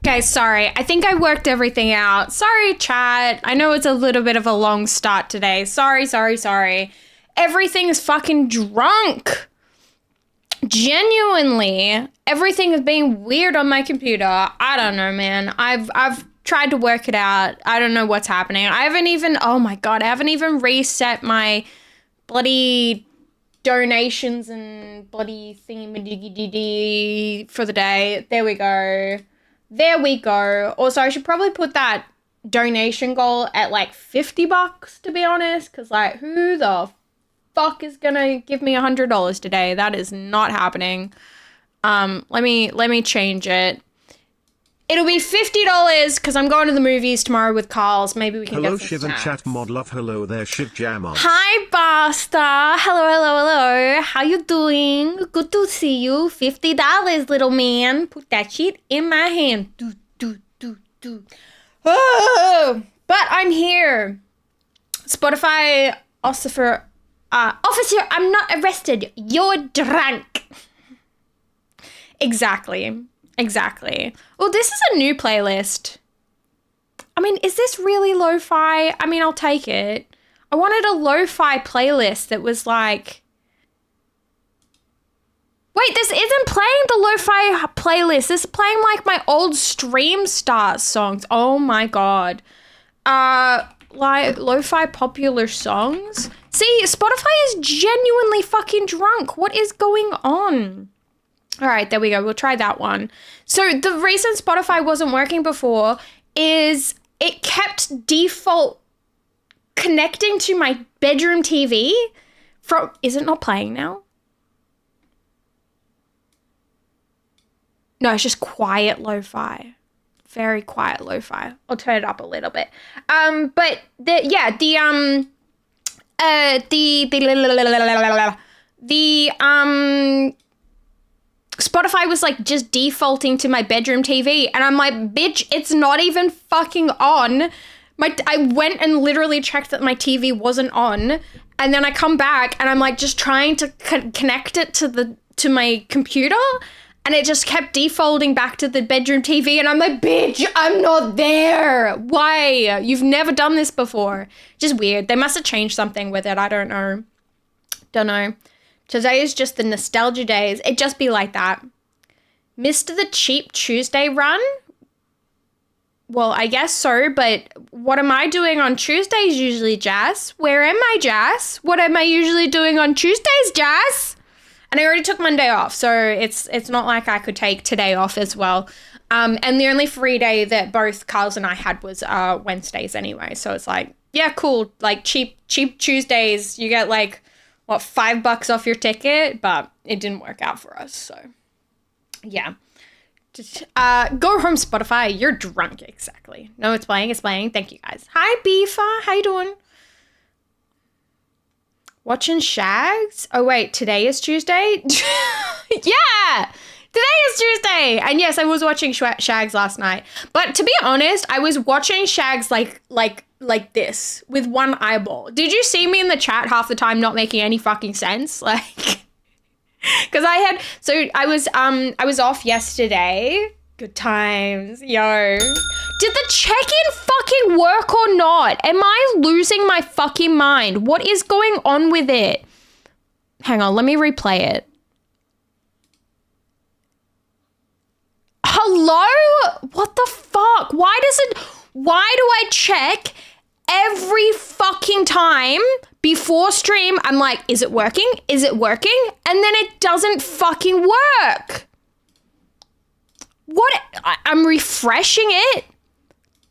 Okay, sorry. I think I worked everything out. Sorry, chat. I know it's a little bit of a long start today. Sorry. Everything is fucking drunk. Genuinely, everything is being weird on my computer. I don't know, man. I've tried to work it out. I don't know what's happening. I haven't even reset my bloody donations and bloody thingy for the day. There we go. Also, I should probably put that donation goal at like $50, to be honest, because like, who the fuck is gonna give me $100 today? That is not happening. Let me change it. It'll be $50 because I'm going to the movies tomorrow with Carl's. Maybe we can hello, get some Shiv snacks. and chat mod love. Hello there, Shiv Jammer. Hi, Basta. Hello. How you doing? Good to see you. $50, little man. Put that shit in my hand. Do. Oh, but I'm here. Spotify officer, I'm not arrested. You're drunk. Exactly. Well, this is a new playlist. I mean, is this really lo-fi? I mean, I'll take it. I wanted a lo-fi playlist that was like... Wait, this isn't playing the lo-fi playlist. This is playing like my old Stream Stars songs. Oh my god. Like lo-fi popular songs. See, Spotify is genuinely fucking drunk. What is going on? All right, there we go. We'll try that one. So the reason Spotify wasn't working before is it kept default connecting to my bedroom TV from... Is it not playing now? No, it's just quiet lo-fi. Very quiet lo-fi. I'll turn it up a little bit. But Spotify was like just defaulting to my bedroom TV, and I'm like, bitch, it's not even fucking on. I went and literally checked that my TV wasn't on, and then I come back and I'm like just trying to connect it to my computer, and it just kept defaulting back to the bedroom TV, and I'm like, bitch, I'm not there. Why? You've never done this before. Just weird. They must have changed something with it. I don't know. Today is just the nostalgia days. It just be like that. Missed the cheap Tuesday run? Well, I guess so, but what am I doing on Tuesdays usually, Jazz? Where am I, Jazz? What am I usually doing on Tuesdays, Jazz? And I already took Monday off, so it's not like I could take today off as well. And the only free day that both Carls and I had was Wednesdays anyway. So it's like, yeah, cool. Like cheap Tuesdays, you get like, what, $5 off your ticket? But it didn't work out for us, so yeah. Go home, Spotify. You're drunk, exactly. No, it's playing. Thank you, guys. Hi, Beefa. How you doing? Watching Shags? Oh, wait, today is Tuesday? Yeah! Today is Tuesday! And yes, I was watching Shags last night. But to be honest, I was watching Shags like this, with one eyeball. Did you see me in the chat half the time not making any fucking sense? Like, because I was off yesterday. Good times, yo. Did the check-in fucking work or not? Am I losing my fucking mind? What is going on with it? Hang on, let me replay it. Hello? What the fuck? Why do I check every fucking time before stream? I'm like, is it working? Is it working? And then it doesn't fucking work. What? I'm refreshing it.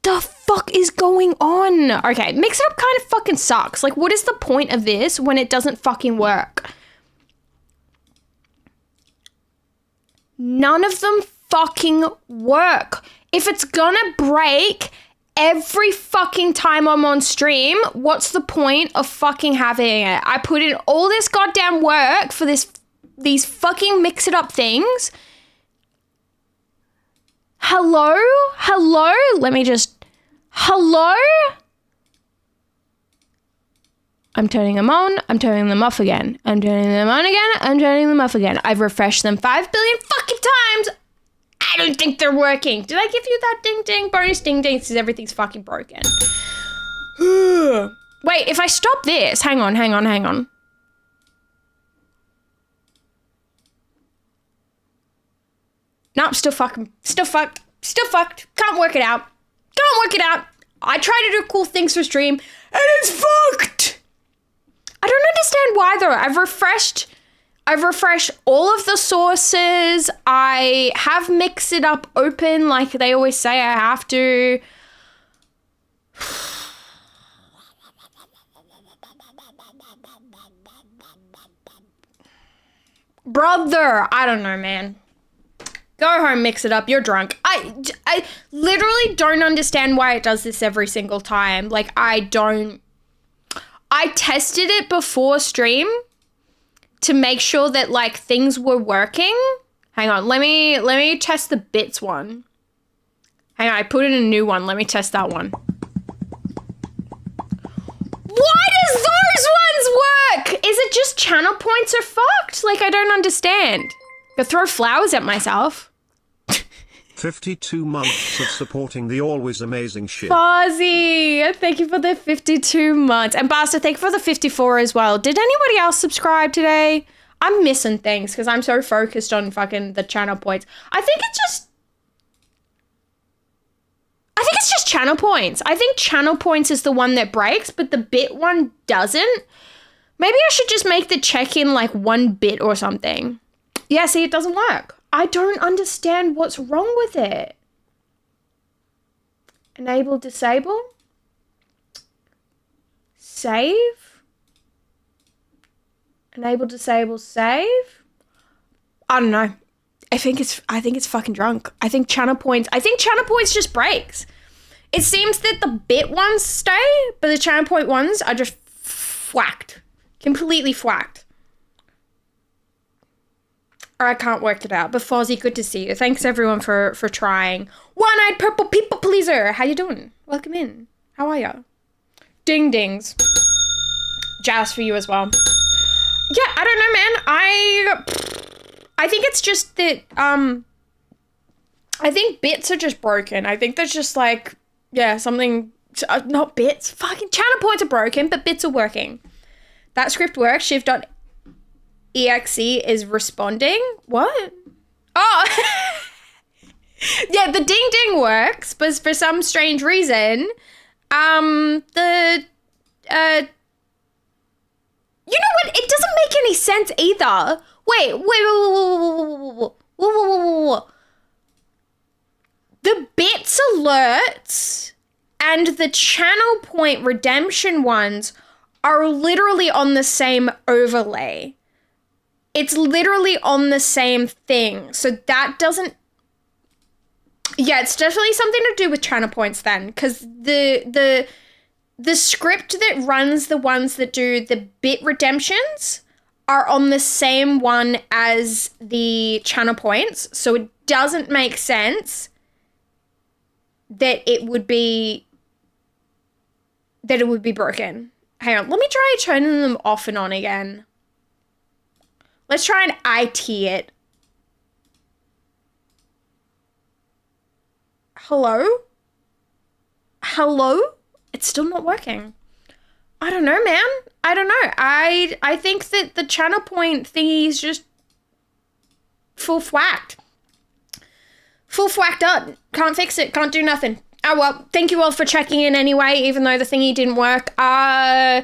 The fuck is going on? Okay, Mix It Up kind of fucking sucks. Like, what is the point of this when it doesn't fucking work? None of them fucking work. If it's gonna break every fucking time I'm on stream, what's the point of fucking having it? I put in all this goddamn work for these fucking Mix It Up things. Hello? Let me just... Hello? I'm turning them on. I'm turning them off again. I'm turning them on again. I'm turning them off again. I've refreshed them 5 billion fucking times. I don't think they're working. Did I give you that ding ding? Bonus ding ding because everything's fucking broken. Wait, if I stop this, hang on. Nope, still fucked. Can't work it out. I try to do cool things for stream and it's fucked. I don't understand why though. I've refreshed all of the sources. I have Mix It Up open like they always say I have to. Brother, I don't know, man. Go home, Mix It Up. You're drunk. I literally don't understand why it does this every single time. Like, I tested it before stream to make sure that, like, things were working. Hang on. Let me test the bits one. Hang on. I put in a new one. Let me test that one. Why does those ones work? Is it just channel points are fucked? Like, I don't understand. Go throw flowers at myself. 52 months of supporting the always amazing shit. Fozzie, thank you for the 52 months. And Basta, thank you for the 54 as well. Did anybody else subscribe today? I'm missing things because I'm so focused on fucking the channel points. I think it's just channel points. I think channel points is the one that breaks, but the bit one doesn't. Maybe I should just make the check-in like 1 bit or something. Yeah, see, it doesn't work. I don't understand what's wrong with it. Enable, disable. Save. Enable, disable, save. I don't know. I think it's fucking drunk. I think channel points just breaks. It seems that the bit ones stay, but the channel point ones are just whacked. Completely whacked. Or I can't work it out. But Fozzie, good to see you. Thanks everyone for trying. One-eyed purple people pleaser. How you doing? Welcome in. How are ya? Ding dings. Jazz for you as well. Yeah, I don't know, man. I think it's just that I think bits are just broken. I think there's just like, yeah, something, not bits. Fucking channel points are broken, but bits are working. That script works. Shift.exe is responding. What? Oh. Yeah, the ding ding works, but for some strange reason, you know what? It doesn't make any sense either. Wait. The bits alerts and the channel point redemption ones are literally on the same overlay. It's literally on the same thing. So that doesn't... Yeah, it's definitely something to do with channel points then, because the script that runs the ones that do the bit redemptions are on the same one as the channel points, so it doesn't make sense that it would be broken. Hang on, let me try turning them off and on again. Let's try and IT it. Hello? It's still not working. I don't know, man. I don't know. I think that the channel point thingy is just full whacked. Full whacked up. Can't fix it. Can't do nothing. Oh, well, thank you all for checking in anyway, even though the thingy didn't work. I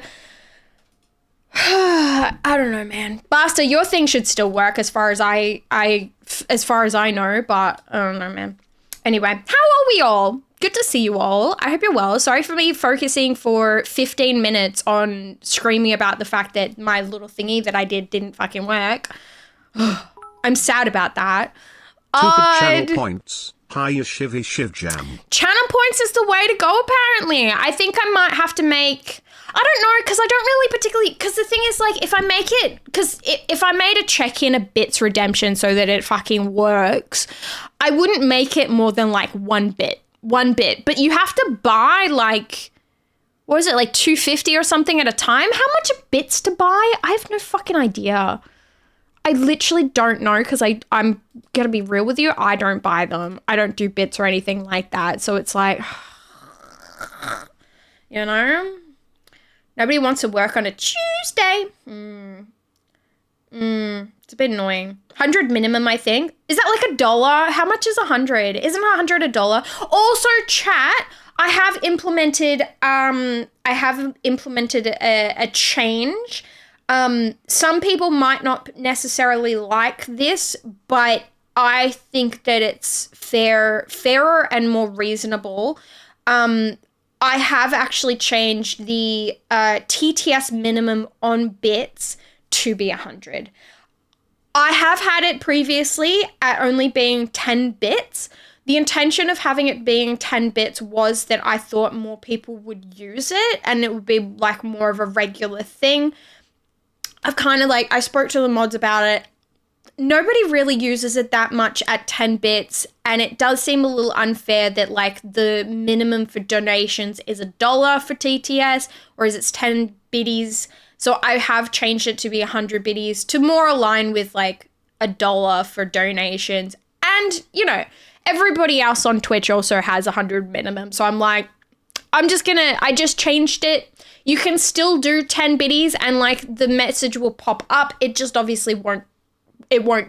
don't know, man. Basta, your thing should still work as far as I know, but I don't know, man. Anyway, how are we all? Good to see you all. I hope you're well. Sorry for me focusing for 15 minutes on screaming about the fact that my little thingy that I did didn't fucking work. I'm sad about that. Channel points. Hiya shivy shiv jam. Channel points is the way to go, apparently. I think I might have to make... I don't know, because I don't really particularly... Because the thing is, like, if I make it... Because if I made a check-in a bits redemption so that it fucking works, I wouldn't make it more than, like, 1 bit. 1 bit. But you have to buy, like... What is it, like, $2.50 or something at a time? How much are bits to buy? I have no fucking idea. I literally don't know because I'm going to be real with you. I don't buy them. I don't do bits or anything like that. So it's like, you know, nobody wants to work on a Tuesday. It's a bit annoying. 100 minimum, I think. Is that like $1? How much is 100? Isn't 100 $1? Also, chat, I have implemented a change. Some people might not necessarily like this, but I think that it's fairer and more reasonable. I have actually changed the TTS minimum on bits to be 100. I have had it previously at only being 10 bits. The intention of having it being 10 bits was that I thought more people would use it and it would be like more of a regular thing. I've kind of like, I spoke to the mods about it. Nobody really uses it that much at 10 bits, and it does seem a little unfair that like the minimum for donations is $1 for TTS, whereas it's 10 biddies. So I have changed it to be 100 biddies to more align with like $1 for donations. And, you know, everybody else on Twitch also has 100 minimum. So I'm like, I just changed it. You can still do 10 biddies and like the message will pop up. It just obviously won't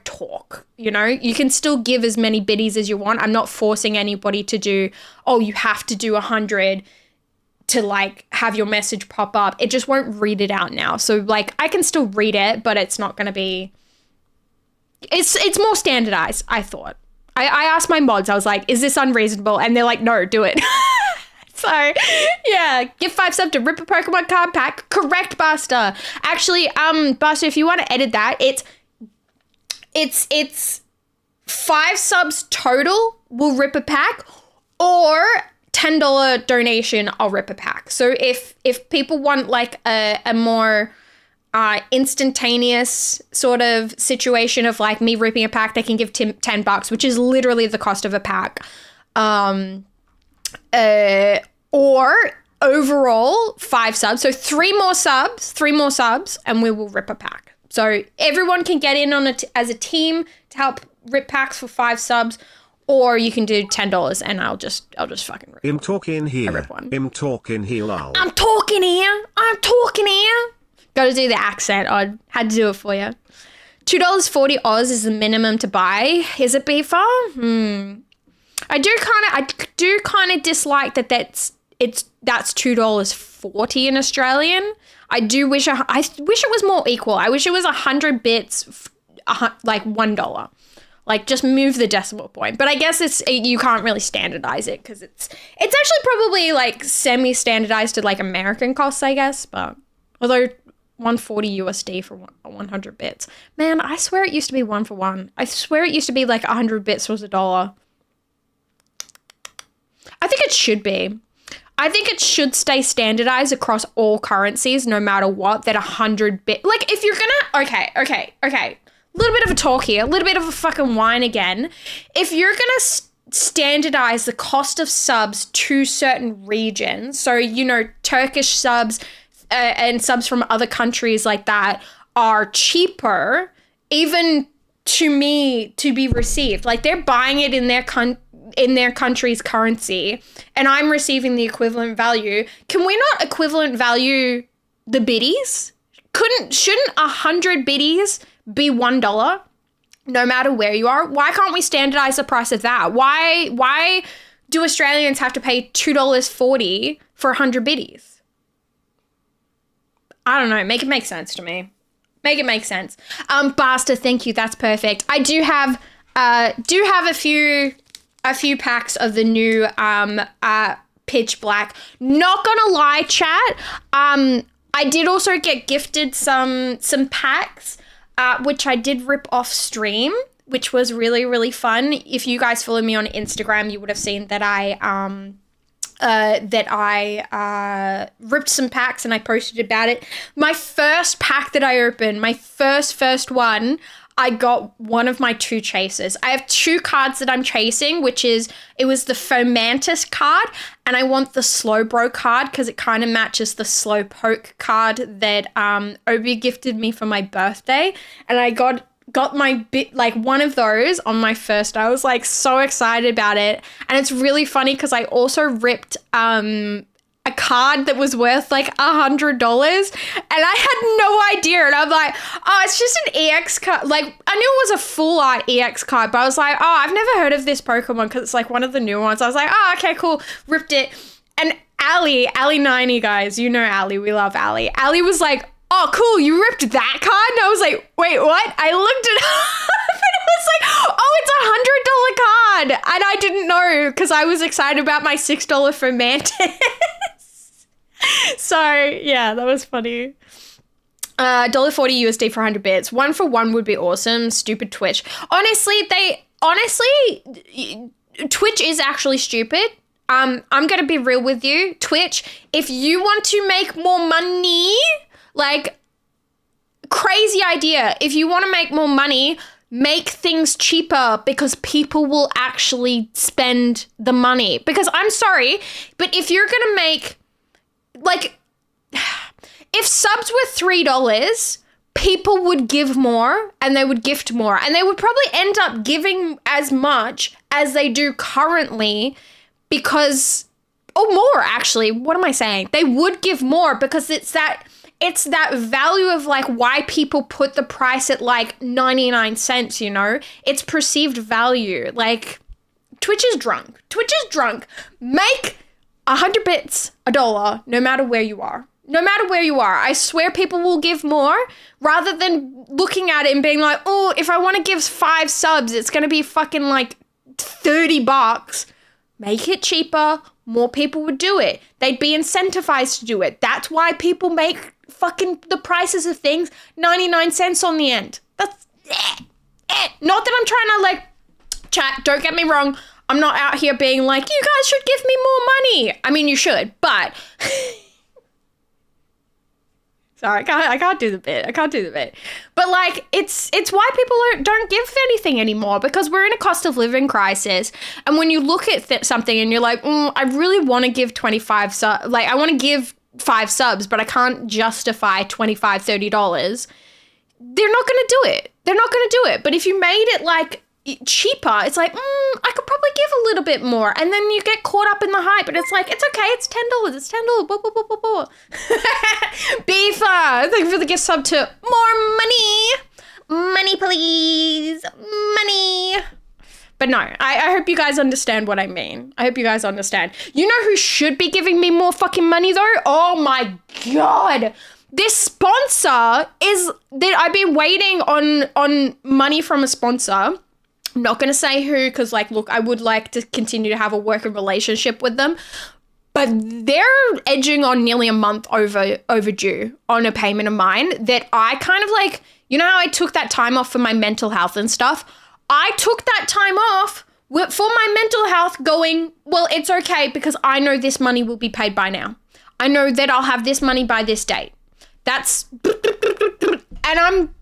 talk, you know? You can still give as many biddies as you want. I'm not forcing anybody to do, oh, you have to do 100 to like have your message pop up. It just won't read it out now. So like I can still read it, but it's not going to be, it's more standardized, I thought. I asked my mods, I was like, is this unreasonable? And they're like, no, do it. So, yeah, give 5 subs to rip a Pokemon card pack. Correct, Buster. Actually, Buster, if you want to edit that, it's 5 subs total will rip a pack, or $10 donation, I'll rip a pack. So if people want like a more instantaneous sort of situation of like me ripping a pack, they can give $10, which is literally the cost of a pack. Or overall 5 subs. So 3 more subs, and we will rip a pack. So everyone can get in on it as a team to help rip packs for 5 subs, or you can do $10 and I'll just fucking rip. I'm talking here. I rip one. I'm talking here, lol. I'm talking here. Got to do the accent. I had to do it for you. $2.40 Oz is the minimum to buy. Is it beefer? I do kind of dislike that's $2.40 in Australian. I wish it was more equal. I wish it was 100 bits, like $1. Like just move the decimal point. But I guess you can't really standardize it because it's actually probably like semi-standardized to like American costs, I guess. But although 140 USD for 100 bits, man, I swear it used to be 1 for 1. I swear it used to be like 100 bits was $1. I think it should be. I think it should stay standardized across all currencies, no matter what, that 100 bit. Like, if you're gonna, okay. A little bit of a talk here, a little bit of a fucking whine again. If you're gonna standardize the cost of subs to certain regions, so, you know, Turkish subs and subs from other countries like that are cheaper, even to me, to be received. Like, they're buying it in their country's currency, and I'm receiving the equivalent value. Can we not equivalent value the biddies? Shouldn't 100 biddies be $1 no matter where you are? Why can't we standardize the price of that? Why do Australians have to pay $2.40 for 100 biddies? I don't know. Make it make sense to me. Make it make sense. Basta, thank you. That's perfect. I do have a few packs of the new Pitch Black. Not gonna lie, chat. I did also get gifted some packs, which I did rip off stream, which was really, really fun. If you guys follow me on Instagram, you would have seen that I ripped some packs and I posted about it. My first pack that I opened, my first one, I got one of my 2 chases. I have 2 cards that I'm chasing, it was the Fomantis card, and I want the Slowbro card because it kind of matches the Slowpoke card that Obi gifted me for my birthday. And I got got my one of those on my first. I was like so excited about it. And it's really funny because I also ripped a card that was worth like $100, and I had no idea. And I'm like, oh, it's just an EX card. Like, I knew it was a full art EX card, but I was like, oh, I've never heard of this Pokemon because it's like one of the new ones. I was like, oh, okay, cool. Ripped it. And Ali 90, guys, you know Ali, we love Ali. Ali was like, oh, cool, you ripped that card? And I was like, wait, what? I looked it up and it was like, oh, it's $100 card. And I didn't know because I was excited about my $6 for Mantis. So, yeah, that was funny. $1.40 USD for 100 bits. 1 for 1 would be awesome. Stupid Twitch. Honestly, Twitch is actually stupid. I'm going to be real with you. Twitch, if you want to make more money, like, crazy idea. If you want to make more money, make things cheaper because people will actually spend the money. Because I'm sorry, but if you're going to make, like, if subs were $3, people would give more and they would gift more. And they would probably end up giving as much as they do currently because, or more actually. What am I saying? They would give more because it's that value of like why people put the price at like 99 cents, you know? It's perceived value. Like, Twitch is drunk. Make 100 bits, $1, no matter where you are. No matter where you are. I swear people will give more rather than looking at it and being like, oh, if I want to give 5 subs, it's going to be fucking like $30. Make it cheaper. More people would do it. They'd be incentivized to do it. That's why people make fucking the prices of things 99 cents on the end. That's not that I'm trying to like chat. Don't get me wrong. I'm not out here being like, you guys should give me more money. I mean, you should, but sorry, I can't do the bit. But like, it's why people don't give anything anymore because we're in a cost of living crisis. And when you look at something and you're like, I really want to give 25 subs, like I want to give 5 subs, but I can't justify $25, $30. They're not going to do it. But if you made it like cheaper, it's like, I could probably give a little bit more. And then you get caught up in the hype, and it's like, it's okay, it's $10. It's $10. Blah, blah, blah, blah, blah. Beefa, thank you for the gift sub to more money. Money, please. Money. But no, I hope you guys understand what I mean. I hope you guys understand. You know who should be giving me more fucking money though? Oh my God. This sponsor is that I've been waiting on money from a sponsor. I'm not going to say who because, like, look, I would like to continue to have a working relationship with them. But they're edging on nearly a month overdue on a payment of mine that I kind of like, you know how I took that time off for my mental health and stuff? I took that time off for my mental health going, well, it's okay because I know this money will be paid by now. I know that I'll have this money by this date. That's, and I'm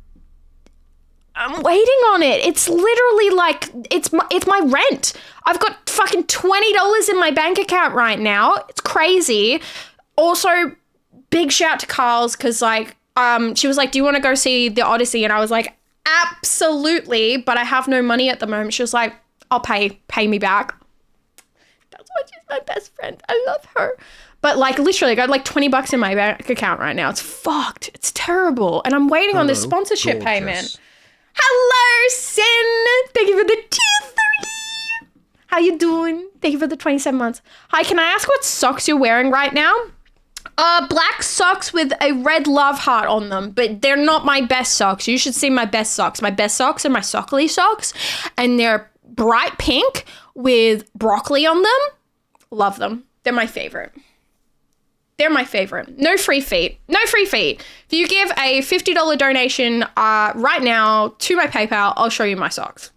waiting on it. It's literally like, it's my rent. I've got fucking $20 in my bank account right now. It's crazy. Also, big shout to Carl's because like, she was like, do you want to go see the Odyssey? And I was like, absolutely, but I have no money at the moment. She was like, I'll pay me back. That's why she's my best friend. I love her. But like literally I got like $20 in my bank account right now. It's fucked. It's terrible. And I'm waiting on this sponsorship payment. Hello, Sin. Thank you for the tier 3. How you doing? Thank you for the 27 months. Hi, can I ask what socks you're wearing right now? Black socks with a red love heart on them, but they're not my best socks. You should see my best socks. My best socks are my Sockly socks, and they're bright pink with broccoli on them. Love them. They're my favorite. No free feet. If you give a $50 donation right now to my PayPal, I'll show you my socks.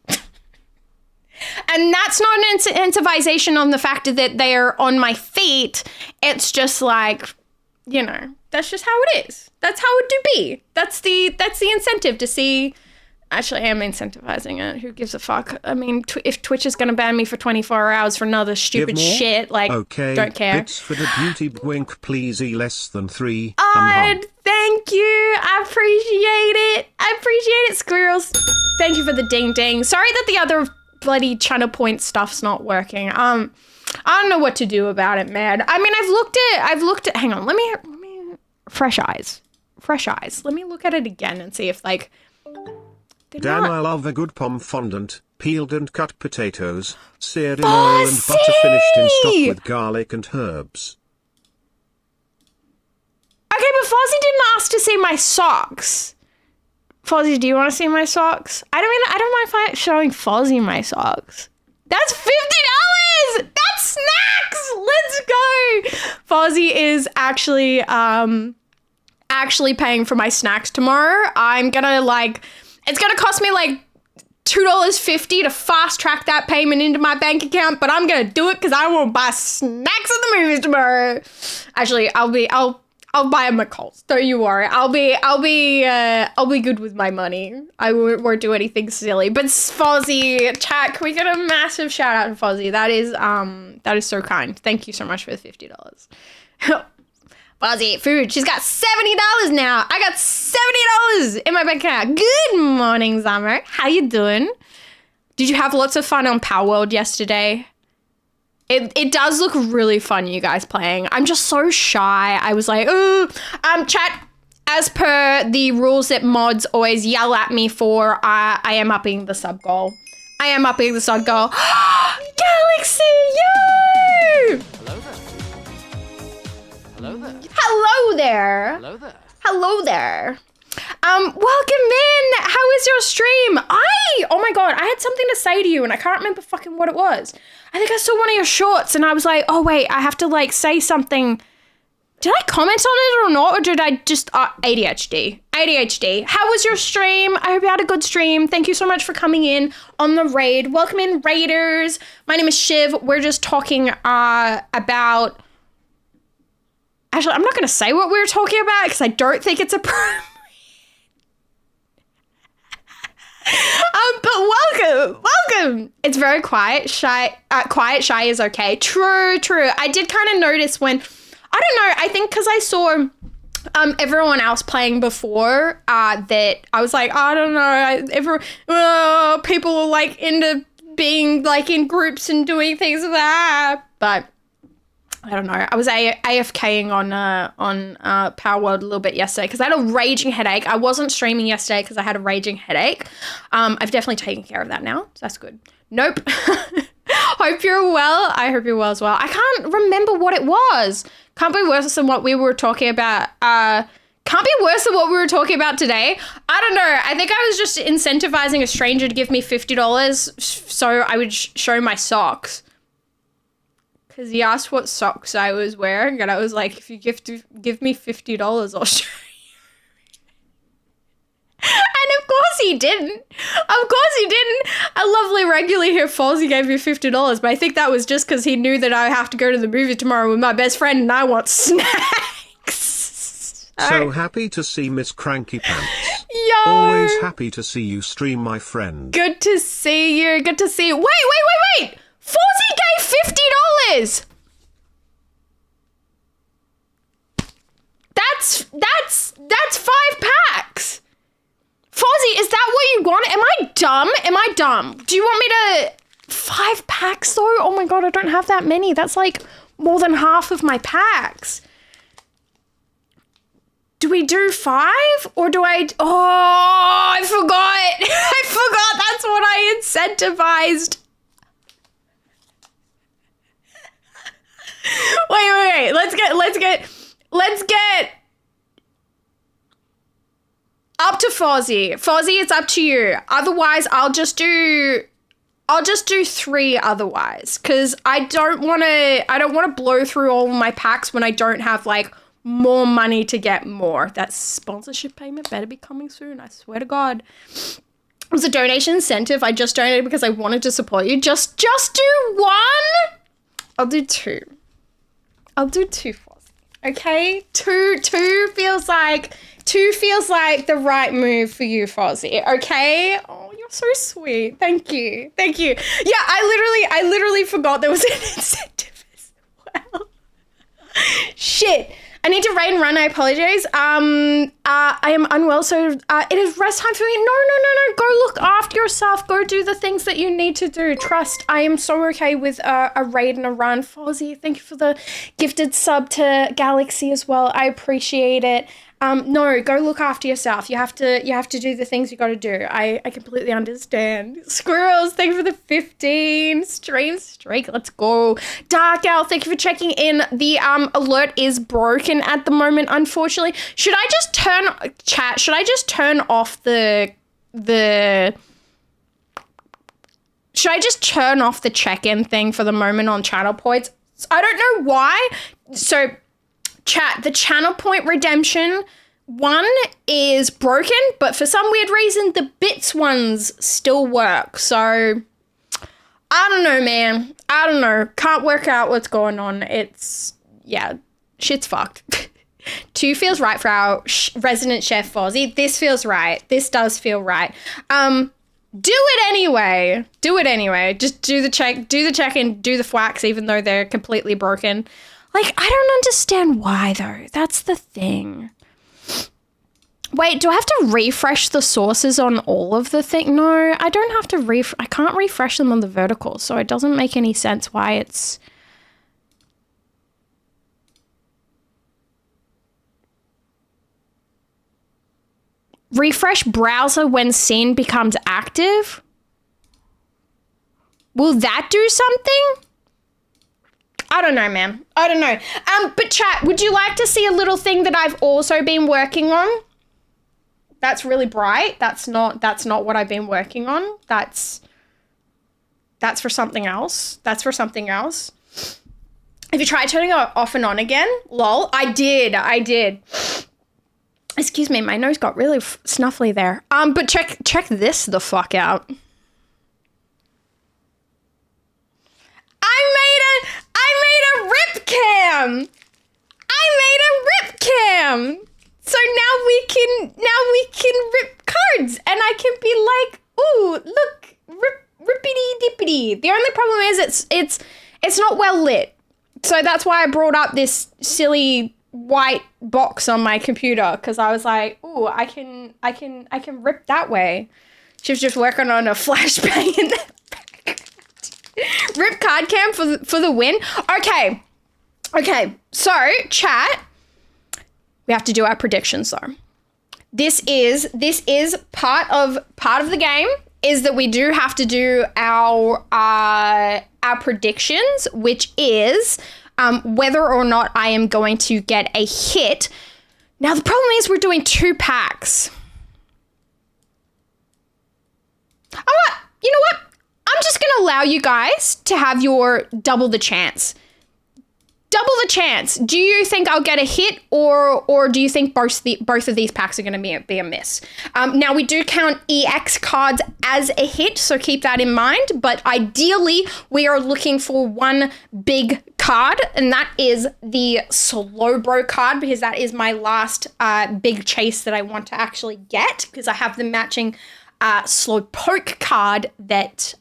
And that's not an incentivization on the fact that they are on my feet. It's just like, you know, that's just how it is. That's how it do be. That's the incentive to see. Actually, I am incentivizing it. Who gives a fuck? I mean, if Twitch is going to ban me for 24 hours for another stupid shit, like, okay, don't care. Bits for the beauty wink, please. Less than 3. Thank Thank you. I appreciate it. I appreciate it, squirrels. Thank you for the ding ding. Sorry that the other bloody channel point stuff's not working. I don't know what to do about it, man. I mean, I've looked at, hang on, let me, fresh eyes. Let me look at it again and see if like, Damn, I love a good pomme fondant, peeled and cut potatoes, seared in oil and butter, finished in stock with garlic and herbs. Okay, but Fozzie didn't ask to see my socks. Fozzie, do you want to see my socks? I don't mind showing Fozzie my socks. That's $50! That's snacks! Let's go! Fozzie is actually paying for my snacks tomorrow. I'm gonna it's gonna cost me like $2.50 to fast track that payment into my bank account, but I'm gonna do it because I want to buy snacks at the movies tomorrow. Actually, I'll buy them at Coles. Don't you worry. I'll be good with my money. I won't do anything silly. But Fozzie, chat, can we get a massive shout out to Fozzie? That is so kind. Thank you so much for the $50. Fozzie, food. She's got $70 now. I got $70 in my bank account. Good morning, Summer. How you doing? Did you have lots of fun on Power World yesterday? It does look really fun, you guys playing. I'm just so shy. I was like, ooh. Chat, as per the rules that mods always yell at me for, I am upping the sub goal. Galaxy, yo! Hello there. Hello there. Welcome in. How is your stream? Oh my God, I had something to say to you and I can't remember fucking what it was. I think I saw one of your shorts and I was like, oh wait, I have to like say something. Did I comment on it or not? Or did I just, ADHD. How was your stream? I hope you had a good stream. Thank you so much for coming in on the raid. Welcome in, raiders. My name is Shiv. We're just talking about, actually, I'm not going to say what we were talking about because I don't think it's appropriate. But welcome. It's very quiet. Shy is okay. True. I did kind of notice when, I don't know, I think because I saw everyone else playing before that I was like, I don't know, people are like into being like in groups and doing things like that, but I don't know. I was AFKing on Power World a little bit yesterday because I had a raging headache. I wasn't streaming yesterday because I had a raging headache. I've definitely taken care of that now, so that's good. Nope. Hope you're well. I hope you're well as well. I can't remember what it was. Can't be worse than what we were talking about. Can't be worse than what we were talking about today. I don't know. I think I was just incentivizing a stranger to give me $50 so I would show my socks. Because he asked what socks I was wearing, and I was like, if you give me $50, I'll show you. And of course he didn't. A lovely regular here, Fozzie, gave me $50, but I think that was just because he knew that I have to go to the movie tomorrow with my best friend, and I want snacks. So happy to see Miss Cranky Pants. Yo! Always happy to see you stream, my friend. Good to see you. Wait! Fozzie gave $50. That's 5 packs. Fozzie, is that what you want? Am I dumb? Do you want me to 5 packs though? Oh my God, I don't have that many. That's like more than half of my packs. Do we do 5 or do I? Oh, I forgot. That's what I incentivized. Wait. Let's get up to Fozzie. Fozzie, it's up to you. Otherwise, I'll just do 3 otherwise. Cause I don't wanna blow through all of my packs when I don't have like more money to get more. That sponsorship payment better be coming soon. I swear to God. It was a donation incentive. I just donated because I wanted to support you. Just do 1. I'll do 2. Fozzie. Okay? 2 feels like the right move for you, Fozzie. Okay? Oh, you're so sweet. Thank you. Yeah, I literally forgot there was an incentive as well. Shit. I need to raid and run. I apologize. I am unwell, so it is rest time for me. No. Go look after yourself. Go do the things that you need to do. Trust, I am so okay with a raid and a run. Fozzie, thank you for the gifted sub to Galaxy as well. I appreciate it. No, go look after yourself. You have to do the things you got to do. I completely understand. Squirrels, thank you for the 15 stream streak. Let's go. Dark Owl, thank you for checking in. The alert is broken at the moment, unfortunately. Should I just turn off should I just turn off the check-in thing for the moment on channel points? I don't know why. So chat, the channel point redemption one is broken, but for some weird reason, the bits ones still work. So I don't know, man. I don't know. Can't work out what's going on. Shit's fucked. 2 feels right for our resident chef Fozzie. This feels right. This does feel right. Do it anyway. Just do the check-in, do the fwax, even though they're completely broken. Like, I don't understand why, though. That's the thing. Wait, do I have to refresh the sources on all of the thing? No, I don't have to I can't refresh them on the vertical, so it doesn't make any sense why it's... Refresh browser when scene becomes active? Will that do something? I don't know, man. I don't know. But chat, would you like to see a little thing that I've also been working on? That's really bright. That's not what I've been working on. That's for something else. Have you tried turning it off and on again? Lol. I did. Excuse me, my nose got really snuffly there. But check this the fuck out. I made a rip cam. So now we can rip cards, and I can be like, ooh, look, rippity dippity. The only problem is it's not well lit. So that's why I brought up this silly white box on my computer, because I was like, ooh, I can rip that way. She was just working on a flashbang in the background. Rip card cam for the win. Okay. So chat, we have to do our predictions though. This is part of the game, is that we do have to do our predictions, which is whether or not I am going to get a hit. Now the problem is we're doing 2 packs. You know what? I'm just going to allow you guys to have your double the chance. Do you think I'll get a hit, or do you think both of these packs are going to be a miss? Now, we do count EX cards as a hit, so keep that in mind. But ideally, we are looking for one big card, and that is the Slowbro card, because that is my last big chase that I want to actually get, because I have the matching Slowpoke card that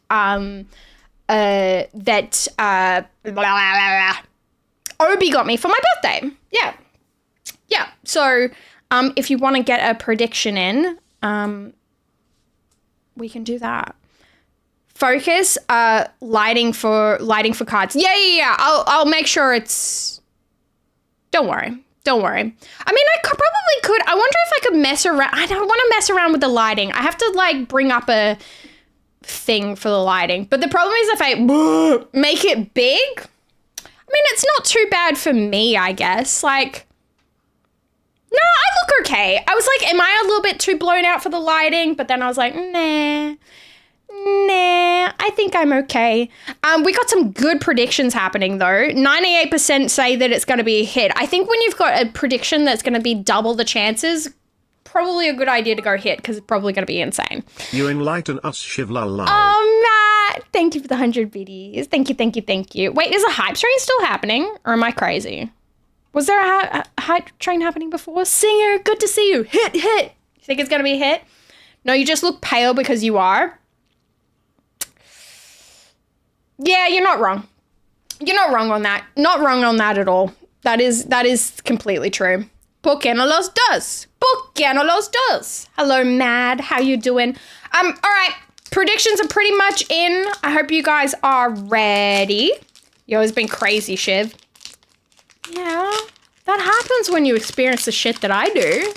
Obi got me for my birthday. Yeah. So, if you want to get a prediction in, we can do that. Focus, lighting for cards. Yeah. I'll make sure it's. Don't worry. I mean, I probably could. I wonder if I could mess around. I don't want to mess around with the lighting. I have to bring up a thing for the lighting. But the problem is if I make it big. I mean, it's not too bad for me, I guess. No, I look okay. I was like, am I a little bit too blown out for the lighting? But then I was like, nah, I think I'm okay. We got some good predictions happening, though. 98% say that it's going to be a hit. I think when you've got a prediction that's going to be double the chances, probably a good idea to go hit, because it's probably going to be insane. You enlighten us, Shivlala. Oh, Matt. Thank you for the 100 BDs. Thank you. Wait, is the hype train still happening? Or am I crazy? Was there a hype train happening before? Singer, good to see you. Hit. You think it's going to be a hit? No, you just look pale because you are. Yeah, you're not wrong. You're not wrong on that. Not wrong on that at all. That is completely true. ¿Por qué no los dos? ¿Por qué no los dos? Hello, Mad. How you doing? All right. Predictions are pretty much in. I hope you guys are ready. Yo, it's been crazy, Shiv. Yeah, that happens when you experience the shit that I do.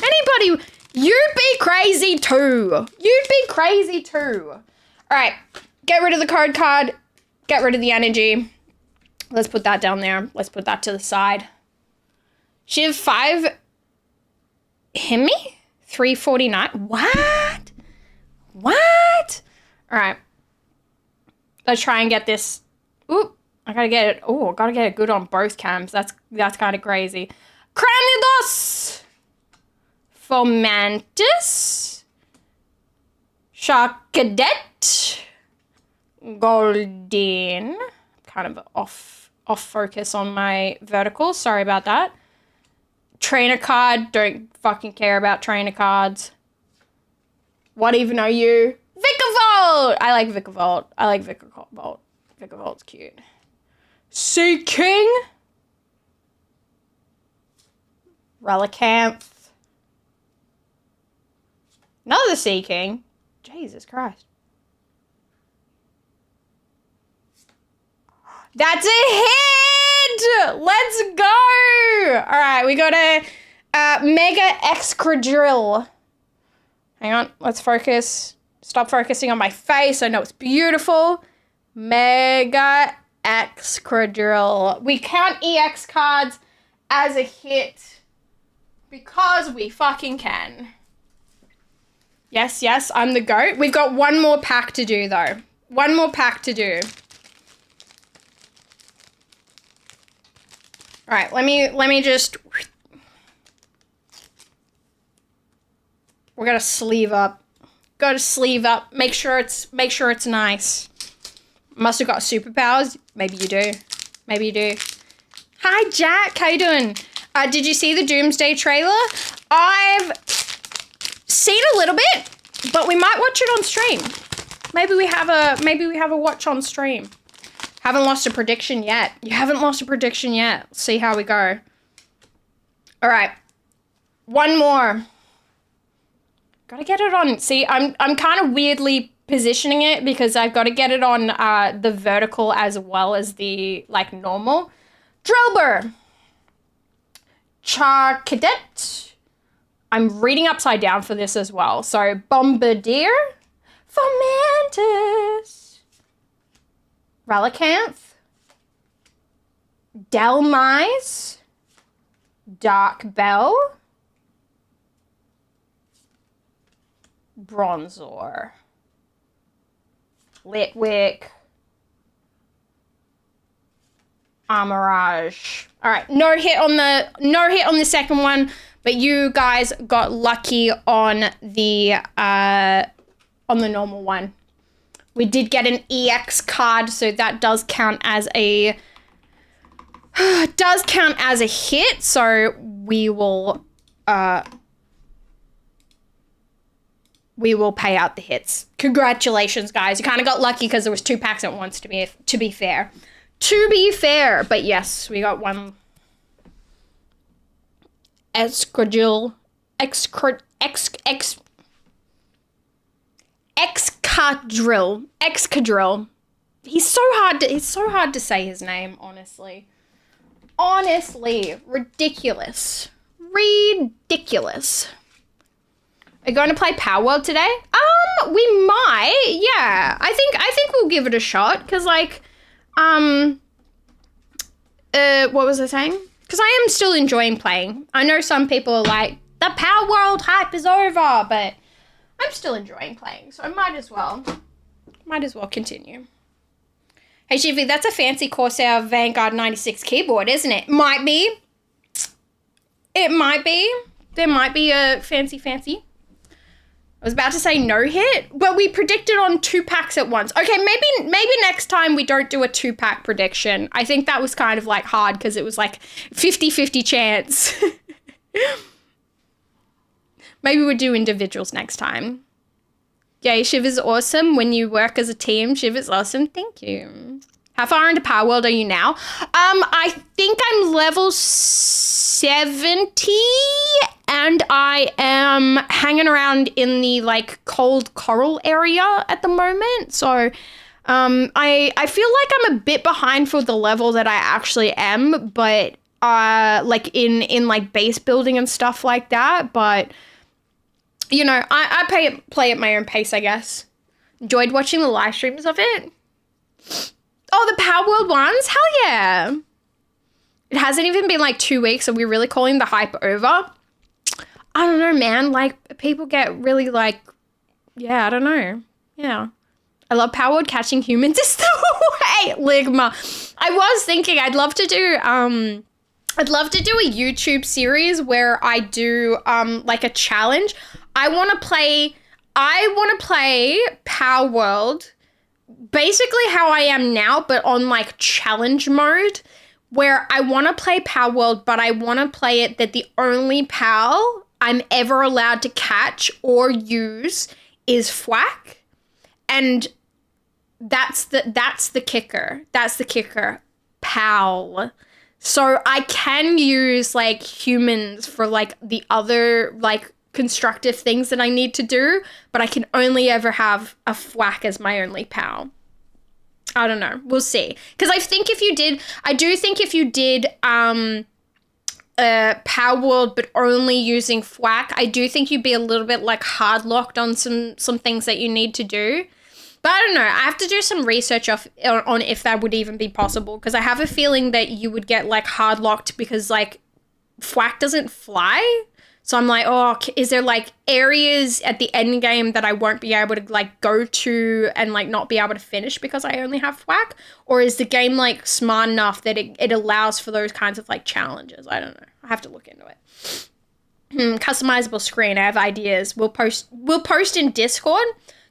Anybody, you'd be crazy too. You'd be crazy too. All right, get rid of the code card. Get rid of the energy. Let's put that down there. Let's put that to the side. Shiv 5. Him me? 349. What? What? All right. Let's try and get this. Oop. I gotta get it. Oh, I gotta get it good on both cams. That's kind of crazy. Cranidos. Fomantis. Shark Cadet. Golden. Kind of off focus on my vertical. Sorry about that. Trainer card. Don't fucking care about trainer cards. What even are you? Vicavolt! I like Vicavolt. I like Vicavolt. Vicavolt's cute. Sea King. Relicanth. Another Sea King. Jesus Christ. That's a hit! Let's go! All right, we got a Mega Excadrill. Hang on, let's focus. Stop focusing on my face. I know it's beautiful. Mega Excadrill. We count EX cards as a hit because we fucking can. Yes, I'm the GOAT. We've got one more pack to do, though. One more pack to do. All right, let me just. We're gonna sleeve up. Go to sleeve up. Make sure it's nice. Must have got superpowers. Maybe you do. Maybe you do. Hi, Jack. How you doing? Did you see the Doomsday trailer? I've seen a little bit, but we might watch it on stream. Maybe we have a watch on stream. Haven't lost a prediction yet. You haven't lost a prediction yet. Let's see how we go. All right. One more. Gotta get it on. See, I'm kind of weirdly positioning it because I've got to get it on the vertical as well as the like normal. Drillbur. Char Cadet. I'm reading upside down for this as well. So Bombardier. Fomantis. Relicanth. Delmise. Dark Bell. Bronzor. Litwick. Armorage. All right, no hit on the second one, but you guys got lucky on the normal one. We did get an EX card, so that does count as a hit. So we will pay out the hits. Congratulations, guys! You kind of got lucky because there was 2 packs at once. To be fair, but yes, we got one. Excadrill. He's so hard to say his name, honestly. Ridiculous. Are you going to play Power World today? We might. Yeah. I think we'll give it a shot cuz like what was I saying? Cuz I am still enjoying playing. I know some people are like the Power World hype is over, but I'm still enjoying playing, so I might as well continue. Hey, Shivy, that's a fancy Corsair Vanguard 96 keyboard, isn't it? Might be. It might be. There might be a fancy. I was about to say no hit, but we predicted on 2 packs at once. Okay, maybe next time we don't do a 2-pack prediction. I think that was kind of like hard because it was like 50-50 chance. Maybe we'll do individuals next time. Yay, Shiv is awesome. When you work as a team, Shiv is awesome. Thank you. How far into Power World are you now? I think I'm level 70 and I am hanging around in the like cold coral area at the moment. So I feel like I'm a bit behind for the level that I actually am, but like in like base building and stuff like that. But you know, I play at my own pace, I guess. Enjoyed watching the live streams of it. Oh, the Power World ones? Hell yeah. It hasn't even been like 2 weeks. Are we really calling the hype over? I don't know, man. Like, people get really like, yeah, I don't know. Yeah. I love Power World. Catching humans is the way. Ligma. I was thinking I'd love to do a YouTube series where I do like a challenge. I want to play Power World basically how I am now, but on like challenge mode, where I want to play Power World, but I want to play it that the only PAL I'm ever allowed to catch or use is Thwack. And that's the kicker. That's the kicker. PAL. So I can use like humans for like the other like constructive things that I need to do, but I can only ever have a Thwack as my only PAL. I don't know. We'll see. Because I do think if you did Power World but only using Thwack, I do think you'd be a little bit like hard locked on some things that you need to do. But I don't know. I have to do some research on if that would even be possible, because I have a feeling that you would get like hard locked because like Thwack doesn't fly. So I'm like, oh, is there like areas at the end game that I won't be able to like go to and like not be able to finish because I only have Thwack? Or is the game like smart enough that it allows for those kinds of like challenges? I don't know. I have to look into it. Customizable screen. I have ideas. We'll post in Discord.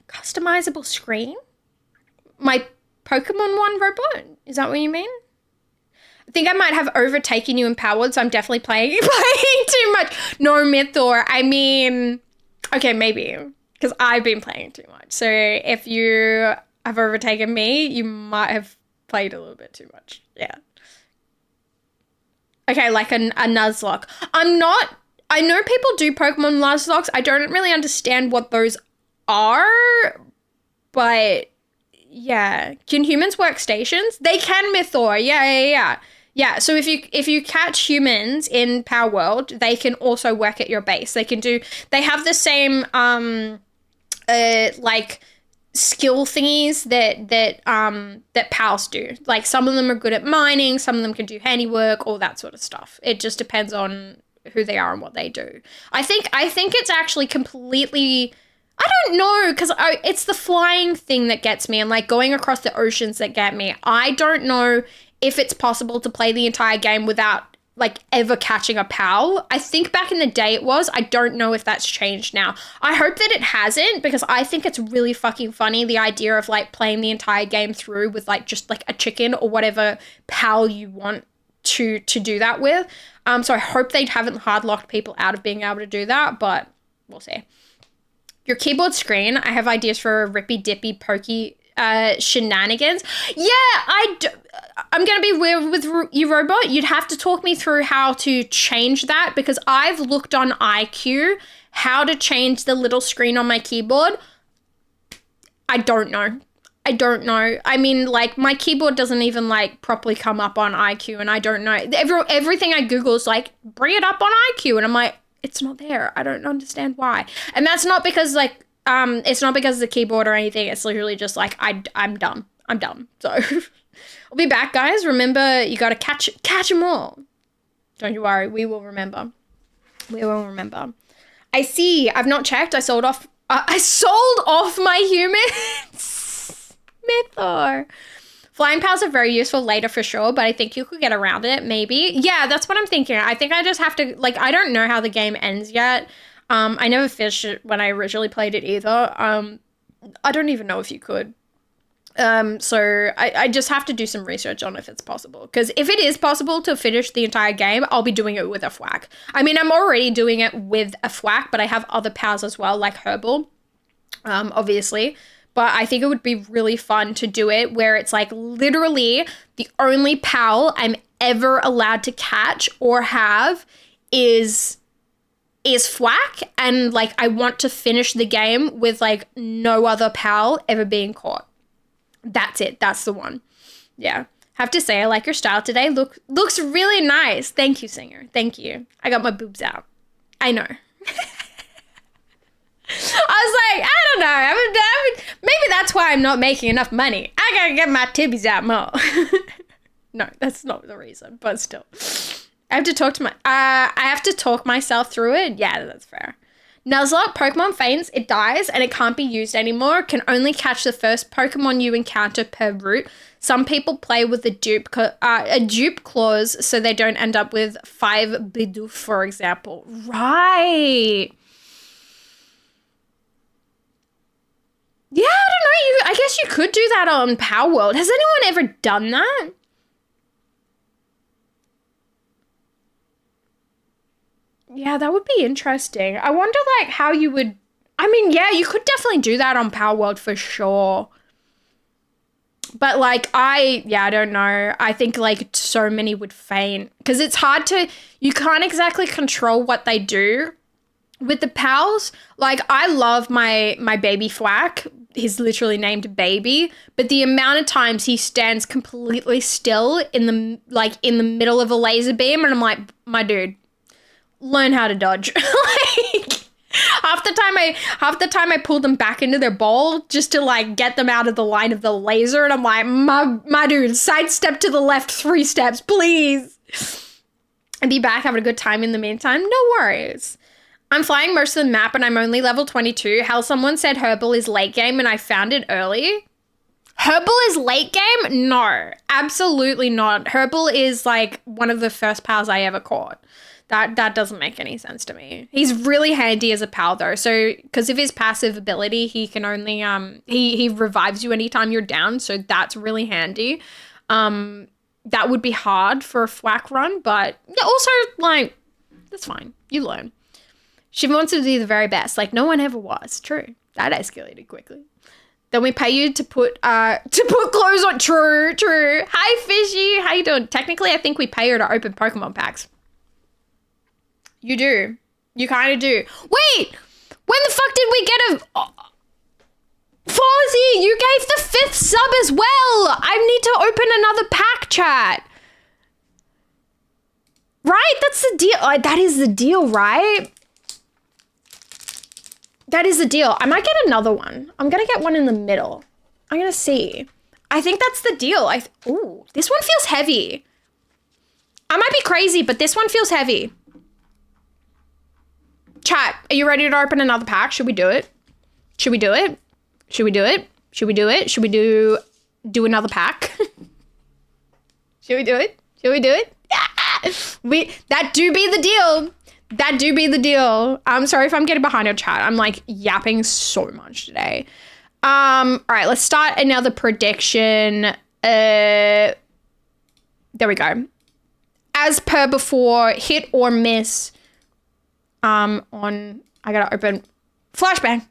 Customizable screen? My Pokemon one robot? Is that what you mean? I think I might have overtaken you in Power World, so I'm definitely playing too much. No, Mythor. I mean, okay, maybe, because I've been playing too much. So if you have overtaken me, you might have played a little bit too much. Yeah. Okay, like a Nuzlocke. I know people do Pokemon Nuzlocks. I don't really understand what those are, but yeah. Can humans work stations? They can, Mythor. Yeah. Yeah, so if you catch humans in Power World, they can also work at your base. They have the same like skill thingies that pals do. Like some of them are good at mining, some of them can do handiwork, all that sort of stuff. It just depends on who they are and what they do. I think it's actually completely, I don't know, because it's the flying thing that gets me and like going across the oceans that get me. I don't know if it's possible to play the entire game without like ever catching a PAL. I think back in the day it was. I don't know if that's changed now. I hope that it hasn't, because I think it's really fucking funny, the idea of like playing the entire game through with like just like a chicken or whatever PAL you want to do that with. So I hope they haven't hard locked people out of being able to do that, but we'll see. Your keyboard screen, I have ideas for a rippy dippy pokey shenanigans. Yeah, I'm gonna be weird with you, robot. You'd have to talk me through how to change that, because I've looked on IQ how to change the little screen on my keyboard. I don't know. I mean, like, my keyboard doesn't even like properly come up on IQ, and I don't know. Everything I Google is like, bring it up on IQ, and I'm like, it's not there. I don't understand why. And that's not because like it's not because of the keyboard or anything. It's literally just like I'm dumb. So I'll be back, guys. Remember, you gotta catch them all. Don't you worry. We will remember. I see. I've not checked. I sold off my humans. Mythor. Flying pals are very useful later for sure, but I think you could get around it, maybe. Yeah, that's what I'm thinking. I think I just have to, like, I don't know how the game ends yet. I never finished it when I originally played it either. I don't even know if you could. So I just have to do some research on if it's possible. Because if it is possible to finish the entire game, I'll be doing it with a Thwack. I mean, I'm already doing it with a Thwack, but I have other pals as well, like Herbal, obviously. but I think it would be really fun to do it where it's like literally the only pal I'm ever allowed to catch or have is Thwack, and like I want to finish the game with like no other pal ever being caught. That's it. That's the one. Yeah. Have to say I like your style today. Looks really nice. Thank you, singer. Thank you. I got my boobs out. I know. I was like, I don't know. Maybe that's why I'm not making enough money. I gotta get my tibbies out more. No, that's not the reason, but still. I have to talk myself through it. Yeah, that's fair. Nuzlocke, Pokemon faints, it dies, and it can't be used anymore. Can only catch the first Pokemon you encounter per route. Some people play with a dupe clause so they don't end up with 5 Bidoof, for example. Right. Yeah, I don't know. I guess you could do that on Power World. Has anyone ever done that? Yeah, that would be interesting. I wonder, like, how you would... I mean, yeah, you could definitely do that on Power World for sure. But, like, I don't know. I think, like, so many would faint. Because it's hard to... You can't exactly control what they do with the pals. Like, I love my baby Thwack. He's literally named Baby. But the amount of times he stands completely still in the middle of a laser beam. And I'm like, my dude, learn how to dodge. Like... Half the time I pull them back into their ball just to like get them out of the line of the laser, and I'm like, my dude, sidestep to the left 3 steps, please. And be back having a good time in the meantime. No worries. I'm flying most of the map and I'm only level 22. Hell, someone said Herbal is late game and I found it early. Herbal is late game? No, absolutely not. Herbal is like one of the first pals I ever caught. That doesn't make any sense to me. He's really handy as a pal though. So, because of his passive ability, he can only, he revives you anytime you're down. So that's really handy. That would be hard for a Thwack run, but also like, that's fine. You learn. She wants to be the very best. Like no one ever was. True. That escalated quickly. Then we pay you to put clothes on. True. Hi, Fishy. How you doing? Technically, I think we pay her to open Pokemon packs. You do. You kind of do. Wait! When the fuck did we get a... Fozzie, you gave the 5th sub as well! I need to open another pack, chat. Right? That's the deal. That is the deal, right? That is the deal. I might get another one. I'm going to get one in the middle. I'm going to see. I think that's the deal. Ooh, this one feels heavy. I might be crazy, but this one feels heavy. Chat, are you ready to open another pack? Should we do it? Should we do it? Should we do it? Should we do it? Should we do another pack? Should we do it? Should we do it? That do be the deal. That do be the deal. I'm sorry if I'm getting behind your chat. I'm like yapping so much today. All right, let's start another prediction. There we go. As per before, hit or miss. I gotta open flashbang,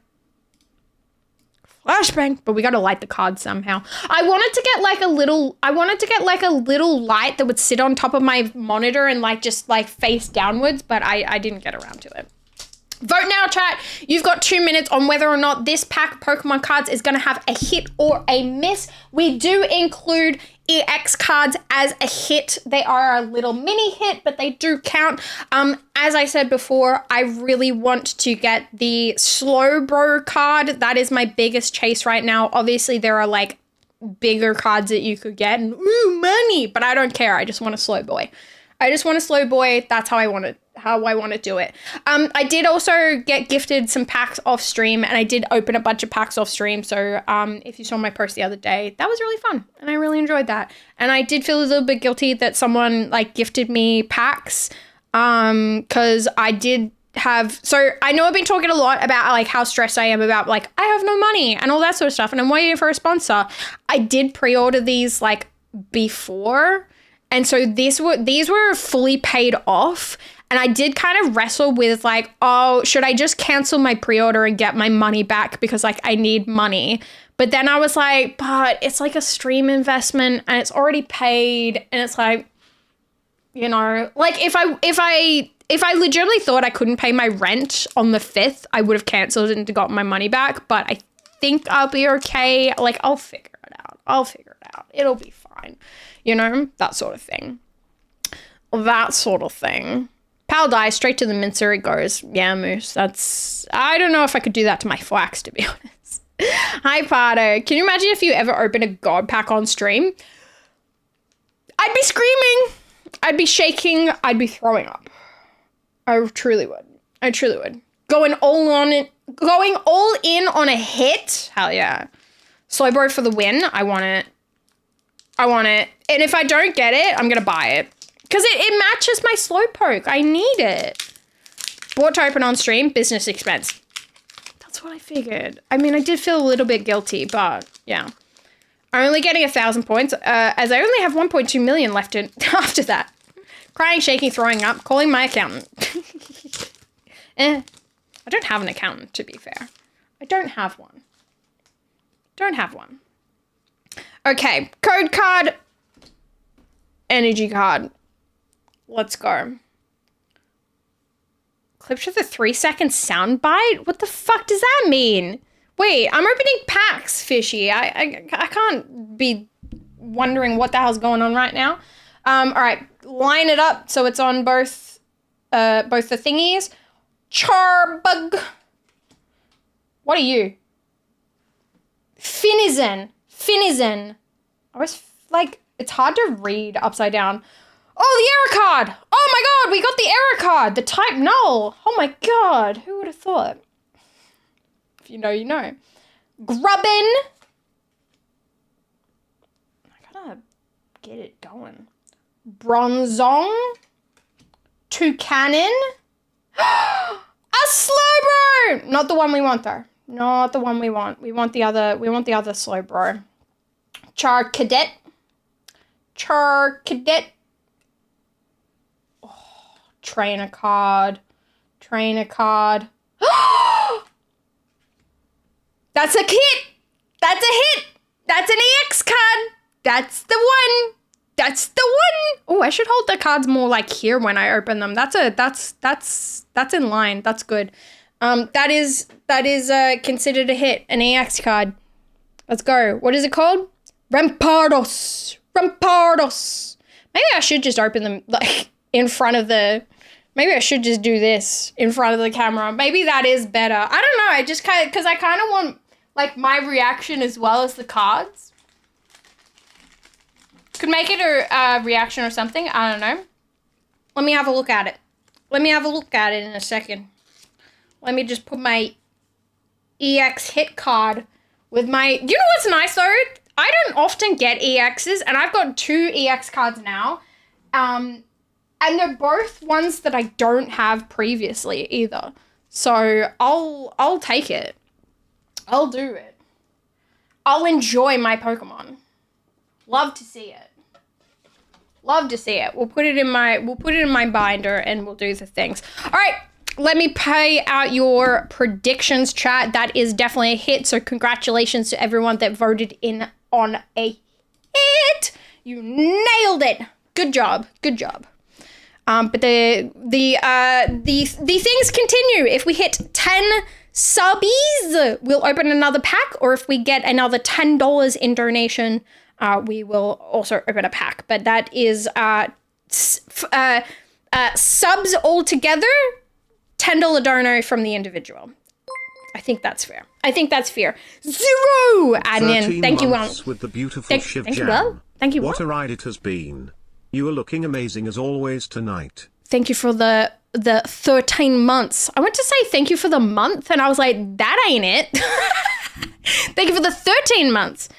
but we gotta light the card somehow. I wanted to get like a little light that would sit on top of my monitor and like just like face downwards, but I didn't get around to it. Vote now, chat. You've got 2 minutes on whether or not this pack of Pokemon cards is going to have a hit or a miss. We do include EX cards as a hit. They are a little mini hit, but they do count. As I said before, I really want to get the Slowbro card. That is my biggest chase right now. Obviously, there are like bigger cards that you could get and money, but I don't care. I just want a slow boy. That's how I want to do it. I did also get gifted some packs off stream, and I did open a bunch of packs off stream. So if you saw my post the other day, that was really fun, and I really enjoyed that. And I did feel a little bit guilty that someone like gifted me packs, because I did have. So I know I've been talking a lot about like how stressed I am about like I have no money and all that sort of stuff, and I'm waiting for a sponsor. I did pre-order these like before. And so these were fully paid off. And I did kind of wrestle with like, oh, should I just cancel my pre-order and get my money back because like I need money? But then I was like, but it's like a stream investment and it's already paid. And it's like, you know, like if I legitimately thought I couldn't pay my rent on the 5th, I would have cancelled it and got my money back. But I think I'll be okay. Like, I'll figure it out. It'll be fine. You know, that sort of thing. Pal dies, straight to the mincer it goes. Yeah, Moose, I don't know if I could do that to my flax, to be honest. Hi, Pardo. Can you imagine if you ever open a God pack on stream? I'd be screaming. I'd be shaking. I'd be throwing up. I truly would. Going all in on a hit. Hell yeah. Slow bro for the win. I want it. And if I don't get it, I'm going to buy it. Because it matches my slow poke. I need it. Bought to open on stream. Business expense. That's what I figured. I mean, I did feel a little bit guilty, but yeah. I'm only getting 1,000 points, as I only have 1.2 million left in after that. Crying, shaking, throwing up, calling my accountant. I don't have an accountant, to be fair. I don't have one. Okay, code card. Energy card. Let's go. Clip to the 3-second soundbite? What the fuck does that mean? Wait, I'm opening packs, Fishy. I can't be wondering what the hell's going on right now. All right, line it up so it's on both the thingies. Charbug. What are you? Finizen. I was like, it's hard to read upside down. Oh, the error card. Oh my God, we got the error card. The type null. Oh my God, who would have thought? If you know, you know. Grubbin. I gotta get it going. Bronzong. Toucanon. A slow bro. Not the one we want though. Not the one we want. We want the other slow bro. Char cadet. Oh, trainer card. That's a hit. That's a hit. That's an EX card. That's the one. Oh, I should hold the cards more like here when I open them. That's in line. That's good. That is considered a hit. An EX card. Let's go. What is it called? Rampardos. Maybe I should just open them like in front of the. Maybe I should just do this in front of the camera. Maybe that is better. I don't know. I just kind of, because I kind of want like my reaction as well as the cards. Could make it a reaction or something. I don't know. Let me have a look at it. In a second. Let me just put my EX hit card with my... You know what's nice though? I don't often get EXs and I've got 2 EX cards now. And they're both ones that I don't have previously either. So I'll take it. I'll do it. I'll enjoy my Pokemon. Love to see it. We'll put it in my binder and we'll do the things. All right, let me pay out your predictions, chat. That is definitely a hit. So congratulations to everyone that voted in on a hit. You nailed it. Good job. But the things continue. If we hit 10 subbies, we'll open another pack, or if we get another $10 in donation, we will also open a pack. But that is subs altogether, $10 dono from the individual. I think that's fair. Zero, Adnan. Thank you. With the beautiful Shiv Jam. Thank you. What a ride it has been. You are looking amazing as always tonight. Thank you for the 13 months. I went to say thank you for the month, and I was like, that ain't it. Thank you for the 13 months.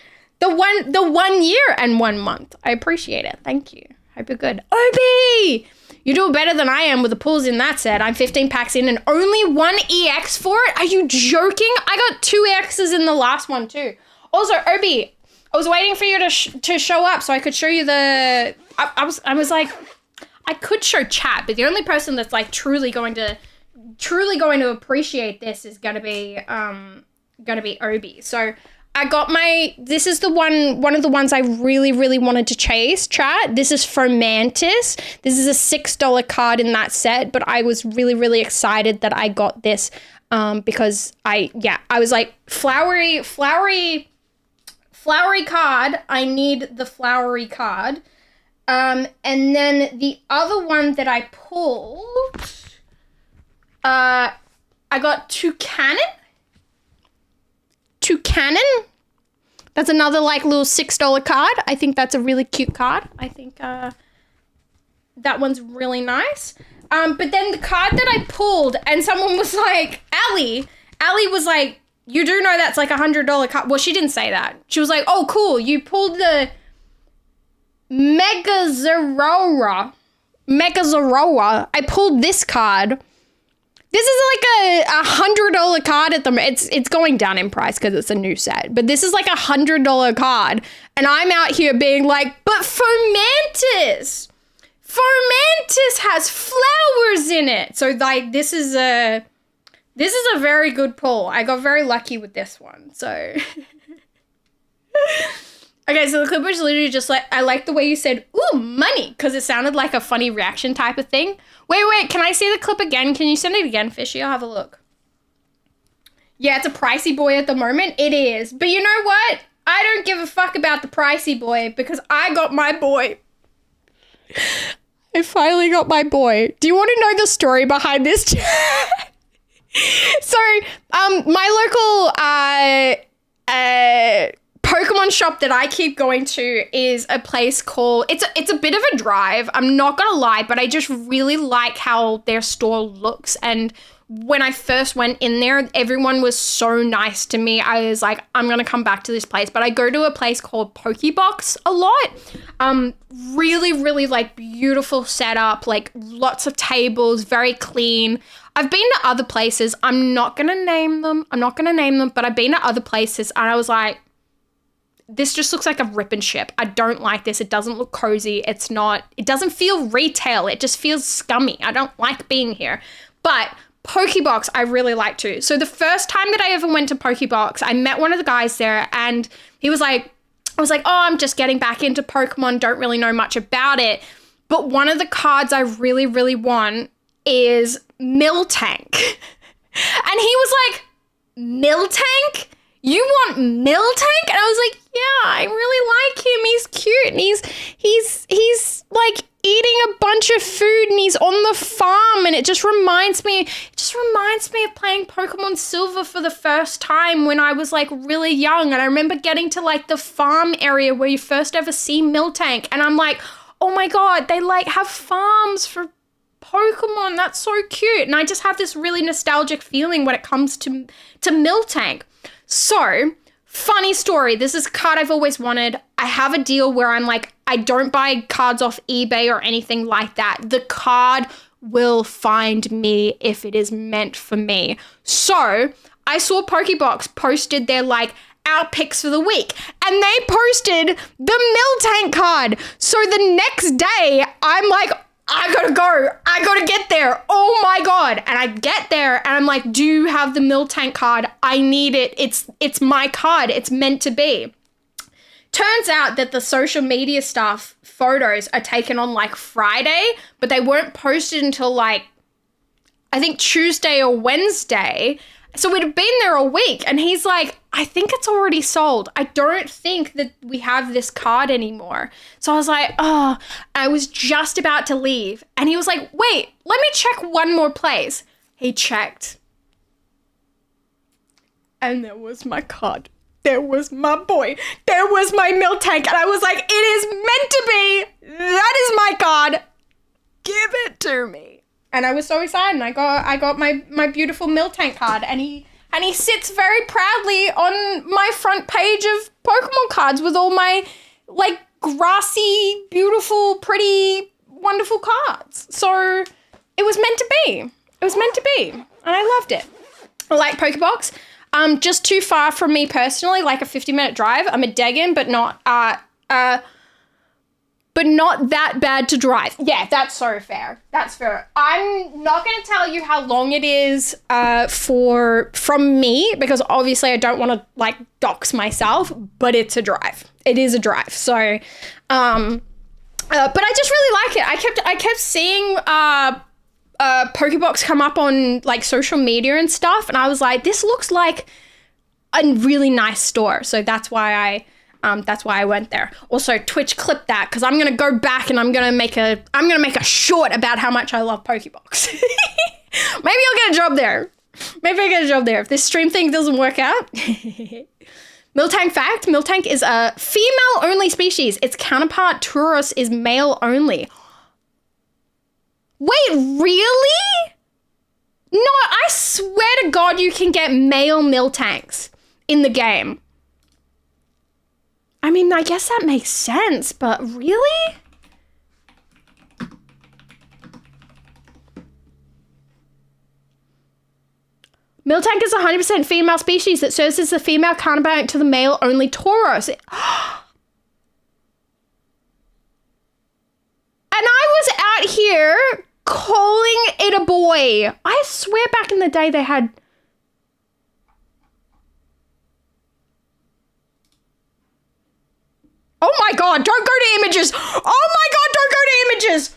The 1 year and 1 month. I appreciate it. Thank you. Hope you're good. Obi! You do better than I am with the pulls in that set. I'm 15 packs in and only 1 EX for it? Are you joking? I got 2 EXs in the last one too. Also, Obi, I was waiting for you to show up so I could show you the... I was like, I could show chat, but the only person that's like truly going to appreciate this is gonna be Obi. So this is one of the ones I really, really wanted to chase, chat. This is Fomantis. This is a $6 card in that set, but I was really, really excited that I got this because I was like, flowery card. I need the flowery card. And then the other one that I pulled, I got Toucanon. That's another like little $6 card. I think that's a really cute card. I think that one's really nice. But then the card that I pulled, and someone was like, Ali was like, you do know that's like $100 card. Well, she didn't say that. She was like, oh, cool. You pulled the Megazoroa. I pulled this card. This is like a $100 card at the moment. It's going down in price because it's a new set. But this is like a $100 card. And I'm out here being like, but Fomantis has flowers in it. So like this is a very good pull. I got very lucky with this one. So okay, so the clip was literally just like, I like the way you said, ooh, money, because it sounded like a funny reaction type of thing. Wait, can I see the clip again? Can you send it again, Fishy? I'll have a look. Yeah, it's a pricey boy at the moment. It is. But you know what? I don't give a fuck about the pricey boy because I got my boy. I finally got my boy. Do you want to know the story behind this? So, my local Pokemon shop that I keep going to is a place called, it's a bit of a drive, I'm not gonna lie, but I just really like how their store looks. And when I first went in there, everyone was so nice to me. I was like, I'm gonna come back to this place. But I go to a place called Pokebox a lot. Really, really like beautiful setup, like lots of tables, very clean. I've been to other places. I'm not gonna name them, but I've been to other places and I was like, this just looks like a rip and ship. I don't like this. It doesn't look cozy. It doesn't feel retail. It just feels scummy. I don't like being here. But Pokebox, I really like to. So the first time that I ever went to Pokebox, I met one of the guys there and he was like, I was like, oh, I'm just getting back into Pokemon. Don't really know much about it. But one of the cards I really, really want is Miltank. And he was like, Miltank? You want Miltank? And I was like, yeah, I really like him. He's cute and he's like eating a bunch of food and he's on the farm and it just reminds me of playing Pokemon Silver for the first time when I was like really young. And I remember getting to like the farm area where you first ever see Miltank and I'm like, oh my God, they like have farms for Pokemon. That's so cute. And I just have this really nostalgic feeling when it comes to Miltank. So, funny story. This is a card I've always wanted. I have a deal where I'm like, I don't buy cards off eBay or anything like that. The card will find me if it is meant for me. So, I saw Pokebox posted their like our picks for the week and they posted the Miltank card. So the next day, I'm like, I gotta go. I gotta get there. Oh my God. And I get there and I'm like, do you have the Miltank card? I need it. It's my card. It's meant to be. Turns out that the social media stuff, photos are taken on like Friday, but they weren't posted until like, I think Tuesday or Wednesday. So we'd have been there a week and he's like, I think it's already sold. I don't think that we have this card anymore. So I was like, oh, I was just about to leave. And he was like, wait, let me check one more place. He checked. And there was my card. There was my boy. There was my Miltank. And I was like, it is meant to be. That is my card. Give it to me. And I was so excited, and I got my beautiful Miltank card, and he sits very proudly on my front page of Pokemon cards with all my like grassy, beautiful, pretty, wonderful cards. So it was meant to be. It was meant to be, and I loved it. I like Pokebox. Just too far from me personally, like a 50-minute drive. I'm a Degan, but not but not that bad to drive. Yeah, that's so fair. That's fair. I'm not going to tell you how long it is from me, because obviously I don't want to like dox myself, but it's a drive. It is a drive. So, but I just really like it. I kept seeing Pokebox come up on like social media and stuff, and I was like, this looks like a really nice store. So that's why I went there. Also, Twitch clip that, because I'm gonna go back and I'm gonna make a short about how much I love Pokebox. Maybe I'll get a job there. If this stream thing doesn't work out. Miltank fact: Miltank is a female-only species. Its counterpart Tauros is male-only. Wait, really? No, I swear to God, you can get male Miltanks in the game. I mean, I guess that makes sense, but really? Miltank is a 100% female species that serves as the female counterpart to the male-only Tauros. And I was out here calling it a boy. I swear back in the day they had... Oh my God, don't go to images. Oh my God, don't go to images.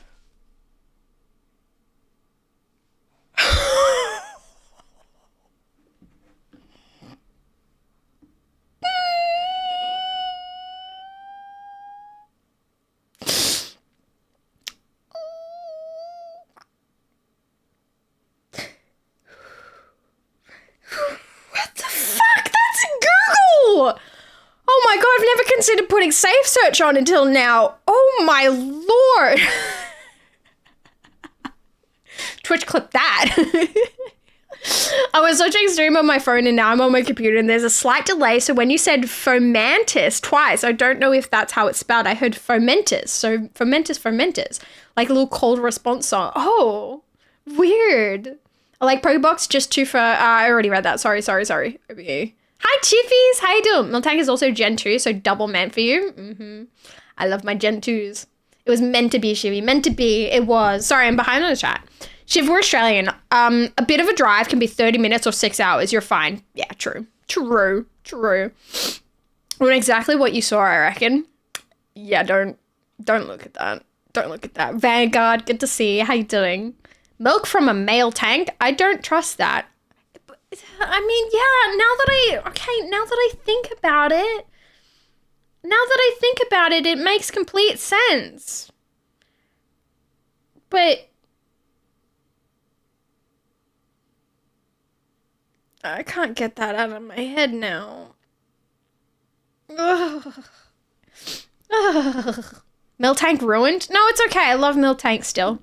What the fuck? That's Google. Oh my God, I've never considered putting safe search on until now. Oh my Lord. Twitch clip that. I was watching stream on my phone and now I'm on my computer and there's a slight delay. So when you said fomentis twice, I don't know if that's how it's spelled. I heard fomentis. So fomentis. Like a little cold response song. Oh, weird. I like Pokebox just two for, I already read that. Sorry. Over here. Hi, Chiffies. How you doing? Miltank is also Gen 2, so double meant for you. I love my Gen 2s. It was meant to be, Shivy. Meant to be. It was. Sorry, I'm behind on the chat. Shiv, we're Australian. A bit of a drive can be 30 minutes or 6 hours. You're fine. Yeah, true. Well, exactly what you saw, I reckon. Yeah, don't look at that. Don't look at that. Vanguard, good to see you. How you doing? Milk from a male tank? I don't trust that. I mean, yeah, now that I think about it, it makes complete sense. But I can't get that out of my head now. Ugh. Miltank ruined? No, it's okay. I love Miltank still.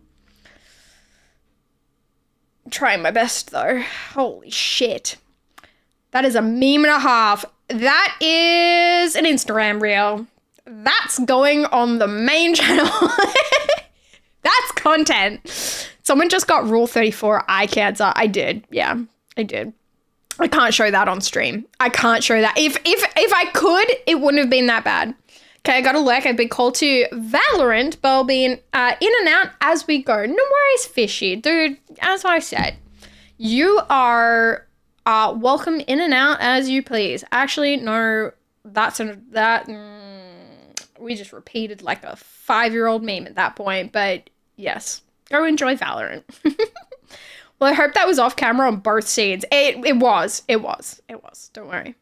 Trying my best though. Holy shit. That is a meme and a half. That is an Instagram reel. That's going on the main channel. That's content. Someone just got Rule 34 eye cancer. I did. Yeah, I did. I can't show that on stream. I can't show that. If I could, it wouldn't have been that bad. Okay, I got a lurk. I've been called to Valorant, but I'll be in and out as we go. No worries, Fishy. Dude, as I said, you are welcome in and out as you please. Actually, no, we just repeated like a 5-year-old meme at that point, but yes, go enjoy Valorant. Well, I hope that was off camera on both scenes. It was. Don't worry.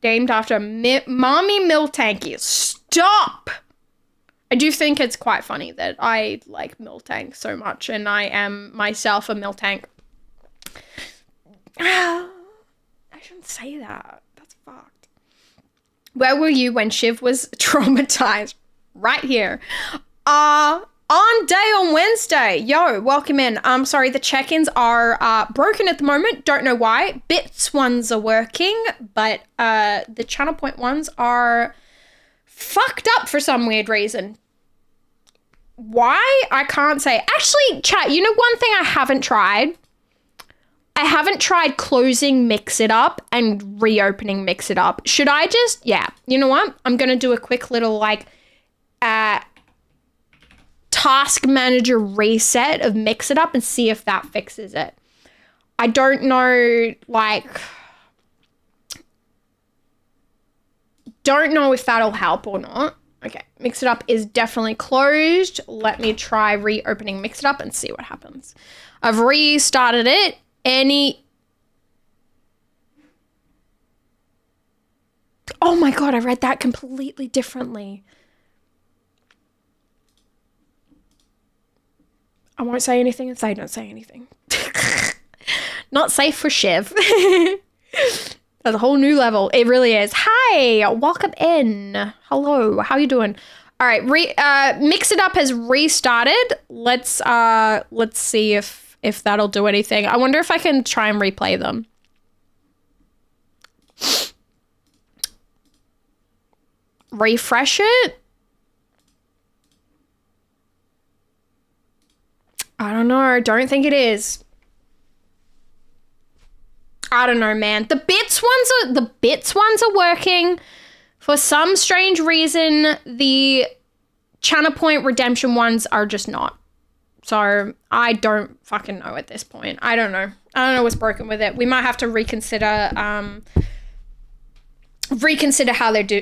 Named after Mommy Miltanky. Stop! I do think it's quite funny that I like Miltank so much, and I am myself a Miltank. I shouldn't say that. That's fucked. Where were you when Shiv was traumatized? Right here. On Wednesday. Yo, welcome in. Sorry, the check-ins are broken at the moment. Don't know why. Bits ones are working, but the channel point ones are fucked up for some weird reason. Why? I can't say. Actually, chat, you know one thing I haven't tried? I haven't tried closing Mix It Up and reopening Mix It Up. Should I just, yeah, you know what? I'm going to do a quick little like task manager reset of Mix It Up and see if that fixes it. I don't know, like, don't know if that'll help or not. Okay, Mix It Up is definitely closed. Let me try reopening Mix It Up and see what happens. I've restarted it. Oh my God, I read that completely differently. I won't say anything and say don't say anything. Not safe for Shiv. That's a whole new level. It really is. Hi, welcome in. Hello, how you doing? All right, Mix It Up has restarted. Let's see if that'll do anything. I wonder if I can try and replay them. Refresh it. I don't know. Don't think it is. I don't know, man. The bits ones are working. For some strange reason, the Channel Point Redemption ones are just not. So I don't fucking know at this point. I don't know. I don't know what's broken with it. We might have to reconsider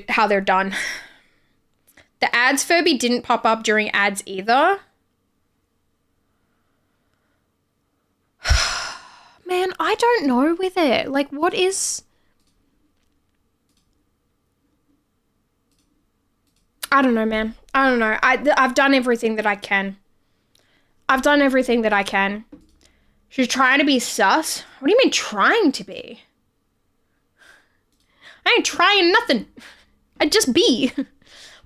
how they're done. The ads Furby didn't pop up during ads either. Man, I don't know with it. Like, what is... I don't know, man. I don't know. I've done everything that I can. She's trying to be sus? What do you mean trying to be? I ain't trying nothing. I'd just be.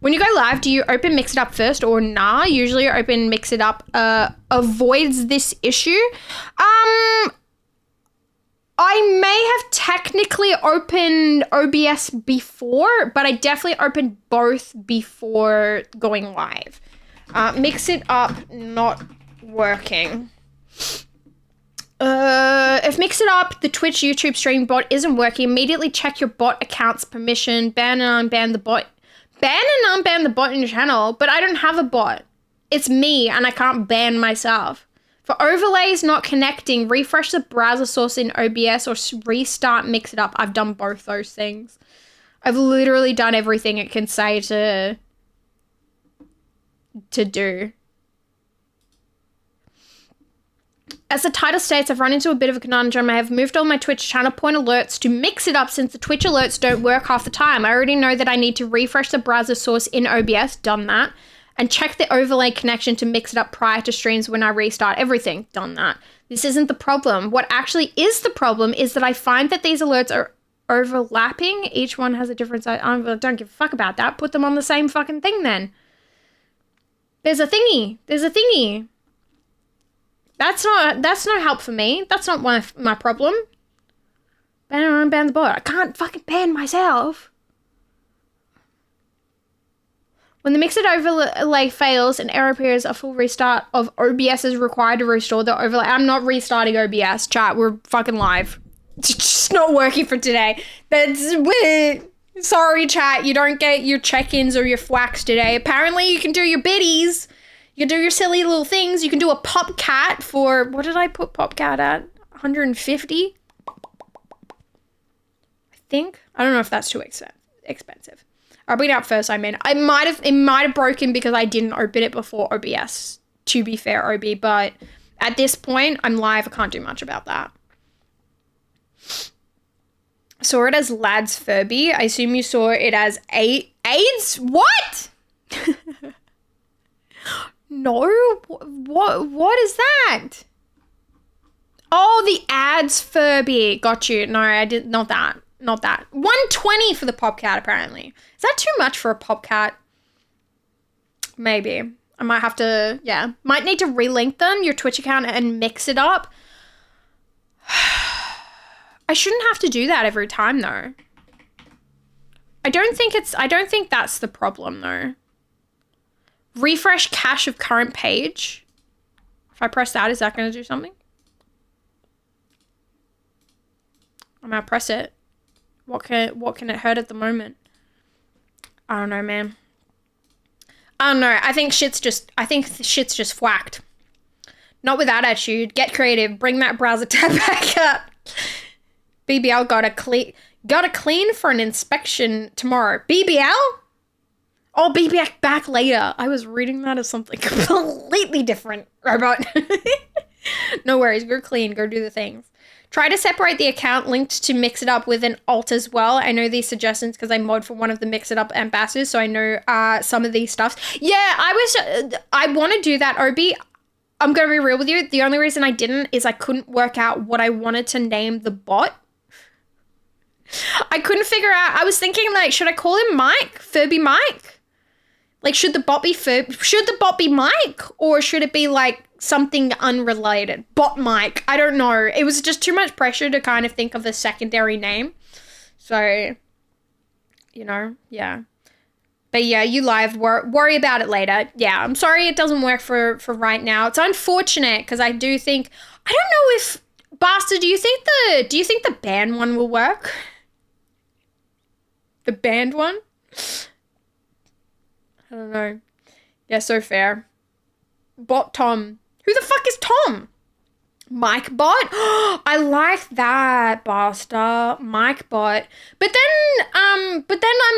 When you go live, do you open Mix It Up first or nah? Usually open Mix It Up avoids this issue. I may have technically opened OBS before, but I definitely opened both before going live. Mix It Up not working. If Mix It Up, the Twitch YouTube stream bot isn't working, immediately check your bot account's permission, ban and unban the bot. Ban and unban the bot in your channel, but I don't have a bot. It's me and I can't ban myself. For overlays not connecting, refresh the browser source in OBS or restart Mix It Up. I've done both those things. I've literally done everything it can say to do. As the title states, I've run into a bit of a conundrum. I have moved all my Twitch Channel Point alerts to Mix It Up since the Twitch alerts don't work half the time. I already know that I need to refresh the browser source in OBS, done that, and check the overlay connection to Mix It Up prior to streams when I restart everything, done that. This isn't the problem. What actually is the problem is that I find that these alerts are overlapping. Each one has a different size. I don't give a fuck about that. Put them on the same fucking thing then. There's a thingy. That's no help for me. That's not my problem. Ban or unban the bot. I can't fucking ban myself. When the Mix It overlay fails, an error appears, a full restart of OBS is required to restore the overlay. I'm not restarting OBS, chat. We're fucking live. It's just not working for today. That's weird. Sorry, chat. You don't get your check-ins or your thwacks today. Apparently, you can do your biddies. You can do your silly little things. You can do a pop cat for, what did I put pop cat at? 150? I think. I don't know if that's too expensive. I'll bring it up first, it might have broken because I didn't open it before OBS, to be fair, OB, but at this point, I'm live, I can't do much about that. Saw it as Lads Furby. I assume you saw it as AIDS? What? No? What is that? Oh, the ads Furby. Got you. No, I did not that. Not that. 120 for the Popcat, apparently. Is that too much for a Popcat? Maybe. I might have to, yeah. Might need to relink them, your Twitch account, and Mix It Up. I shouldn't have to do that every time, though. I don't think that's the problem, though. Refresh cache of current page. If I press that, is that going to do something? I'm gonna press it. What can it hurt at the moment? I don't know, man. I don't know. I think shit's just whacked. Not with attitude. Get creative. Bring that browser tab back up. BBL got a clean for an inspection tomorrow. BBL? Oh, BBL back later. I was reading that as something completely different, robot. No worries. Go clean. Go do the things. Try to separate the account linked to Mix It Up with an alt as well. I know these suggestions because I mod for one of the Mix It Up ambassadors, so I know some of these stuffs. Yeah, I want to do that, Obi. I'm going to be real with you. The only reason I didn't is I couldn't work out what I wanted to name the bot. I couldn't figure out. I was thinking, like, should I call him Mike? Furby Mike? Like, should the bot be Mike? Or should it be, like, something unrelated? Bot Mike. I don't know. It was just too much pressure to kind of think of a secondary name. So, you know, yeah. But yeah, you live, worry about it later. Yeah, I'm sorry it doesn't work for right now. It's unfortunate because I do think, I don't know if, Bastard, do you think the band one will work? The band one? I don't know. Yeah, so fair. Bot Tom. Who the fuck is Tom? Mike Bot? I like that, Bastard. Mike Bot. But then I'm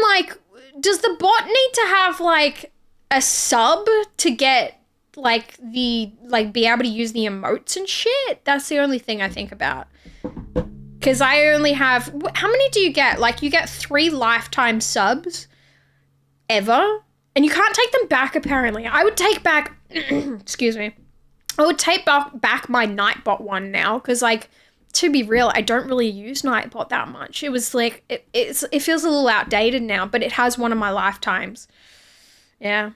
like, does the bot need to have like a sub to get like be able to use the emotes and shit? That's the only thing I think about. Because I only have, how many do you get? Like, you get 3 lifetime subs ever, and you can't take them back, apparently. I would take back, excuse me, I would take back my Nightbot one now, because, like, to be real, I don't really use Nightbot that much. It was, like, it feels a little outdated now, but it has one of my lifetimes. Yeah.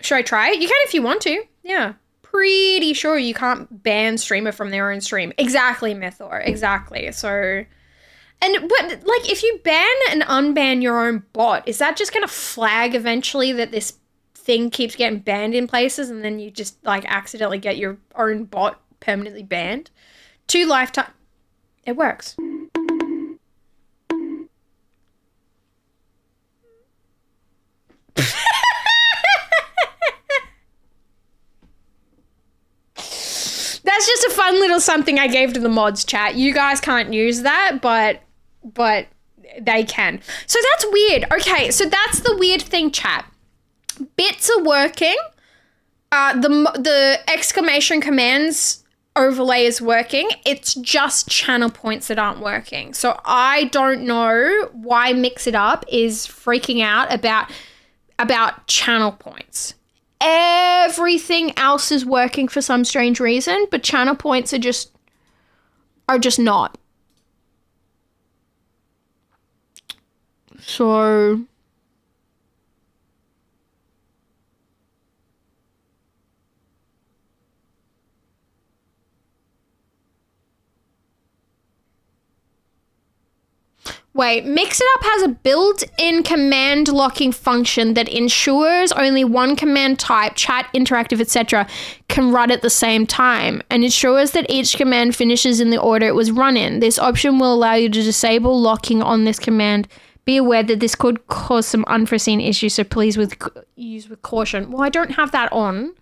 Should I try it? You can if you want to. Yeah. Pretty sure you can't ban streamer from their own stream. Exactly, Mythor. Exactly. So, but like if you ban and unban your own bot, is that just going to flag eventually that this thing keeps getting banned in places and then you just like accidentally get your own bot permanently banned? 2 lifetime. It works. That's just a fun little something I gave to the mods chat. You guys can't use that, but they can. So that's weird. Okay, so that's the weird thing, chat. Bits are working. The exclamation commands overlay is working. It's just channel points that aren't working. So I don't know why Mix It Up is freaking out about channel points. Everything else is working for some strange reason, but channel points are just not. So wait, Mix It Up has a built-in command locking function that ensures only one command type, chat, interactive, etc., can run at the same time, and ensures that each command finishes in the order it was run in. This option will allow you to disable locking on this command. Be aware that this could cause some unforeseen issues, so please use with caution. Well, I don't have that on.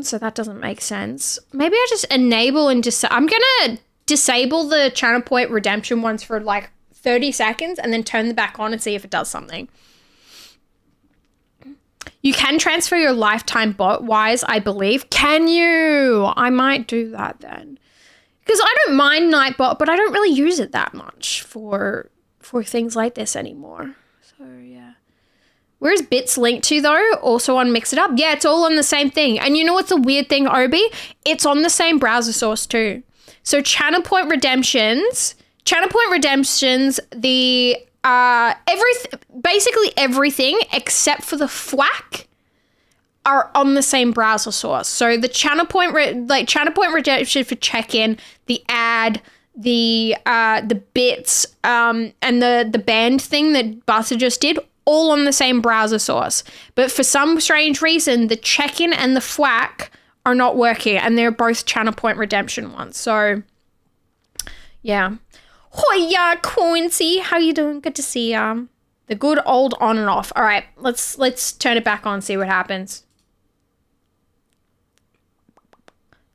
So that doesn't make sense. Maybe I just enable and I'm gonna disable the channel point redemption ones for like 30 seconds and then turn them back on and see if it does something. You can transfer your lifetime bot wise, I believe. Can you? I might do that then. Because I don't mind Nightbot, but I don't really use it that much for things like this anymore. So yeah. Where's Bits linked to though? Also on Mix It Up? Yeah, it's all on the same thing. And you know what's the weird thing, Obi? It's on the same browser source too. So channel point redemptions, basically everything except for the FWAC are on the same browser source. So the channel point redemption for check-in, the ad, the bits, and the band thing that Buster just did, all on the same browser source. But for some strange reason, the check-in and the FWAC are not working, and they're both Channel Point Redemption ones. So, yeah. Hoya, Quincy, how you doing? Good to see ya. The good old on and off. All right, let's turn it back on, see what happens.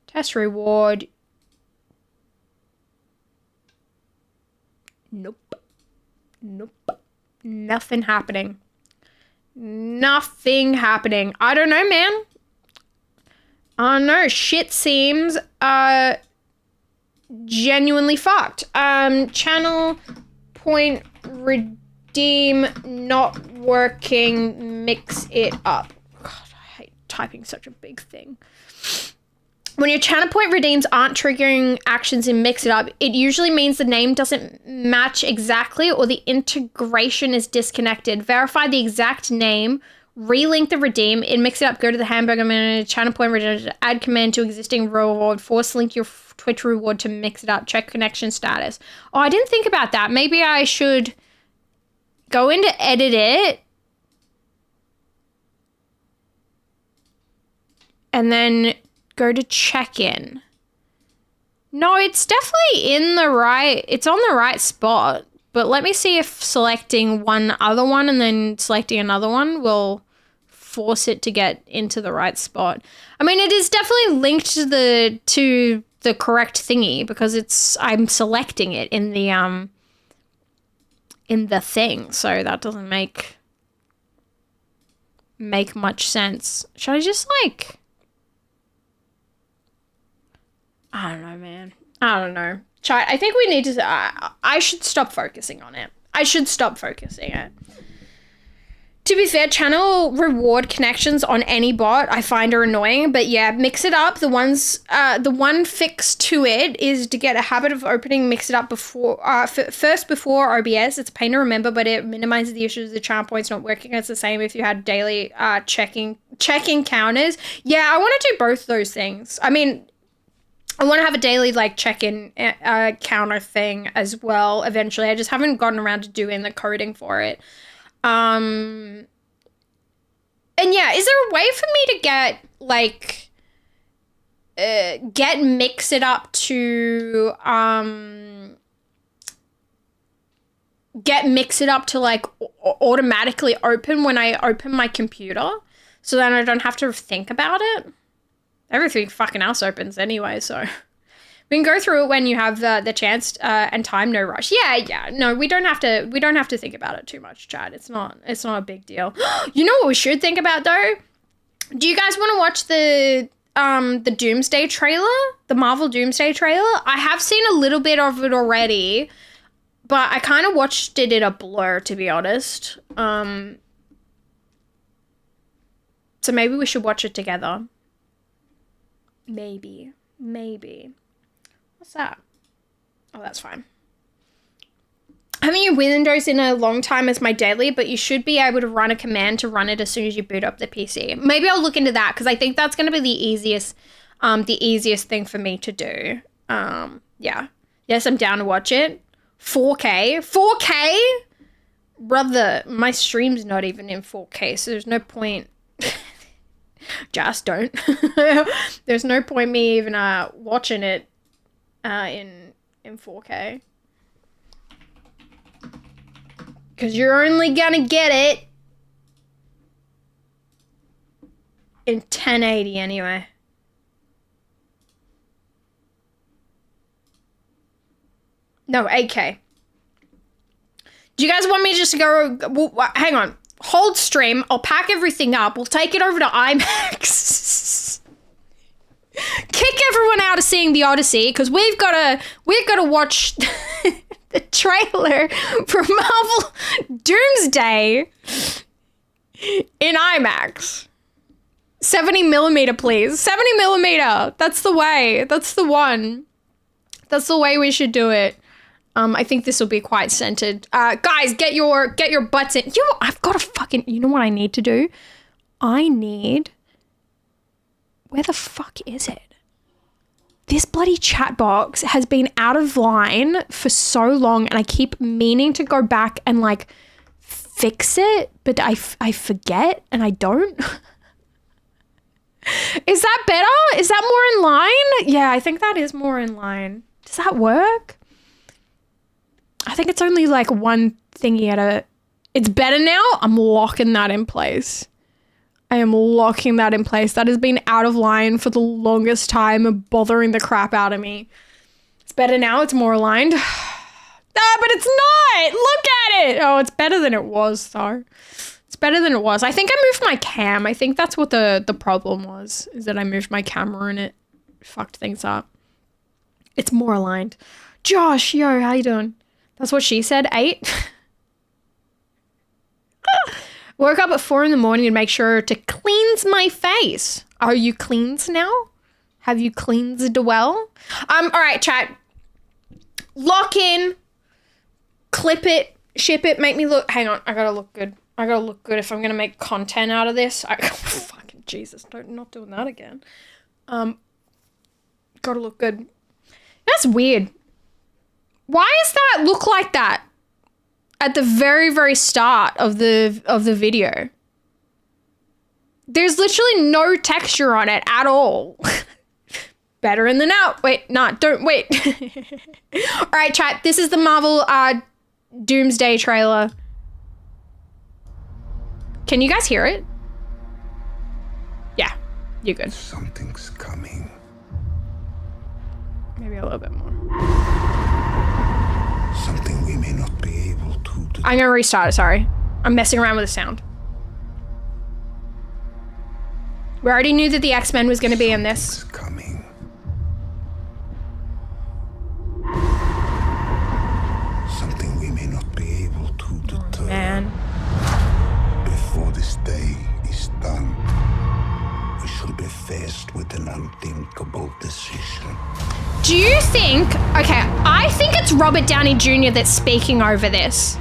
Test reward. Nope. Nothing happening. Nothing happening. I don't know, man. I don't know. Shit seems genuinely fucked. Channel Point Redeem not working. Mix it up. God, I hate typing such a big thing. When your Channel Point redeems aren't triggering actions in Mix It Up, it usually means the name doesn't match exactly or the integration is disconnected. Verify the exact name, relink the redeem. In Mix It Up, go to the hamburger menu, Channel Point redeem, add command to existing reward, force link your Twitch reward to Mix It Up, check connection status. Oh, I didn't think about that. Maybe I should go into edit it and then go to check-in. No, it's definitely it's on the right spot. But let me see if selecting one other one and then selecting another one will force it to get into the right spot. I mean, it is definitely linked to the correct thingy because I'm selecting it in the thing. So that doesn't make much sense. Should I just like, I don't know, man. I don't know. I think we need to, I should stop focusing on it. I should stop focusing it. To be fair, channel reward connections on any bot I find are annoying, but yeah, Mix It Up. The one fix to it is to get a habit of opening Mix It Up before, first before OBS. It's a pain to remember, but it minimizes the issues of the channel points not working. It's the same if you had daily checking counters. Yeah, I want to do both those things. I mean, I want to have a daily like check-in counter thing as well eventually. I just haven't gotten around to doing the coding for it. And yeah, is there a way for me to get like get Mix It Up to like automatically open when I open my computer so then I don't have to think about it? Everything fucking else opens anyway, so we can go through it when you have the chance and time. No rush. Yeah. No, we don't have to think about it too much, Chad. It's not a big deal. You know what we should think about though? Do you guys want to watch the Doomsday trailer, the Marvel Doomsday trailer? I have seen a little bit of it already, but I kind of watched it in a blur, to be honest. So maybe we should watch it together. Maybe. What's that? Oh, that's fine. I haven't used Windows in a long time as my daily, but you should be able to run a command to run it as soon as you boot up the PC. Maybe I'll look into that because I think that's going to be the easiest thing for me to do. Yeah. Yes, I'm down to watch it. 4K? Brother, my stream's not even in 4K, so there's no point. Just don't. There's no point me even watching it in 4K. Because you're only gonna get it in 1080 anyway. No, 8K. Do you guys want me just to go? Well, hang on. Hold stream. I'll pack everything up. We'll take it over to IMAX. Kick everyone out of seeing the Odyssey because we've got to watch the trailer for Marvel Doomsday in IMAX. 70mm, please. 70mm. That's the way. That's the one. That's the way we should do it. I think this will be quite centered. Guys, get your butts in. I've got to fucking, you know what I need to do? Where the fuck is it? This bloody chat box has been out of line for so long and I keep meaning to go back and like fix it, but I forget and I don't. Is that better? Is that more in line? Yeah, I think that is more in line. Does that work? I think it's only like one thingy at a... It's better now. I'm locking that in place. I am locking that in place. That has been out of line for the longest time, bothering the crap out of me. It's better now. It's more aligned. Ah, but it's not. Look at it. Oh, it's better than it was, though. It's better than it was. I think I moved my cam. I think that's what the problem was, is that I moved my camera and it fucked things up. It's more aligned. Josh, yo, how you doing? That's what she said, 8. Woke up at 4 in the morning to make sure to cleanse my face. Are you cleansed now? Have you cleansed well? All right, chat. Lock in. Clip it. Ship it. Make me look. Hang on. I gotta look good. I gotta look good if I'm gonna make content out of this. Fucking Jesus. Not doing that again. Gotta look good. That's weird. Why does that look like that at the very, very start of the video? There's literally no texture on it at all. Better in than out. Wait, nah, don't wait. All right, chat. This is the Marvel Doomsday trailer. Can you guys hear it? Yeah, you're good. Something's coming. Maybe a little bit more. Something we may not be able to do. I'm gonna restart it, sorry. I'm messing around with the sound. We already knew that the X-Men was gonna be in this. Something's coming. Something we may not be able to deter. Man. Before this day is done, we shall be faced with an unthinkable decision. Do you think... Okay, I think it's Robert Downey Jr. that's speaking over this.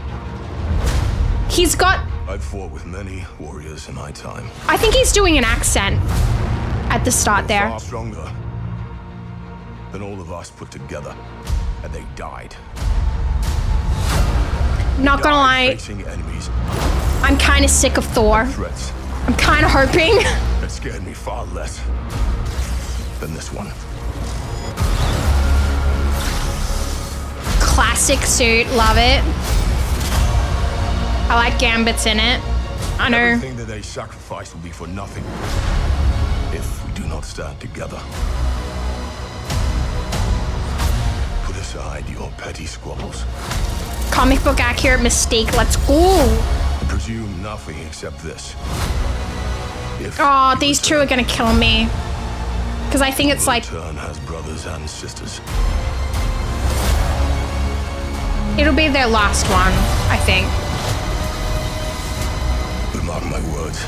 He's got... I've fought with many warriors in my time. I think he's doing an accent at the start there. Far stronger than all of us put together. And they died. Not gonna lie, Facing enemies, I'm kind of sick of Thor. threats I'm kind of hoping. that scared me far less than this one. Classic suit, love it. I like Gambit's in it. I know. Everything that they sacrifice will be for nothing if we do not stand together. Put aside your petty squabbles. Comic book accurate Mystique, let's go. And presume nothing except this. If Oh, these two are gonna kill me. Because I think it's like, Turn has brothers and sisters. it'll be their last one, I think. But mark my words.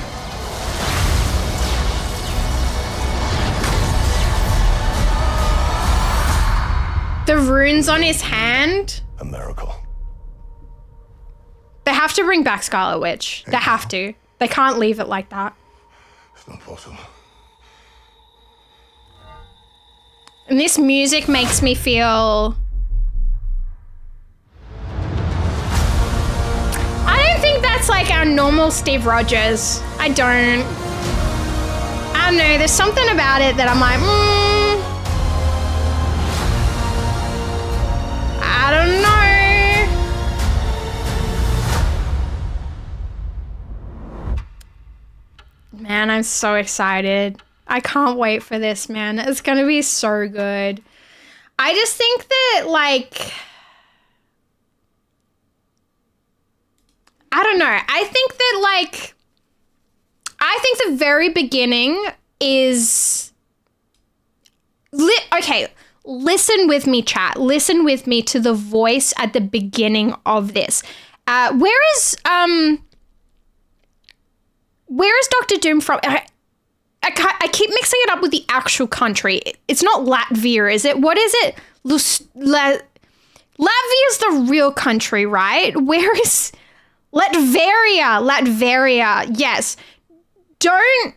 The runes on his hand. A miracle. They have to bring back Scarlet Witch. They have to. They can't leave it like that. It's not possible. And this music makes me feel... I don't think that's like our normal Steve Rogers. I don't know. There's something about it that I'm like, I don't know. Man, I'm so excited. I can't wait for this, man. It's going to be so good. I just think that, like... I don't know. I think that, like... I think the very beginning is... Okay, listen with me, chat. Listen with me to the voice at the beginning of this. Where is Doctor Doom from? I keep mixing it up with the actual country. It's not Latvia, is it? What is it? Latvia is the real country, right? Where is Latveria? Latveria, yes. Don't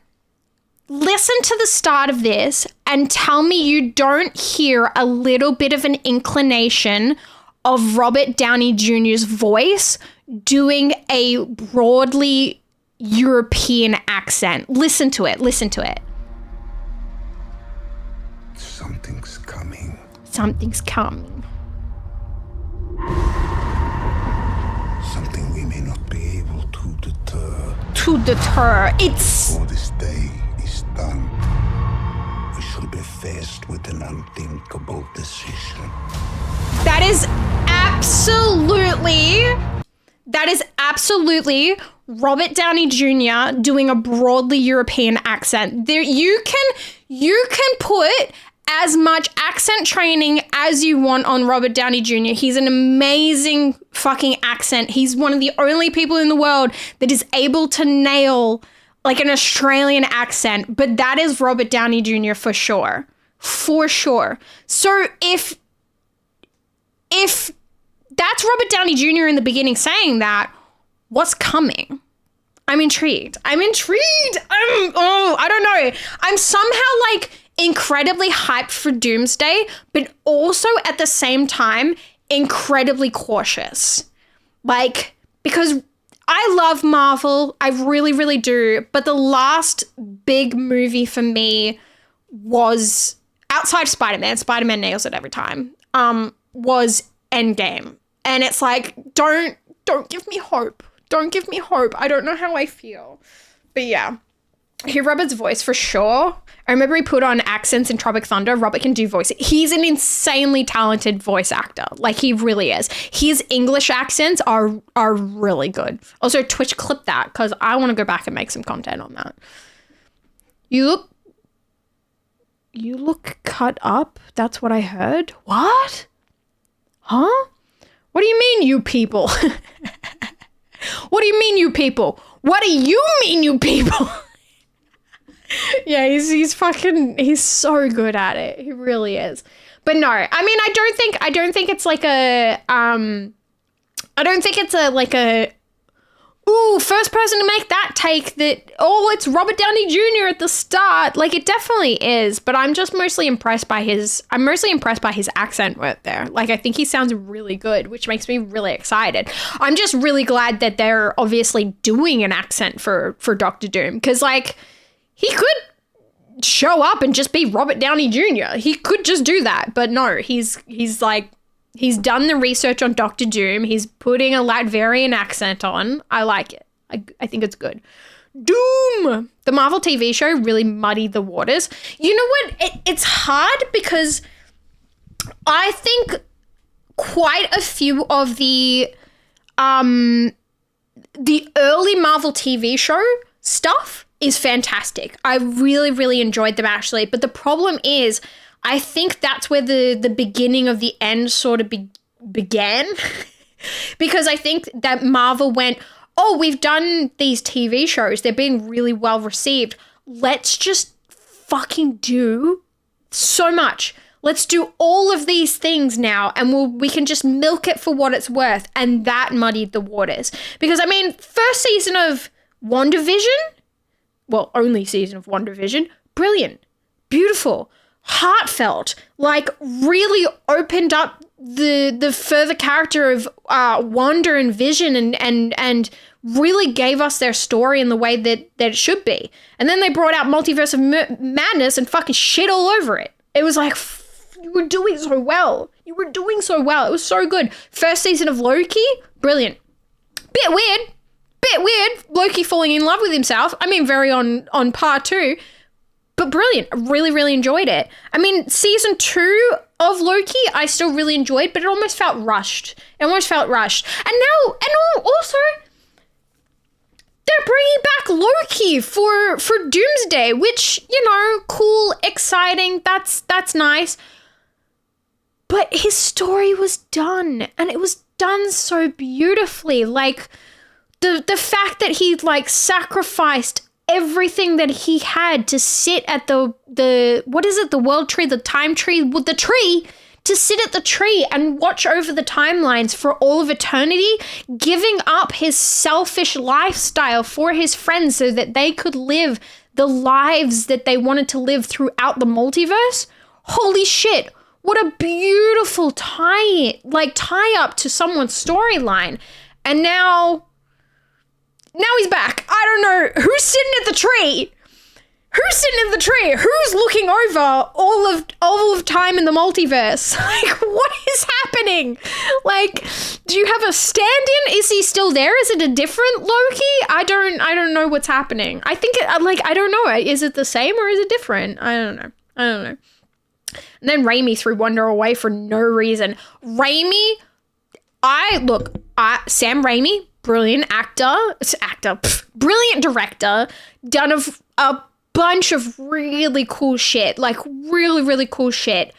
listen to the start of this and tell me you don't hear a little bit of an inclination of Robert Downey Jr.'s voice doing a broadly European accent. Listen to it. Listen to it. Something's coming. Something's coming. Something we may not be able to deter. It's... Before this day is done, we shall be faced with an unthinkable decision. That is absolutely Robert Downey Jr. doing a broadly European accent. There, you can put as much accent training as you want on Robert Downey Jr. He's an amazing fucking accent. He's one of the only people in the world that is able to nail like an Australian accent, but that is Robert Downey Jr. for sure. For sure. So if that's Robert Downey Jr. in the beginning saying that, what's coming? I'm intrigued. I don't know. I'm somehow like incredibly hyped for Doomsday, but also at the same time, incredibly cautious. Like, because I love Marvel. I really, really do. But the last big movie for me was outside Spider-Man. Spider-Man nails it every time. Was Endgame. And it's like, don't give me hope. Don't give me hope. I don't know how I feel. But yeah, hear Robert's voice for sure. I remember he put on accents in Tropic Thunder. Robert can do voice. He's an insanely talented voice actor. Like, he really is. His English accents are really good. Also, Twitch clip that because I want to go back and make some content on that. You look cut up? That's what I heard. What? Huh? What do you mean, you people? What do you mean, you people? What do you mean, you people? Yeah, he's so good at it. He really is. But no, I mean, I don't think it's like a, I don't think it's first person to make that take that, it's Robert Downey Jr. at the start. Like, it definitely is, but I'm just mostly impressed by his accent right there. Like, I think he sounds really good, which makes me really excited. I'm just really glad that they're obviously doing an accent for Doctor Doom, because, like, he could show up and just be Robert Downey Jr. He could just do that, but no, he's done the research on Doctor Doom. He's putting a Latvian accent on. I like it. I think it's good. Doom! The Marvel TV show really muddied the waters. You know what? It's hard because I think quite a few of the early Marvel TV show stuff is fantastic. I really, really enjoyed them, actually. But the problem is, I think that's where the beginning of the end sort of began. Because I think that Marvel went, we've done these TV shows. They're being really well received. Let's just fucking do so much. Let's do all of these things now, and we can just milk it for what it's worth. And that muddied the waters. Because, I mean, first season of WandaVision, only season of WandaVision, brilliant, beautiful, heartfelt, like really opened up the further character of Wanda and Vision and really gave us their story in the way that it should be. And then they brought out Multiverse of Madness and fucking shit all over it. It was like, you were doing so well. You were doing so well. It was so good. First season of Loki, brilliant. Bit weird. Loki falling in love with himself. I mean, very on par too. But brilliant. I really, really enjoyed it. I mean, season 2 of Loki, I still really enjoyed, but it almost felt rushed. And also, they're bringing back Loki for Doomsday, which, cool, exciting. That's nice. But his story was done, and it was done so beautifully. Like, the fact that he, like, sacrificed everything that he had to sit at the what is it, the world tree, the time tree, with the tree, to sit at the tree and watch over the timelines for all of eternity, giving up his selfish lifestyle for his friends so that they could live the lives that they wanted to live throughout the multiverse. Holy shit, what a beautiful tie up to someone's storyline. And now he's back. I don't know who's sitting at the tree. Who's sitting in the tree? Who's looking over all of time in the multiverse? Like, what is happening? Like, do you have a stand-in? Is he still there? Is it a different Loki? I don't know what's happening. I think I don't know. Is it the same or is it different? I don't know. And then Raimi threw Wanda away for no reason. Sam Raimi, brilliant brilliant director, done a bunch of really cool shit, like really, really cool shit.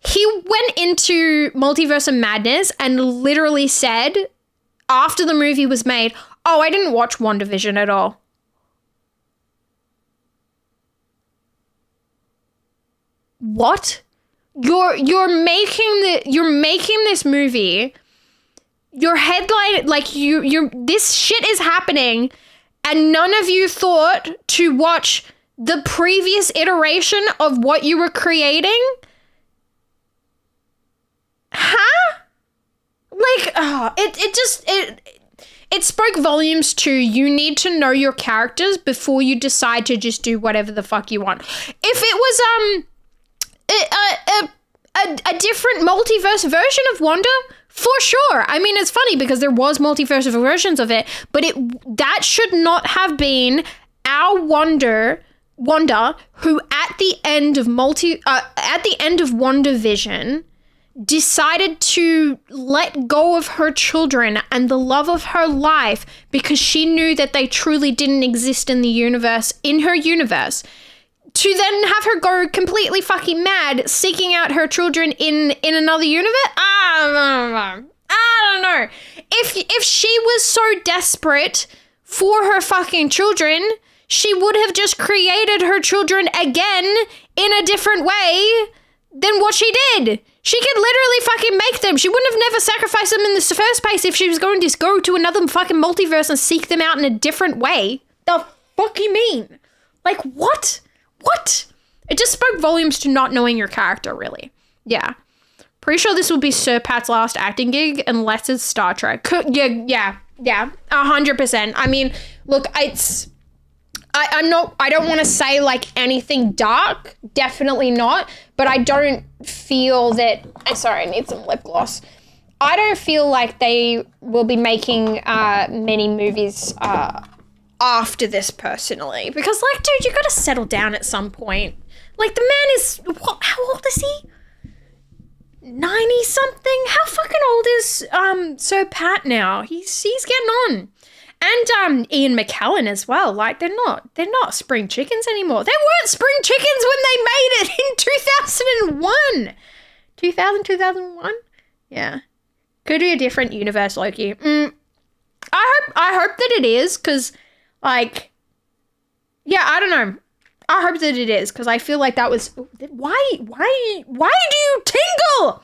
He went into Multiverse of Madness and literally said, after the movie was made, oh, I didn't watch WandaVision at all. What? You're making this movie, your headline, like this shit is happening, and none of you thought to watch the previous iteration of what you were creating? Huh? Like, it spoke volumes to you need to know your characters before you decide to just do whatever the fuck you want. If it was a different multiverse version of Wanda, for sure. I mean, it's funny because there was multiverse versions of it, but that should not have been our Wanda, who at the end of WandaVision decided to let go of her children and the love of her life because she knew that they truly didn't exist in her universe. To then have her go completely fucking mad, seeking out her children in another universe? I don't know. If she was so desperate for her fucking children, she would have just created her children again in a different way than what she did. She could literally fucking make them. She wouldn't have never sacrificed them in the first place if she was going to go to another fucking multiverse and seek them out in a different way. The fuck you mean? Like, what? What? It just spoke volumes to not knowing your character, really. Yeah. Pretty sure this will be Sir Pat's last acting gig unless it's Star Trek. Yeah, 100%. I mean, look, I don't want to say like anything dark, definitely not, but I don't feel that, sorry, I need some lip gloss. I don't feel like they will be making many movies after this, personally, because like, dude, you gotta settle down at some point. Like, the man is, how old is he? 90 something? How fucking old is Sir Pat now? He's getting on. And Ian McKellen as well. Like, they're not spring chickens anymore. They weren't spring chickens when they made it in 2001. 2001? Yeah. Could be a different universe, Loki. I hope that it is, because like, yeah, I don't know. I hope that it is, because I feel like that was, why do you tingle?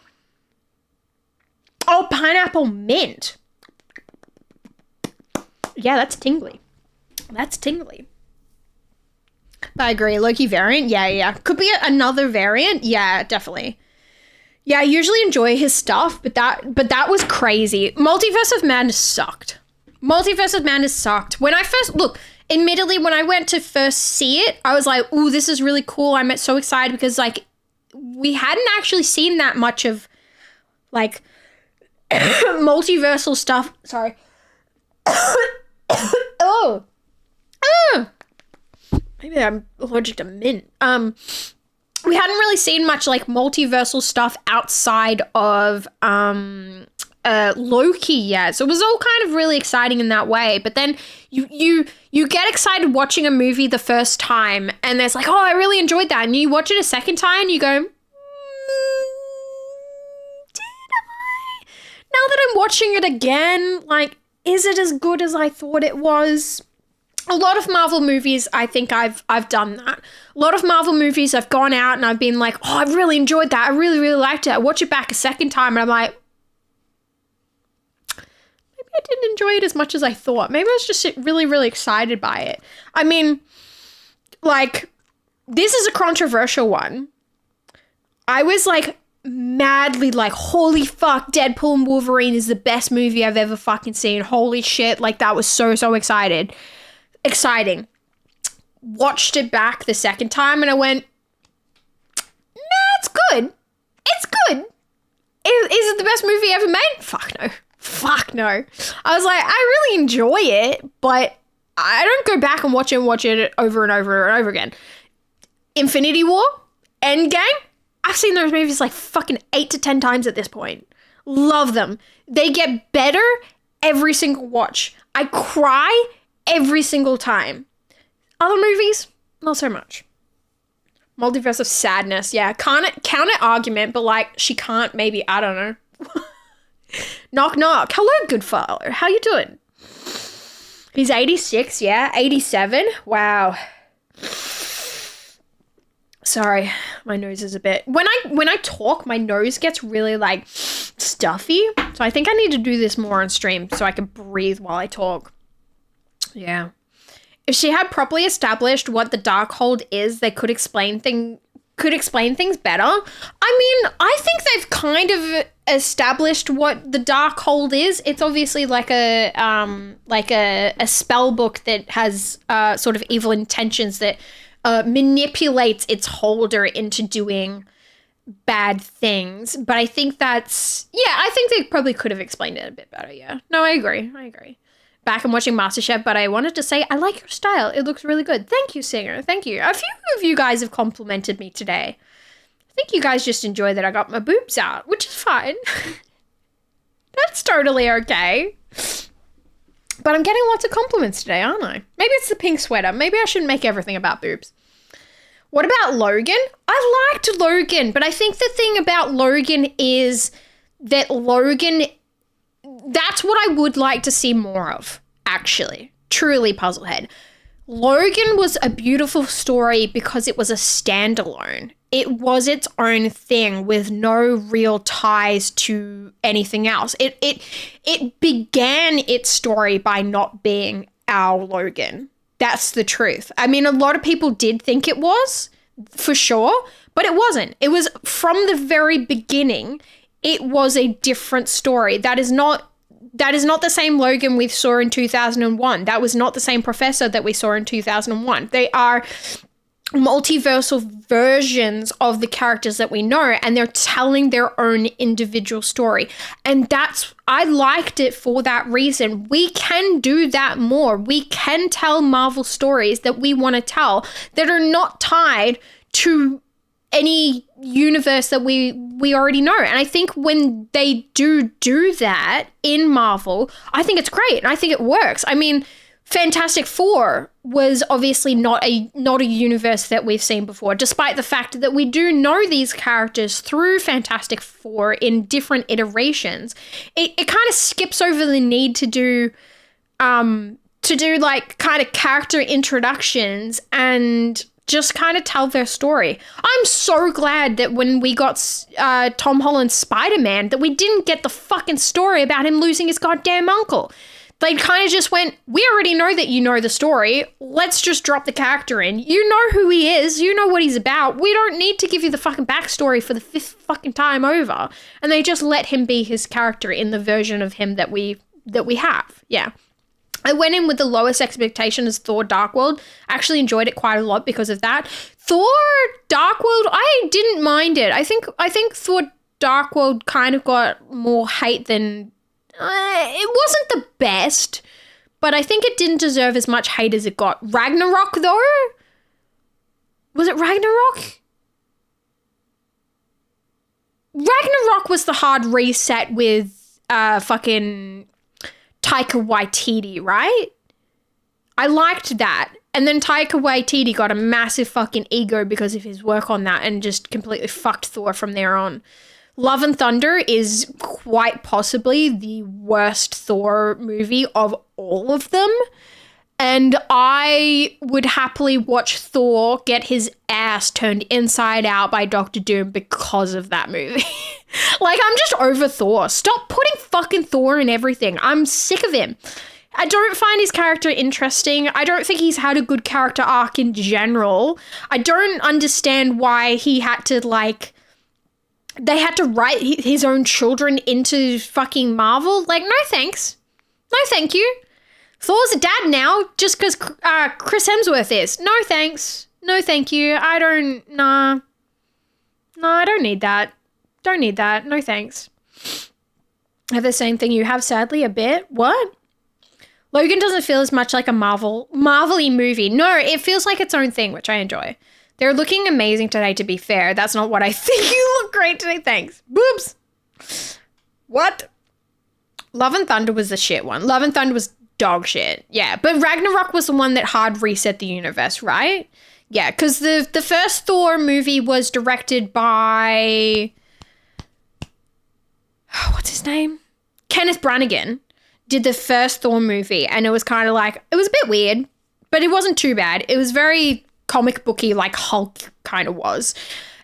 Oh, pineapple mint. Yeah, that's tingly. That's tingly. But I agree. Loki variant? Yeah. Could be another variant? Yeah, definitely. Yeah, I usually enjoy his stuff, but that was crazy. Multiverse of Madness sucked. When I first, admittedly, when I went to first see it, I was like, ooh, this is really cool. I'm so excited because, like, we hadn't actually seen that much of, like, multiversal stuff. Sorry. Oh. Maybe I'm allergic to mint. We hadn't really seen much, like, multiversal stuff outside of, Loki yet. So it was all kind of really exciting in that way. But then you get excited watching a movie the first time and there's like, oh, I really enjoyed that. And you watch it a second time and you go, did I? Now that I'm watching it again, like, is it as good as I thought it was? A lot of Marvel movies, I think I've done that. A lot of Marvel movies, I've gone out and I've been like, oh, I really enjoyed that. I really, really liked it. I watch it back a second time and I'm like, maybe I didn't enjoy it as much as I thought. Maybe I was just really, really excited by it. I mean, like, this is a controversial one. I was like madly like, holy fuck, Deadpool and Wolverine is the best movie I've ever fucking seen. Holy shit. Like, that was so exciting. watched it back the second time and I went, nah, it's good. It's good. Is it the best movie ever made? Fuck no. Fuck no. I was like, I really enjoy it, but I don't go back and watch it over and over and over again. Infinity War, Endgame, I've seen those movies like fucking 8 to 10 times at this point. Love them. They get better every single watch. I cry every single time. Other movies, not so much. Multiverse of Sadness, yeah. Count it argument, but like she can't maybe, I don't know. Knock knock. Hello, good father. How you doing? He's 86, yeah. 87. Wow. Sorry, my nose is a bit... When I talk, my nose gets really, like, stuffy. So I think I need to do this more on stream so I can breathe while I talk. Yeah. If she had properly established what the Darkhold is, they could explain things better. I mean, I think they've kind of established what the Darkhold is. It's obviously like a spell book that has sort of evil intentions that manipulates its holder into doing bad things. But I think I think they probably could have explained it a bit better, yeah. No, I agree. Back and watching MasterChef, but I wanted to say, I like your style. It looks really good. Thank you, Singer. Thank you. A few of you guys have complimented me today. I think you guys just enjoy that I got my boobs out, which is fine. That's totally okay. But I'm getting lots of compliments today, aren't I? Maybe it's the pink sweater. Maybe I shouldn't make everything about boobs. What about Logan? I liked Logan, but I think the thing about Logan is that that's what I would like to see more of, actually. Truly, Puzzlehead. Logan was a beautiful story because it was a standalone. It was its own thing with no real ties to anything else. It began its story by not being our Logan. That's the truth. I mean, a lot of people did think it was, for sure, but it wasn't. It was from the very beginning, it was a different story. That is not the same Logan we saw in 2001. That was not the same Professor that we saw in 2001. They are multiversal versions of the characters that we know, and they're telling their own individual story. And I liked it for that reason. We can do that more. We can tell Marvel stories that we want to tell that are not tied to any universe that we already know. And I think when they do that in Marvel, I think it's great and I think it works. I mean, Fantastic Four was obviously not a universe that we've seen before, despite the fact that we do know these characters through Fantastic Four in different iterations. It kind of skips over the need to do like kind of character introductions and just kind of tell their story. I'm so glad that when we got Tom Holland's Spider-Man, that we didn't get the fucking story about him losing his goddamn uncle. They kind of just went, we already know that you know the story. Let's just drop the character in. You know who he is. You know what he's about. We don't need to give you the fucking backstory for the 5th fucking time over. And they just let him be his character in the version of him that we have. Yeah. I went in with the lowest expectation as Thor Dark World. I actually enjoyed it quite a lot because of that. Thor Dark World, I didn't mind it. I think Thor Dark World kind of got more hate than... it wasn't the best, but I think it didn't deserve as much hate as it got. Ragnarok, though? Was it Ragnarok? Ragnarok was the hard reset with fucking Taika Waititi, right? I liked that. And then Taika Waititi got a massive fucking ego because of his work on that and just completely fucked Thor from there on. Love and Thunder is quite possibly the worst Thor movie of all of them. And I would happily watch Thor get his ass turned inside out by Doctor Doom because of that movie. Like, I'm just over Thor. Stop putting fucking Thor in everything. I'm sick of him. I don't find his character interesting. I don't think he's had a good character arc in general. I don't understand why he had to, like... They had to write his own children into fucking Marvel. Like, no thanks. No thank you. Thor's a dad now just because Chris Hemsworth is. No thanks. No thank you. I don't, nah. No, I don't need that. Don't need that. No thanks. I have the same thing you have, sadly, a bit. What? Logan doesn't feel as much like a Marvel-y movie. No, it feels like its own thing, which I enjoy. They're looking amazing today, to be fair. That's not what I think. You look great today, thanks. Boobs. What? Love and Thunder was the shit one. Love and Thunder was dog shit. Yeah, but Ragnarok was the one that hard reset the universe, right? Yeah, because the first Thor movie was directed by... what's his name? Kenneth Branagh did the first Thor movie, and it was kind of like... it was a bit weird, but it wasn't too bad. It was very comic booky, like Hulk kind of was.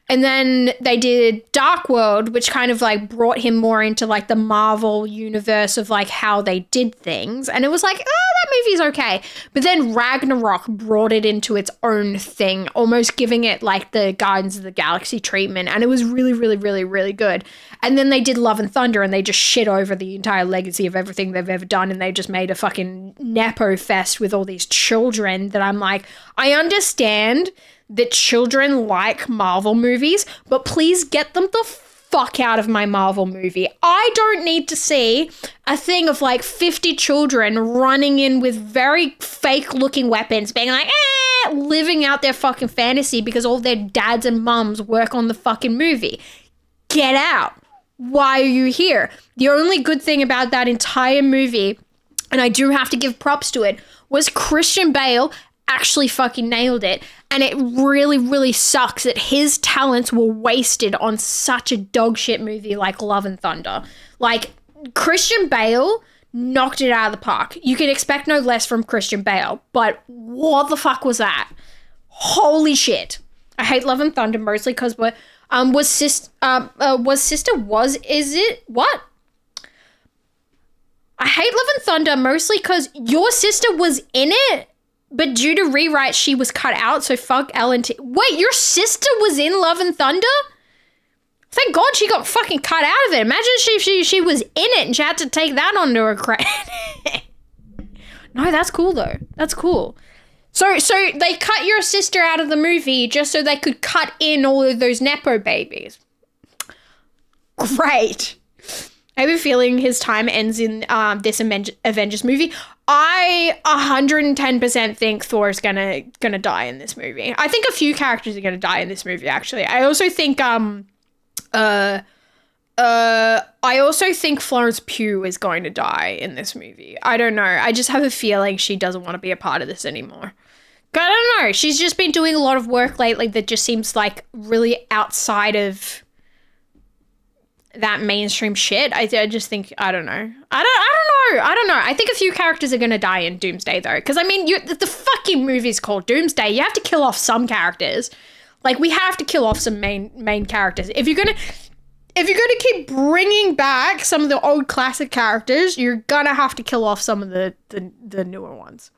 And then they did Dark World, which kind of like brought him more into like the Marvel universe of like how they did things. And it was like, oh, that movie's okay. But then Ragnarok brought it into its own thing, almost giving it like the Guardians of the Galaxy treatment. And it was really, really, really, really good. And then they did Love and Thunder, and they just shit over the entire legacy of everything they've ever done. And they just made a fucking Nepo fest with all these children that I'm like, I understand that children like Marvel movies, but please get them the fuck out of my Marvel movie. I don't need to see a thing of like 50 children running in with very fake looking weapons, being like, living out their fucking fantasy because all their dads and mums work on the fucking movie. Get out. Why are you here? The only good thing about that entire movie, and I do have to give props to it, was Christian Bale actually fucking nailed it. And it really, really sucks that his talents were wasted on such a dog shit movie like Love and Thunder. Like, Christian Bale knocked it out of the park. You can expect no less from Christian Bale, but what the fuck was that? Holy shit. I hate Love and Thunder mostly because is it? What? I hate Love and Thunder mostly because your sister was in it, but due to rewrite, she was cut out, so fuck Ellen. Wait, your sister was in Love and Thunder? Thank God she got fucking cut out of it. Imagine she was in it and she had to take that onto her credit. No, that's cool though. That's cool. So they cut your sister out of the movie just so they could cut in all of those Nepo babies. Great. I have a feeling his time ends in this Avengers movie. I 110% think Thor's gonna die in this movie. I think a few characters are gonna die in this movie. Actually, I also think Florence Pugh is going to die in this movie. I don't know. I just have a feeling she doesn't want to be a part of this anymore. I don't know. She's just been doing a lot of work lately that just seems like really outside of that mainstream shit. I just think, I don't know. I don't know. I think a few characters are going to die in Doomsday though. Because I mean, the fucking movie's called Doomsday. You have to kill off some characters. Like, we have to kill off some main characters. If you're gonna keep bringing back some of the old classic characters, you're gonna have to kill off some of the newer ones.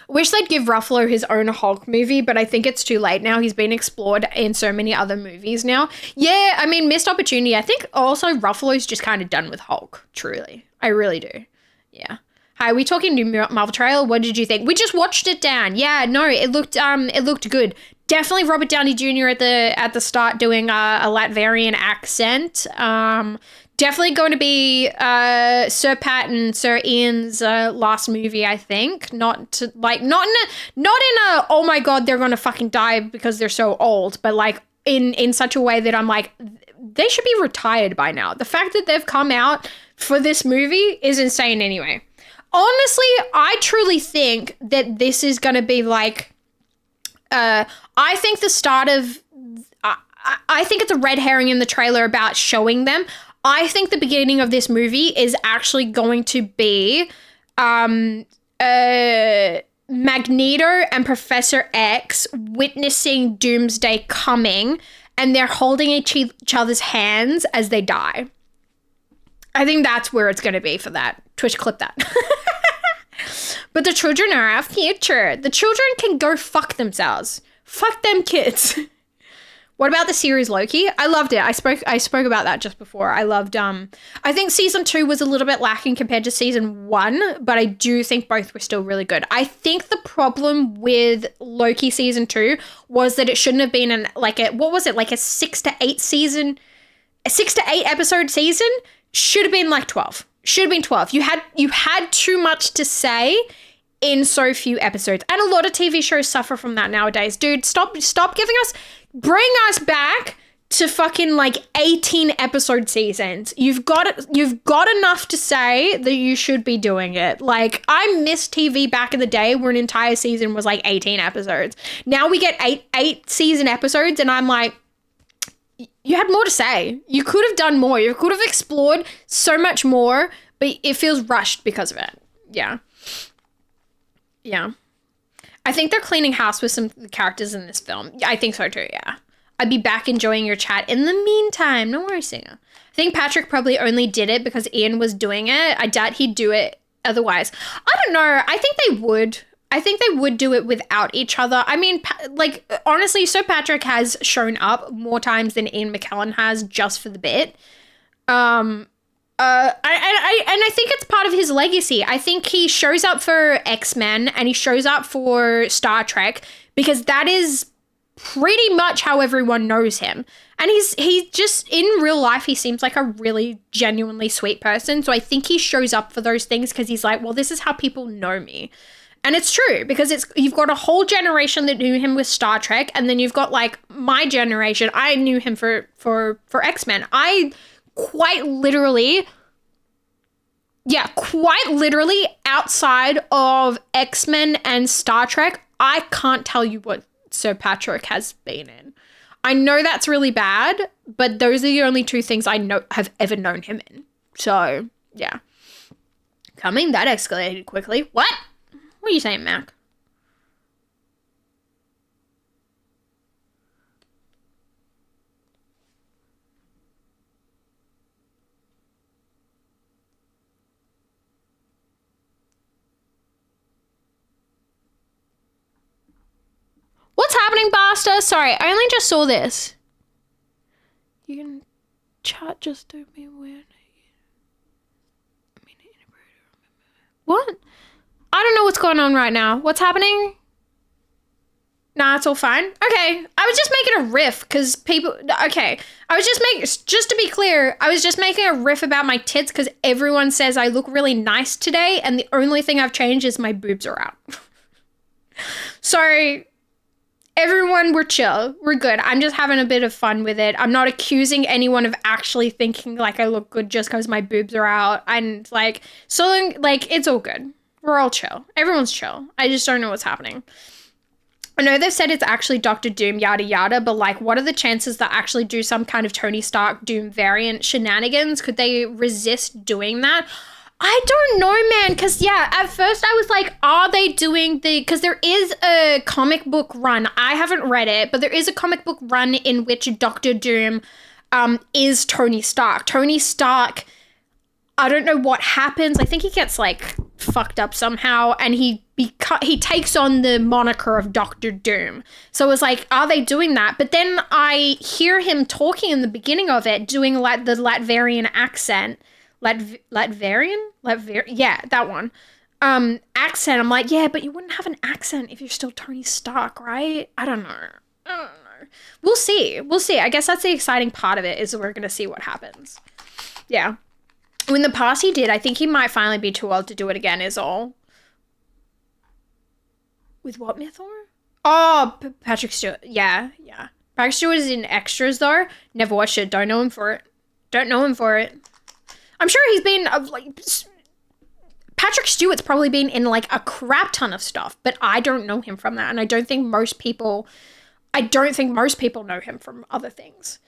Wish they'd give Ruffalo his own Hulk movie, but I think it's too late now. He's been explored in so many other movies now. Yeah, I mean, missed opportunity. I think also Ruffalo's just kind of done with Hulk, truly. I really do. Yeah. Hi, we talking new Marvel trailer? What did you think? We just watched it, Dan. Yeah, no, it looked good. Definitely Robert Downey Jr. at the start doing a Latvian accent. Definitely going to be Sir Pat and Sir Ian's last movie, I think. Not in a oh my god, they're gonna fucking die because they're so old, but like in such a way that I'm like, they should be retired by now. The fact that they've come out for this movie is insane anyway. Honestly, I truly think that this is gonna be like I think the start of I think it's a red herring in the trailer about showing them. I think the beginning of this movie is actually going to be Magneto and Professor X witnessing Doomsday coming, and they're holding each other's hands as they die. I think that's where it's going to be for that. Twitch, clip that. But the children are our future. The children can go fuck themselves. Fuck them kids. What about the series Loki? I loved it. I spoke about that just before. I loved I think season 2 was a little bit lacking compared to season 1, but I do think both were still really good. I think the problem with Loki season 2 was that it shouldn't have been a 6 to 8 season, a 6 to 8 episode season. Should have been like 12. Should have been 12. You had too much to say in so few episodes. And a lot of TV shows suffer from that nowadays. Dude, stop giving us, bring us back to fucking like 18 episode seasons. You've got enough to say that you should be doing it. Like, I miss TV back in the day where an entire season was like 18 episodes. Now we get eight season episodes and I'm like, you had more to say. You could have done more. You could have explored so much more, but it feels rushed because of it. Yeah. Yeah. I think they're cleaning house with some of the characters in this film. I think so too, yeah. I'd be back enjoying your chat in the meantime. No worries, Singer. I think Patrick probably only did it because Ian was doing it. I doubt he'd do it otherwise. I don't know. I think they would. I think they would do it without each other. I mean, like, honestly, Sir Patrick has shown up more times than Ian McKellen has just for the bit. I think it's part of his legacy. I think he shows up for X-Men and he shows up for Star Trek because that is pretty much how everyone knows him. And he just, in real life, he seems like a really genuinely sweet person. So I think he shows up for those things because he's like, well, this is how people know me. And it's true because you've got a whole generation that knew him with Star Trek, and then you've got like my generation. I knew him for X-Men. I quite literally outside of X-Men and Star Trek, I can't tell you what Sir Patrick has been in. I know that's really bad, but those are the only two things I know have ever known him in. So, yeah. Coming, that escalated quickly. What? What are you saying, Mac? What's happening, Basta? Sorry, I only just saw this. You can chat just to be weird. What? I don't know what's going on right now. What's happening? Nah, it's all fine. Okay, I was just making a riff because people... Okay, I was just to be clear, I was just making a riff about my tits because everyone says I look really nice today and the only thing I've changed is my boobs are out. So, everyone, we're chill. We're good. I'm just having a bit of fun with it. I'm not accusing anyone of actually thinking like I look good just because my boobs are out. And like, so like, it's all good. We're all chill. Everyone's chill. I just don't know what's happening. I know they've said it's actually Doctor Doom, yada yada, but like, what are the chances that actually do some kind of Tony Stark Doom variant shenanigans? Could they resist doing that? I don't know, man, because, yeah, at first I was like, are they doing because there is a comic book run. I haven't read it, but there is a comic book run in which Doctor Doom is Tony Stark. Tony Stark, I don't know what happens. I think he gets, like, fucked up somehow, and he takes on the moniker of Doctor Doom. So it was like, are they doing that? But then I hear him talking in the beginning of it, doing like the Latvian accent. Latvian? Yeah, that one. Accent. I'm like, yeah, but you wouldn't have an accent if you're still Tony Stark, right? I don't know. We'll see. I guess that's the exciting part of it is we're going to see what happens. Yeah. In the past he did. I think he might finally be too old to do it again is all. With what Mythor? Oh, Patrick Stewart. Yeah. Patrick Stewart is in Extras though. Never watched it. Don't know him for it. I'm sure he's been Patrick Stewart's probably been in like a crap ton of stuff, but I don't know him from that, and I don't think most people know him from other things.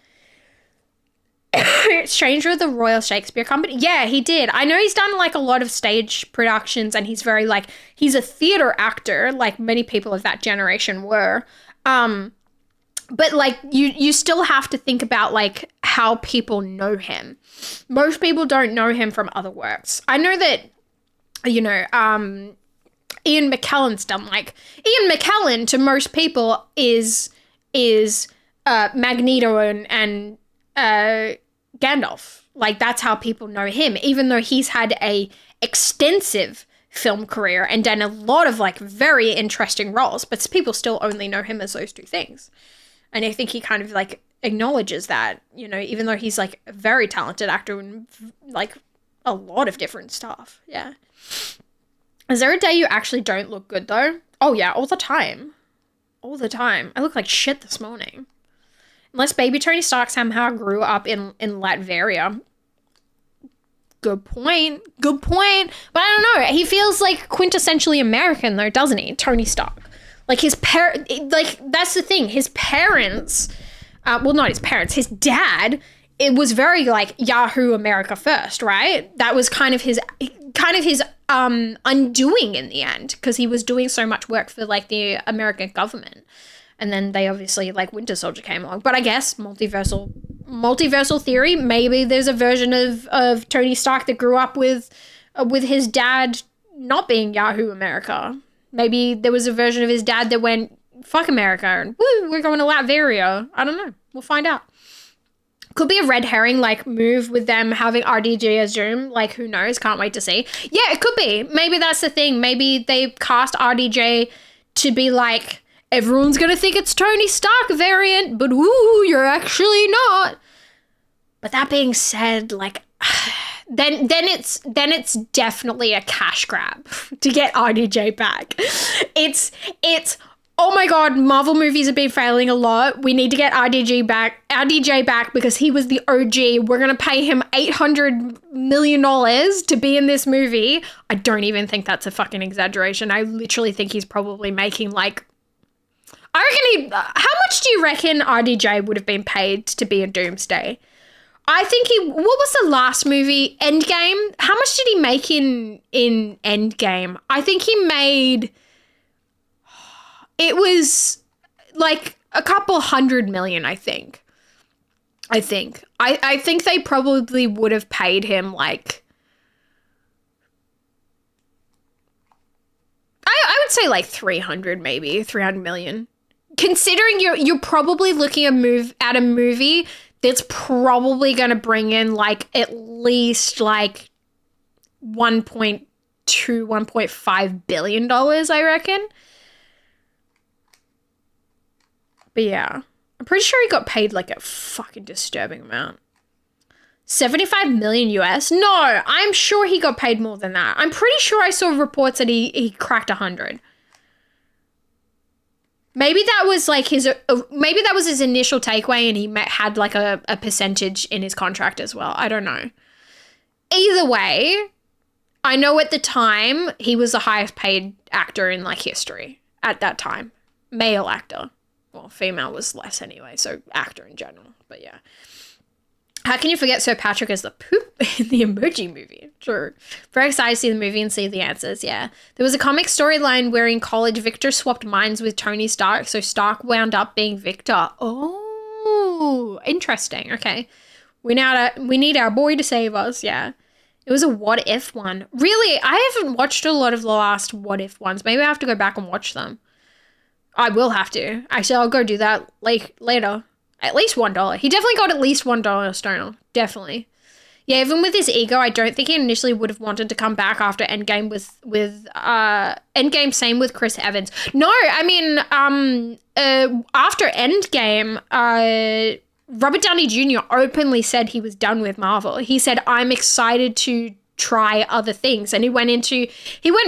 Stranger of the Royal Shakespeare Company. Yeah, he did. I know he's done like a lot of stage productions, and he's very like he's a theater actor, like many people of that generation were. But like you still have to think about like how people know him. Most people don't know him from other works. I know that, you know, Ian McKellen's done like Ian McKellen to most people is Magneto and Gandalf. Like, that's how people know him, even though he's had a extensive film career and done a lot of, like, very interesting roles, but people still only know him as those two things. And I think he kind of, like, acknowledges that, you know, even though he's, like, a very talented actor and, like, a lot of different stuff. Yeah. Is there a day you actually don't look good, though? Oh, yeah, all the time. All the time. I look like shit this morning. Unless baby Tony Stark somehow grew up in Latveria. Good point. Good point. But I don't know. He feels like quintessentially American, though, doesn't he? Tony Stark. Like, that's the thing. His parents, well, not his parents, his dad, it was very, like, Yahoo America first, right? That was kind of his undoing in the end, because he was doing so much work for, like, the American government. And then they obviously, like, Winter Soldier came along. But I guess multiversal theory, maybe there's a version of Tony Stark that grew up with his dad not being Yahoo America. Maybe there was a version of his dad that went, fuck America, and woo, we're going to Latveria. I don't know. We'll find out. Could be a red herring, like, move with them having RDJ as Doom. Like, who knows? Can't wait to see. Yeah, it could be. Maybe that's the thing. Maybe they cast RDJ to be like, everyone's going to think it's Tony Stark variant, but woo, you're actually not. But that being said, like, then it's definitely a cash grab to get RDJ back. It's oh my god, Marvel movies have been failing a lot. We need to get RDJ back because he was the OG. We're going to pay him $800 million to be in this movie. I don't even think that's a fucking exaggeration. I literally think he's probably making, like, I reckon how much do you reckon RDJ would have been paid to be in Doomsday? I think what was the last movie? Endgame? How much did he make in Endgame? I think he made, it was like a couple $100 million, I think. I think they probably would have paid him, like, I would say like 300 million. Considering you're probably looking at a movie that's probably going to bring in, like, at least, like, $1.5 billion, I reckon. But yeah, I'm pretty sure he got paid, like, a fucking disturbing amount. 75 million US? No, I'm sure he got paid more than that. I'm pretty sure I saw reports that he cracked 100. Maybe that was like his initial takeaway, and he had like a percentage in his contract as well. I don't know. Either way, I know at the time he was the highest paid actor in, like, history at that time. Male actor. Well, female was less anyway, so actor in general. But yeah. How can you forget Sir Patrick as the poop in the Emoji Movie? True. Very excited to see the movie and see the answers, yeah. There was a comic storyline where in college Victor swapped minds with Tony Stark, so Stark wound up being Victor. Oh, interesting. Okay. We need our boy to save us, yeah. It was a what if one. Really, I haven't watched a lot of the last what if ones. Maybe I have to go back and watch them. I will have to. Actually, I'll go do that later. At least $1. He definitely got at least $1 Stoner. Definitely. Yeah, even with his ego, I don't think he initially would have wanted to come back after Endgame with Endgame, same with Chris Evans. No, I mean, after Endgame, Robert Downey Jr. openly said he was done with Marvel. He said, I'm excited to try other things. And he went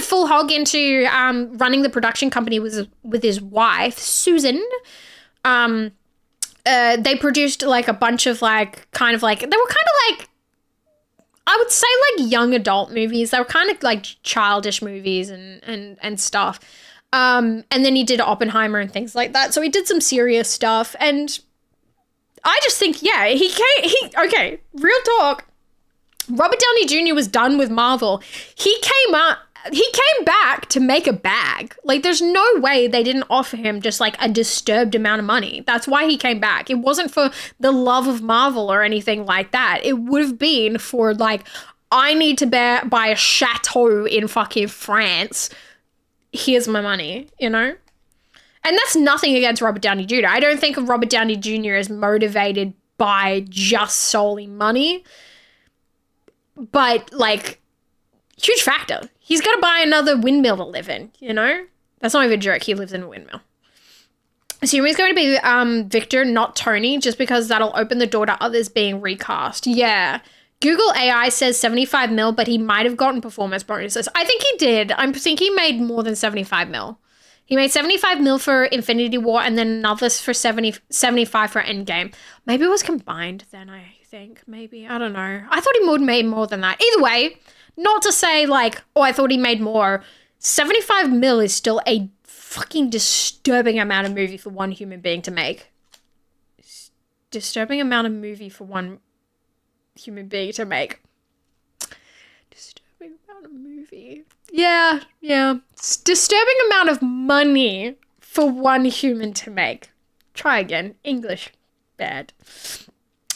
full hog into running the production company with his wife, Susan. They produced, like, a bunch of, like, kind of like, they were kind of like, I would say, like, young adult movies. They were kind of like childish movies and stuff. And then he did Oppenheimer and things like that. So he did some serious stuff. And I just think, yeah, okay, real talk. Robert Downey Jr. was done with Marvel. He came back to make a bag. Like, there's no way they didn't offer him just, like, a disturbed amount of money. That's why he came back. It wasn't for the love of Marvel or anything like that. It would have been for, like, I need to buy a chateau in fucking France. Here's my money, you know? And that's nothing against Robert Downey Jr. I don't think of Robert Downey Jr. as motivated by just solely money. But, like, huge factor. He's got to buy another windmill to live in, you know? That's not even a joke. He lives in a windmill. Assuming it's going to be Victor, not Tony, just because that'll open the door to others being recast. Yeah. Google AI says 75 mil, but he might have gotten performance bonuses. I think he did. I think he made more than 75 mil. He made 75 mil for Infinity War and then another for 75 for Endgame. Maybe it was combined then, I think. Maybe. I don't know. I thought he made more than that. Either way, not to say like, oh, I thought he made more. 75 mil is still a fucking disturbing amount of movie for one human being to make. Disturbing amount of movie for one human being to make. Disturbing amount of movie. Yeah. It's disturbing amount of money for one human to make. Try again. English. Bad.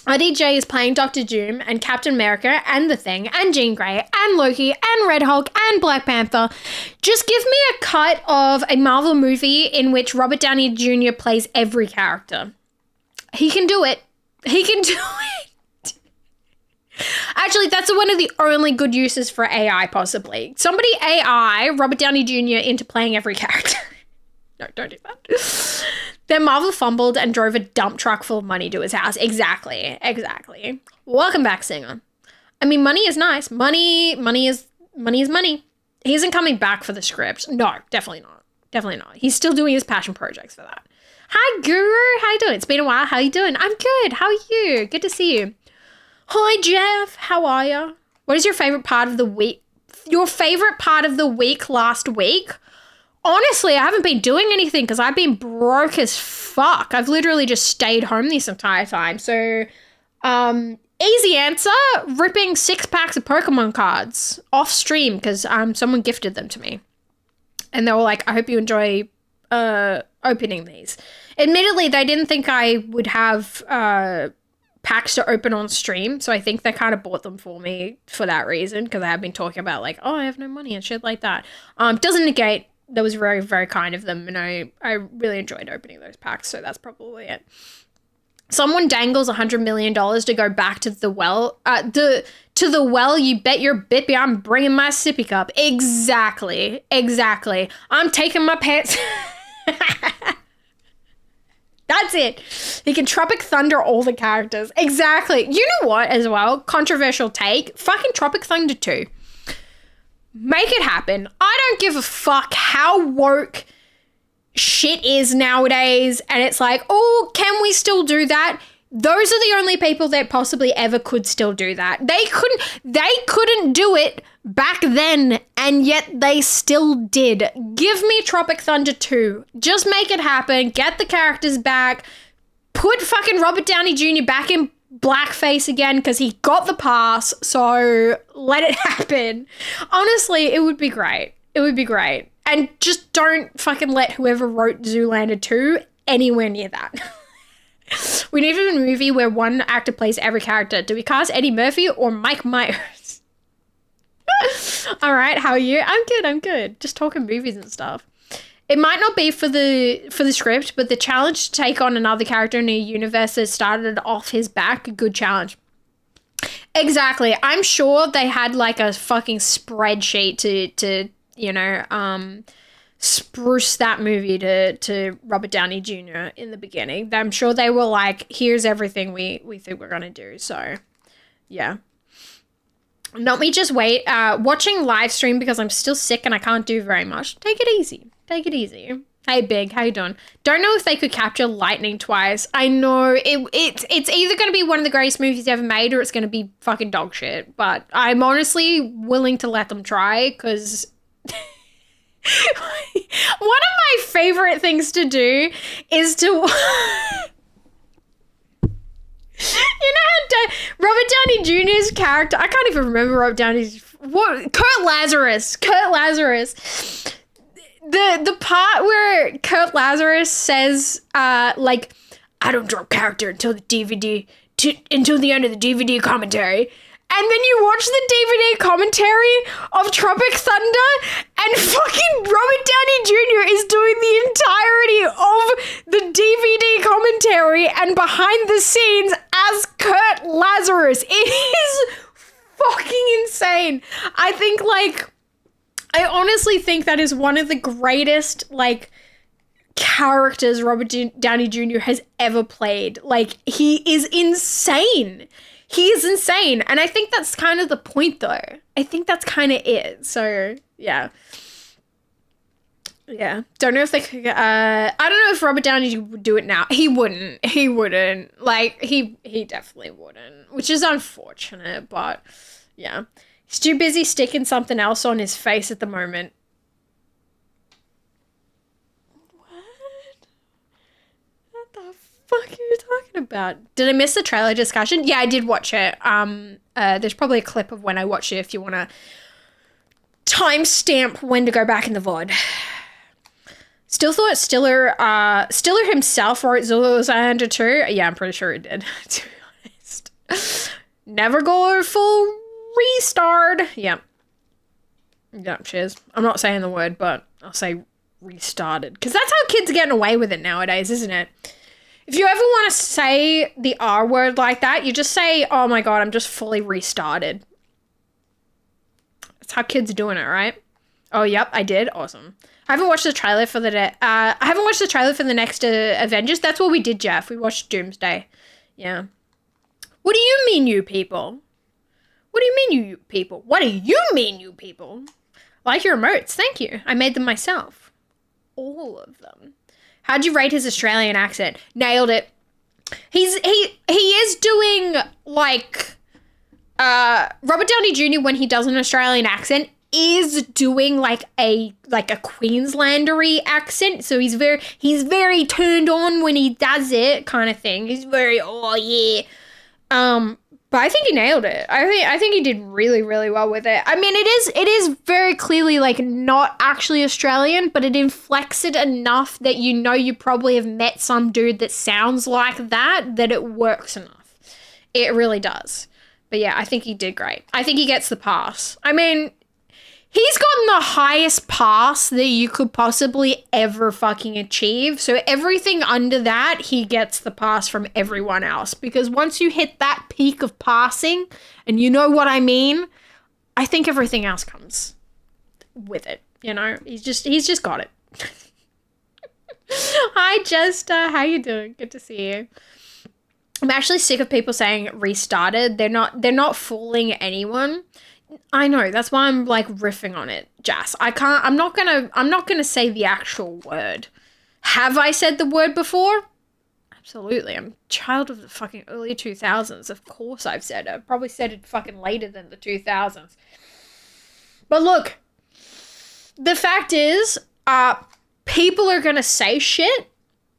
RDJ is playing Doctor Doom and Captain America and The Thing and Jean Grey and Loki and Red Hulk and Black Panther. Just give me a cut of a Marvel movie in which Robert Downey Jr. plays every character. He can do it. He can do it. Actually, that's one of the only good uses for AI, possibly. Somebody AI Robert Downey Jr. into playing every character. No, don't do that. Then Marvel fumbled and drove a dump truck full of money to his house. Exactly. Welcome back, Singer. I mean, money is nice. Money is money. He isn't coming back for the script. No, definitely not. He's still doing his passion projects for that. Hi, Guru. How you doing? It's been a while. How you doing? I'm good. How are you? Good to see you. Hi, Jeff. How are you? What is your favorite part of the week? Your favorite part of the week last week? Honestly, I haven't been doing anything because I've been broke as fuck. I've literally just stayed home this entire time. So, easy answer, ripping 6 packs of Pokemon cards off stream because someone gifted them to me. And they were like, I hope you enjoy opening these. Admittedly, they didn't think I would have packs to open on stream. So I think they kind of bought them for me for that reason because I have been talking about like, oh, I have no money and shit like that. Doesn't negate. That was very, very kind of them, and I really enjoyed opening those packs, so that's probably it. Someone dangles $100 million to go back to the well. To the well, you bet your Bippy I'm bringing my sippy cup. Exactly. I'm taking my pants. That's it. He can Tropic Thunder all the characters. Exactly. You know what, as well? Controversial take. Fucking Tropic Thunder 2. Make it happen. I don't give a fuck how woke shit is nowadays. And it's like, oh, can we still do that? Those are the only people that possibly ever could still do that. They couldn't do it back then, and yet they still did. Give me Tropic Thunder 2. Just make it happen. Get the characters back. Put fucking Robert Downey Jr. back in blackface again because he got the pass, so let it happen. Honestly, it would be great. And just don't fucking let whoever wrote Zoolander 2 anywhere near that. We need a movie where one actor plays every character. Do we cast Eddie Murphy or Mike Myers? All right, how are you? I'm good. Just talking movies and stuff. It might not be for the script, but the challenge to take on another character in a universe that started off his back, good challenge. Exactly. I'm sure they had like a fucking spreadsheet to you know, spruce that movie to Robert Downey Jr. in the beginning. I'm sure they were like, here's everything we think we're gonna do. So yeah. Not me just watching live stream because I'm still sick and I can't do very much. Take it easy. Hey, Big, how you doing? Don't know if they could capture lightning twice. I know it's either going to be one of the greatest movies ever made or it's going to be fucking dog shit. But I'm honestly willing to let them try because one of my favorite things to do is to... You know how Robert Downey Jr.'s character... I can't even remember Robert Downey's... What? Kurt Lazarus. The part where Kurt Lazarus says, like, I don't drop character until the end of the DVD commentary. And then you watch the DVD commentary of Tropic Thunder, and fucking Robert Downey Jr. is doing the entirety of the DVD commentary and behind the scenes as Kurt Lazarus. It is fucking insane. I honestly think that is one of the greatest, like, characters Robert Downey Jr. has ever played. Like, he is insane. He is insane. And I think that's kind of the point, though. I think that's kind of it. So, yeah. Yeah. Don't know if they could, I don't know if Robert Downey would do it now. He wouldn't. He wouldn't. Like, he definitely wouldn't. Which is unfortunate, but, yeah. He's too busy sticking something else on his face at the moment. What the fuck are you talking about? Did I miss the trailer discussion? Yeah, I did watch it. There's probably a clip of when I watched it if you want to timestamp when to go back in the VOD. Still thought Stiller himself wrote Zoolander 2. Yeah, I'm pretty sure he did, to be honest. Never go full restart. Yeah. Yeah, cheers. I'm not saying the word, but I'll say restarted. Because that's how kids are getting away with it nowadays, isn't it? If you ever want to say the R word like that, you just say, oh my God, I'm just fully restarted. That's how kids are doing it, right? Oh, yep, I did. Awesome. I haven't watched the trailer for the next Avengers. That's what we did, Jeff. We watched Doomsday. Yeah. What do you mean, you people? What do you mean, you people? What do you mean, you people? Like your emotes. Thank you. I made them myself. All of them. How'd you rate his Australian accent? Nailed it. He is doing, like, Robert Downey Jr., when he does an Australian accent, is doing like a Queenslandery accent. So he's very turned on when he does it, kind of thing. He's very, oh yeah. But I think he nailed it. I think he did really, really well with it. I mean, it is very clearly like not actually Australian, but it inflects it enough that you know you probably have met some dude that sounds like that it works enough. It really does. But yeah, I think he did great. I think he gets the pass. I mean, he's gotten the highest pass that you could possibly ever fucking achieve. So everything under that, he gets the pass from everyone else. Because once you hit that peak of passing, and you know what I mean, I think everything else comes with it. You know, he's just got it. Hi, Jester. How you doing? Good to see you. I'm actually sick of people saying restarted. They're not fooling anyone. I know, that's why I'm like riffing on it, Jas. I'm not gonna say the actual word. Have I said the word before? Absolutely. I'm a child of the fucking early 2000s. Of course I've said it. I've probably said it fucking later than the 2000s. But look, the fact is, people are gonna say shit.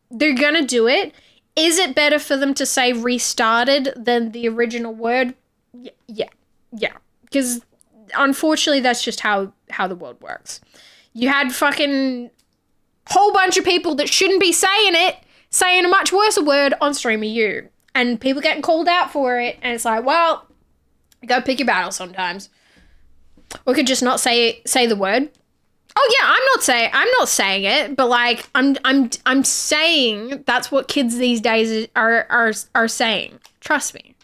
They're gonna do it. Is it better for them to say restarted than the original word? Yeah. Because unfortunately, that's just how the world works. You had fucking whole bunch of people that shouldn't be saying it, saying a much worse word on Stream of You. And people getting called out for it. And it's like, well, you gotta pick your battle sometimes. Or could just not say the word. Oh yeah, I'm not saying it, but like I'm saying that's what kids these days are saying. Trust me.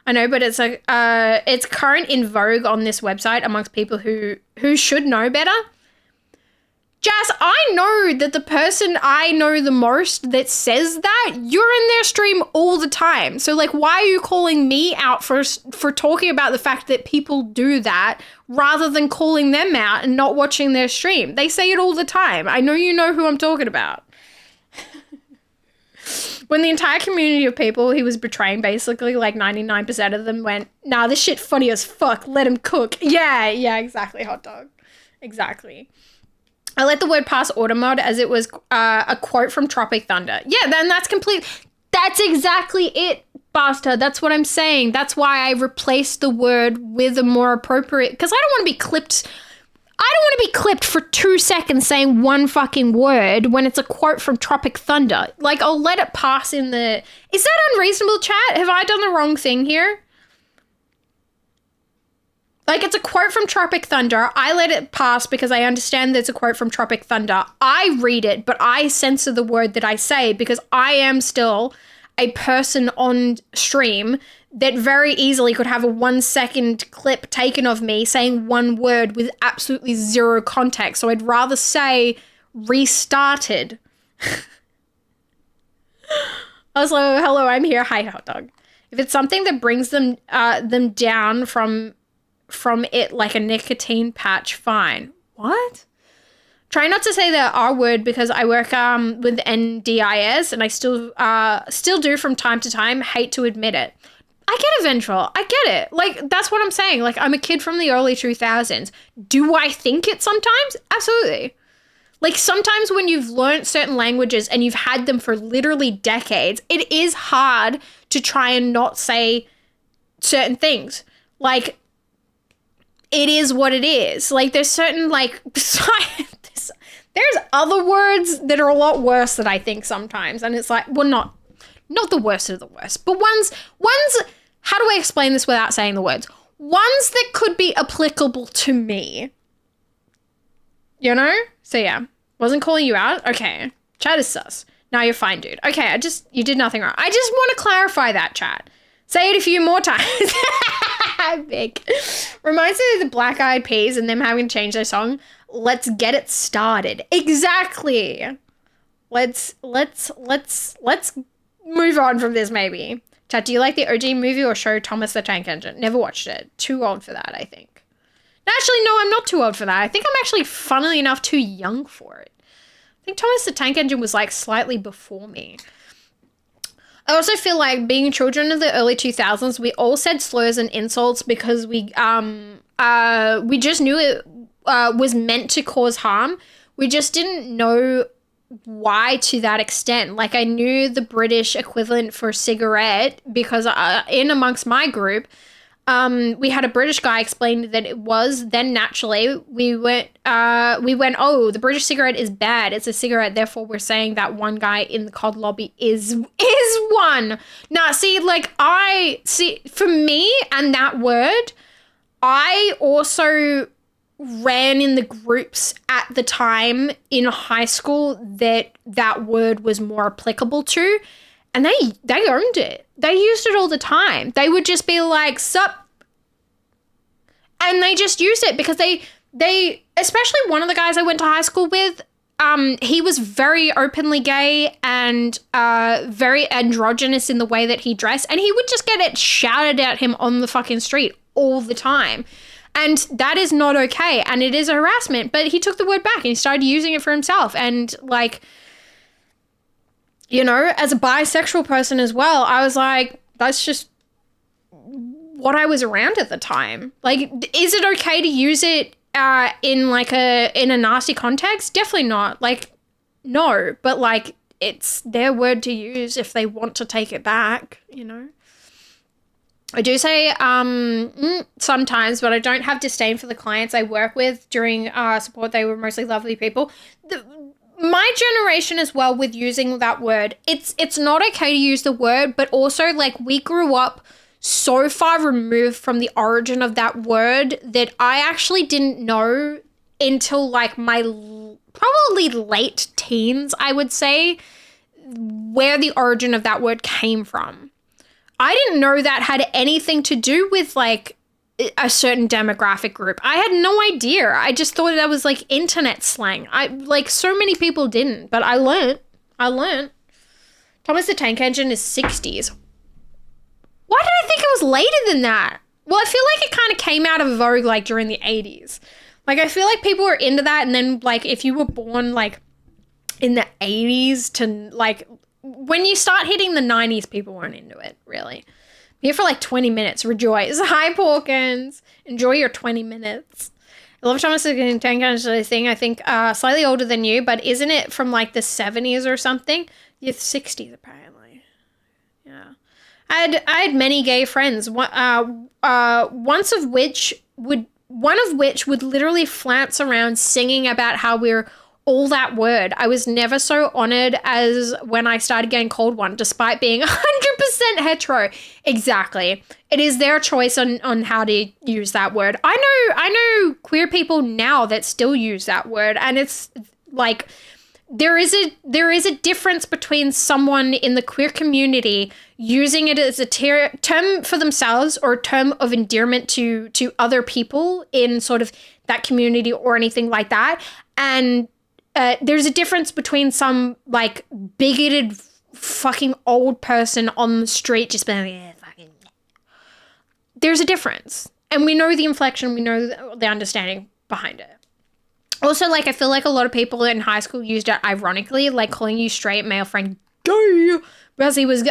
I know, but it's like it's current in vogue on this website amongst people who should know better. Jas, I know that the person I know the most that says that, you're in their stream all the time. So like, why are you calling me out for talking about the fact that people do that rather than calling them out and not watching their stream? They say it all the time. I know you know who I'm talking about. When the entire community of people he was betraying, basically, like 99% of them went, nah, this shit funny as fuck, let him cook. Yeah, exactly, hot dog. Exactly. I let the word pass automod as it was a quote from Tropic Thunder. Yeah, then that's exactly it, bastard. That's what I'm saying. That's why I replaced the word with a more appropriate, because I don't want to be clipped. I don't want to be clipped for 2 seconds saying one fucking word when it's a quote from Tropic Thunder. Like, I'll let it pass in the... Is that unreasonable, chat? Have I done the wrong thing here? Like, it's a quote from Tropic Thunder. I let it pass because I understand there's a quote from Tropic Thunder. I read it, but I censor the word that I say because I am still a person on stream that very easily could have a 1 second clip taken of me saying one word with absolutely zero context. So I'd rather say restarted. Also, hello, I'm here. Hi, hot dog. If it's something that brings them down from it like a nicotine patch, fine. What? Try not to say the R word because I work with NDIS and I still do from time to time. Hate to admit it. I get it, Ventral. I get it. Like, that's what I'm saying. Like, I'm a kid from the early 2000s. Do I think it sometimes? Absolutely. Like, sometimes when you've learned certain languages and you've had them for literally decades, it is hard to try and not say certain things. Like, it is what it is. Like, there's certain, like, there's other words that are a lot worse that I think sometimes. And it's like, well, not the worst of the worst, but ones, how do I explain this without saying the words? Ones that could be applicable to me. You know? So yeah, wasn't calling you out. Okay. Chat is sus. Now you're fine, dude. Okay, you did nothing wrong. I just want to clarify that, chat. Say it a few more times. Big. Reminds me of the Black Eyed Peas and them having to change their song. Let's get it started. Exactly. Let's move on from this maybe. Chat, do you like the OG movie or show Thomas the Tank Engine? Never watched it. Too old for that, I think. Actually, no, I'm not too old for that. I think I'm actually, funnily enough, too young for it. I think Thomas the Tank Engine was like slightly before me. I also feel like being children of the early 2000s, we all said slurs and insults because we just knew it was meant to cause harm. We just didn't know why to that extent. Like, I knew the British equivalent for cigarette because in amongst my group, we had a British guy explain that it was. Then naturally we went, oh, the British cigarette is bad. It's a cigarette. Therefore, we're saying that one guy in the COD lobby is one. Now, see, for me and that word, I also ran in the groups at the time in high school that word was more applicable to. And they owned it. They used it all the time. They would just be like, sup. And they just used it because they especially one of the guys I went to high school with, he was very openly gay and very androgynous in the way that he dressed. And he would just get it shouted at him on the fucking street all the time. And that is not okay. And it is a harassment. But he took the word back and he started using it for himself. And like, you know, as a bisexual person as well, I was like, that's just what I was around at the time. Like, is it okay to use it in a nasty context? Definitely not. Like, no. But like, it's their word to use if they want to take it back, you know? I do say sometimes, but I don't have disdain for the clients I work with during support. They were mostly lovely people. My generation as well with using that word, it's not okay to use the word, but also like we grew up so far removed from the origin of that word that I actually didn't know until like my probably late teens, I would say, where the origin of that word came from. I didn't know that had anything to do with like a certain demographic group. I had no idea. I just thought that was like internet slang. So many people didn't, but I learned. Thomas the Tank Engine is 60s. Why did I think it was later than that? Well, I feel like it kind of came out of vogue like during the 80s. Like, I feel like people were into that, and then like if you were born like in the 80s to like when you start hitting the 90s, people weren't into it, really. Here for like 20 minutes. Rejoice. Hi, Porkins. Enjoy your 20 minutes. I love Thomas the Tank Engine thing. I think slightly older than you, but isn't it from like the 70s or something? You're 60s, apparently. Yeah. I had many gay friends. One of which would literally flounce around singing about how we're all that word. I was never so honored as when I started getting called one, despite being 100% hetero. Exactly. It is their choice on how to use that word. I know queer people now that still use that word, and it's like there is a difference between someone in the queer community using it as a term for themselves or a term of endearment to other people in sort of that community or anything like that. And there's a difference between some like bigoted fucking old person on the street just being like, yeah, fucking. There's a difference. And we know the inflection, we know the understanding behind it. Also, like, I feel like a lot of people in high school used it ironically, like calling you straight male friend gay, because he was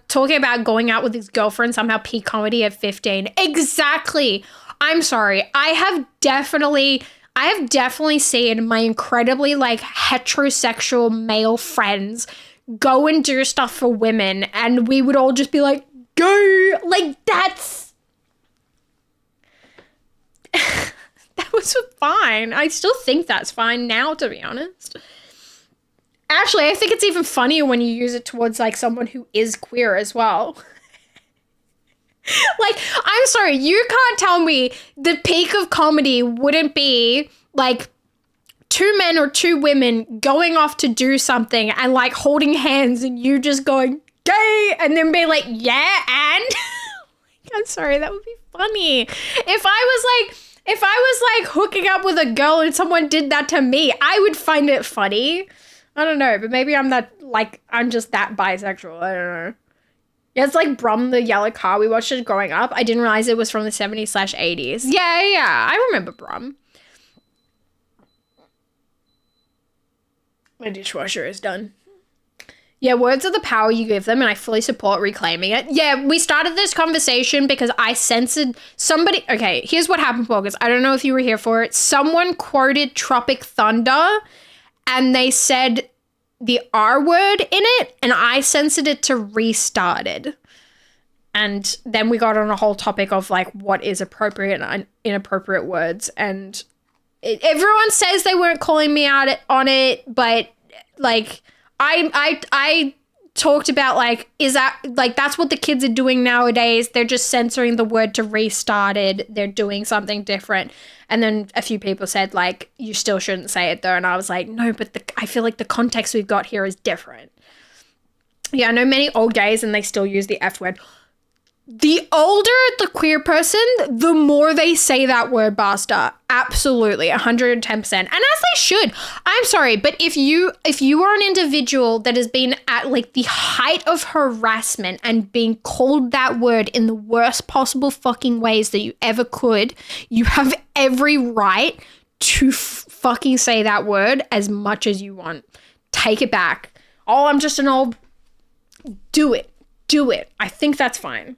talking about going out with his girlfriend, somehow peak comedy at 15. Exactly. I'm sorry. I have definitely seen my incredibly, like, heterosexual male friends go and do stuff for women, and we would all just be like, gay. Like, that's... That was fine. I still think that's fine now, to be honest. Actually, I think it's even funnier when you use it towards, like, someone who is queer as well. Like, I'm sorry, you can't tell me the peak of comedy wouldn't be, like, two men or two women going off to do something and, like, holding hands and you just going, gay, and then being like, yeah, and? I'm sorry, that would be funny. If I was like hooking up with a girl and someone did that to me, I would find it funny. I don't know, but maybe I'm just that bisexual. I don't know. Yeah, it's like Brum, the yellow car. We watched it growing up. I didn't realize it was from the 70s/80s. Yeah, I remember Brum. My dishwasher is done. Yeah, words are the power you give them, and I fully support reclaiming it. Yeah, we started this conversation because I censored somebody. Okay, here's what happened, August. I don't know if you were here for it. Someone quoted Tropic Thunder, and they said the R word in it, and I censored it to restarted. And then we got on a whole topic of, like, what is appropriate and inappropriate words. And everyone says they weren't calling me out on it, but, like... I talked about, like, is that, like, that's what the kids are doing nowadays. They're just censoring the word to restarted. They're doing something different. And then a few people said, like, you still shouldn't say it, though. And I was like, no, but I feel like the context we've got here is different. Yeah, I know many old gays and they still use the F word. The older the queer person, the more they say that word, basta. Absolutely, 110%. And as they should. I'm sorry, but if you are an individual that has been at, like, the height of harassment and being called that word in the worst possible fucking ways that you ever could, you have every right to fucking say that word as much as you want. Take it back. Oh, I'm just an old... Do it. I think that's fine.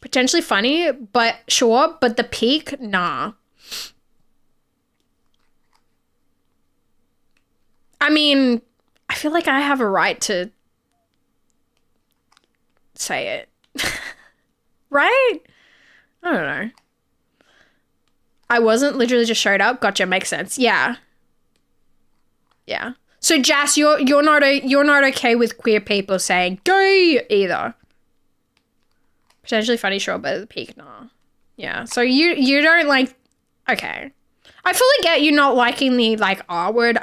Potentially funny, but sure. But the peak, nah. I mean, I feel like I have a right to say it. Right? I don't know. I wasn't, literally just showed up. Gotcha, makes sense. Yeah. So Jas, you're not okay with queer people saying gay either. Potentially funny, sure, but at the peak, nah. Yeah, so you don't like... Okay. I fully get you not liking the, like, R word.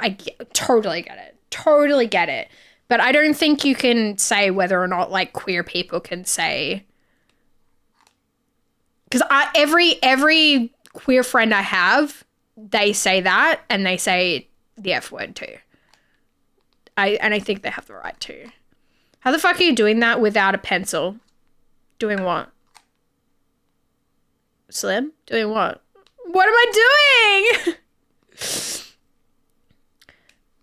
Totally get it. But I don't think you can say whether or not, like, queer people can say... Because every queer friend I have, they say that, and they say the F word too. I think they have the right to. How the fuck are you doing that without a pencil? Doing what? Slim? Doing what? What am I doing?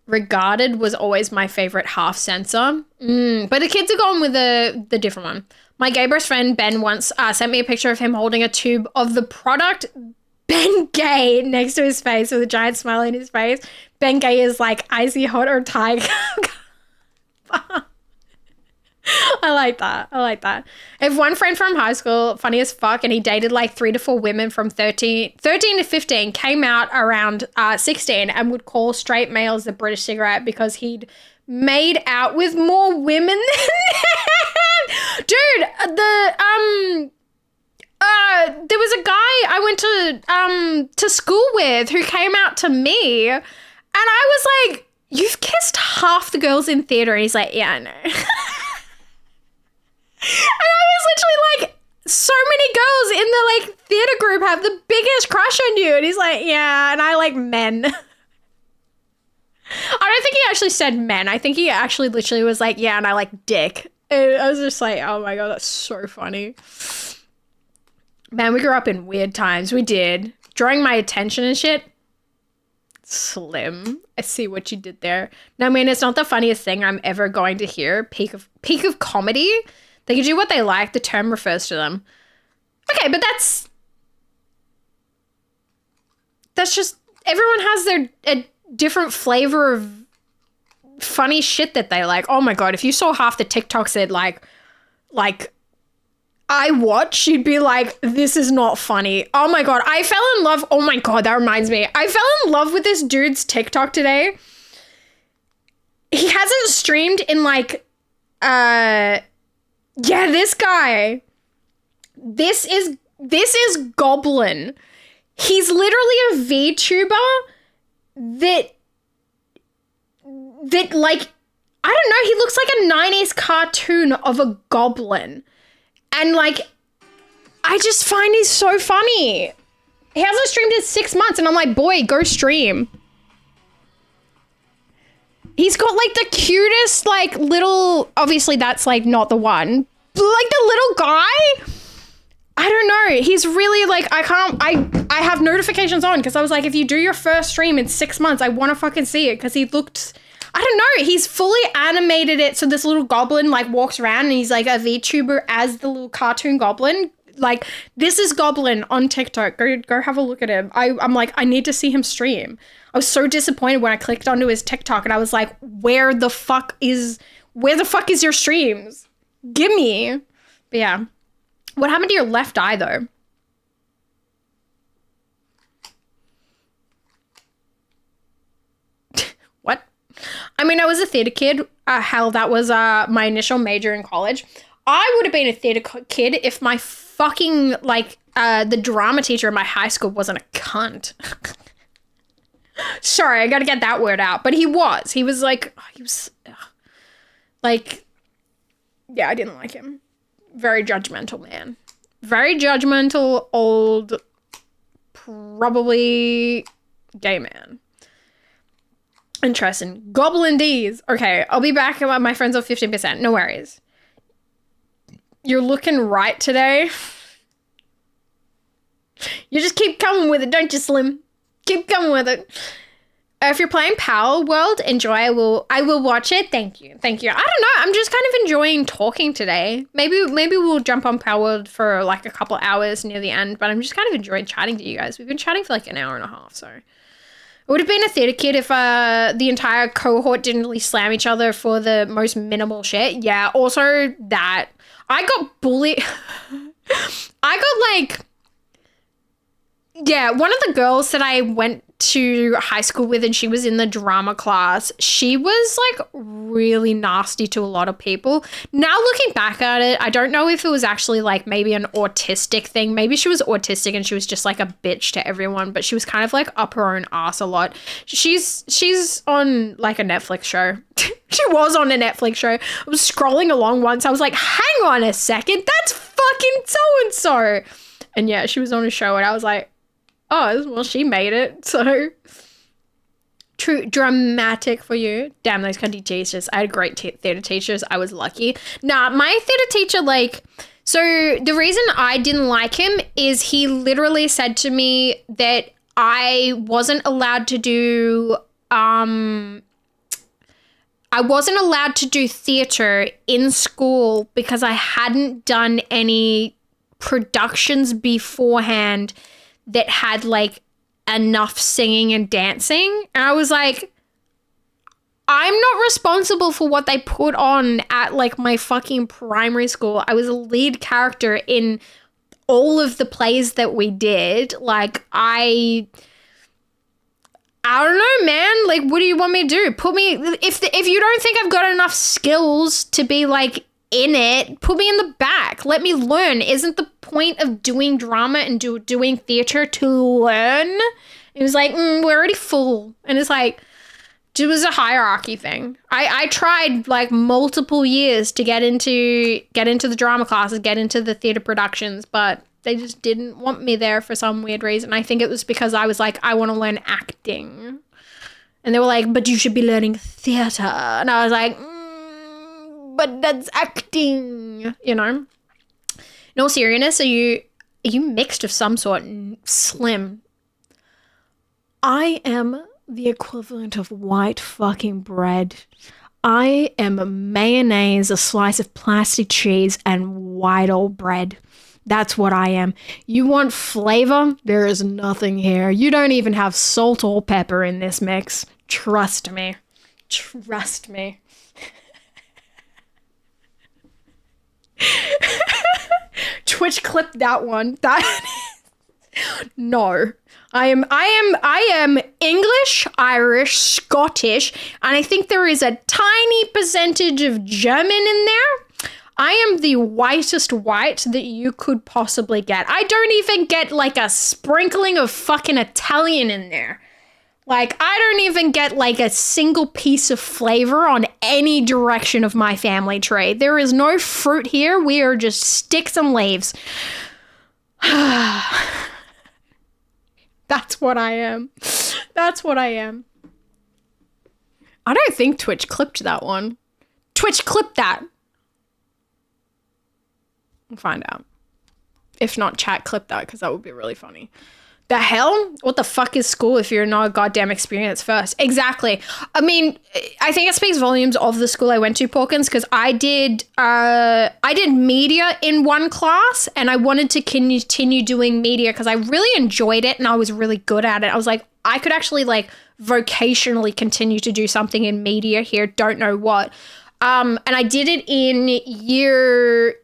Regarded was always my favorite half censor. But the kids are going with the different one. My gay best friend Ben once sent me a picture of him holding a tube of the product Ben Gay next to his face with a giant smile on his face. Ben Gay is like icy hot or tiger. I like that. I like that. I have one friend from high school, funny as fuck, and he dated like 3 to 4 women from 13 to 15, came out around 16 and would call straight males the British cigarette because he'd made out with more women than them. Dude, there was a guy I went to school with who came out to me, and I was like, "You've kissed half the girls in theater," and he's like, "Yeah, I know." And I was literally like, so many girls in the like theater group have the biggest crush on you, and he's like, "Yeah," and I like men. I don't think he actually said men. I think he actually literally was like, "Yeah," and I like dick. And I was just like, oh my God, that's so funny. Man, we grew up in weird times. We did. Drawing my attention and shit. Slim. I see what you did there. No, I mean, it's not the funniest thing I'm ever going to hear. Peak of comedy. They can do what they like. The term refers to them. Okay, but that's just, everyone has a different flavor of funny shit that they like. Oh my God, if you saw half the TikToks that like I watch, you'd be like, this is not funny. Oh my God, I fell in love. Oh my God, that reminds me. I fell in love with this dude's TikTok today. He hasn't streamed in like, this guy. This is Goblin. He's literally a VTuber that like, I don't know, he looks like a 90s cartoon of a goblin. And like, I just find he's so funny. He hasn't streamed in 6 months, and I'm like, boy, go stream. He's got like the cutest, like little, obviously that's like not the one, but like the little guy, I don't know. He's really like, I have notifications on because I was like, if you do your first stream in 6 months, I want to fucking see it because he looked, I don't know, he's fully animated it so this little goblin like walks around and he's like a VTuber as the little cartoon goblin. Like, this is Goblin on TikTok. Go have a look at him. I'm like, I need to see him stream. I was so disappointed when I clicked onto his TikTok and I was like, where the fuck is your streams? Gimme. But yeah. What happened to your left eye though? What? I mean, I was a theater kid. Hell, that was my initial major in college. I would have been a theater kid if my fucking, like, the drama teacher in my high school wasn't a cunt. Sorry, I gotta get that word out. But he was. He was like, yeah, I didn't like him. Very judgmental man. Very judgmental, old, probably gay man. Interesting. Goblin D's. Okay, I'll be back. My friends are 15%. No worries. You're looking right today. You just keep coming with it, don't you, Slim? Keep coming with it. If you're playing Power World, enjoy. I will watch it. Thank you. I don't know. I'm just kind of enjoying talking today. Maybe we'll jump on Power World for like a couple hours near the end, but I'm just kind of enjoying chatting to you guys. We've been chatting for like an hour and a half, so. I would have been a theater kid if the entire cohort didn't really slam each other for the most minimal shit. Yeah, also that. I got bullied. One of the girls that I went to high school with and she was in the drama class, she was like really nasty to a lot of people. Now looking back at it, I don't know if it was actually like maybe an autistic thing. Maybe she was autistic and she was just like a bitch to everyone, but she was kind of like up her own ass a lot. She's on like a Netflix show. She was on a Netflix show. I was scrolling along once. I was like, hang on a second, that's fucking so-and-so. And yeah, she was on a show and I was like, oh, well, she made it, so. True, dramatic for you. Damn, those cunty teachers. I had great theater teachers. I was lucky. Nah, my theater teacher, like, so the reason I didn't like him is he literally said to me that I wasn't allowed to do, theater in school because I hadn't done any productions beforehand that had like enough singing and dancing. And I was like, I'm not responsible for what they put on at like my fucking primary school. I was a lead character in all of the plays that we did. Like, I don't know, man. Like, what do you want me to do? Put me, if you don't think I've got enough skills to be like in it, put me in the back. Let me learn. Isn't the point of doing drama and doing theater to learn? It was like, we're already full. And it's like, it was a hierarchy thing. I tried like multiple years to get into the drama classes, get into the theater productions, but they just didn't want me there for some weird reason. I think it was because I was like, I want to learn acting. And they were like, but you should be learning theater. And I was like, but that's acting, you know? In all seriousness, are you mixed of some sort? Slim. I am the equivalent of white fucking bread. I am mayonnaise, a slice of plastic cheese, and white old bread. That's what I am. You want flavor? There is nothing here. You don't even have salt or pepper in this mix. Trust me. Trust me. Twitch clipped that one. No. I am English, Irish, Scottish, and I think there is a tiny percentage of German in there. I am the whitest white that you could possibly get. I don't even get like a sprinkling of fucking Italian in there. Like, I don't even get like a single piece of flavor on any direction of my family tree. There is no fruit here. We are just sticks and leaves. That's what I am. That's what I am. I don't think Twitch clipped that one. Twitch clipped that. We'll find out. If not, chat clip that, because that would be really funny. The hell? What the fuck is school if you're not a goddamn experience first? Exactly. I mean, I think it speaks volumes of the school I went to, Porkins, because I did media in one class, and I wanted to continue doing media because I really enjoyed it and I was really good at it. I was like, I could actually like vocationally continue to do something in media here. Don't know what. And I did it in year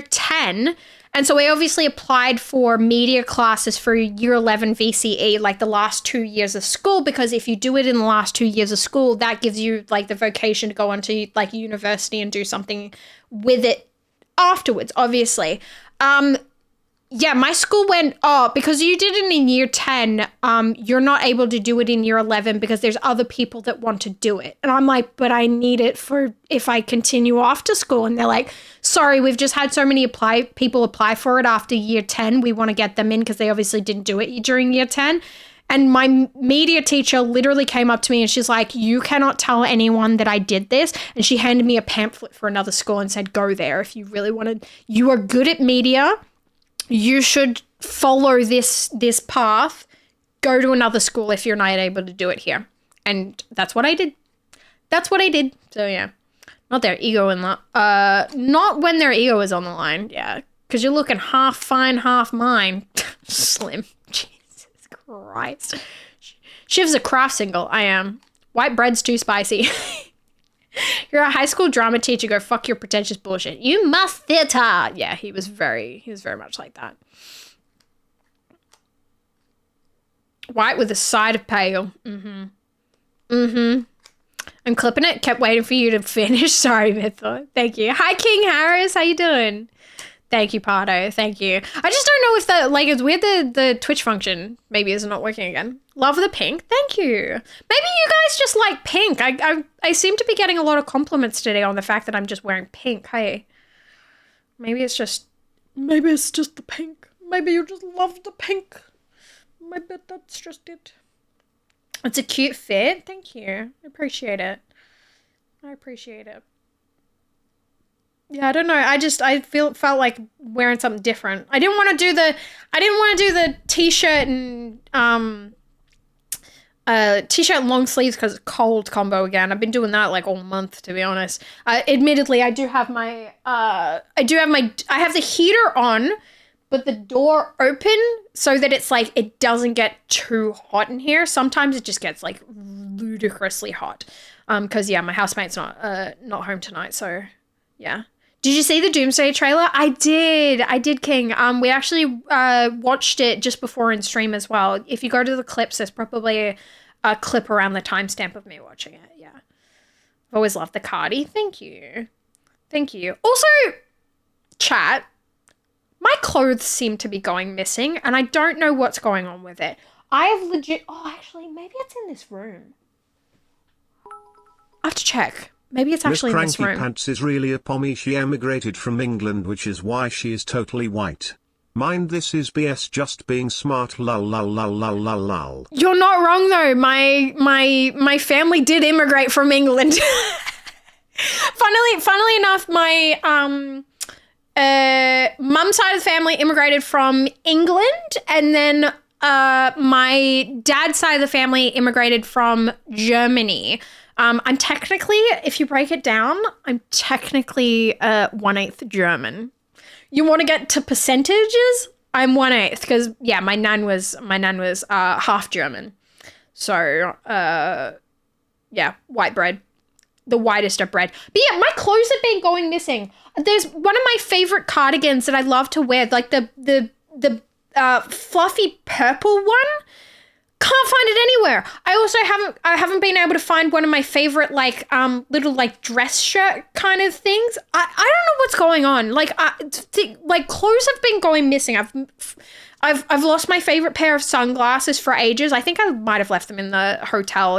10. And so I obviously applied for media classes for year 11 VCE, like the last 2 years of school, because if you do it in the last 2 years of school, that gives you like the vocation to go on to like university and do something with it afterwards, obviously. Yeah, my school went, because you did it in year 10, you're not able to do it in year 11 because there's other people that want to do it. And I'm like, but I need it for if I continue off to school. And they're like, sorry, we've just had so many people apply for it after year 10. We want to get them in because they obviously didn't do it during year 10. And my media teacher literally came up to me and she's like, you cannot tell anyone that I did this. And she handed me a pamphlet for another school and said, go there if you really wanted. You are good at media. You should follow this path. Go to another school if you're not able to do it here. And that's what I did. So yeah, not their ego in that. Not when their ego is on the line. Yeah, because you're looking half fine, half mine. Slim. Jesus Christ. Shiv's a craft single. I am. White bread's too spicy. You're a high school drama teacher. Go fuck your pretentious bullshit. You must theater. Yeah, he was very much like that. White with a side of pale. I'm clipping it. Kept waiting for you to finish. Sorry, Mytho. Thank you. Hi, King Harris. How you doing? Thank you, Pardo. Thank you. I just don't know if that, like, it's weird the Twitch function maybe is not working again. Love the pink. Thank you. Maybe you guys just like pink. I seem to be getting a lot of compliments today on the fact that I'm just wearing pink. Hey, maybe it's just the pink. Maybe you just love the pink. Maybe that's just it. It's a cute fit. Thank you. I appreciate it. Yeah, I don't know. I felt like wearing something different. I didn't want to do the t-shirt and t-shirt and long sleeves because it's cold combo again. I've been doing that like all month, to be honest. Admittedly, I have the heater on, but the door open so that it's like it doesn't get too hot in here. Sometimes it just gets like ludicrously hot. Because yeah, my housemate's not home tonight, so yeah. Did you see the Doomsday trailer? I did, King. We actually watched it just before in stream as well. If you go to the clips, there's probably a clip around the timestamp of me watching it. Yeah, I've always loved the Cardi. Thank you. Also, chat. My clothes seem to be going missing, and I don't know what's going on with it. I have legit... Oh, actually, maybe it's in this room. I have to check. Maybe it's actually in this room. Miss Cranky Pants is really a pommy. She emigrated from England, which is why she is totally white. Mind this is BS, just being smart, lol lol lol lol lol lol. You're not wrong, though. My family did immigrate from England. Funnily enough, my... mum's side of the family immigrated from England, and then my dad's side of the family immigrated from Germany. I'm technically, if you break it down, I'm technically 1/8 German. You want to get to percentages? I'm 1/8 because yeah, my nan was half German. So yeah, white bread. The whitest of bread. But yeah, my clothes have been going missing. There's one of my favorite cardigans that I love to wear, like the fluffy purple one. Can't find it anywhere. I haven't been able to find one of my favorite like little like dress shirt kind of things. I don't know what's going on. Like clothes have been going missing. I've lost my favorite pair of sunglasses for ages. I think I might have left them in the hotel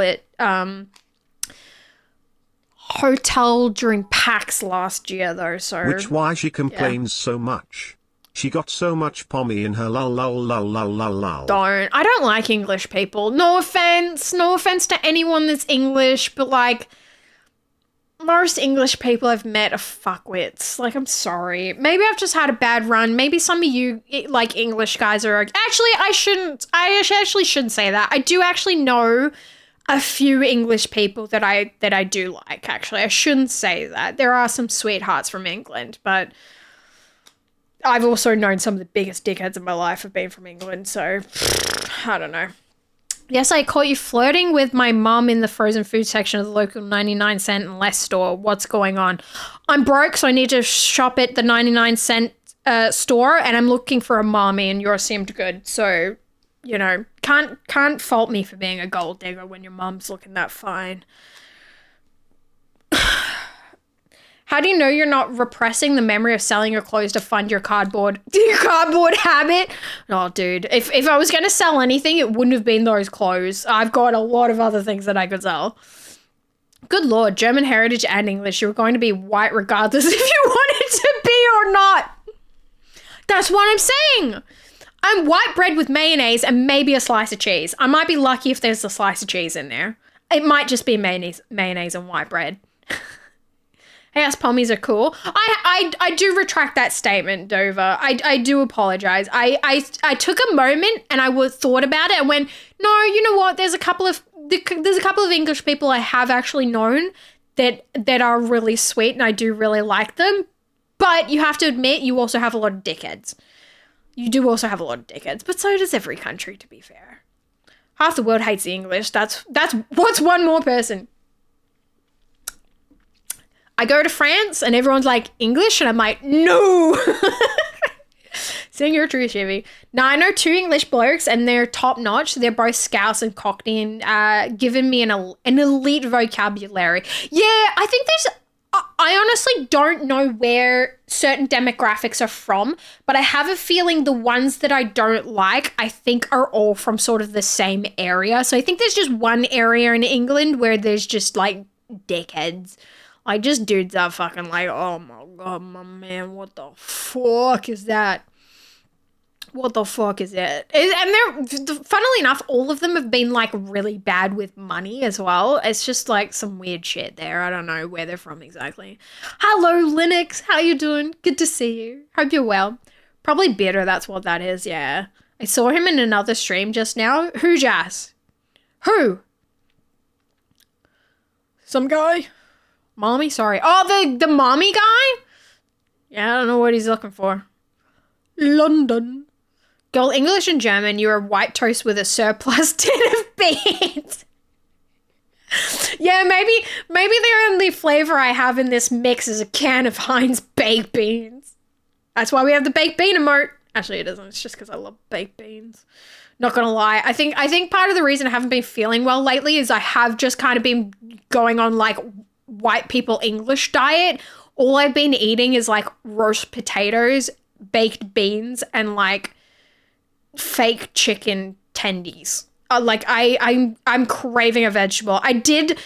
during PAX last year though, so which why she complains so much. She got so much pommy in her lol lol lol lol lol lol. I don't like English people. No offense to anyone that's English, but like most English people I've met are fuckwits. Like, I'm sorry. Maybe I've just had a bad run. Maybe some of you like English guys are actually I actually shouldn't say that. I do actually know a few English people that I do like, actually. I shouldn't say that. There are some sweethearts from England, but I've also known some of the biggest dickheads in my life have been from England, so I don't know. Yes, I caught you flirting with my mum in the frozen food section of the local 99-cent and less store. What's going on? I'm broke, so I need to shop at the 99-cent store, and I'm looking for a mommy, and yours seemed good, so... You know, can't fault me for being a gold digger when your mum's looking that fine. How do you know you're not repressing the memory of selling your clothes to fund your cardboard habit? Oh, dude, if I was going to sell anything, it wouldn't have been those clothes. I've got a lot of other things that I could sell. Good Lord, German heritage and English, you were going to be white regardless if you wanted to be or not. That's what I'm saying. I'm white bread with mayonnaise and maybe a slice of cheese. I might be lucky if there's a slice of cheese in there. It might just be mayonnaise and white bread. Hey, us pommies are cool. I do retract that statement, Dover. I do apologize. I took a moment and I thought about it and went, no, you know what? There's a couple of English people I have actually known that are really sweet and I do really like them. But you have to admit, you also have a lot of dickheads. You do also have a lot of dickheads, but so does every country, to be fair. Half the world hates the English. That's what's one more person. I go to France and everyone's like, English? And I'm like, no. Sing your truth, Chevy. Now, I know 2 English blokes and they're top notch. They're both Scouse and Cockney and giving me an elite vocabulary. Yeah, I think I honestly don't know where certain demographics are from, but I have a feeling the ones that I don't like, I think are all from sort of the same area. So I think there's just one area in England where there's just like dickheads. Like just dudes that are fucking like, oh my God, my man, what the fuck is that? What the fuck is it? And they're, funnily enough, all of them have been like really bad with money as well. It's just like some weird shit there. I don't know where they're from exactly. Hello, Linux. How you doing? Good to see you. Hope you're well. Probably bitter. That's what that is. Yeah. I saw him in another stream just now. Who, Jas? Who? Some guy? Mommy? Sorry. Oh, the mommy guy? Yeah, I don't know what he's looking for. London. Girl, English and German, you're a white toast with a surplus tin of beans. Yeah, maybe the only flavor I have in this mix is a can of Heinz baked beans. That's why we have the baked bean emote. Actually, it isn't. It's just because I love baked beans. Not gonna lie. I think part of the reason I haven't been feeling well lately is I have just kind of been going on like white people English diet. All I've been eating is like roast potatoes, baked beans, and like fake chicken tendies. I'm craving a vegetable. I did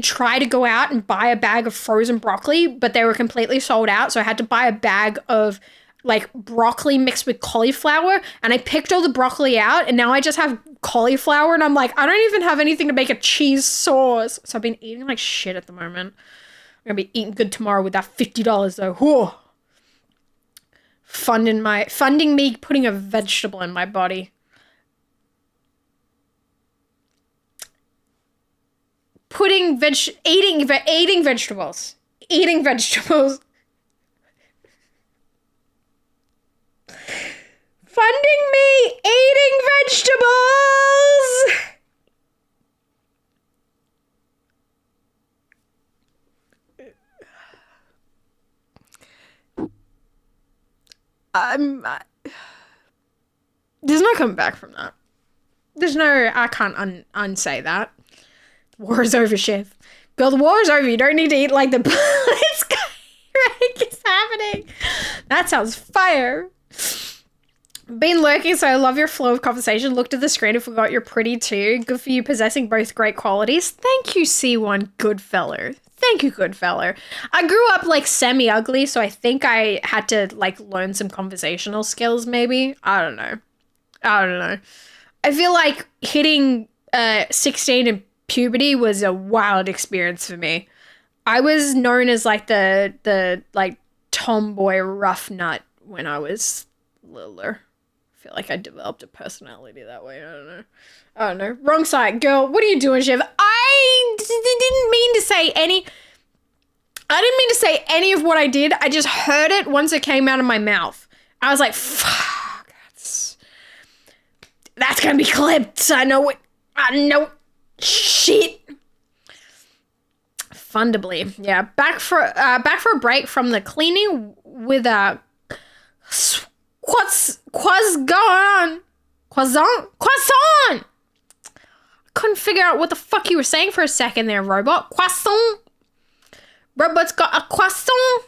try to go out and buy a bag of frozen broccoli, but they were completely sold out. So I had to buy a bag of like broccoli mixed with cauliflower, and I picked all the broccoli out, and now I just have cauliflower, and I'm like, I don't even have anything to make a cheese sauce. So I've been eating like shit at the moment. I'm gonna be eating good tomorrow with that $50 though. Whew. Funding me putting a vegetable in my body. Eating vegetables. Eating vegetables. Funding me eating vegetables. There's no coming back from that. I can't unsay that. War is over, chef. Girl, the war is over. You don't need to eat like the Blitzkrieg is happening. That sounds fire. Been lurking, so I love your flow of conversation. Looked at the screen and forgot you're pretty too. Good for you possessing both great qualities. Thank you, C1 Goodfellow. Thank you, Goodfellow. I grew up like semi-ugly, so I think I had to like learn some conversational skills maybe. I don't know. I feel like hitting 16 in puberty was a wild experience for me. I was known as like the like tomboy rough nut when I was littler. I feel like I developed a personality that way. I don't know. Wrong side, girl. What are you doing, Shiv? I didn't mean to say any of what I did. I just heard it once it came out of my mouth. I was like, fuck, that's gonna be clipped. I know. Shit. Fundably. Yeah. Back for a break from the cleaning with a what's going on? Croissant? Couldn't figure out what the fuck you were saying for a second there, robot. Croissant. Robot's got a croissant.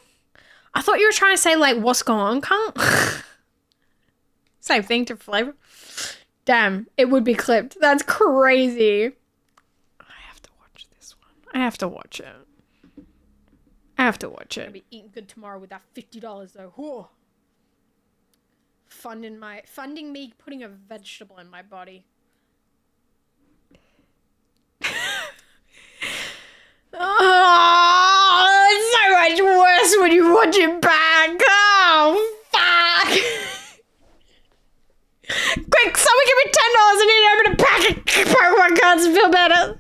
I thought you were trying to say like what's going on, cunt? Same thing to flavor. Damn, it would be clipped. That's crazy. I have to watch this one. I have to watch it. I'll be eating good tomorrow with that $50 though. Whew. Funding me putting a vegetable in my body. Oh, it's so much worse when you watch it back. Oh, fuck. Quick, someone give me $10. I need to open a pack of Pokemon cards to feel better.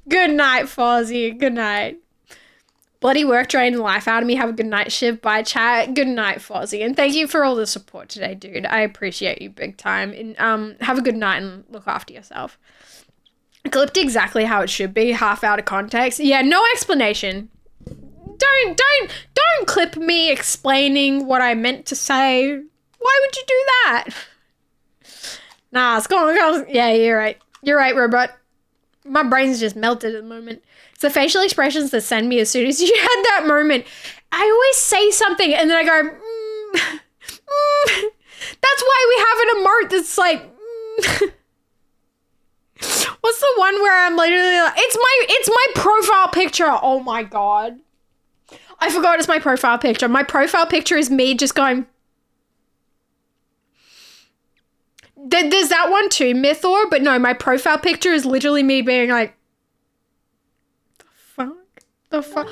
Good night, Fozzie. Good night. Bloody work drained the life out of me. Have a good night, Shiv. Bye, chat. Good night, Fozzie. And thank you for all the support today, dude. I appreciate you big time. And have a good night and look after yourself. Clipped exactly how it should be, half out of context. Yeah, no explanation. Don't clip me explaining what I meant to say. Why would you do that? Nah, it's going. Yeah, you're right. You're right, robot. My brain's just melted at the moment. It's the facial expressions that send me as soon as you had that moment. I always say something and then I go, That's why we have an emote that's like, What's the one where I'm literally like, it's my profile picture. Oh my God. I forgot it's my profile picture. My profile picture is me just going. There's that one too, Mythor, but no, my profile picture is literally me being like, the fuck?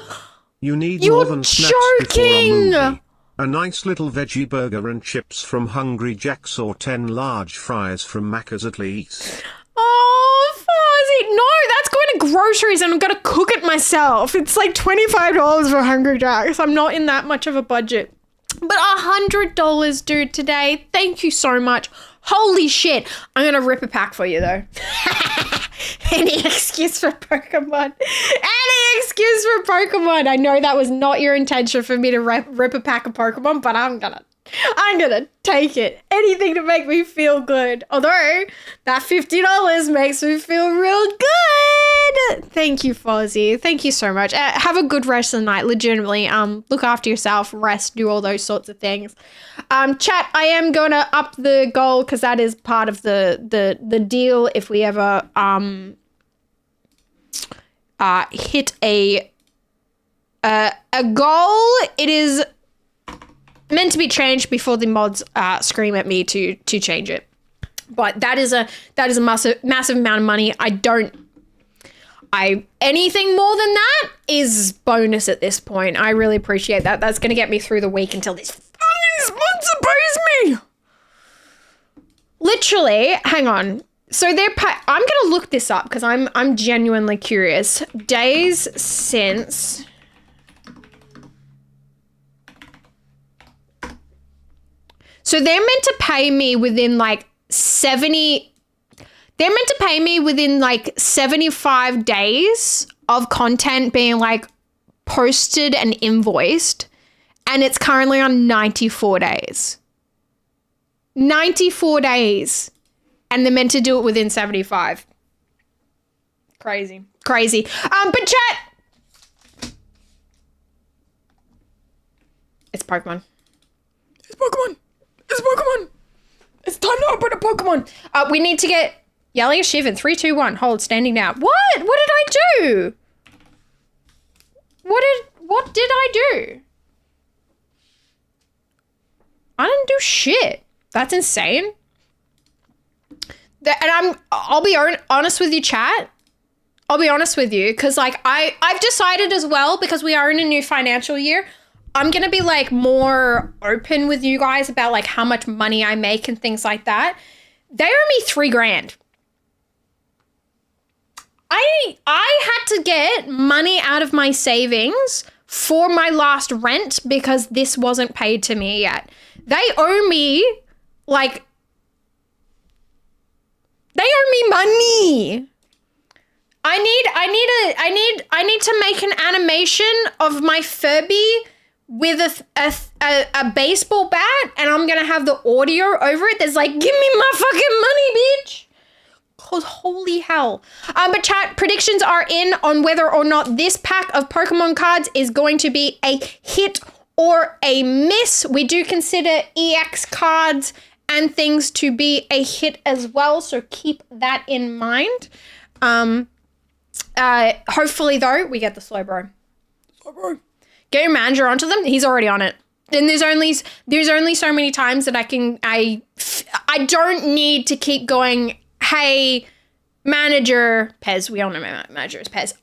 You need more than snacks before a movie. A nice little veggie burger and chips from Hungry Jack's or 10 large fries from Macca's at least. Oh, Fozzie. No, that's going to groceries and I'm going to cook it myself. It's like $25 for Hungry Jacks. I'm not in that much of a budget. But $100, dude, today. Thank you so much. Holy shit. I'm going to rip a pack for you, though. Any excuse for Pokemon. Any excuse for Pokemon. I know that was not your intention for me to rip a pack of Pokemon, but I'm gonna take it. Anything to make me feel good. Although, that $50 makes me feel real good. Thank you, Fozzie. Thank you so much. Have a good rest of the night, legitimately. Look after yourself, rest, do all those sorts of things. Chat, I am going to up the goal because that is part of the deal if we ever hit a goal. It is meant to be changed before the mods scream at me to change it. But that is a massive amount of money. Anything more than that is bonus at this point. I really appreciate that. That's going to get me through the week until this sponsor pays me. Literally, hang on. So I'm going to look this up because I'm genuinely curious. Days since So they're meant to pay me within like 75 days of content being like posted and invoiced, and it's currently on 94 days. 94 days. And they're meant to do it within 75. Crazy. But chat. It's Pokemon. It's time to open a Pokemon. We need to get Yelly a Shiv in 3, 2, 1. Hold, standing now. What did I do? What did I do? I didn't do shit. That's insane. And I'll be honest with you, chat. I'll be honest with you, because like I've decided as well, because we are in a new financial year, I'm going to be like more open with you guys about like how much money I make and things like that. They owe me $3,000. I had to get money out of my savings for my last rent because this wasn't paid to me yet. They owe me like, they owe me money. I need to make an animation of my Furby with a baseball bat, and I'm gonna have the audio over it that's like, give me my fucking money, bitch. Cause holy hell. But chat, predictions are in on whether or not this pack of Pokemon cards is going to be a hit or a miss. We do consider EX cards and things to be a hit as well, so keep that in mind. Hopefully though, we get the Slowbro. Get your manager onto them. He's already on it. And there's only so many times that I don't need to keep going, hey, manager, Pez, we all know my manager is Pez.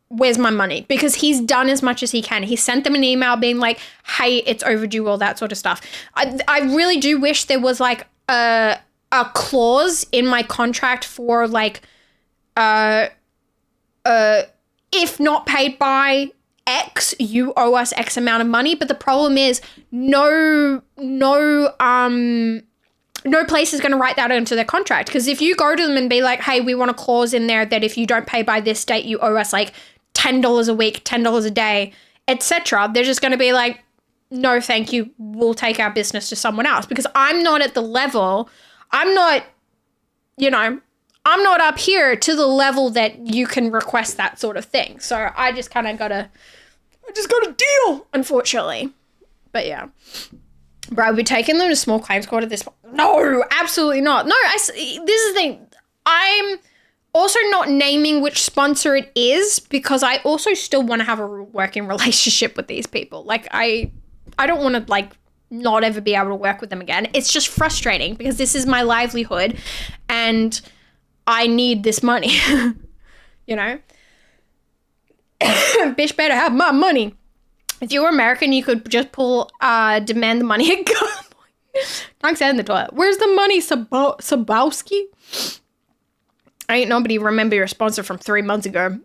Where's my money? Because he's done as much as he can. He sent them an email being like, hey, it's overdue, all that sort of stuff. I really do wish there was like a clause in my contract for like, if not paid by X, you owe us X amount of money. But the problem is no place is going to write that into their contract. Because if you go to them and be like, hey, we want a clause in there that if you don't pay by this date, you owe us like $10 a week, $10 a day, etc., they're just going to be like, no, thank you. We'll take our business to someone else. Because I'm not at the level, I'm not up here to the level that you can request that sort of thing. So I just kind of got to deal, unfortunately. But yeah. Bro, are we taking them to small claims court at this point? No, absolutely not. No, this is the thing. I'm also not naming which sponsor it is because I also still want to have a working relationship with these people. Like, I don't want to, like, not ever be able to work with them again. It's just frustrating because this is my livelihood and I need this money, you know? Bitch better have my money. If you were American, you could just demand the money at gunpoint. Thanks in the toilet. Where's the money, Sabowski? Ain't nobody remember your sponsor from 3 months ago.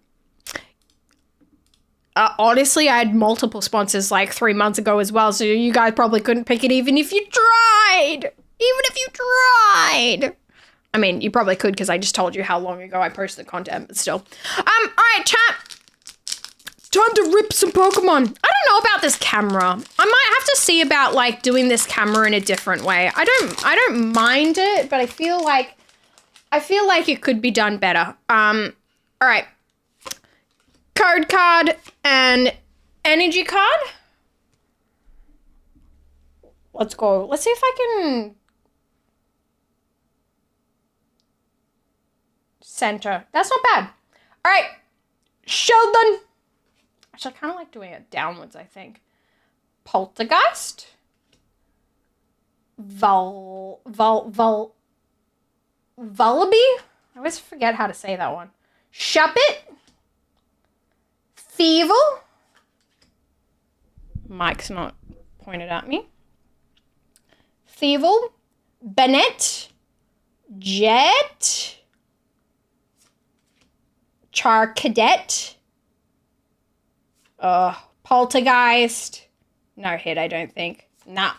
Honestly, I had multiple sponsors like 3 months ago as well, so you guys probably couldn't pick it even if you tried. Even if you tried. I mean, you probably could because I just told you how long ago I posted the content, but still. Alright, chat. Time to rip some Pokemon. I don't know about this camera. I might have to see about like doing this camera in a different way. I don't mind it, but I feel like it could be done better. Alright. Code card and energy card. Let's go. Let's see if I can center. That's not bad. All right. Sheldon. Actually, I kind of like doing it downwards, I think. Poltergeist. Vullaby. I always forget how to say that one. Shuppet. Thievel. Mike's not pointed at me. Thievel. Bennett. Jet. Char Cadet. Poltergeist. No hit, I don't think. Nah.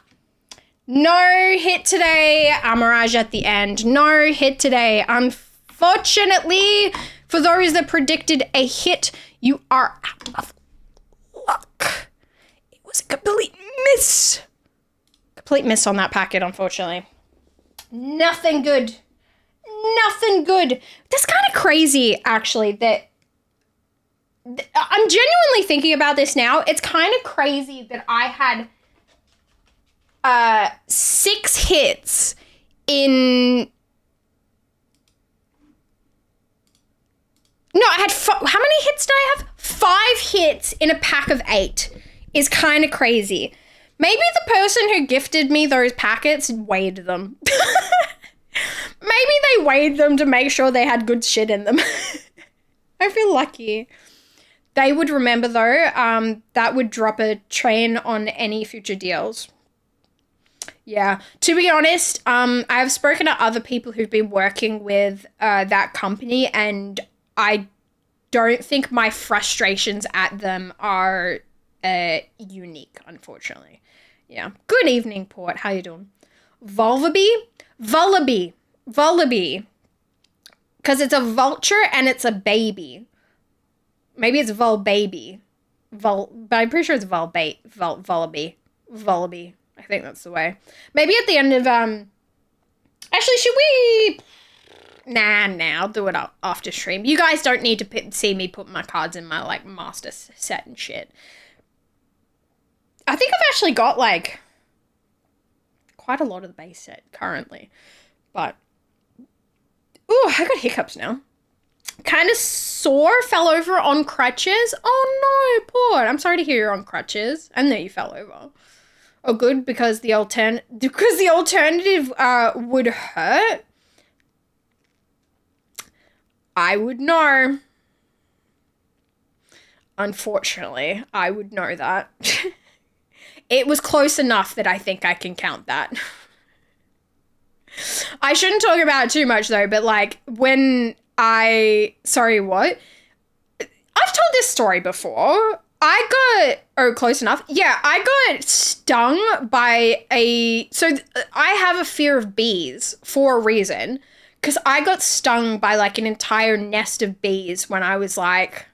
No hit today. Amaraj at the end. No hit today. Unfortunately, for those that predicted a hit, you are out of luck. It was a complete miss. Complete miss on that packet, unfortunately. Nothing good. Nothing good. That's kind of crazy, actually, that I'm genuinely thinking about this now. It's kind of crazy that I had 6 hits in... No, I had... How many hits did I have? 5 hits in a pack of 8 is kind of crazy. Maybe the person who gifted me those packets weighed them. Maybe they weighed them to make sure they had good shit in them. I feel lucky. They would remember, though, that would drop a train on any future deals. Yeah. To be honest, I've spoken to other people who've been working with that company, and I don't think my frustrations at them are unique, unfortunately. Yeah. Good evening, Port. How you doing? Vullaby. Because it's a vulture and it's a baby. Maybe it's Volbaby. But I'm pretty sure it's Vullaby. I think that's the way. Maybe at the end of, actually, should we... Nah, I'll do it after stream. You guys don't need to see me put my cards in my, like, master set and shit. I think I've actually got, like, quite a lot of the base set currently. But, ooh, I got hiccups now. Kind of sore, fell over on crutches. Oh, no, poor. I'm sorry to hear you're on crutches. And that you fell over. Oh, good, because the alternative would hurt. I would know. Unfortunately, I would know that. It was close enough that I think I can count that. I shouldn't talk about it too much, though, but, like, sorry, what? I've told this story before. Close enough. Yeah, I got stung by I have a fear of bees for a reason, because I got stung by, like, an entire nest of bees when I was, like,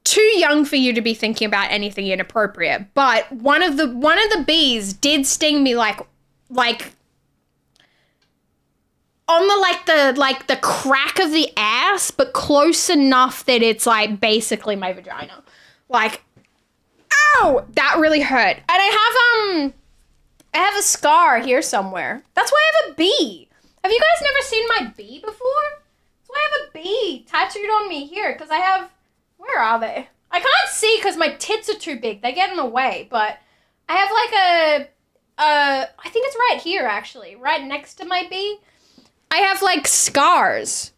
too young for you to be thinking about anything inappropriate. But one of the bees did sting me, like on the crack of the ass, but close enough that it's, like, basically my vagina. Like, ow! That really hurt. And I have a scar here somewhere. That's why I have a bee. Have you guys never seen my bee before? That's why I have a bee tattooed on me here, because I have... Where are they? I can't see because my tits are too big. They get in the way, but I have, like, I think it's right here, actually. Right next to my bee. I have, like, scars.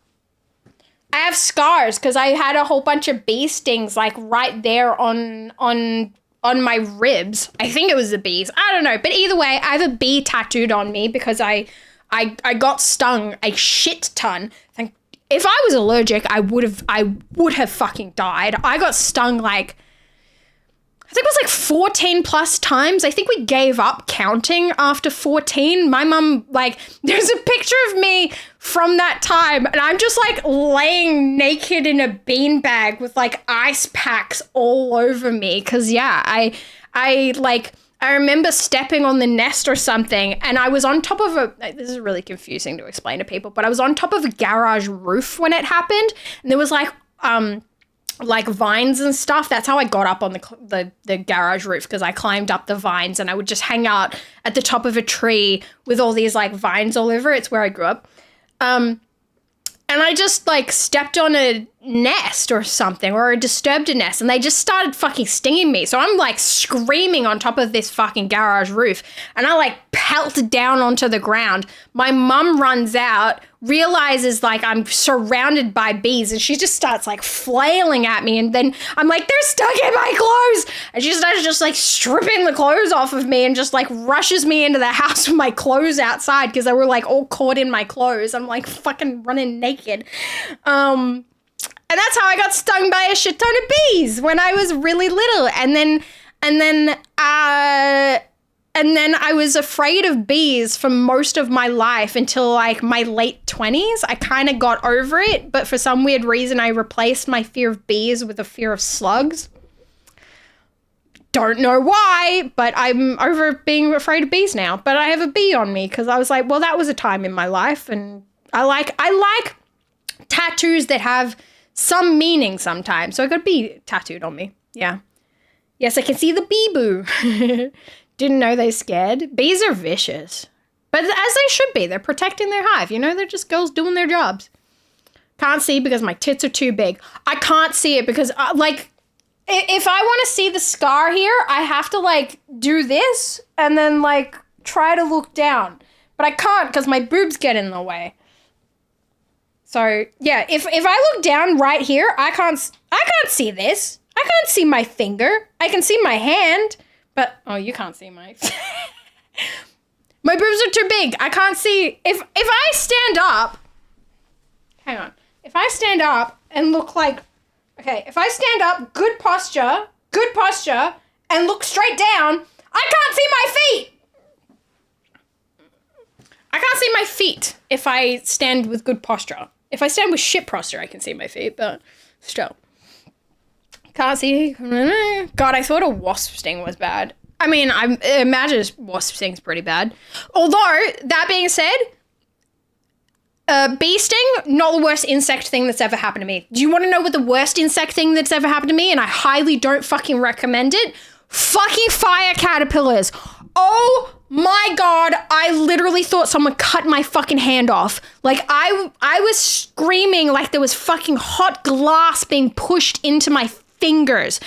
I have scars because I had a whole bunch of bee stings, like, right there on my ribs. I think it was the bees. I don't know. But either way, I have a bee tattooed on me because I I got stung a shit ton. If I was allergic, I would have fucking died. I got stung like, I think it was like 14 plus times. I think we gave up counting after 14. My mum, like, there's a picture of me from that time and I'm just like laying naked in a beanbag with like ice packs all over me. Cause yeah, I remember stepping on the nest or something and I was on top of this is really confusing to explain to people, but I was on top of a garage roof when it happened and there was like vines and stuff. That's how I got up on the garage roof, because I climbed up the vines and I would just hang out at the top of a tree with all these like vines all over. It's where I grew up. And I just like stepped on a nest or something, or I disturbed a nest and they just started fucking stinging me. So I'm like screaming on top of this fucking garage roof and I like pelt down onto the ground. My mum runs out, realizes like I'm surrounded by bees and she just starts like flailing at me, and then I'm like, they're stuck in my clothes, and she starts just like stripping the clothes off of me and just like rushes me into the house with my clothes outside because they were like all caught in my clothes. I'm like fucking running naked. And that's how I got stung by a shit ton of bees when I was really little. And then I was afraid of bees for most of my life until like my late 20s. I kind of got over it, but for some weird reason, I replaced my fear of bees with a fear of slugs. Don't know why, but I'm over being afraid of bees now. But I have a bee on me because I was like, well, that was a time in my life, and I like tattoos that have some meaning sometimes. So I got a bee tattooed on me. Yeah. Yes, I can see the bee boo. Didn't know they scared. Bees are vicious. But as they should be. They're protecting their hive. You know, they're just girls doing their jobs. Can't see because my tits are too big. I can't see it because, if I want to see the scar here, I have to, like, do this and then, like, try to look down. But I can't because my boobs get in the way. So, yeah, if I look down right here, I can't see this. I can't see my finger. I can see my hand. But, oh, you can't see my... My boobs are too big. I can't see... If I stand up... Hang on. If I stand up and look like... Okay, if I stand up, good posture, and look straight down, I can't see my feet! I can't see my feet if I stand with good posture. If I stand with shit posture, I can see my feet, but still. Can't see. God, I thought a wasp sting was bad. I mean, I imagine a wasp sting's pretty bad. Although, that being said, bee sting, not the worst insect thing that's ever happened to me. Do you want to know what the worst insect thing that's ever happened to me? And I highly don't fucking recommend it. Fucking fire caterpillars. Oh my God, I literally thought someone cut my fucking hand off. Like, I was screaming like there was fucking hot glass being pushed into my fingers.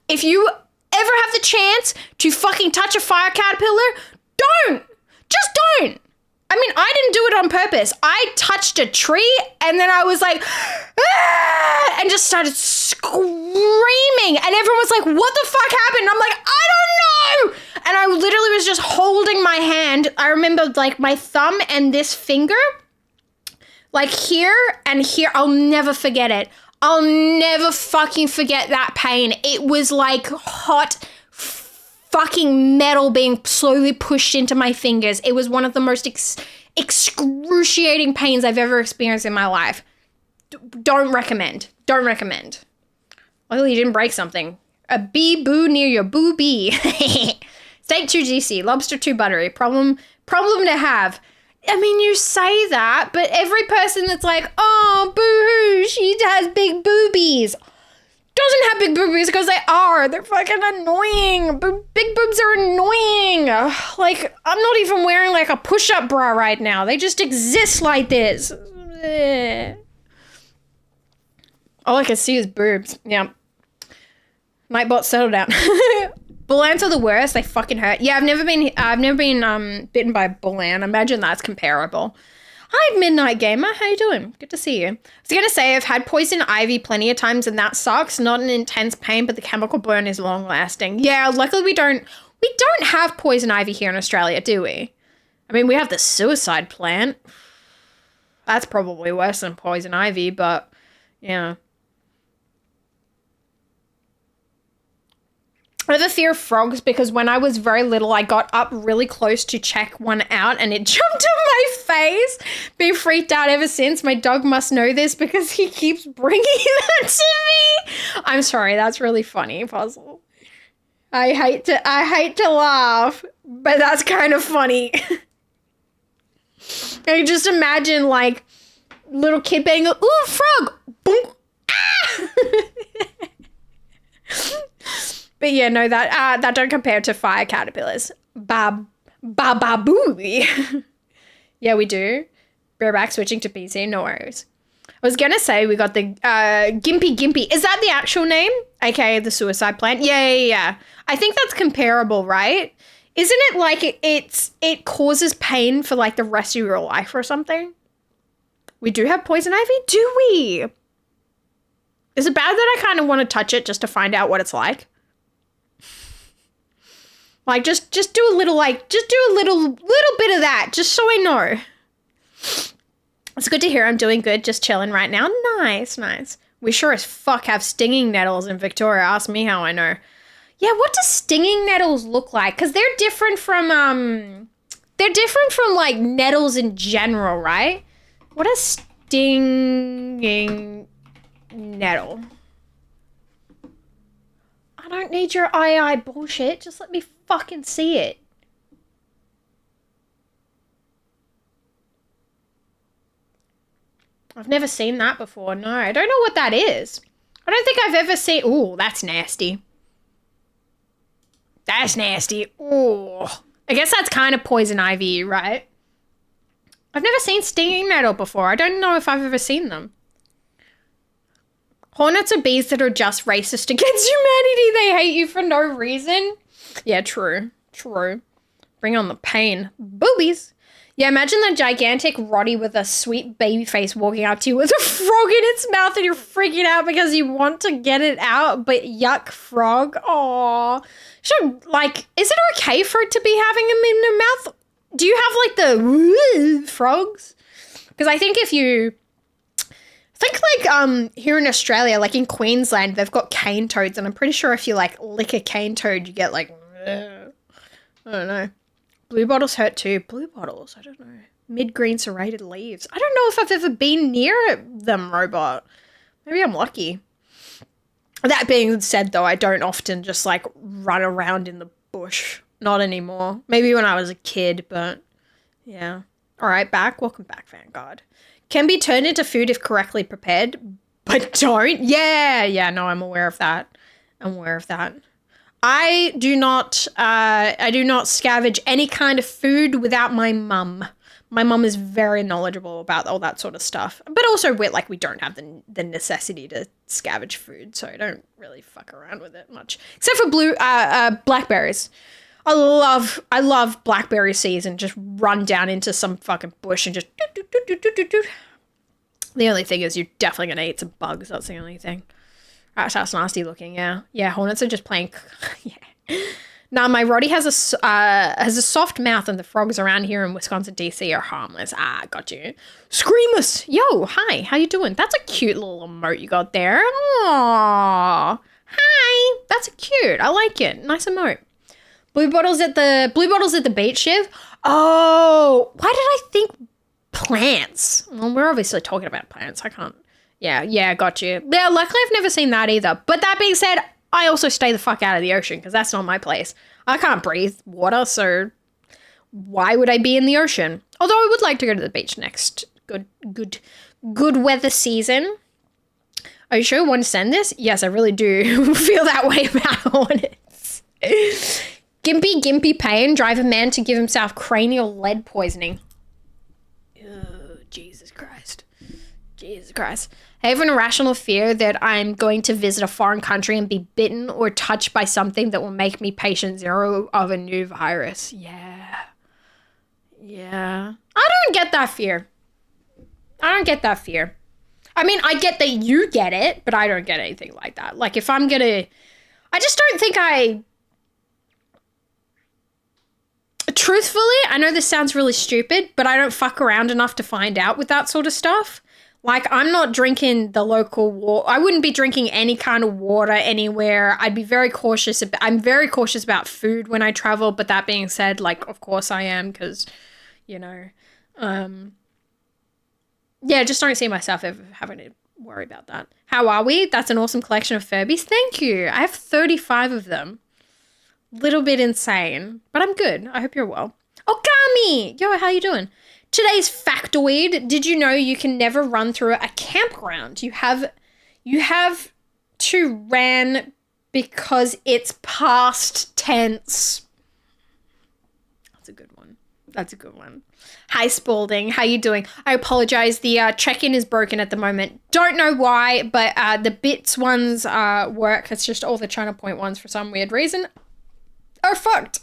If you ever have the chance to fucking touch a fire caterpillar, don't. Just don't. I mean, I didn't do it on purpose. I touched a tree and then I was like, ah, and just started screaming. And everyone was like, what the fuck happened? And I'm like, I don't know. And I literally was just holding my hand. I remember like my thumb and this finger, like here and here. I'll never forget it. I'll never fucking forget that pain. It was like hot fucking metal being slowly pushed into my fingers. It was one of the most excruciating pains I've ever experienced in my life. Don't recommend. Don't recommend. Well, you didn't break something. A bee boo near your boo bee. Steak too juicy. Lobster too buttery. Problem to have. I mean, you say that, but every person that's like, oh, boo-hoo, she has big boobies, doesn't have big boobies because they are. They're fucking annoying. Big boobs are annoying. Like, I'm not even wearing, like, a push-up bra right now. They just exist like this. All I can see is boobs. Yeah. Nightbot, settle down. Bull ants are the worst. They fucking hurt. Yeah, I've never been bitten by a bull ant. Imagine that's comparable. Hi, Midnight Gamer. How you doing? Good to see you. I was going to say I've had poison ivy plenty of times and that sucks. Not an intense pain, but the chemical burn is long lasting. Yeah, luckily we don't have poison ivy here in Australia, do we? I mean, we have the suicide plant. That's probably worse than poison ivy, but yeah. I have a fear of frogs because when I was very little, I got up really close to check one out and it jumped on my face. Been freaked out ever since. My dog must know this because he keeps bringing that to me. I'm sorry, that's really funny, Puzzle. I hate to laugh, but that's kind of funny. I just imagine like little kid being like, ooh, frog, boom, ah! But yeah, no, that don't compare to fire caterpillars. Ba-ba-boo. Yeah, we do. Bareback switching to PC, no worries. I was gonna say we got the Gimpy. Is that the actual name? AKA the suicide plant? Yeah. I think that's comparable, right? Isn't it like it causes pain for like the rest of your life or something? We do have poison ivy, do we? Is it bad that I kind of want to touch it just to find out what it's like? Like just do a little bit of that just so I know. It's good to hear I'm doing good, just chilling right now. Nice. We sure as fuck have stinging nettles in Victoria. Ask me how I know. Yeah, what do stinging nettles look like? Because they're different from like nettles in general, right? What is stinging nettle? I don't need your eye bullshit. Just let me fucking see it. I've never seen that before. No, I don't know what that is. I don't think I've ever seen... Ooh, that's nasty. That's nasty. Ooh. I guess that's kind of poison ivy, right? I've never seen stinging nettle before. I don't know if I've ever seen them. Hornets are bees that are just racist against humanity. They hate you for no reason. Yeah, true. Bring on the pain. Boobies. Yeah, imagine the gigantic Roddy with a sweet baby face walking up to you with a frog in its mouth and you're freaking out because you want to get it out, but yuck, frog. Aww. Is it okay for it to be having them in their mouth? Do you have like the frogs? Because I think here in Australia, like in Queensland, they've got cane toads, and I'm pretty sure if you like lick a cane toad, you get like, I don't know. Blue bottles hurt too. Blue bottles, I don't know. Mid-green serrated leaves. I don't know if I've ever been near them, Robot. Maybe I'm lucky. That being said, though, I don't often just like run around in the bush. Not anymore. Maybe when I was a kid, but yeah. All right, welcome back, Vanguard. Can be turned into food if correctly prepared, but don't. Yeah, no, I'm aware of that. I do not scavenge any kind of food without my mum. My mum is very knowledgeable about all that sort of stuff. But also we don't have the necessity to scavenge food, so I don't really fuck around with it much. Except for blackberries. I love blackberry season. Just run down into some fucking bush and just do. The only thing is you're definitely going to eat some bugs. That's the only thing. That's nasty looking, yeah. Yeah, hornets are just plain... yeah. Now, my Roddy has a soft mouth and the frogs around here in Wisconsin, D.C. are harmless. Ah, got you. Screamus! Yo, hi, how you doing? That's a cute little emote you got there. Aww. Hi! That's cute. I like it. Nice emote. Blue bottles at the beach, Shiv? Oh, why did I think plants? Well, we're obviously talking about plants. I can't... Yeah, got you. Yeah, luckily I've never seen that either. But that being said, I also stay the fuck out of the ocean because that's not my place. I can't breathe water, so why would I be in the ocean? Although I would like to go to the beach next good weather season. Are you sure you want to send this? Yes, I really do feel that way about hornets. Gimpy pain drive a man to give himself cranial lead poisoning. Oh, Jesus Christ. I have an irrational fear that I'm going to visit a foreign country and be bitten or touched by something that will make me patient zero of a new virus. Yeah. I don't get that fear. I mean, I get that you get it, but I don't get anything like that. Like, if I'm gonna... I just don't think Truthfully, I know this sounds really stupid, but I don't fuck around enough to find out with that sort of stuff. Like, I'm not drinking the local water. I wouldn't be drinking any kind of water anywhere. I'd be very cautious. I'm very cautious about food when I travel. But that being said, like, of course I am because, you know, yeah, just don't see myself ever having to worry about that. How are we? That's an awesome collection of Furbies. Thank you. I have 35 of them. Little bit insane, but I'm good. I hope you're well. Okami! Yo, how you doing? Today's factoid. Did you know you can never run through a campground? You have to ran because it's past tense. That's a good one. That's a good one. Hi, Spalding. How you doing? I apologize. The check-in is broken at the moment. Don't know why, but the bits ones work. It's just all the China Point ones for some weird reason are fucked.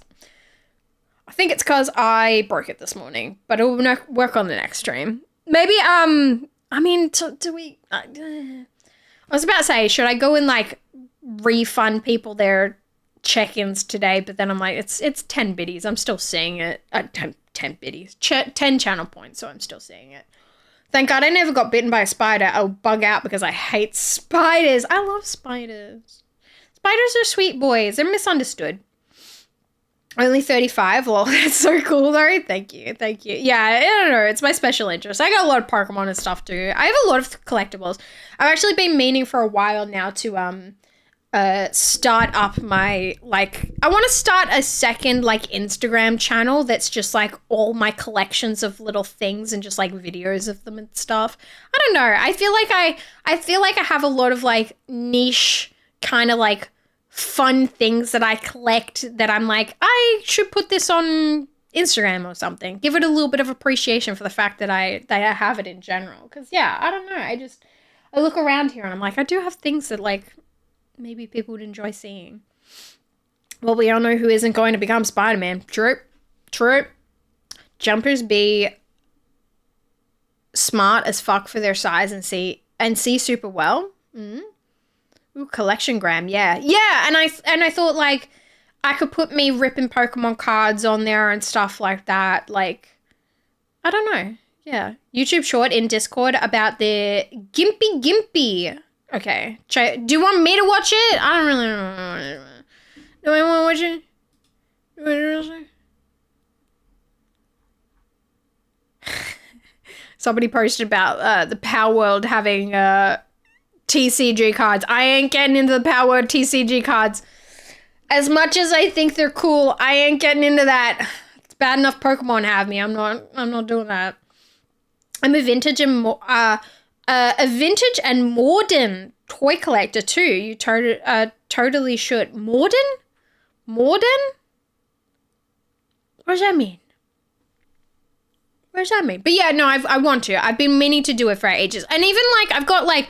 I think it's because I broke it this morning, but it will work on the next stream. Maybe, I mean, do we... I was about to say, should I go and, like, refund people their check-ins today? But then I'm like, it's 10 biddies. I'm still seeing it. 10 biddies. 10 channel points, so I'm still seeing it. Thank God I never got bitten by a spider. I'll bug out because I hate spiders. I love spiders. Spiders are sweet boys. They're misunderstood. Only 35? Well, that's so cool, though. Thank you. Thank you. Yeah, I don't know. It's my special interest. I got a lot of Pokemon and stuff, too. I have a lot of collectibles. I've actually been meaning for a while now to start up my, like... I want to start a second, like, Instagram channel that's just, like, all my collections of little things and just, like, videos of them and stuff. I don't know. I feel like I have a lot of, like, niche kind of, like... fun things that I collect that I'm like, I should put this on Instagram or something. Give it a little bit of appreciation for the fact that I have it in general. Because, yeah, I don't know. I look around here and I'm like, I do have things that, like, maybe people would enjoy seeing. Well, we all know who isn't going to become Spider-Man. True. True. Jumpers be smart as fuck for their size and see super well. Mm-hmm. Ooh, collection gram, yeah. Yeah, and I thought, like, I could put me ripping Pokemon cards on there and stuff like that. Like, I don't know. Yeah. YouTube short in Discord about the Gimpy. Okay. Do you want me to watch it? I don't really know. Do I want to watch it? Somebody posted about the Power World having... TCG cards. I ain't getting into the Power TCG cards. As much as I think they're cool, I ain't getting into that. It's bad enough Pokemon have me. I'm not doing that. I'm a vintage and modern toy collector too. You totally should. Modern? What does that mean? What does that mean? But yeah, no, I want to. I've been meaning to do it for ages. And even like I've got like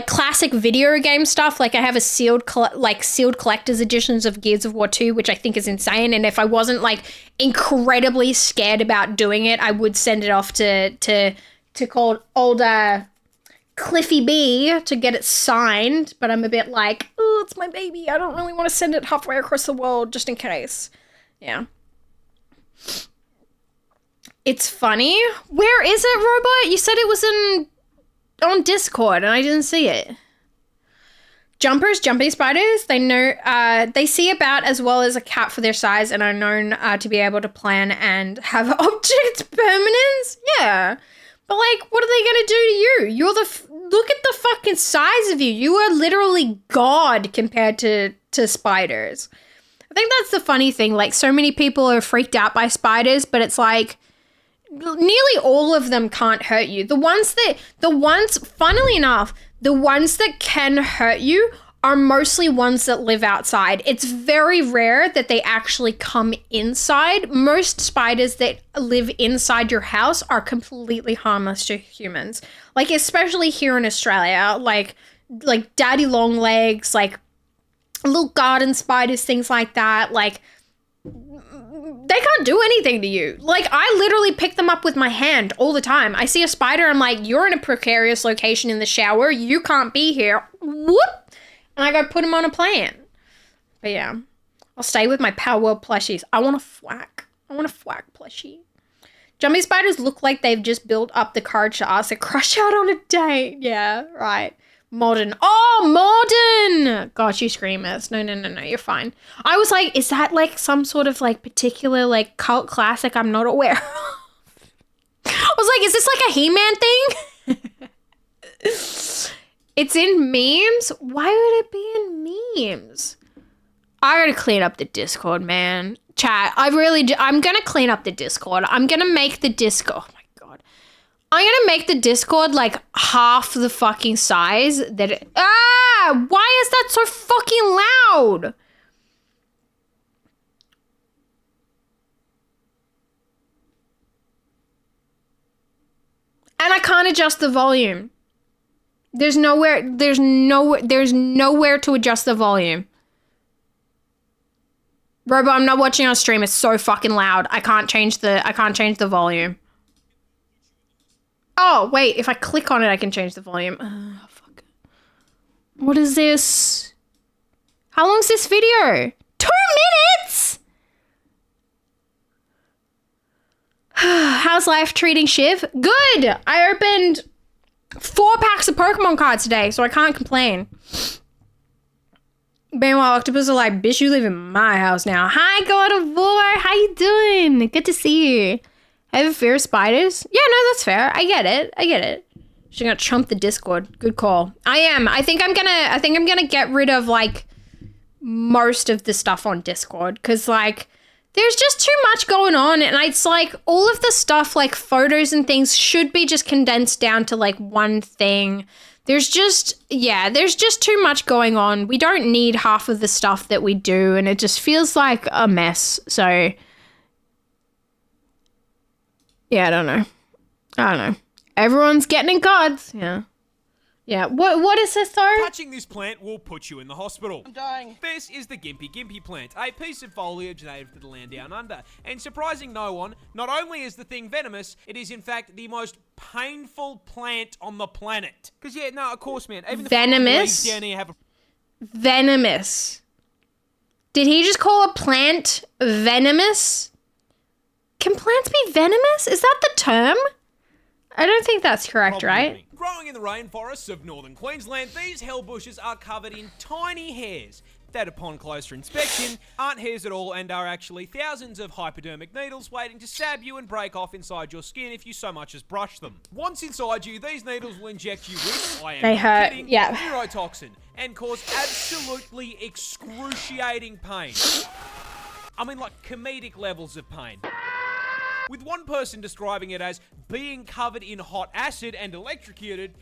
classic video game stuff. Like I have a sealed collector's editions of Gears of War 2, which I think is insane. And if I wasn't like incredibly scared about doing it, I would send it off to call older Cliffy B to get it signed. But I'm a bit like, oh, it's my baby. I don't really want to send it halfway across the world just in case. Yeah. It's funny. Where is it, Robot? You said it was on Discord and I didn't see it. Jumpy spiders, they know, they see about as well as a cat for their size and are known to be able to plan and have object permanence. Yeah. But like, what are they going to do to you? Look at the fucking size of you. You are literally God compared to spiders. I think that's the funny thing. Like, so many people are freaked out by spiders, but it's like, nearly all of them can't hurt you. Funnily enough, the ones that can hurt you are mostly ones that live outside. It's very rare that they actually come inside. Most spiders that live inside your house are completely harmless to humans. Like, especially here in Australia, like daddy long legs, like little garden spiders, things like that, like they can't do anything to you. Like, I literally pick them up with my hand all the time. I see a spider, I'm like, you're in a precarious location in the shower. You can't be here. Whoop! And I go put them on a plant. But yeah. I'll stay with my Power World plushies. I want a thwack. I want a thwack plushie. Jumpy spiders look like they've just built up the courage to ask a crush out on a date. Yeah, right. Modern. Oh, modern! Gosh, you screamers. No, you're fine. I was like, is that like some sort of like particular like cult classic I'm not aware of? I was like, is this like a He-Man thing? It's in memes? Why would it be in memes? I gotta clean up the Discord, man. Chat, I'm gonna clean up the Discord. I'm gonna make the Discord, oh my God. I'm gonna make the Discord like half the fucking size that it, why is that so fucking loud? And I can't adjust the volume. There's nowhere to adjust the volume. Robo, I'm not watching on stream. It's so fucking loud. I can't change the volume. Oh, wait. If I click on it, I can change the volume. Oh, fuck. What is this? How long's this video? 2 minutes? How's life treating Shiv? Good. I opened 4 packs of Pokemon cards today, so I can't complain. Meanwhile, octopus are like, bitch, you live in my house now. Hi, God of War. How you doing? Good to see you. I have a fear of spiders. Yeah, no, that's fair. I get it. She's gonna chump the Discord. Good call. I am. I think I'm gonna get rid of like most of the stuff on Discord because like there's just too much going on, and it's like all of the stuff like photos and things should be just condensed down to like one thing. There's just too much going on. We don't need half of the stuff that we do, and it just feels like a mess. So yeah, I don't know. Everyone's getting in cards. Yeah. What is this though? Touching this plant will put you in the hospital. I'm dying. This is the Gimpy plant, a piece of foliage native to the land down under. And surprising no one, not only is the thing venomous, it is in fact the most painful plant on the planet. Because yeah, no, of course, man. Even the venomous? Down here have a venomous. Did he just call a plant venomous? Can plants be venomous? Is that the term? I don't think that's correct, right? Growing in the rainforests of northern Queensland, these hell bushes are covered in tiny hairs that, upon closer inspection, aren't hairs at all and are actually thousands of hypodermic needles waiting to stab you and break off inside your skin if you so much as brush them. Once inside you, these needles will inject you with, they hurt, yeah, neurotoxin and cause absolutely excruciating pain. I mean, like comedic levels of pain. With one person describing it as being covered in hot acid and electrocuted,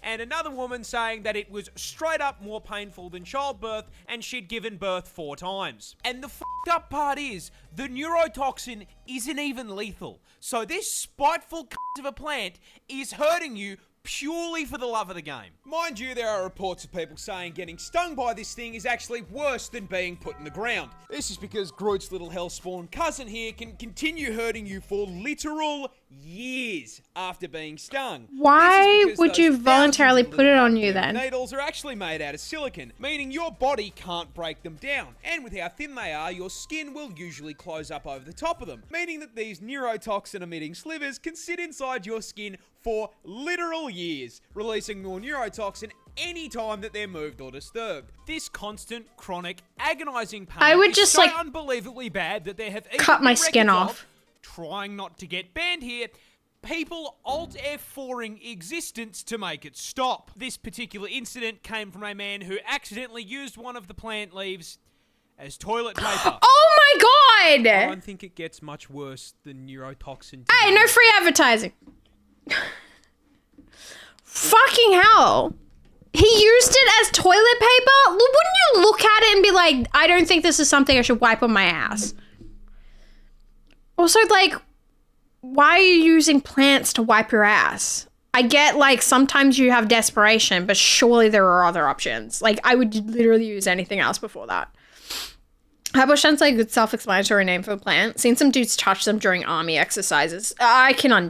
and another woman saying that it was straight up more painful than childbirth and she'd given birth 4 times. And the fucked up part is, the neurotoxin isn't even lethal. So this spiteful of a plant is hurting you purely for the love of the game. Mind you, there are reports of people saying getting stung by this thing is actually worse than being put in the ground. This is because Groot's little hellspawn cousin here can continue hurting you for literal years after being stung. Why would you voluntarily put it on you then? Needles are actually made out of silicon, meaning your body can't break them down. And with how thin they are, your skin will usually close up over the top of them, meaning that these neurotoxin emitting slivers can sit inside your skin for literal years, releasing more neurotoxin anytime that they're moved or disturbed. This constant, chronic, agonizing pain I would just so like unbelievably bad that there have cut my skin off. Trying not to get banned here, people Alt F4ing existence to make it stop. This particular incident came from a man who accidentally used one of the plant leaves as toilet paper. Oh my god! I don't think it gets much worse than neurotoxin. Hey, no free advertising. Fucking hell. He used it as toilet paper? Wouldn't you look at it and be like, I don't think this is something I should wipe on my ass? Also, like, why are you using plants to wipe your ass? I get, like, sometimes you have desperation, but surely there are other options. Like, I would literally use anything else before that. Haibush sounds like a good self-explanatory name for a plant. Seen some dudes touch them during army exercises. I can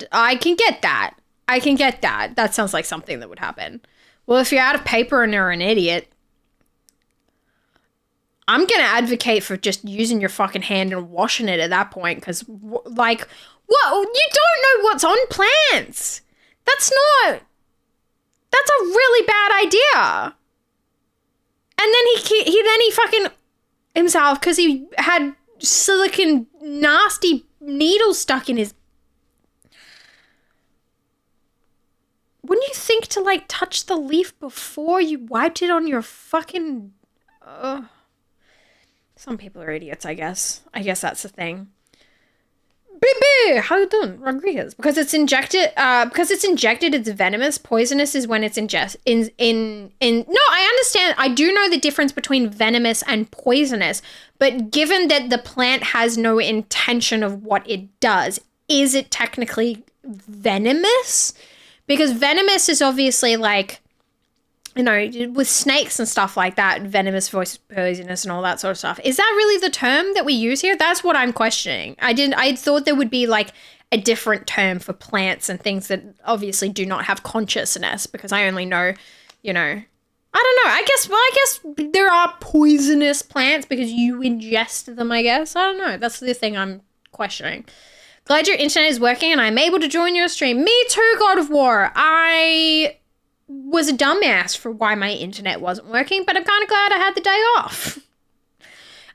get that. I can get that. That sounds like something that would happen. Well, if you're out of paper and you're an idiot, I'm going to advocate for just using your fucking hand and washing it at that point because, like, what? You don't know what's on plants. That's a really bad idea. And then he fucking himself because he had silicon nasty needles stuck in his. Wouldn't you think to like touch the leaf before you wiped it on your fucking? Some people are idiots, I guess. I guess that's the thing. Baby, how you doing, Rodriguez? Because it's injected. It's venomous. Poisonous is when it's No, I understand. I do know the difference between venomous and poisonous. But given that the plant has no intention of what it does, is it technically venomous? Because venomous is obviously like, you know, with snakes and stuff like that, venomous versus poisonous and all that sort of stuff. Is that really the term that we use here? That's what I'm questioning. I thought there would be like a different term for plants and things that obviously do not have consciousness because I only know, you know, I don't know. I guess there are poisonous plants because you ingest them, I guess. I don't know. That's the thing I'm questioning. Glad your internet is working and I'm able to join your stream. Me too, God of War. I was a dumbass for why my internet wasn't working, but I'm kind of glad I had the day off.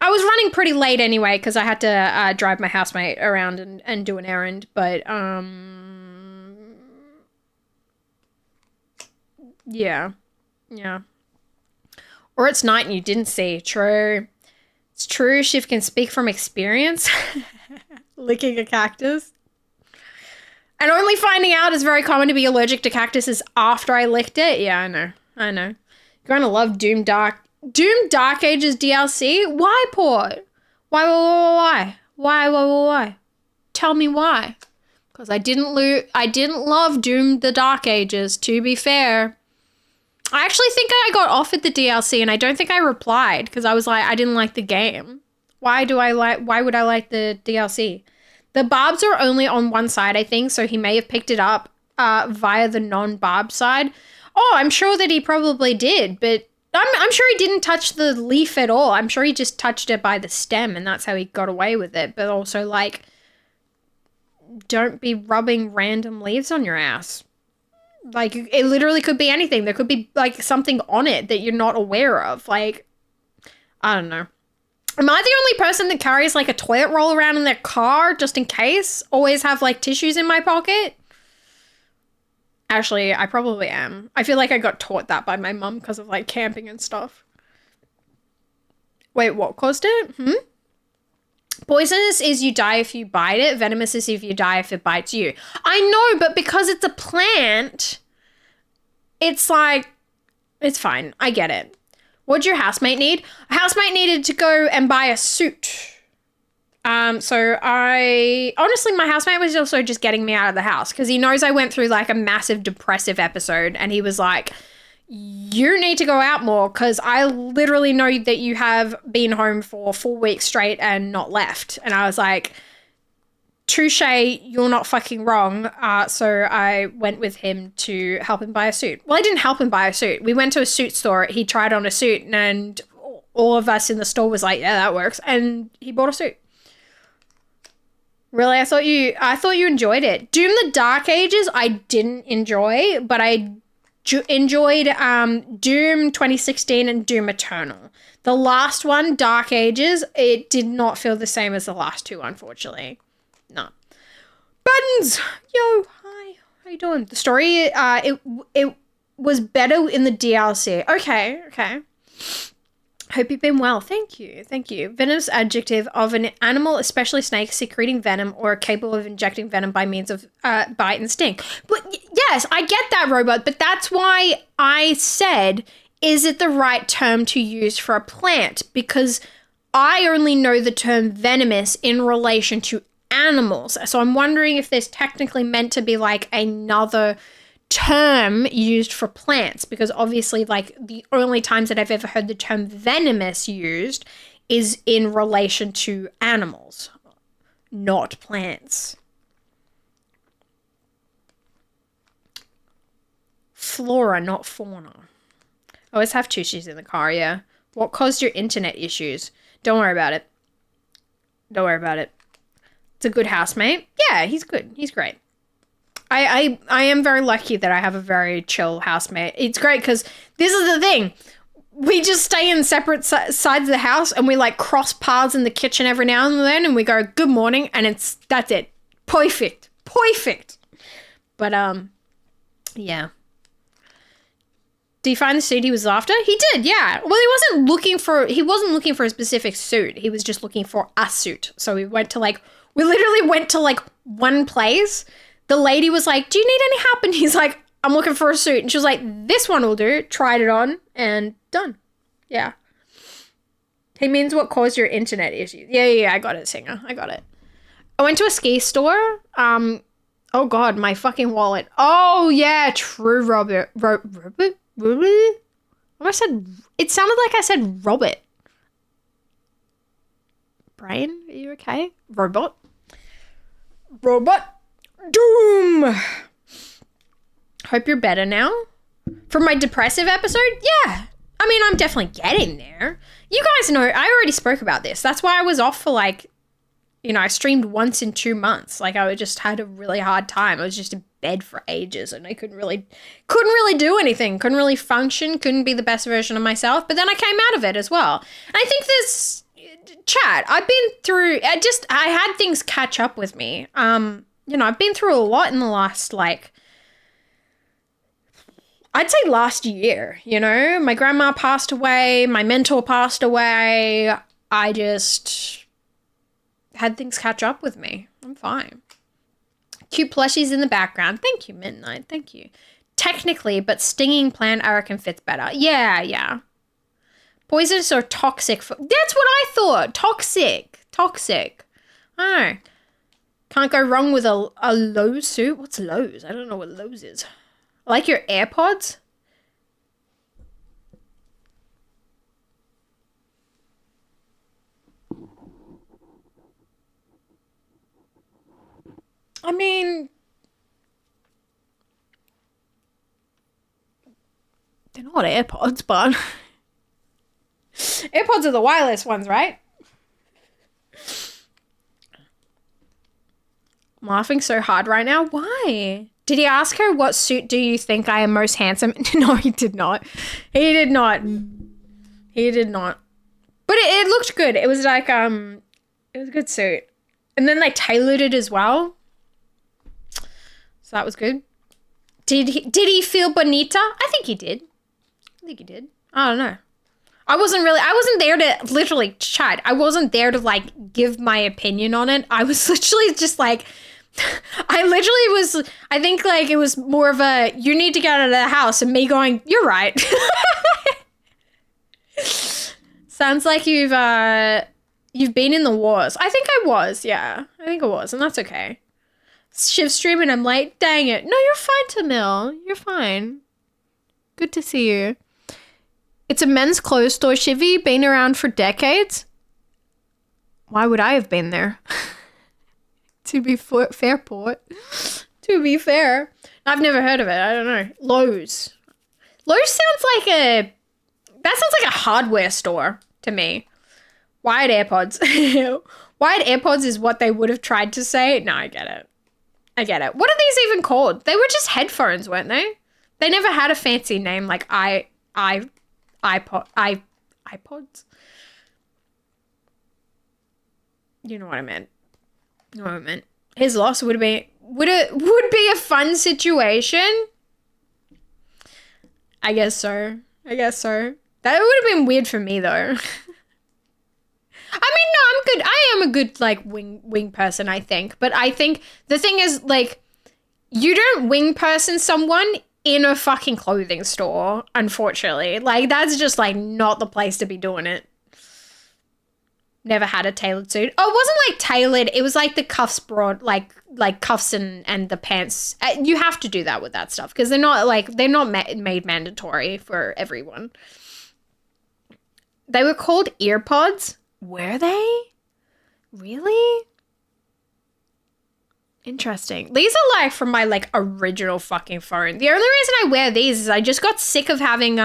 I was running pretty late anyway because I had to drive my housemate around and do an errand, but yeah. Or it's night and you didn't see. True. It's true. Shiv can speak from experience. Licking a cactus. And only finding out it's very common to be allergic to cactuses after I licked it. Yeah, I know. You're going to love Doom Dark Ages DLC? Why, Port? Why? Tell me why. Because I didn't love Doom the Dark Ages, to be fair. I actually think I got offered the DLC and I don't think I replied because I was like, I didn't like the game. Why would I like the DLC? The barbs are only on one side, I think, so he may have picked it up via the non-barb side. Oh, I'm sure that he probably did, but I'm sure he didn't touch the leaf at all. I'm sure he just touched it by the stem, and that's how he got away with it. But also, like, don't be rubbing random leaves on your ass. Like, it literally could be anything. There could be, like, something on it that you're not aware of. Like, I don't know. Am I the only person that carries, like, a toilet roll around in their car just in case? Always have, like, tissues in my pocket? Actually, I probably am. I feel like I got taught that by my mum because of, like, camping and stuff. Wait, what caused it? Poisonous is you die if you bite it. Venomous is if you die if it bites you. I know, but because it's a plant, it's like, it's fine. I get it. What'd your housemate need? A housemate needed to go and buy a suit. So honestly, my housemate was also just getting me out of the house because he knows I went through like a massive depressive episode and he was like, you need to go out more because I literally know that you have been home for 4 weeks straight and not left. And I was like, touche, you're not fucking wrong. So I went with him to help him buy a suit. Well, I didn't help him buy a suit. We went to a suit store. He tried on a suit and all of us in the store was like, yeah, that works. And he bought a suit. Really? I thought you enjoyed it. Doom the Dark Ages, I didn't enjoy, but I enjoyed Doom 2016 and Doom Eternal. The last one, Dark Ages, it did not feel the same as the last two, unfortunately. No. Buttons! Yo, hi. How you doing? The story, it was better in the DLC. Okay. Hope you've been well. Thank you. Venomous adjective of an animal, especially snakes, secreting venom or capable of injecting venom by means of bite and sting. But yes, I get that, Robot, but that's why I said, is it the right term to use for a plant? Because I only know the term venomous in relation to animals. So I'm wondering if there's technically meant to be like another term used for plants, because obviously like the only times that I've ever heard the term venomous used is in relation to animals, not plants. Flora, not fauna. I always have tissues in the car, yeah. What caused your internet issues? Don't worry about it. Don't worry about it. It's a good housemate. Yeah, he's good. He's great. I am very lucky that I have a very chill housemate. It's great because this is the thing. We just stay in separate sides of the house and we like cross paths in the kitchen every now and then and we go, good morning, and that's it. Perfect. Perfect. But, yeah. Do you find the suit he was after? He did, yeah. Well, he wasn't looking for a specific suit. He was just looking for a suit. So we literally went to like one place. The lady was like, do you need any help? And he's like, I'm looking for a suit. And she was like, this one will do. Tried it on and done. Yeah. He means what caused your internet issues. Yeah, I got it, Singer. I got it. I went to a ski store. Oh God, my fucking wallet. Oh yeah, true, Robert. Robert? It sounded like I said Robert. Brain, are you okay? Robot. Doom. Hope you're better now. For my depressive episode? Yeah. I mean, I'm definitely getting there. You guys know, I already spoke about this. That's why I was off for like, I streamed once in 2 months. Like I just had a really hard time. I was just in bed for ages and I couldn't really do anything. Couldn't really function. Couldn't be the best version of myself. But then I came out of it as well. And I think this chat, I've been through, I had things catch up with me. I've been through a lot in the last, I'd say last year, my grandma passed away. My mentor passed away. I just had things catch up with me. I'm fine. Cute plushies in the background. Thank you, Midnight. Thank you. Technically, but stinging plant I reckon fits better. Yeah. Poisonous or toxic? That's what I thought. Toxic. I don't know. Can't go wrong with a Lowe's suit. What's Lowe's? I don't know what Lowe's is. I like your AirPods. I mean, they're not AirPods, but AirPods are the wireless ones, right? I'm laughing so hard right now. Why? Did he ask her, what suit do you think I am most handsome in? No, he did not. He did not. But it looked good. It was like, it was a good suit. And then they tailored it as well. So that was good. Did he feel bonita? I think he did. I don't know. I wasn't there to literally chat. I wasn't there to like give my opinion on it. I was literally just like, I think like it was more of a, you need to get out of the house, and me going, you're right. Sounds like you've been in the wars. I think I was, yeah. I think I was, and that's okay. Shiv streaming, I'm like, dang it. No, you're fine, Tamil. You're fine. Good to see you. It's a men's clothes store, Shivy. Been around for decades. Why would I have been there? To be fair, Port. To be fair. I've never heard of it. I don't know. Lowe's. Lowe's sounds like a hardware store to me. Wired AirPods. Wired AirPods is what they would have tried to say. No, I get it. What are these even called? They were just headphones, weren't they? They never had a fancy name like iPods. You know what I meant. His loss would be a fun situation. I guess so. That would have been weird for me though. I mean, no, I'm good. I am a good like wing person, I think. But I think the thing is, like, you don't wing person someone in a fucking clothing store, unfortunately. Like, that's just like not the place to be doing it. Never had a tailored suit. Oh, it wasn't like tailored. It was like the cuffs broad, like cuffs and the pants. You have to do that with that stuff because they're not made mandatory for everyone. They were called earpods. Were they? Really? Interesting. These are like from my like original fucking phone. The only reason I wear these is I just got sick of having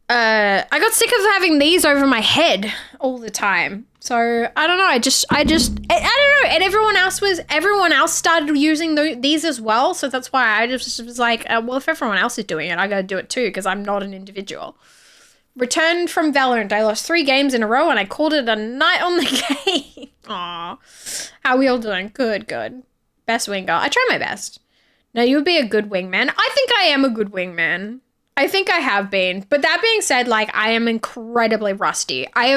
I got sick of having these over my head all the time. So I don't know. I don't know. And everyone else started using these as well. So that's why I just was like, well, if everyone else is doing it, I got to do it too, because I'm not an individual. Returned from Valorant. I lost 3 games in a row and I called it a night on the game. Aw. How we all doing? Good. Best wing girl. I try my best. No, you would be a good wingman. I think I am a good wingman. I think I have been. But that being said, like, I am incredibly rusty. I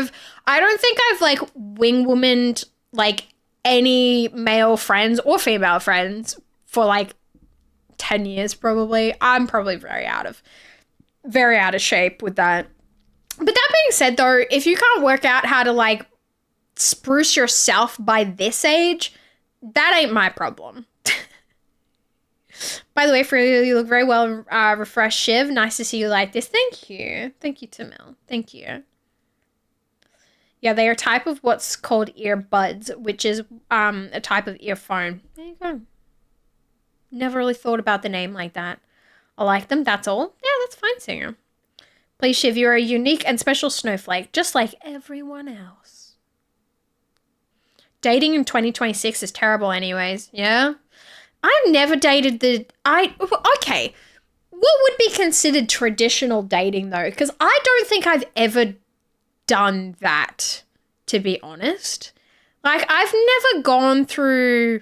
don't think I've, like, wing-womaned, like, any male friends or female friends for, like, 10 years, probably. I'm probably very out of shape with that. But that being said, though, if you can't work out how to, like, spruce yourself by this age, that ain't my problem. By the way, Freya, you look very well refreshed, Shiv. Nice to see you like this. Thank you. Thank you, Tamil. Thank you. Yeah, they are a type of what's called earbuds, which is a type of earphone. There you go. Never really thought about the name like that. I like them, that's all. Yeah, that's fine, Singer. Please, Shiv, you're a unique and special snowflake, just like everyone else. Dating in 2026 is terrible anyways, yeah? I've never dated okay. What would be considered traditional dating, though? Because I don't think I've ever done that, to be honest. Like, I've never gone through...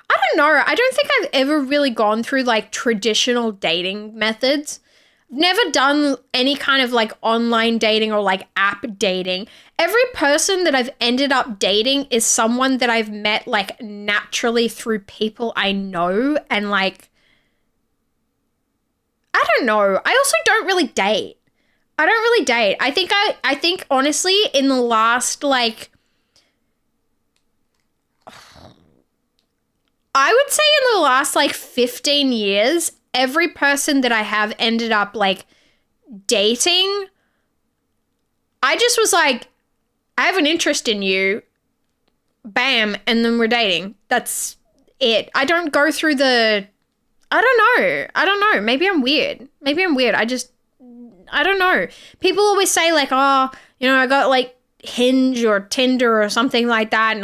I don't know. I don't think I've ever really gone through, like, traditional dating methods. Never done any kind of, like, online dating or, like, app dating. Every person that I've ended up dating is someone that I've met, like, naturally through people I know, and, like, I don't know. I also don't really date. I think honestly, in the last, like, I would say in the last, like, 15 years, every person that I have ended up, like, dating, I just was like, I have an interest in you, bam, and then we're dating. That's it. I don't go through I don't know. Maybe I'm weird. I don't know. People always say, like, oh, you know, I got, like, Hinge or Tinder or something like that, and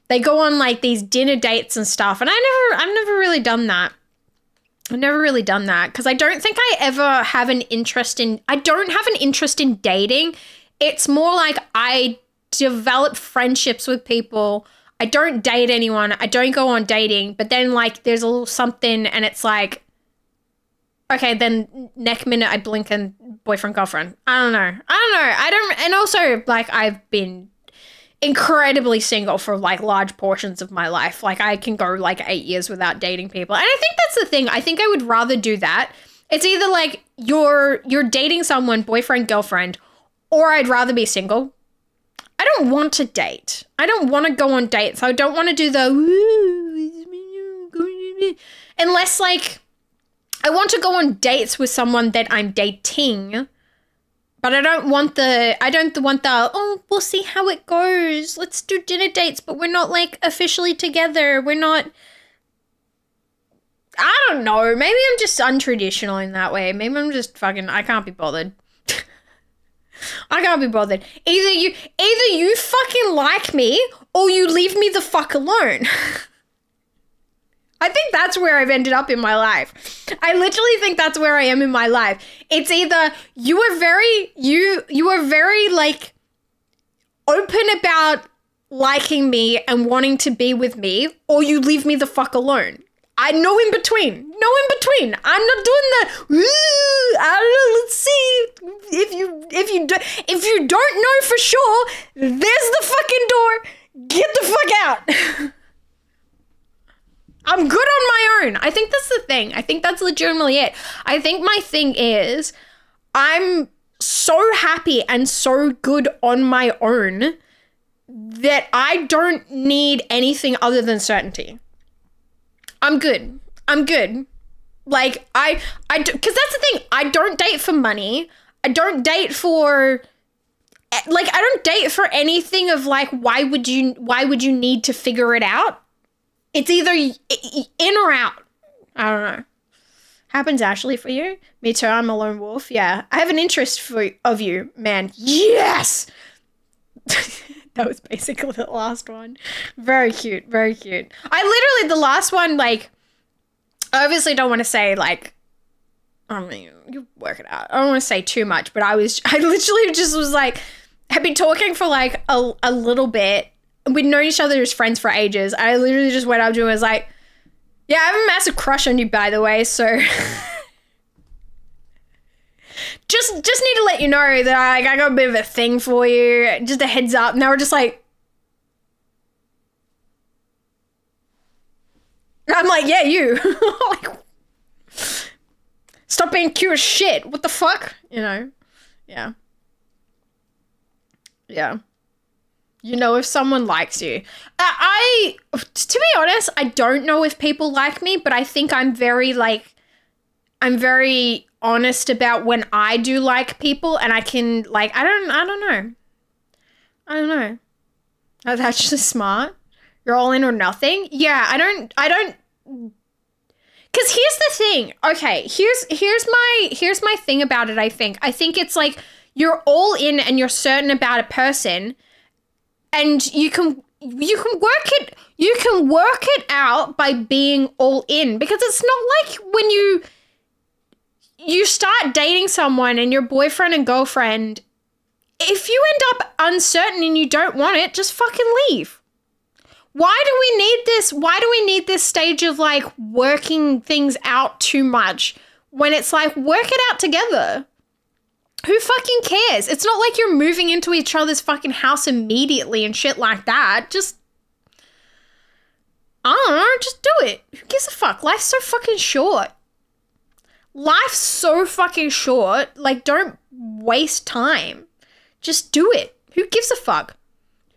they go on, like, these dinner dates and stuff, and I've never really done that. I've never really done that because I don't think I ever have an interest in... I don't have an interest in dating. It's more like I develop friendships with people. I don't date anyone. I don't go on dating. But then, like, there's a little something and it's like, okay, then next minute I blink and boyfriend, girlfriend. I don't know. And also, like, I've been incredibly single for, like, large portions of my life. Like, I can go, like, 8 years without dating people. And I think that's the thing. I think I would rather do that. It's either, like, you're dating someone, boyfriend, girlfriend, or I'd rather be single. I don't want to date. I don't want to go on dates. I don't want to do unless, like, I want to go on dates with someone that I'm dating. But I don't want the, oh, we'll see how it goes. Let's do dinner dates, but we're not, like, officially together. We're not, I don't know. Maybe I'm just untraditional in that way. Maybe I'm just fucking, I can't be bothered. I can't be bothered. Either you fucking like me or you leave me the fuck alone. I think that's where I've ended up in my life. I literally think that's where I am in my life. It's either you are very like open about liking me and wanting to be with me, or you leave me the fuck alone. I know in between. I'm not doing the I don't know, let's see. If you don't know for sure, there's the fucking door. Get the fuck out. I'm good on my own. I think that's the thing. I think that's legitimately it. I think my thing is I'm so happy and so good on my own that I don't need anything other than certainty. I'm good. Like, because that's the thing. I don't date for money. I don't date for, like, I don't date for anything of, like, why would you need to figure it out? It's either in or out. I don't know. Happens actually for you? Me too, I'm a lone wolf. Yeah. I have an interest of you, man. Yes! That was basically the last one. Very cute, very cute. I literally, the last one, like, I obviously don't want to say, like, I mean, you work it out. I don't want to say too much, but I literally just was like, had been talking for like a little bit. We'd known each other as friends for ages. I literally just went up to him and was like, yeah, I have a massive crush on you, by the way, so just need to let you know that I got a bit of a thing for you. Just a heads up. And they were just like, I'm like, yeah, you. Like, stop being cute as shit. What the fuck? You know? Yeah. Yeah. You know if someone likes you. To be honest, I don't know if people like me, but I think I'm very honest about when I do like people, and I can, like, I don't know. That's actually smart. You're all in or nothing. Yeah, I don't, because here's the thing. Okay, here's my thing about it. I think it's like you're all in and you're certain about a person, and you can work it out by being all in, because it's not like when you start dating someone and your boyfriend and girlfriend, if you end up uncertain and you don't want it, just fucking leave. Why do we need this? Why do we need this stage of like working things out too much when it's like, work it out together? Who fucking cares? It's not like you're moving into each other's fucking house immediately and shit like that. Just, I don't know, just do it. Who gives a fuck? Life's so fucking short. Life's so fucking short. Like, don't waste time. Just do it. Who gives a fuck?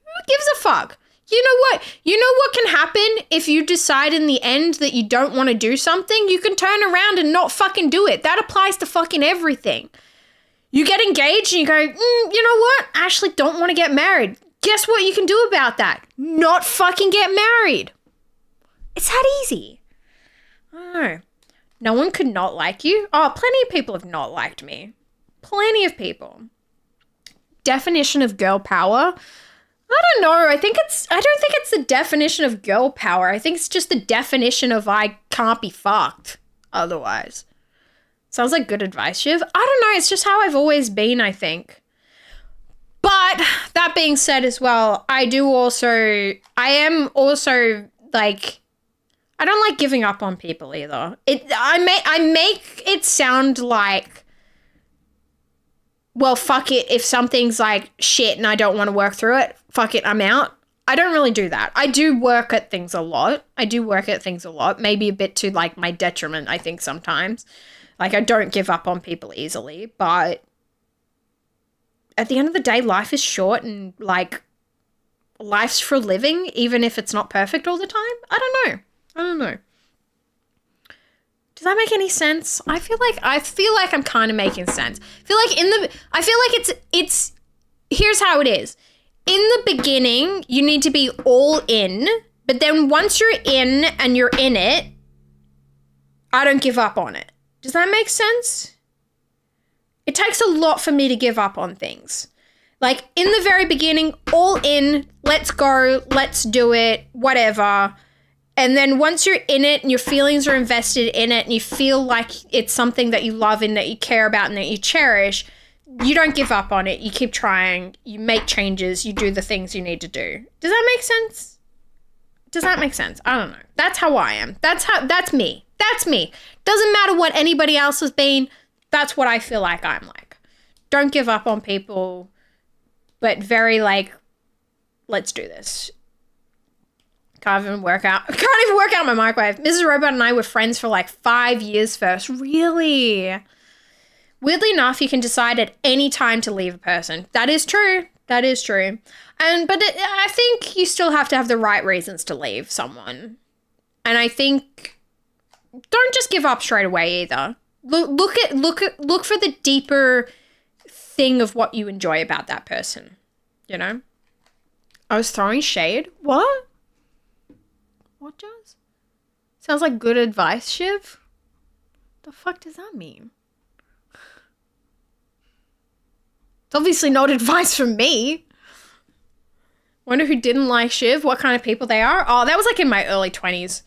Who gives a fuck? You know what? You know what can happen if you decide in the end that you don't want to do something? You can turn around and not fucking do it. That applies to fucking everything. You get engaged and you go, you know what? I actually don't want to get married. Guess what you can do about that? Not fucking get married. It's that easy. I don't know. No one could not like you. Oh, plenty of people have not liked me. Plenty of people. Definition of girl power. I don't know. I don't think it's the definition of girl power. I think it's just the definition of I can't be fucked otherwise. Sounds like good advice, Shiv. I don't know. It's just how I've always been, I think. But that being said as well, I am also like, I don't like giving up on people either. I make it sound like, well, fuck it. If something's like shit and I don't want to work through it, fuck it, I'm out. I don't really do that. I do work at things a lot. Maybe a bit to like my detriment, I think sometimes. Like, I don't give up on people easily, but at the end of the day, life is short, and like, life's for living, even if it's not perfect all the time. I don't know. Does that make any sense? I feel like I'm kind of making sense. I feel like it's here's how it is. In the beginning, you need to be all in, but then once you're in and you're in it, I don't give up on it. Does that make sense? It takes a lot for me to give up on things. Like, in the very beginning, all in, let's go, let's do it, whatever. And then once you're in it and your feelings are invested in it and you feel like it's something that you love and that you care about and that you cherish, you don't give up on it. You keep trying, you make changes, you do the things you need to do. Does that make sense? I don't know. That's how I am. That's me. Doesn't matter what anybody else has been. That's what I feel like I'm like. Don't give up on people, but very like, let's do this. Can't even work out my microwave. Mrs. Robot and I were friends for like 5 years first. Really? Weirdly enough, you can decide at any time to leave a person. That is true. But I think you still have to have the right reasons to leave someone. And I think don't just give up straight away either. Look for the deeper thing of what you enjoy about that person. You know? I was throwing shade. What? What, Jazz? Sounds like good advice, Shiv. The fuck does that mean? It's obviously not advice from me. Wonder who didn't like Shiv, what kind of people they are. Oh, that was like in my early 20s.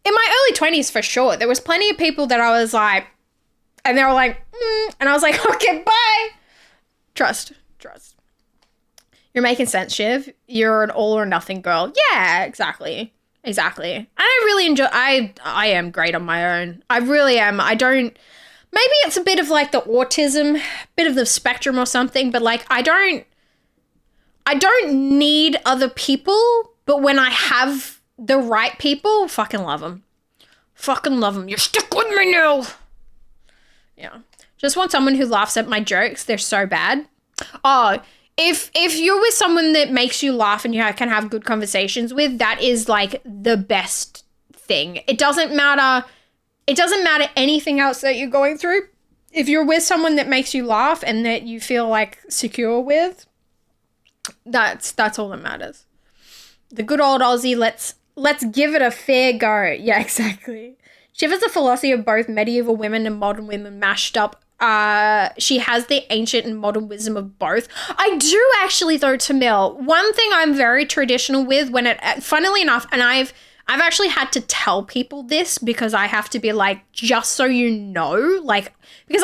In my early 20s, for sure. There was plenty of people that I was like, and they were like, and I was like, okay, bye. Trust. You're making sense, Shiv. You're an all or nothing girl. Yeah, exactly. And I really enjoy, I am great on my own. I really am. Maybe it's a bit of like the autism, bit of the spectrum or something, but like I don't need other people, but when I have the right people, fucking love them. You're stuck with me now. Yeah. Just want someone who laughs at my jokes. They're so bad. Oh, if you're with someone that makes you laugh and you can have good conversations with, that is like the best thing. It doesn't matter anything else that you're going through. If you're with someone that makes you laugh and that you feel like secure with, that's all that matters. The good old Aussie, let's give it a fair go. Yeah, exactly. Shiv has a philosophy of both medieval women and modern women mashed up. She has the ancient and modern wisdom of both. I do actually, though, Tamil. One thing I'm very traditional with funnily enough, and I've actually had to tell people this because I have to be like, just so you know, like, because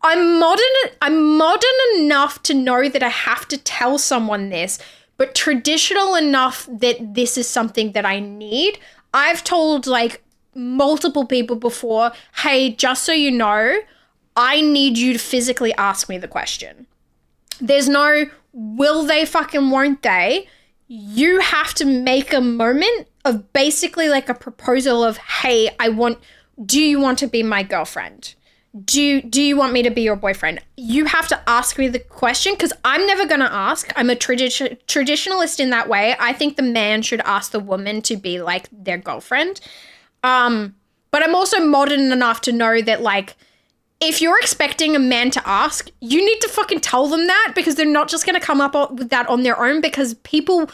I'm modern enough to know that I have to tell someone this, but traditional enough that this is something that I need. I've told like multiple people before, hey, just so you know, I need you to physically ask me the question. There's no will they fucking won't they. You have to make a moment of basically like a proposal of, hey, do you want to be my girlfriend? Do you want me to be your boyfriend? You have to ask me the question because I'm never going to ask. I'm a traditionalist in that way. I think the man should ask the woman to be like their girlfriend. But I'm also modern enough to know that like, if you're expecting a man to ask, you need to fucking tell them that because they're not just going to come up with that on their own because people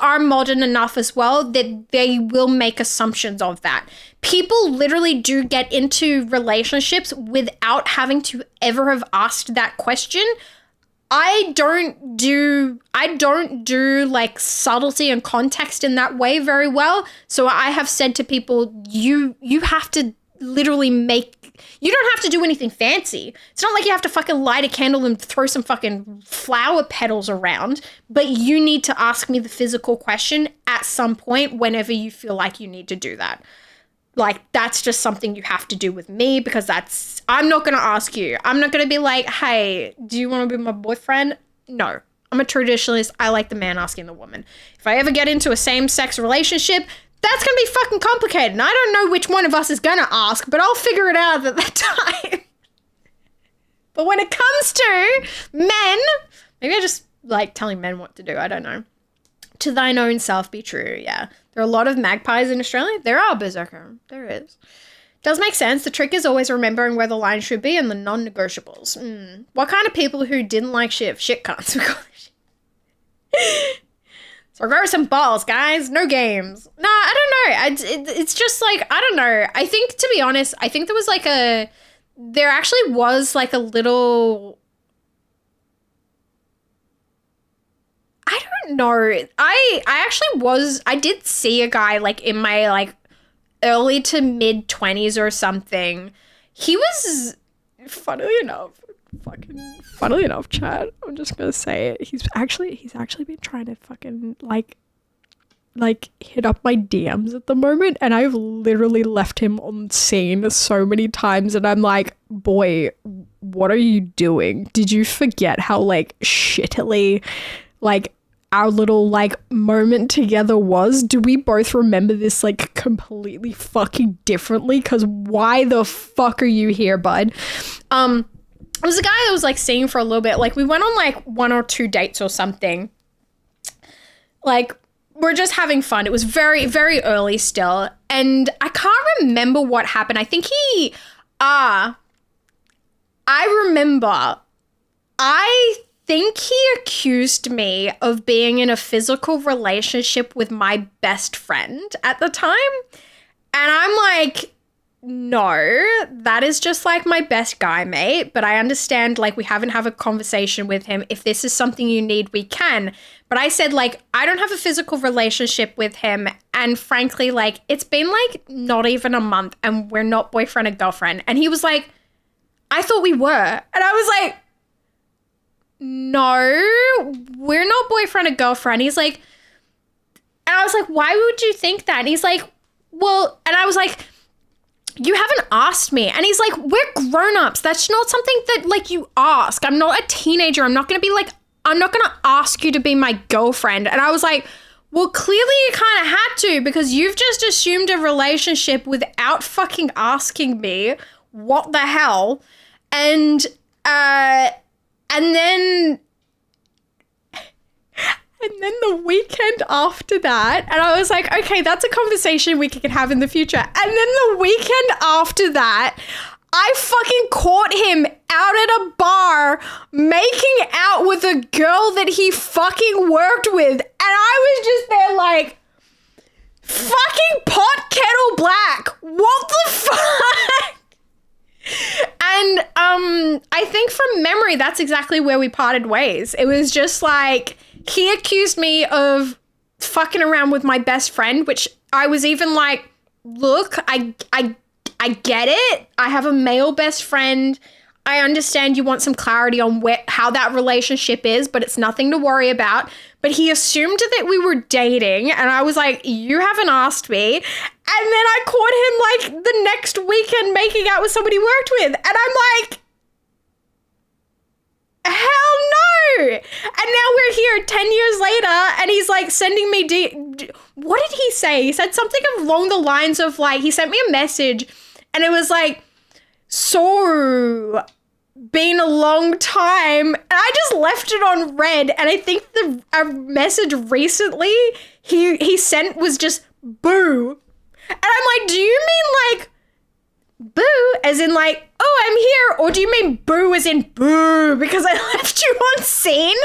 are modern enough as well that they will make assumptions of that. People literally do get into relationships without having to ever have asked that question. I don't do like subtlety and context in that way very well. So I have said to people, you have to literally you don't have to do anything fancy. It's not like you have to fucking light a candle and throw some fucking flower petals around, but you need to ask me the physical question at some point whenever you feel like you need to do that. Like, that's just something you have to do with me because I'm not going to ask you. I'm not going to be like, hey, do you want to be my boyfriend? No. I'm a traditionalist. I like the man asking the woman. If I ever get into a same-sex relationship, that's going to be fucking complicated. And I don't know which one of us is going to ask, but I'll figure it out at that time. But when it comes to men, maybe I just like telling men what to do. I don't know. To thine own self be true. Yeah. There are a lot of magpies in Australia. There are, Berserker. There is. Does make sense. The trick is always remembering where the line should be and the non-negotiables. What kind of people who didn't like Shiv? Shit cunts. We call it shit. So grow some balls, guys. No games. Nah, I don't know. It's just like, I don't know. I think, to be honest, I think there actually was like a little, I don't know. I did see a guy like in my like early to mid 20s or something. He was, funnily enough, Chad, I'm just gonna say it. He's actually been trying to fucking like hit up my DMs at the moment, and I've literally left him on scene so many times, and I'm like, boy, what are you doing? Did you forget how like shittily like our little like moment together was? Do we both remember this like completely fucking differently? Because why the fuck are you here, bud? It was a guy I was like seeing for a little bit. Like we went on like 1 or 2 dates or something. Like we're just having fun. It was very, very early still. And I can't remember what happened. I think I think he accused me of being in a physical relationship with my best friend at the time. And I'm like, no, that is just like my best guy mate, but I understand like we haven't had a conversation with him. If this is something you need, we can. But I said like I don't have a physical relationship with him, and frankly like it's been like not even a month and we're not boyfriend and girlfriend. And he was like, I thought we were. And I was like, no, we're not boyfriend and girlfriend. He's like, and I was like, why would you think that? And he's like, well, and I was like, you haven't asked me. And he's like, we're grown-ups. That's not something that like you ask. I'm not a teenager. I'm not going to be like, I'm not going to ask you to be my girlfriend. And I was like, well, clearly you kind of had to, because you've just assumed a relationship without fucking asking me. What the hell? And then the weekend after that, and I was like, okay, that's a conversation we could have in the future. And then the weekend after that, I fucking caught him out at a bar making out with a girl that he fucking worked with. And I was just there like, fucking pot kettle black. What the fuck? And I think from memory, that's exactly where we parted ways. It was just like, he accused me of fucking around with my best friend, which I was even like, look, I get it. I have a male best friend. I understand you want some clarity on how that relationship is, but it's nothing to worry about. But he assumed that we were dating, and I was like, you haven't asked me. And then I caught him like the next weekend making out with somebody he worked with. And I'm like, hell no. And now we're here 10 years later, and he's like sending me what did he say? He said something along the lines of like, he sent me a message and it was like, so been a long time. And I just left it on red. And I think a message recently he sent was just boo. And I'm like, do you mean like boo as in like, oh, I'm here? Or do you mean boo as in boo because I left you on scene?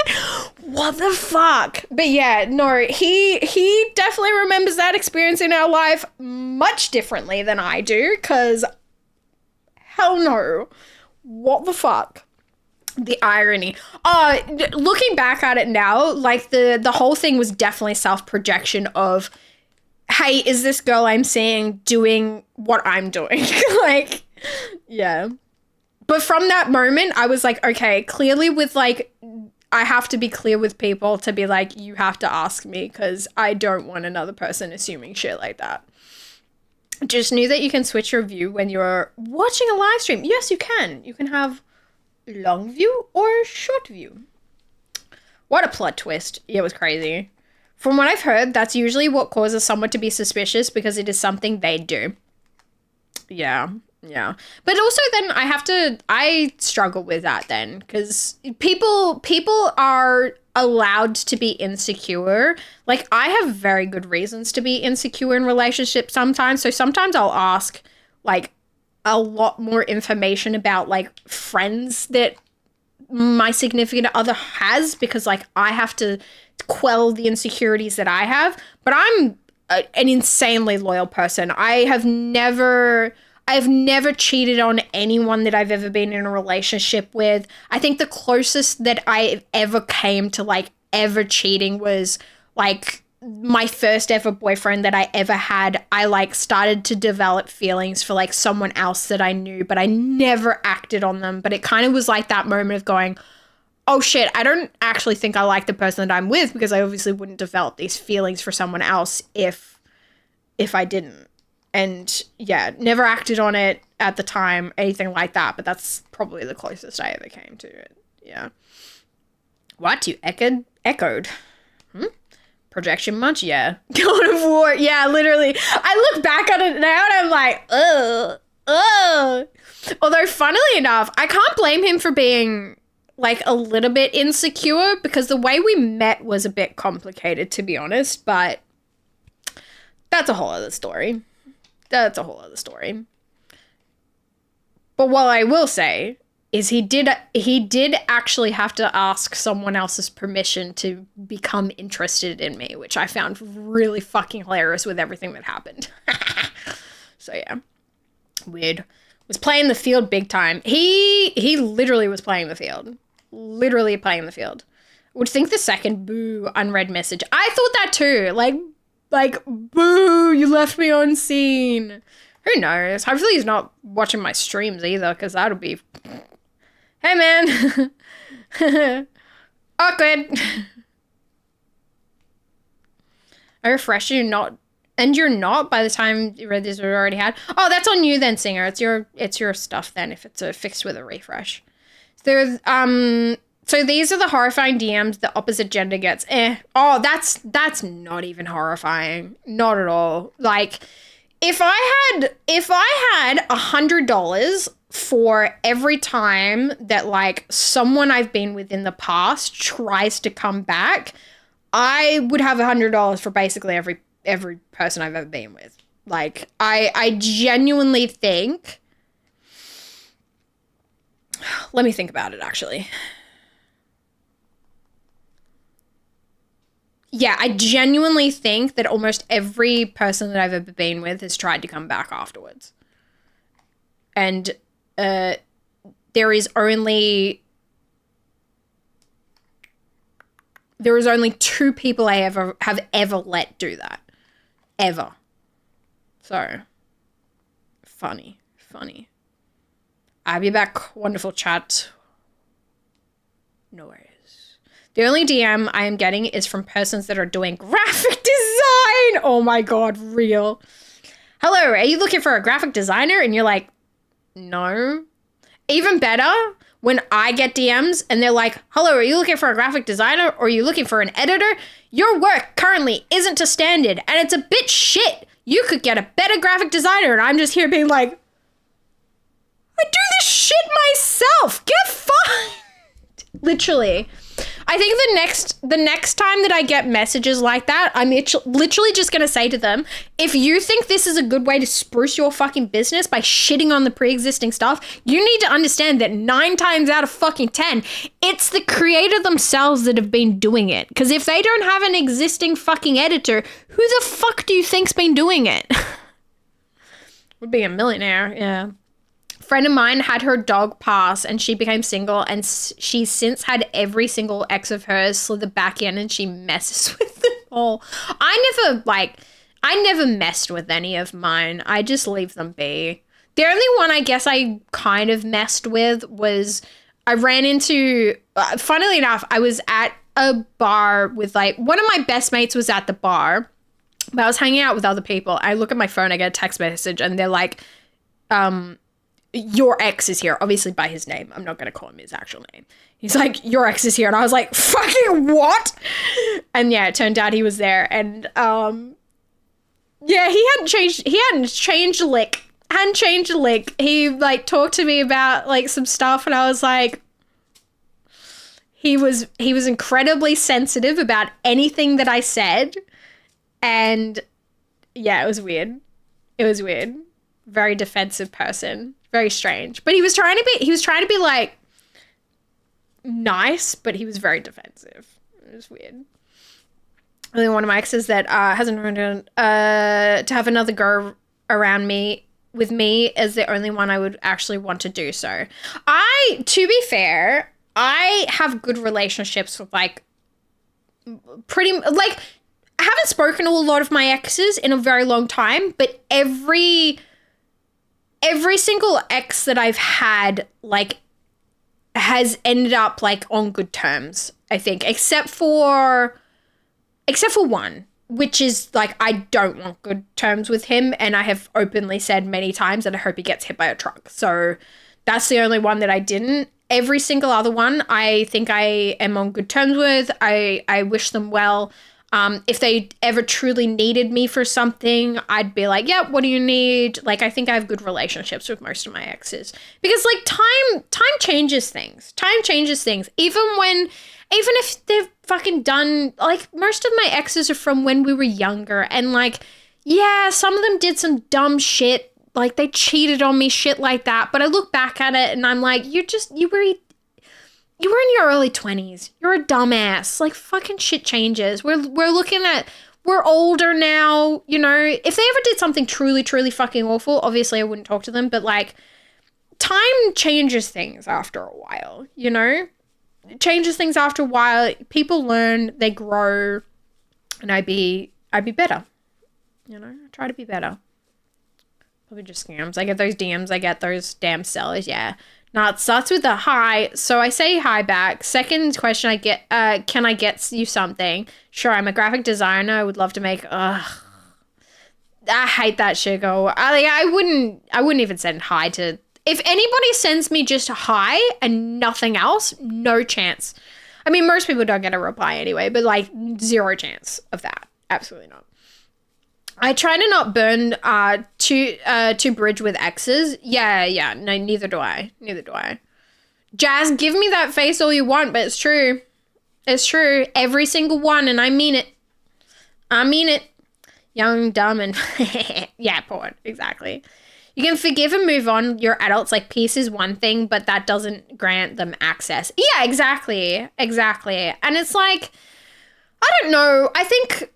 What the fuck? But yeah, no, he definitely remembers that experience in our life much differently than I do, because hell no. What the fuck? The irony. Looking back at it now, like the whole thing was definitely self-projection of, hey, is this girl I'm seeing doing what I'm doing? Like, yeah. But from that moment, I was like, okay, clearly with like, I have to be clear with people to be like, you have to ask me, because I don't want another person assuming shit like that. Just knew that you can switch your view when you're watching a live stream. Yes, you can. You can have long view or short view. What a plot twist. It was crazy. From what I've heard, that's usually what causes someone to be suspicious, because it is something they do. Yeah. But also then I struggle with that then, because people are allowed to be insecure. Like, I have very good reasons to be insecure in relationships sometimes. So sometimes I'll ask like a lot more information about like friends that my significant other has, because like I have to quell the insecurities that I have. But I'm an insanely loyal person. I've never cheated on anyone that I've ever been in a relationship with. I think the closest that I ever came to like ever cheating was like my first ever boyfriend that I ever had. I like started to develop feelings for like someone else that I knew, but I never acted on them. But it kind of was like that moment of going, oh shit, I don't actually think I like the person that I'm with, because I obviously wouldn't develop these feelings for someone else if I didn't. And yeah, never acted on it at the time, anything like that. But that's probably the closest I ever came to it. Yeah. What? You echoed? Projection much? Yeah. God of War. Yeah, literally. I look back on it now and I'm like, ugh. Although, funnily enough, I can't blame him for being like a little bit insecure, because the way we met was a bit complicated, to be honest. But that's a whole other story. But what I will say is he did actually have to ask someone else's permission to become interested in me, which I found really fucking hilarious with everything that happened. So yeah. Weird. Was playing the field big time. He literally was playing the field. Literally playing the field. Would think the second boo unread message. I thought that too. Like boo, you left me on scene. Who knows? Hopefully he's not watching my streams either, because that'll be... Hey, man. Awkward. I refresh you, not... And you're not by the time you read this, we already had. Oh, that's on you then, Singer. It's your stuff then if it's fixed with a refresh. So these are the horrifying DMs the opposite gender gets. Oh, that's not even horrifying. Not at all. Like, if I had $100 for every time that like someone I've been with in the past tries to come back, I would have $100 for basically every person I've ever been with. Like, I genuinely think... Let me think about it, actually. Yeah, I genuinely think that almost every person that I've ever been with has tried to come back afterwards. And there is only 2 people I have ever let do that. Ever. So, funny. I'll be back. Wonderful chat. No worries. The only DM I am getting is from persons that are doing graphic design. Oh my God, real. Hello, are you looking for a graphic designer? And you're like, no. Even better, when I get DMs and they're like, hello, are you looking for a graphic designer or are you looking for an editor? Your work currently isn't to standard and it's a bit shit. You could get a better graphic designer. And I'm just here being like, I do this shit myself. Get fucked. Literally. I think the next time that I get messages like that, I'm literally just going to say to them, if you think this is a good way to spruce your fucking business by shitting on the pre-existing stuff, you need to understand that 9 times out of fucking 10, it's the creator themselves that have been doing it. Because if they don't have an existing fucking editor, who the fuck do you think's been doing it? Would be a millionaire, yeah. Friend of mine had her dog pass and she became single and she's since had every single ex of hers slither back in and she messes with them all. I never messed with any of mine. I just leave them be. The only one I guess I kind of messed with was I ran into, funnily enough, I was at a bar with like, one of my best mates was at the bar, but I was hanging out with other people. I look at my phone, I get a text message and they're like, your ex is here, obviously by his name. I'm not going to call him his actual name. He's like, your ex is here. And I was like, fucking what? And yeah, it turned out he was there. And yeah, he hadn't changed a lick. He like talked to me about like some stuff and I was like, he was incredibly sensitive about anything that I said. And yeah, it was weird. Very defensive person. Very strange. But he was trying to be like nice, but he was very defensive. It was weird. And then one of my exes that hasn't returned to have another go around me with me is the only one I would actually want to do so. To be fair, I have good relationships with like pretty like I haven't spoken to a lot of my exes in a very long time, but every single ex that I've had, like, has ended up, like, on good terms, I think. Except for one, which is, like, I don't want good terms with him, and I have openly said many times that I hope he gets hit by a truck. So that's the only one that I didn't. Every single other one, I think I am on good terms with. I wish them well. If they ever truly needed me for something, I'd be like, yeah, what do you need? Like, I think I have good relationships with most of my exes because like time changes things. Even if they've fucking done, like most of my exes are from when we were younger and like, yeah, some of them did some dumb shit. Like they cheated on me, shit like that. But I look back at it and I'm like, you were in your early 20s. You're a dumbass. Like, fucking shit changes. We're looking at we're older now, you know. If they ever did something truly, truly fucking awful, obviously I wouldn't talk to them. But like, time changes things after a while, you know. It changes things after a while. People learn, they grow, and I'd be better, you know. I try to be better. Probably just scams. I get those DMs. I get those damn sellers. Yeah. Now it starts with a hi. So I say hi back. Second question I get, can I get you something? Sure, I'm a graphic designer. I would love to make, I hate that shit, go. I wouldn't even send hi to, if anybody sends me just hi and nothing else, no chance. I mean, most people don't get a reply anyway, but like 0 chance of that. Absolutely not. I try to not burn to bridge with exes. Yeah. No, neither do I. Jazz, give me that face all you want, but it's true. It's true. Every single one, and I mean it. Young, dumb, and yeah, porn. Exactly. You can forgive and move on. You're adults. Like, peace is one thing, but that doesn't grant them access. Yeah, exactly. And it's like, I don't know. I think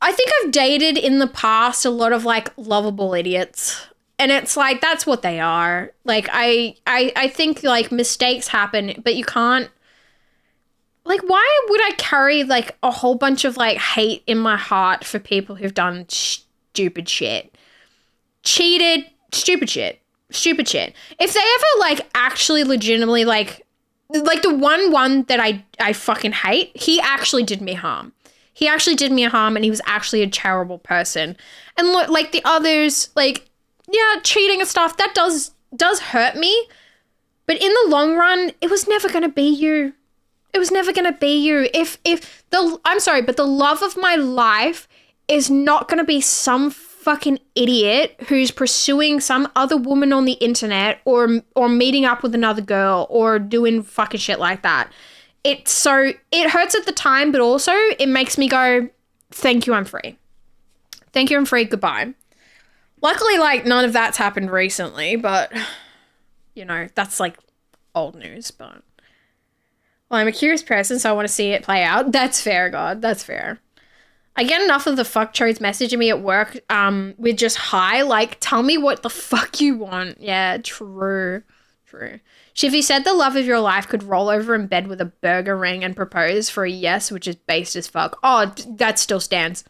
I've dated in the past a lot of like lovable idiots, and it's like, that's what they are. Like, I think like mistakes happen, but you can't, like, why would I carry like a whole bunch of like hate in my heart for people who've done stupid shit, cheated, stupid shit. If they ever like actually legitimately like the one that I fucking hate, he actually did me harm. He actually did me harm, and he was actually a terrible person. And look, like the others, like, yeah, cheating and stuff, that does hurt me. But in the long run, it was never going to be you. I'm sorry, but the love of my life is not going to be some fucking idiot who's pursuing some other woman on the internet or meeting up with another girl or doing fucking shit like that. It hurts at the time, but also it makes me go, thank you, I'm free. Goodbye. Luckily, like, none of that's happened recently, but, you know, that's like old news. But, well, I'm a curious person, so I want to see it play out. That's fair, God. That's fair. I get enough of the fuck chodes messaging me at work with just hi, like, tell me what the fuck you want. Yeah, true. Shivy said the love of your life could roll over in bed with a burger ring and propose for a yes, which is based as fuck. Oh, that still stands.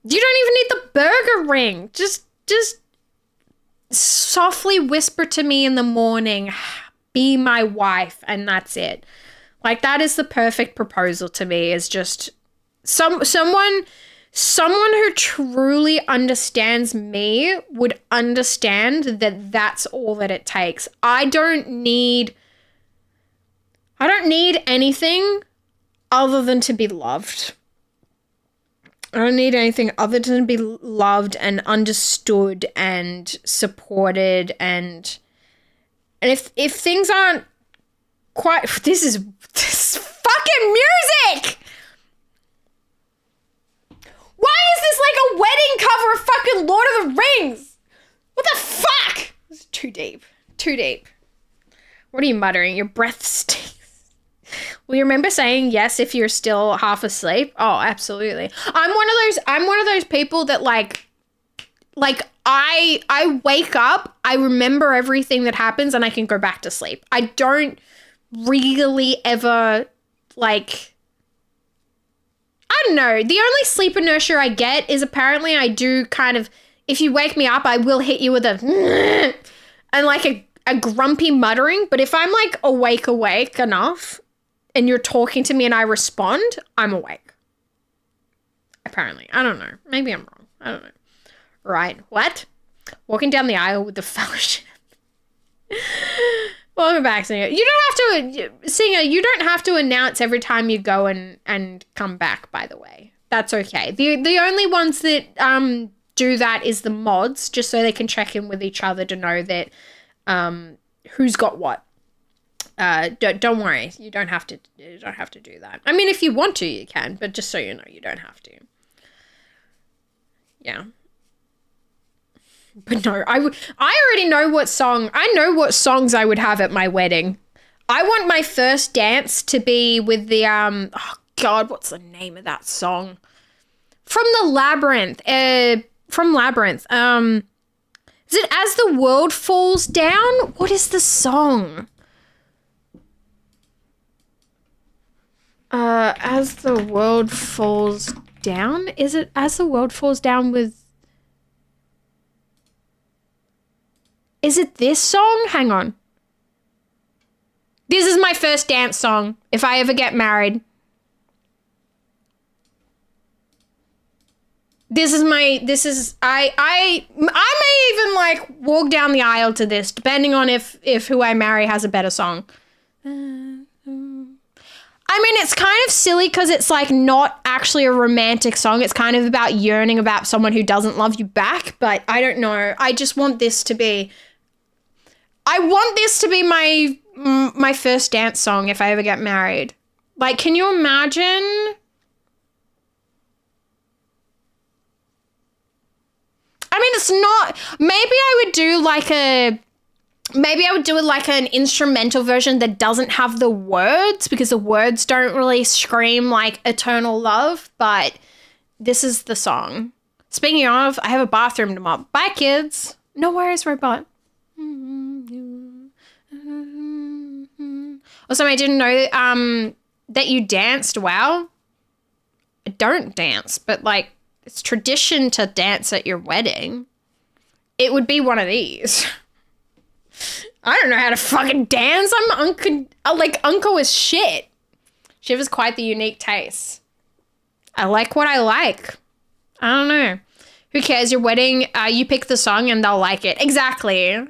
You don't even need the burger ring. Just softly whisper to me in the morning, be my wife, and that's it. Like, that is the perfect proposal to me, is just someone who truly understands me would understand that that's all that it takes. I don't need anything other than to be loved. I don't need anything other than to be loved and understood and supported, and if things aren't quite, this fucking music. Why is this like a wedding cover of fucking Lord of the Rings? What the fuck? It's too deep. What are you muttering? Your breath stinks. Well, you remember saying yes if you're still half asleep? Oh, absolutely. I'm one of those people that like I wake up, I remember everything that happens, and I can go back to sleep. I don't really ever like, I don't know. The only sleep inertia I get is apparently I do kind of, if you wake me up, I will hit you with a and like a grumpy muttering. But if I'm like awake enough and you're talking to me and I respond, I'm awake. Apparently. I don't know. Maybe I'm wrong. I don't know. Right. What? Walking down the aisle with the fellowship. Welcome back, Singer. You don't have to announce every time you go and come back, by the way. That's okay. The only ones that do that is the mods, just so they can check in with each other to know that who's got what. Don't worry. You don't have to do that. I mean, if you want to, you can, but just so you know, you don't have to. Yeah. But no, I already know what song. I know what songs I would have at my wedding. I want my first dance to be with the God, what's the name of that song? From the Labyrinth. From Labyrinth. Is it As the World Falls Down? What is the song? As the World Falls Down? Is it As the World Falls Down with... Is it this song? Hang on. This is my first dance song, if I ever get married. I may even like walk down the aisle to this, depending on if who I marry has a better song. I mean, it's kind of silly because it's like not actually a romantic song. It's kind of about yearning about someone who doesn't love you back, but I don't know. I just want this to be... I want this to be my first dance song if I ever get married. Like, can you imagine? I mean, it's not... Maybe I would do like an instrumental version that doesn't have the words, because the words don't really scream like eternal love, but this is the song. Speaking of, I have a bathroom to mop. Bye, kids. No worries, robot. Also, I didn't know that you danced. Wow. I don't dance, but like, it's tradition to dance at your wedding. It would be one of these. I don't know how to fucking dance. I'm uncle is shit. Shiv has quite the unique taste. I like what I like. I don't know. Who cares? Your wedding, you pick the song and they'll like it. Exactly.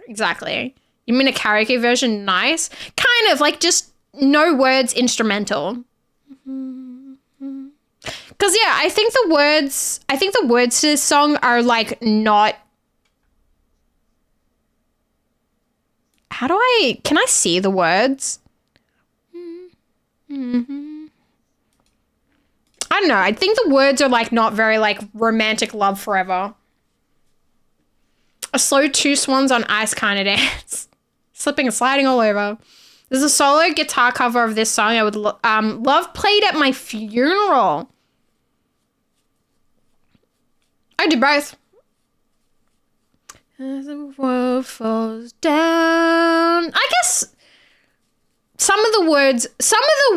You mean a karaoke version? Nice. Kind of, like just no words, instrumental. Because, yeah, I think the words to this song are like not... Can I see the words? Mm-hmm. I don't know. I think the words are like not very like romantic love forever. A slow two swans on ice kind of dance. Slipping and sliding all over. There's a solo guitar cover of this song I would love played at my funeral. I do both. As the world falls down. I guess some of the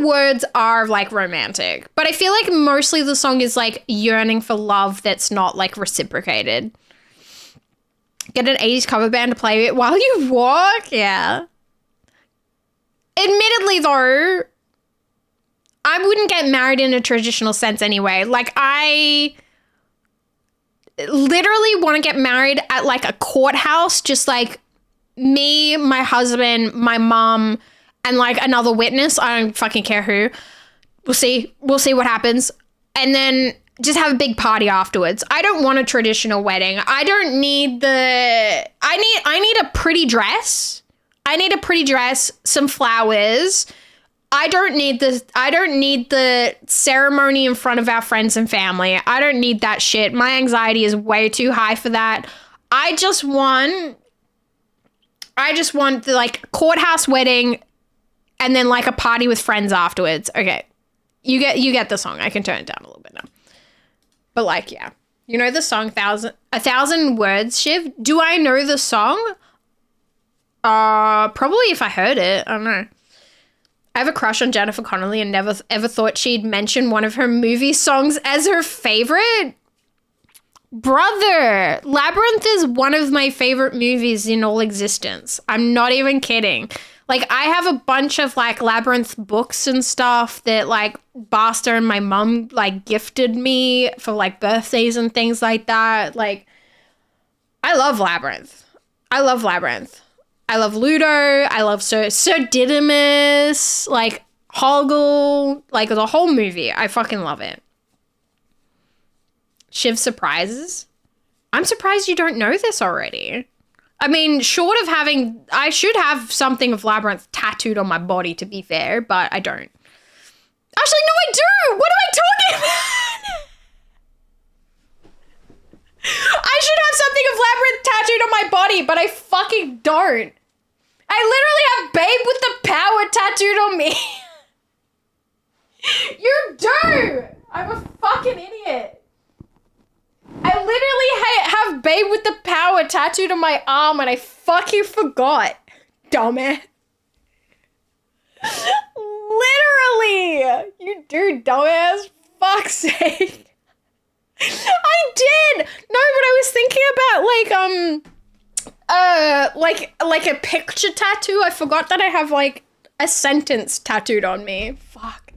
words are like romantic, but I feel like mostly the song is like yearning for love that's not like reciprocated. Get an 80s cover band to play it while you walk. Yeah. Admittedly though, I wouldn't get married in a traditional sense anyway. Like I literally want to get married at like a courthouse, just like me, my husband, my mom, and like another witness. I don't fucking care who. We'll see what happens. And then just have a big party afterwards. I don't want a traditional wedding. I don't need I need a pretty dress. I need a pretty dress, some flowers. I don't need the ceremony in front of our friends and family. I don't need that shit. My anxiety is way too high for that. I just want the like courthouse wedding and then like a party with friends afterwards. Okay. You get the song. I can turn it down a little bit now. But like, yeah. You know the song A Thousand Words, Shiv? Do I know the song? Probably if I heard it. I don't know. I have a crush on Jennifer Connelly and never ever thought she'd mention one of her movie songs as her favorite. Brother, Labyrinth is one of my favorite movies in all existence. I'm not even kidding. Like, I have a bunch of like Labyrinth books and stuff that like Basta and my mum like gifted me for like birthdays and things like that. Like, I love Labyrinth. I love Ludo. I love Sir Didymus, like Hoggle, like the whole movie. I fucking love it. Shiv surprises. I'm surprised you don't know this already. I mean, I should have something of Labyrinth tattooed on my body, to be fair, but I don't. Actually, no, I do! What am I talking about? I should have something of Labyrinth tattooed on my body, but I fucking don't. I literally have Babe with the Power tattooed on me. You do! I'm a fucking idiot. I literally have Babe with the Power tattooed on my arm and I fucking forgot. Dumbass. Literally! You do, dumbass. Fuck's sake. I did! No, but I was thinking about, like a picture tattoo. I forgot that I have, like, a sentence tattooed on me. Fuck.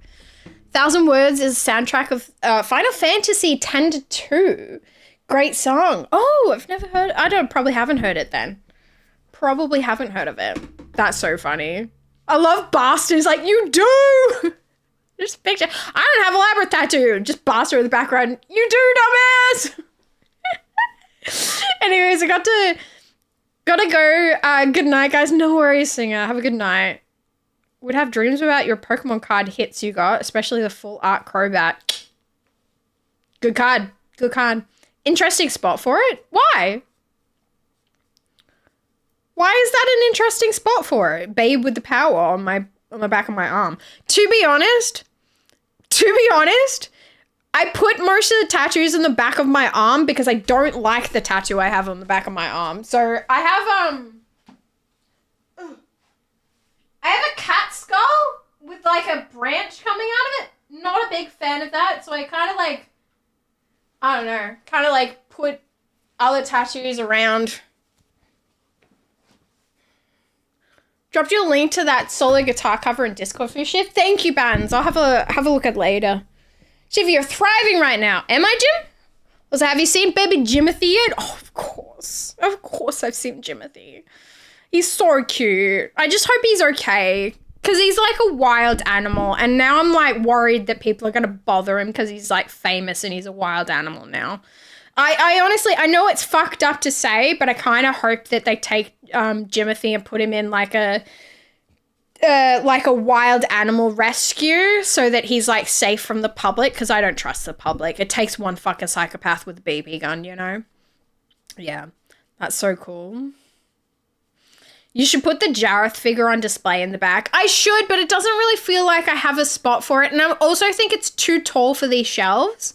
1,000 Words is the soundtrack of Final Fantasy 10-2. Great song. Oh, I've never heard. Probably haven't heard it then. Probably haven't heard of it. That's so funny. I love Bastard. He's like, you do. Just picture. I don't have a labyrinth tattoo. Just Bastard in the background. You do, dumbass. Anyways, I gotta go. Good night, guys. No worries, Singer. Have a good night. Would have dreams about your Pokemon card hits you got, especially the full art Crobat. Good card. Good card. Interesting spot for it. Why? Why is that an interesting spot for it? Babe with the Power on the back of my arm. To be honest, I put most of the tattoos in the back of my arm because I don't like the tattoo I have on the back of my arm. So I have a cat skull with like a branch coming out of it. Not a big fan of that. So I kind of like, I don't know, put other tattoos around. Dropped you a link to that solo guitar cover in Discord for your shift. Thank you, Bands. I'll have a look at later. Shiv, you're thriving right now. Am I, Jim? Also, have you seen baby Jimothy yet? Oh, of course. Of course I've seen Jimothy. He's so cute. I just hope he's okay. Because he's like a wild animal. And now I'm like worried that people are going to bother him because he's like famous and he's a wild animal now. I honestly, I know it's fucked up to say, but I kind of hope that they take Jimothy and put him in like a wild animal rescue so that he's like safe from the public, because I don't trust the public. It takes one fucking psychopath with a BB gun, you know? Yeah, that's so cool. You should put the Jareth figure on display in the back. I should, but it doesn't really feel like I have a spot for it. And I also think it's too tall for these shelves.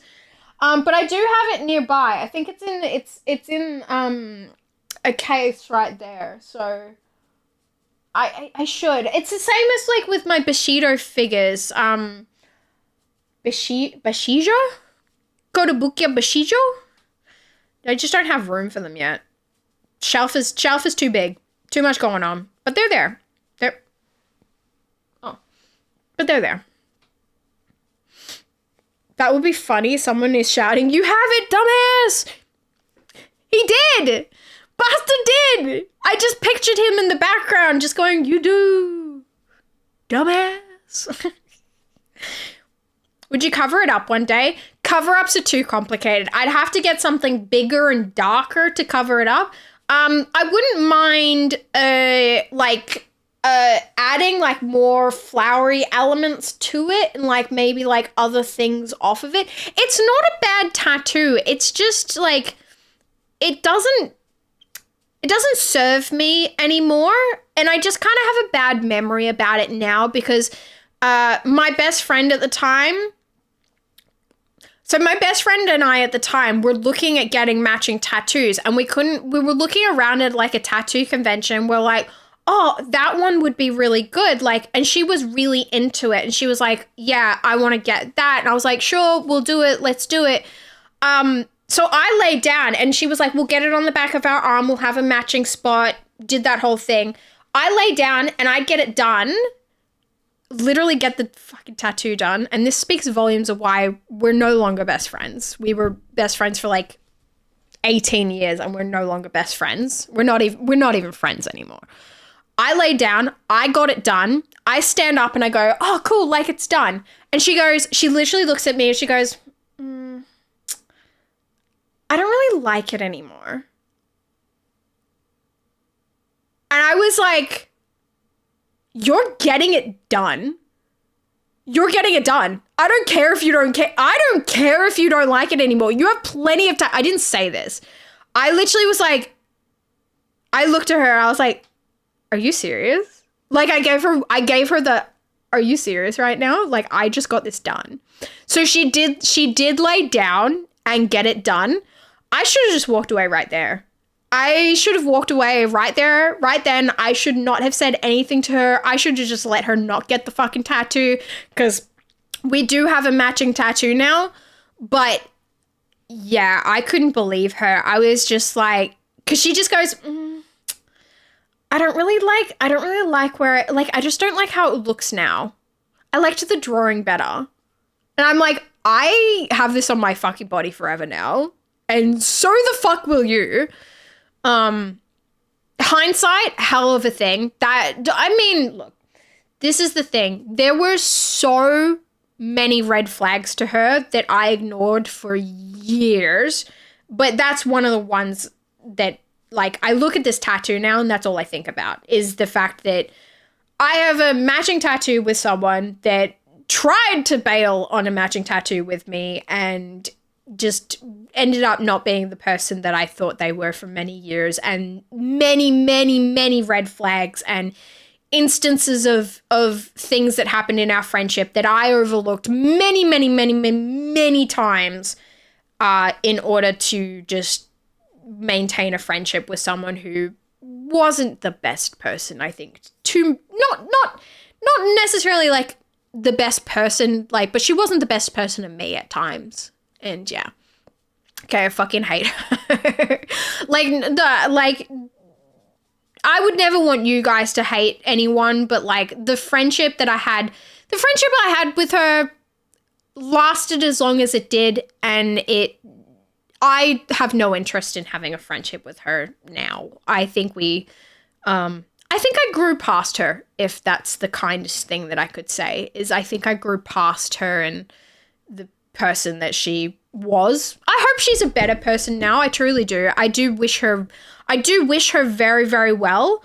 But I do have it nearby. I think it's in a case right there. So I should. It's the same as like with my Bushido figures. Bushido? Go to Bukia Bushido? I just don't have room for them yet. Shelf is too big. Too much going on. But they're there. But they're there. That would be funny. Someone is shouting, "You have it, dumbass!" He did! Bastard did! I just pictured him in the background just going, "You do, dumbass." Would you cover it up one day? Cover-ups are too complicated. I'd have to get something bigger and darker to cover it up. I wouldn't mind, adding like more flowery elements to it and like maybe like other things off of it. It's not a bad tattoo. It's just like, it doesn't serve me anymore. And I just kind of have a bad memory about it now because, my best friend at the time, and I at the time were looking at getting matching tattoos and we were looking around at like a tattoo convention. We're like, oh, that one would be really good. Like, and she was really into it. And she was like, yeah, I want to get that. And I was like, sure, we'll do it. Let's do it. So I laid down and she was like, we'll get it on the back of our arm. We'll have a matching spot. Did that whole thing. I lay down and I get it done. Literally get the fucking tattoo done. And this speaks volumes of why we're no longer best friends. We were best friends for like 18 years and we're no longer best friends. We're not even friends anymore. I lay down, I got it done. I stand up and I go, oh, cool, like it's done. And she literally looks at me and she goes, I don't really like it anymore. And I was like, you're getting it done. You're getting it done. I don't care if you don't care. I don't care if you don't like it anymore. You have plenty of time. I didn't say this. I literally was like, I looked at her. I was like, are you serious? Like I gave her the, are you serious right now? Like, I just got this done. So she did lay down and get it done. I should have just walked away right there. I should have walked away right there, right then. I should not have said anything to her. I should have just let her not get the fucking tattoo, because we do have a matching tattoo now. But yeah, I couldn't believe her. I was just like, because she just goes, I don't really like where, like, I just don't like how it looks now. I liked the drawing better. And I'm like, I have this on my fucking body forever now. And so the fuck will you. Hindsight, hell of a thing. Look, this is the thing. There were so many red flags to her that I ignored for years. But that's one of the ones that, like, I look at this tattoo now and that's all I think about, is the fact that I have a matching tattoo with someone that tried to bail on a matching tattoo with me and just ended up not being the person that I thought they were for many years, and many, many, many red flags and instances of things that happened in our friendship that I overlooked many, many, many, many, many times in order to just maintain a friendship with someone who wasn't the best person, I think. Not necessarily like the best person, like, but she wasn't the best person to me at times. And yeah. Okay, I fucking hate her. I would never want you guys to hate anyone, but like the friendship I had with her lasted as long as it did, and I have no interest in having a friendship with her now. I think I grew past her, if that's the kindest thing that I could say, is I think I grew past her and the person that she was. I hope she's a better person now. I truly do. I do wish her very, very well,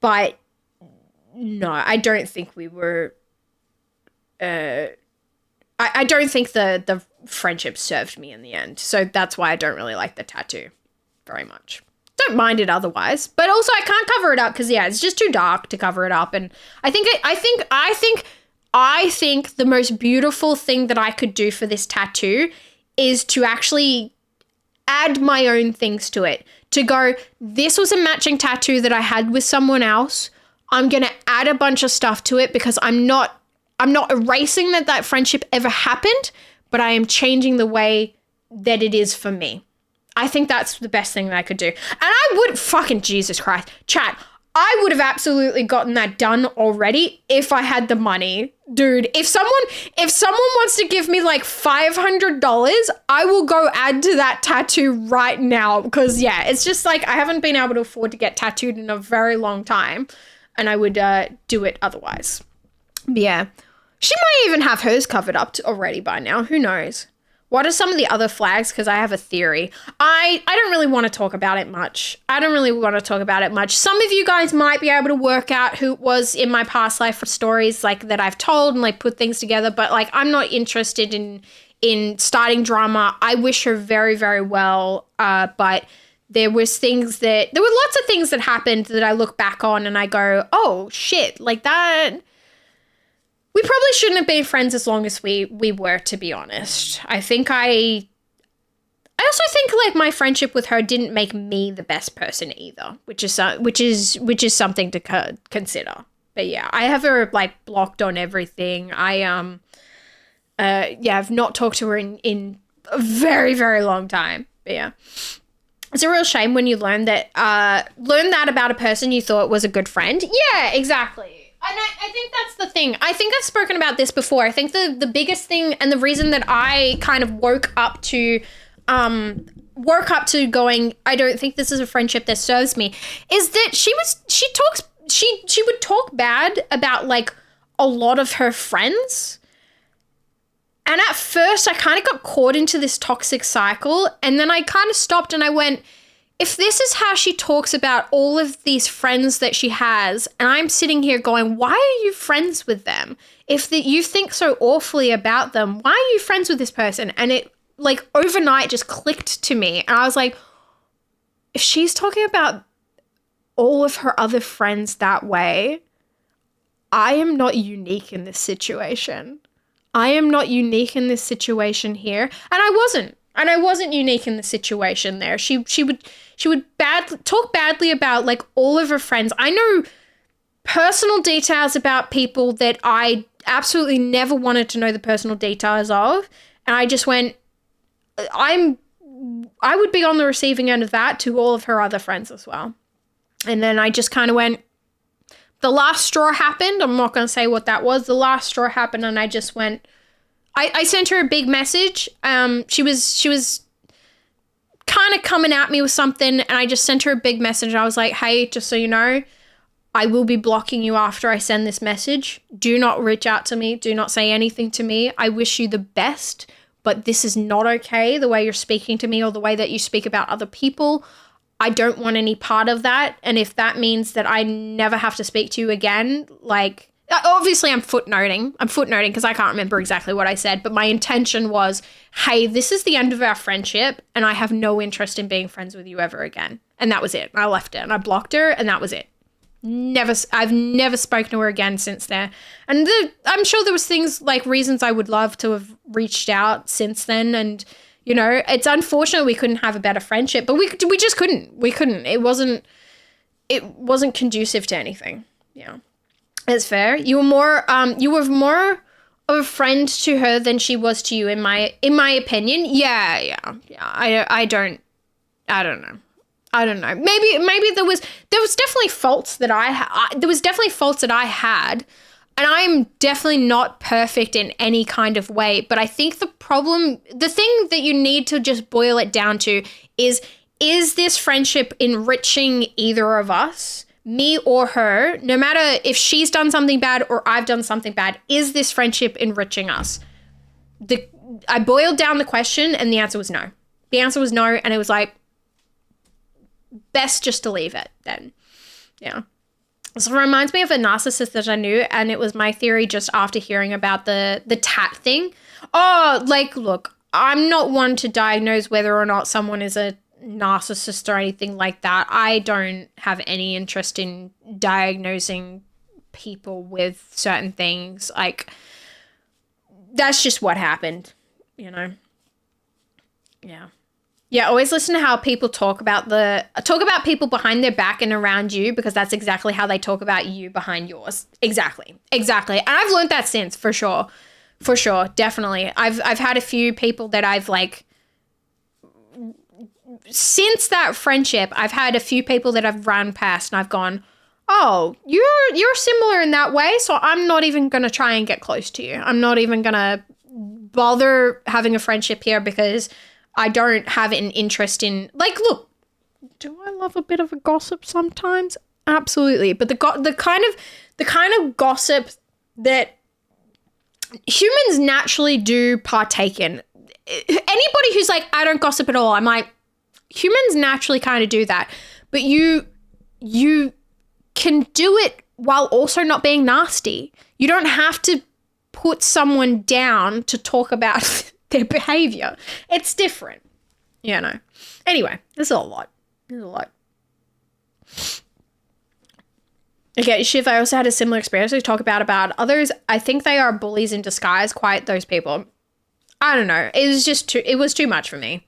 but no, I don't think we were, I don't think the friendship served me in the end. So that's why I don't really like the tattoo very much. Don't mind it otherwise, but also I can't cover it up because it's just too dark to cover it up. And I think the most beautiful thing that I could do for this tattoo is to actually add my own things to it. To go, this was a matching tattoo that I had with someone else. I'm going to add a bunch of stuff to it because I'm not erasing that friendship ever happened, but I am changing the way that it is for me. I think that's the best thing that I could do. And I would, fucking Jesus Christ, chat, I would have absolutely gotten that done already if I had the money. Dude, if someone wants to give me like $500, I will go add to that tattoo right now, because it's just like I haven't been able to afford to get tattooed in a very long time, and I would do it otherwise. But yeah, she might even have hers covered up already by now. Who knows? What are some of the other flags? Because I have a theory. I don't really want to talk about it much. Some of you guys might be able to work out who it was in my past life for stories like that I've told and like put things together. But like, I'm not interested in starting drama. I wish her very, very well. But there were lots of things that happened that I look back on and I go, oh shit, like that. We probably shouldn't have been friends as long as we were, to be honest. I also think like my friendship with her didn't make me the best person either, which is something to consider. But yeah, I have her like blocked on everything. I've not talked to her in a very, very long time. But yeah. It's a real shame when you learn that about a person you thought was a good friend. Yeah, exactly. And I think that's the thing. I think I've spoken about this before. I think the biggest thing and the reason that I kind of woke up to going, I don't think this is a friendship that serves me, is that she would talk bad about like a lot of her friends. And at first I kind of got caught into this toxic cycle, and then I kind of stopped and I went, if this is how she talks about all of these friends that she has, and I'm sitting here going, why are you friends with them? If you think so awfully about them, why are you friends with this person? And it like overnight just clicked to me. And I was like, if she's talking about all of her other friends that way, I am not unique in this situation. I am not unique in this situation here. And I wasn't. And I wasn't unique in the situation there. She would talk badly about like all of her friends. I know personal details about people that I absolutely never wanted to know the personal details of. And I just went, I would be on the receiving end of that to all of her other friends as well. And then I just kind of went, the last straw happened. I'm not going to say what that was. The last straw happened and I just went, I sent her a big message. She was kind of coming at me with something and I just sent her a big message. I was like, hey, just so you know, I will be blocking you after I send this message. Do not reach out to me. Do not say anything to me. I wish you the best, but this is not okay, the way you're speaking to me or the way that you speak about other people. I don't want any part of that. And if that means that I never have to speak to you again, like, obviously I'm footnoting because I can't remember exactly what I said, but my intention was, hey, this is the end of our friendship and I have no interest in being friends with you ever again. And that was it. I left it and I blocked her and that was it. I've never spoken to her again since then. And I'm sure there was things like reasons I would love to have reached out since then. And, you know, it's unfortunate we couldn't have a better friendship, but we just couldn't. We couldn't. It wasn't conducive to anything. Yeah. It's fair. You were more of a friend to her than she was to you in my opinion. Yeah. I don't know. Maybe there was definitely faults that there was definitely faults that I had, and I'm definitely not perfect in any kind of way. But I think the thing that you need to just boil it down to is this friendship enriching either of us, me or her? No matter if she's done something bad or I've done something bad, is this friendship enriching us? I boiled down the question, and the answer was no. The answer was no, and it was like, best just to leave it then. Yeah. So it reminds me of a narcissist that I knew, and it was my theory just after hearing about the tat thing. Oh, like, look, I'm not one to diagnose whether or not someone is a narcissist or anything like that. I don't have any interest in diagnosing people with certain things. Like, that's just what happened, you know? Yeah. Yeah, always listen to how people talk about people behind their back and around you, because that's exactly how they talk about you behind yours. Exactly. And I've learned that since, for sure, definitely. I've had a few people that I've like, since that friendship, I've had a few people that I've run past and I've gone, oh, you're similar in that way, so I'm not even gonna try and get close to you. I'm not even gonna bother having a friendship here because I don't have an interest in, like, look, do I love a bit of a gossip sometimes? Absolutely. But the kind of gossip that humans naturally do partake in. Anybody who's like, I don't gossip at all, I'm like, humans naturally kind of do that. But you can do it while also not being nasty. You don't have to put someone down to talk about their behavior. It's different, you know. Anyway, there's a lot. Okay, Shiv, I also had a similar experience we talk about others. I think they are bullies in disguise, quite those people. I don't know. It was too much for me.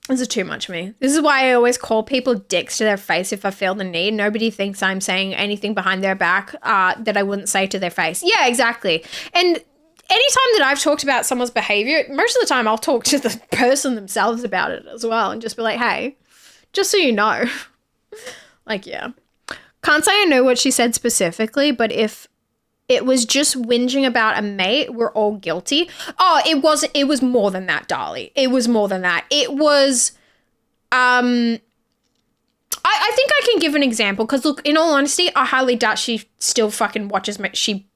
This is too much for me. This is why I always call people dicks to their face if I feel the need. Nobody thinks I'm saying anything behind their back that I wouldn't say to their face. Yeah, exactly. And anytime that I've talked about someone's behavior, most of the time I'll talk to the person themselves about it as well and just be like, hey, just so you know. Like, yeah. Can't say I know what she said specifically, but if it was just whinging about a mate, we're all guilty. Oh, it was more than that, Darlie. It was more than that. It was, I think I can give an example because, look, in all honesty, I highly doubt she still fucking watches she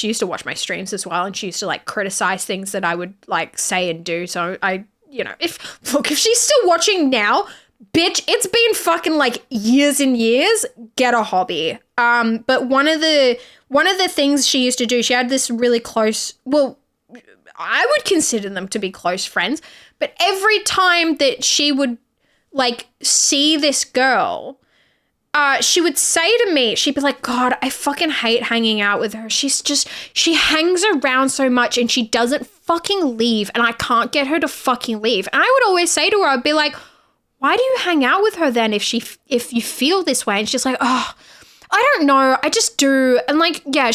used to watch my streams as well, and she used to like criticize things that I would like say and do. So if she's still watching now, bitch, it's been fucking like years and years. Get a hobby. But one of the things she used to do, she had this really close, well, I would consider them to be close friends, but every time that she would like see this girl, she would say to me, she'd be like, God, I fucking hate hanging out with her. She hangs around so much and she doesn't fucking leave and I can't get her to fucking leave. And I would always say to her, I'd be like, why do you hang out with her then if you feel this way? And she's like, oh, I don't know. I just do. And like, yeah,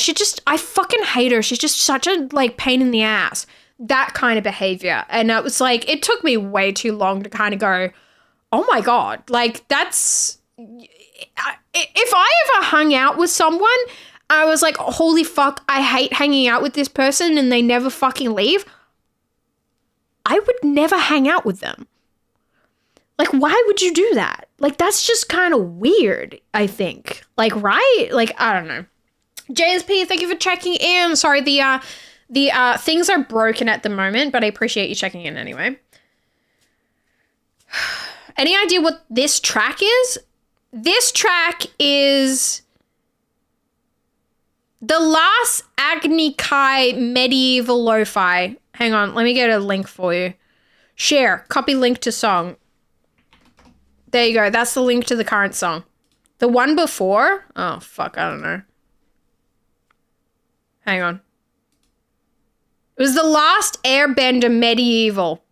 I fucking hate her. She's just such a like pain in the ass. That kind of behavior. And it was like, it took me way too long to kind of go, oh my God, like that's, if I ever hung out with someone, I was like, holy fuck, I hate hanging out with this person and they never fucking leave, I would never hang out with them. Like, why would you do that? Like, that's just kind of weird, I think. Like, right? Like, I don't know. JSP, thank you for checking in. Sorry, the things are broken at the moment, but I appreciate you checking in anyway. Any idea what this track is? This track is the last Agni Kai medieval lo-fi. Hang on, let me get a link for you. Share, copy link to song. There you go. That's the link to the current song. The one before, oh fuck, I don't know. Hang on. It was the last Airbender medieval.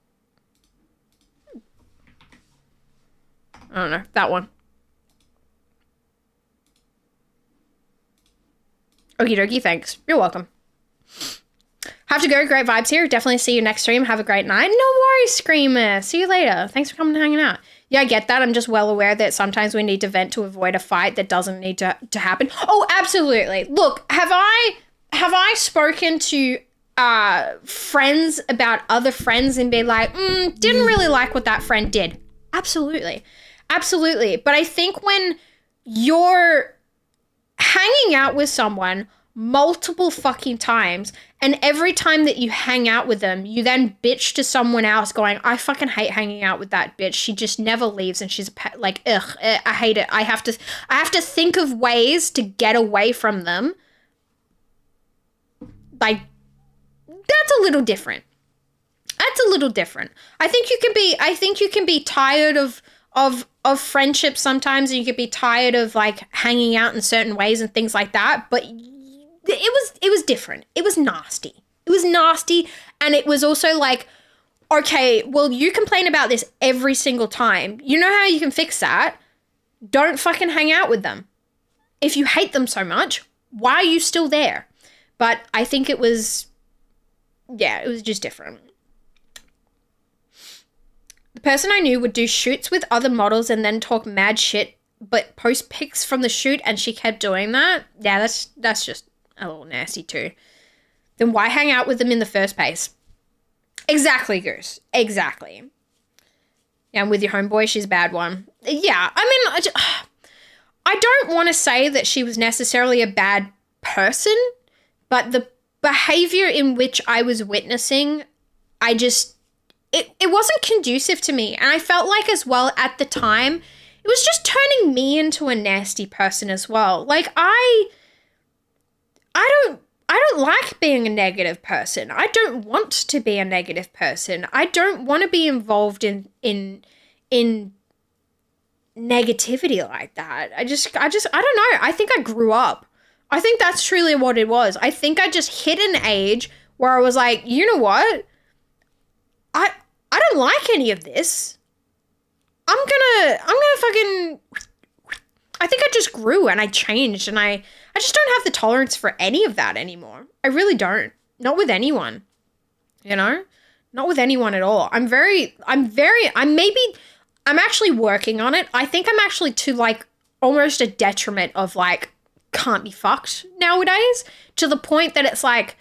I don't know, that one. Okie dokie, thanks. You're welcome. Have to go. Great vibes here. Definitely see you next stream. Have a great night. No worries, Screamer. See you later. Thanks for coming and hanging out. Yeah, I get that. I'm just well aware that sometimes we need to vent to avoid a fight that doesn't need to happen. Oh, absolutely. Look, have I spoken to friends about other friends and be like, didn't really like what that friend did? Absolutely. Absolutely. But I think when you're hanging out with someone multiple fucking times and every time that you hang out with them, you then bitch to someone else going, I fucking hate hanging out with that bitch. She just never leaves and she's like, ugh, I hate it. I have to think of ways to get away from them. Like, that's a little different. That's a little different. I think you can be tired of friendship sometimes, and you could be tired of like hanging out in certain ways and things like that, but it was different. It was nasty. It was nasty, and it was also like, okay, well, you complain about this every single time. You know how you can fix that? Don't fucking hang out with them. If you hate them so much, why are you still there? But I think it was just different. The person I knew would do shoots with other models and then talk mad shit, but post pics from the shoot, and she kept doing that. Yeah, that's just a little nasty too. Then why hang out with them in the first place? Exactly, Goose. Exactly. Yeah, and with your homeboy, she's a bad one. Yeah, I mean, I don't want to say that she was necessarily a bad person, but the behavior in which I was witnessing, it wasn't conducive to me. And I felt like as well at the time, it was just turning me into a nasty person as well. Like I don't like being a negative person. I don't want to be a negative person. I don't want to be involved in negativity like that. I don't know. I think I grew up. I think that's truly what it was. I think I just hit an age where I was like, you know what? I don't like any of this. I'm gonna fucking, I think I just grew and I changed, and I just don't have the tolerance for any of that anymore. I really don't. Not with anyone, you know? Not with anyone at all. I'm actually working on it. I think I'm actually to like almost a detriment of like, can't be fucked nowadays, to the point that it's like,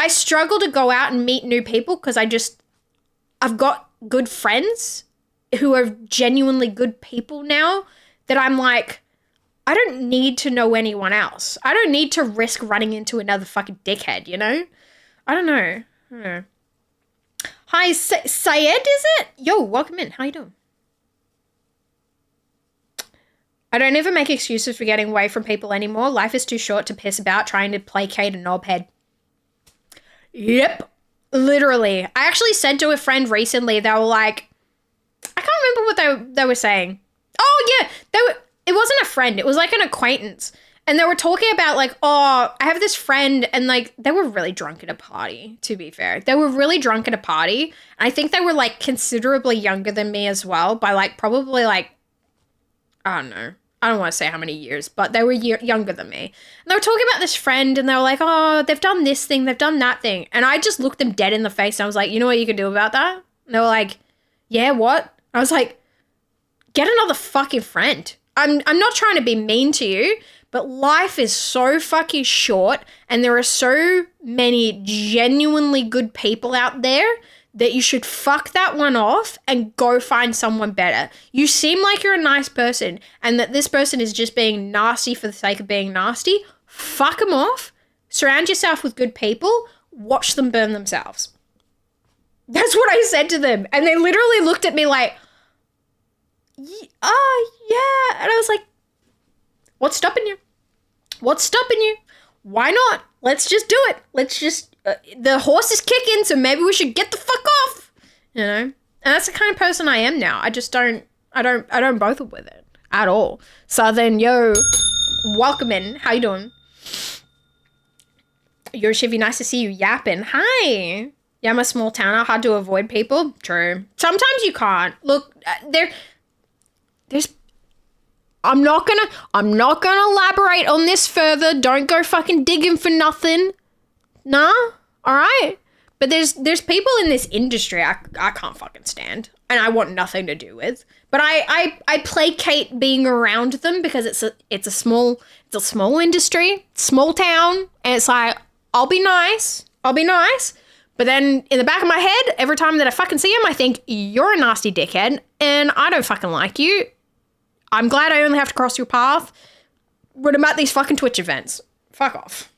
I struggle to go out and meet new people because I've got good friends who are genuinely good people now that I'm like, I don't need to know anyone else. I don't need to risk running into another fucking dickhead, you know? I don't know. Hi, Syed, is it? Yo, welcome in. How you doing? I don't ever make excuses for getting away from people anymore. Life is too short to piss about trying to placate a knobhead. Yep. Literally. I actually said to a friend recently, they were like, I can't remember what they were saying. Oh yeah, it wasn't a friend. It was like an acquaintance. And they were talking about like, oh, I have this friend, and like they were really drunk at a party, to be fair. They were really drunk at a party. I think they were like considerably younger than me as well, by like probably like, I don't know. I don't want to say how many years, but they were younger than me. And they were talking about this friend, and they were like, oh, they've done this thing, they've done that thing. And I just looked them dead in the face, and I was like, you know what you can do about that? And they were like, yeah, what? I was like, get another fucking friend. I'm not trying to be mean to you, but life is so fucking short, and there are so many genuinely good people out there that you should fuck that one off and go find someone better. You seem like you're a nice person, and that this person is just being nasty for the sake of being nasty. Fuck them off. Surround yourself with good people. Watch them burn themselves. That's what I said to them. And they literally looked at me like, oh, yeah. And I was like, what's stopping you? What's stopping you? Why not? Let's just do it. Let's just, the horse is kicking, so maybe we should get the fuck off. You know? And that's the kind of person I am now. I just don't bother with it at all. Southern, yo, welcome in. How you doing? Yo, Shivy, nice to see you yapping. Hi. Yeah, I'm a small towner. Hard to avoid people. True. Sometimes you can't. Look, there's I'm not gonna elaborate on this further. Don't go fucking digging for nothing. Nah? Alright? But there's people in this industry I can't fucking stand. And I want nothing to do with. But I placate being around them because it's a small industry, small town, and it's like, I'll be nice. But then in the back of my head, every time that I fucking see him, I think, you're a nasty dickhead, and I don't fucking like you. I'm glad I only have to cross your path. What about these fucking Twitch events? Fuck off.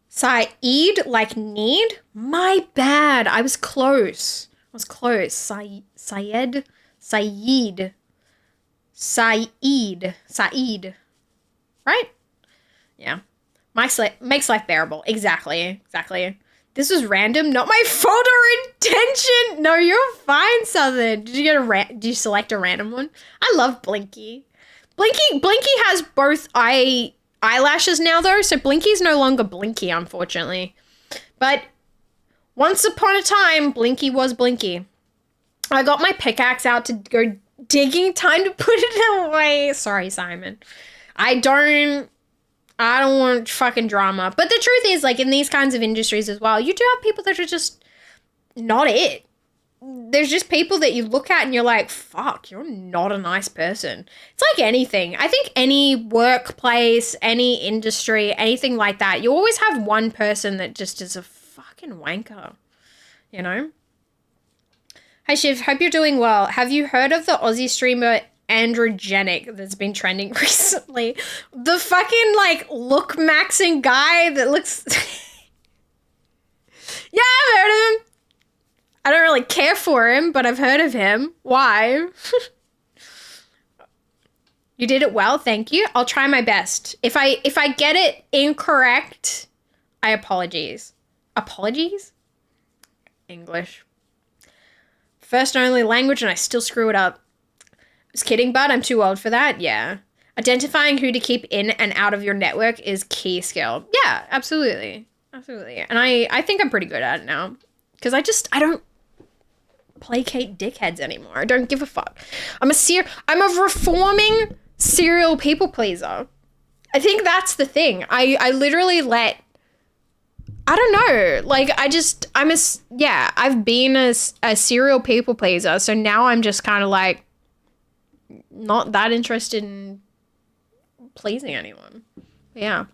Saeed, like need? My bad. I was close. Saeed. Right? Yeah. Makes life bearable. Exactly. This was random, not my fault or intention. No, you're fine, Southern. Did you select a random one? I love Blinky. Blinky has both eyelashes now though, so Blinky's no longer Blinky, unfortunately. But once upon a time, Blinky was Blinky. I got my pickaxe out to go digging. Time to put it away. Sorry, Simon. I don't want fucking drama. But the truth is, like, in these kinds of industries as well, you do have people that are just not it. There's just people that you look at and you're like, fuck, you're not a nice person. It's like anything. I think any workplace, any industry, anything like that, you always have one person that just is a fucking wanker, you know? Hi, Shiv. Hope you're doing well. Have you heard of the Aussie streamer Androgenic that's been trending recently? The fucking, like, look maxing guy that looks... Yeah, I've heard of him. I don't really care for him, but I've heard of him. Why? You did it well, thank you. I'll try my best. If I get it incorrect, I apologize. Apologies? English. First and only language, and I still screw it up. Just kidding, bud. I'm too old for that. Yeah. Identifying who to keep in and out of your network is key skill. Yeah, absolutely. Absolutely. And I think I'm pretty good at it now. Because I don't placate dickheads anymore. I don't give a fuck. I'm a reforming serial people pleaser. I think that's the thing. I literally I don't know. Like, I've been a serial people pleaser. So now I'm just kind of like, not that interested in pleasing anyone. But yeah.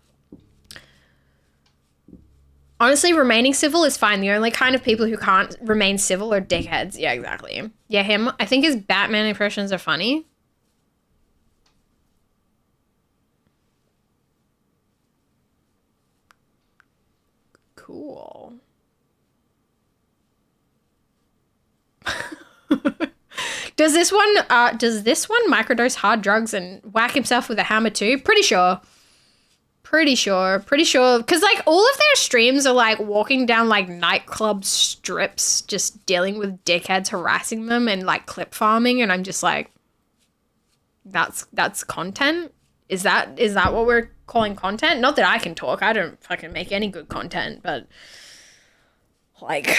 Honestly, remaining civil is fine. The only kind of people who can't remain civil are dickheads. Yeah, exactly. Yeah, him. I think his Batman impressions are funny. Cool. Does this one microdose hard drugs and whack himself with a hammer too? Pretty sure. Pretty sure. Because, like, all of their streams are, like, walking down, like, nightclub strips, just dealing with dickheads harassing them and, like, clip farming. And I'm just like, that's content? Is that what we're calling content? Not that I can talk. I don't fucking make any good content, but, like,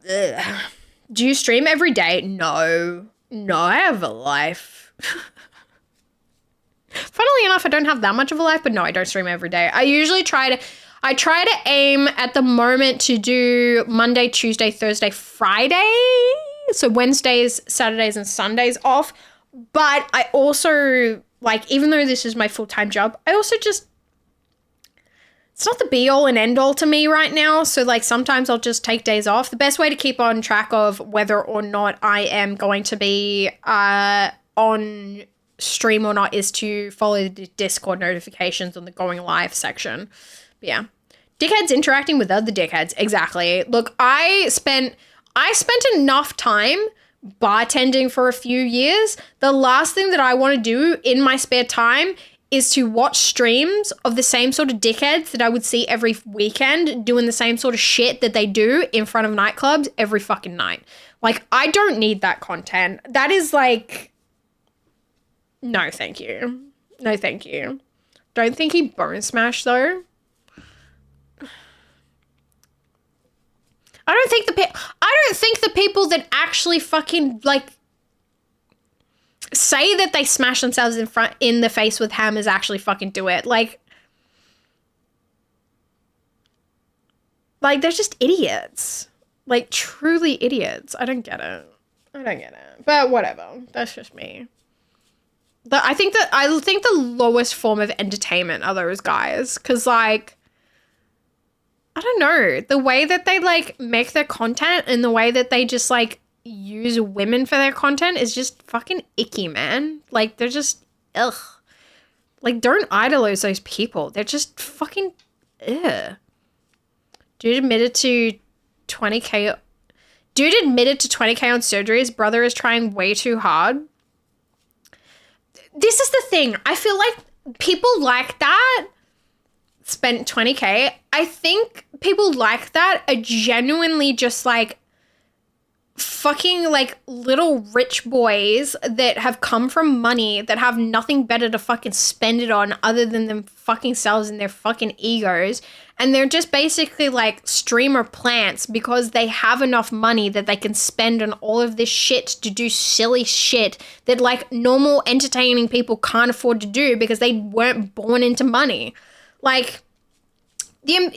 ugh. Do you stream every day? No, I have a life. Funnily enough, I don't have that much of a life, but no, I don't stream every day. I usually try to aim at the moment to do Monday, Tuesday, Thursday, Friday. So Wednesdays, Saturdays, and Sundays off. But I also, like, even though this is my full-time job, I also just, it's not the be-all and end-all to me right now. So, like, sometimes I'll just take days off. The best way to keep on track of whether or not I am going to be on stream or not is to follow the Discord notifications on the going live section. But yeah. Dickheads interacting with other dickheads. Exactly. Look, I spent enough time bartending for a few years. The last thing that I want to do in my spare time is to watch streams of the same sort of dickheads that I would see every weekend doing the same sort of shit that they do in front of nightclubs every fucking night. Like, I don't need that content. That is like, no, thank you. No, thank you. Don't think he bone smashed, though. I don't think the people that actually fucking, like, say that they smash themselves in the face with hammers actually fucking do it. Like, they're just idiots. Like, truly idiots. I don't get it. But whatever. That's just me. I think the lowest form of entertainment are those guys. Because, like, I don't know. The way that they, like, make their content and the way that they just, like, use women for their content is just fucking icky, man. Like, they're just, ugh. Like, don't idolize those people. They're just fucking, ugh. Dude admitted to 20K on surgery. His brother is trying way too hard. This is the thing. I feel like people like that spent 20K. I think people like that are genuinely just like fucking like little rich boys that have come from money that have nothing better to fucking spend it on other than them fucking selves and their fucking egos. And they're just basically like streamer plants because they have enough money that they can spend on all of this shit to do silly shit that like normal entertaining people can't afford to do because they weren't born into money. Like the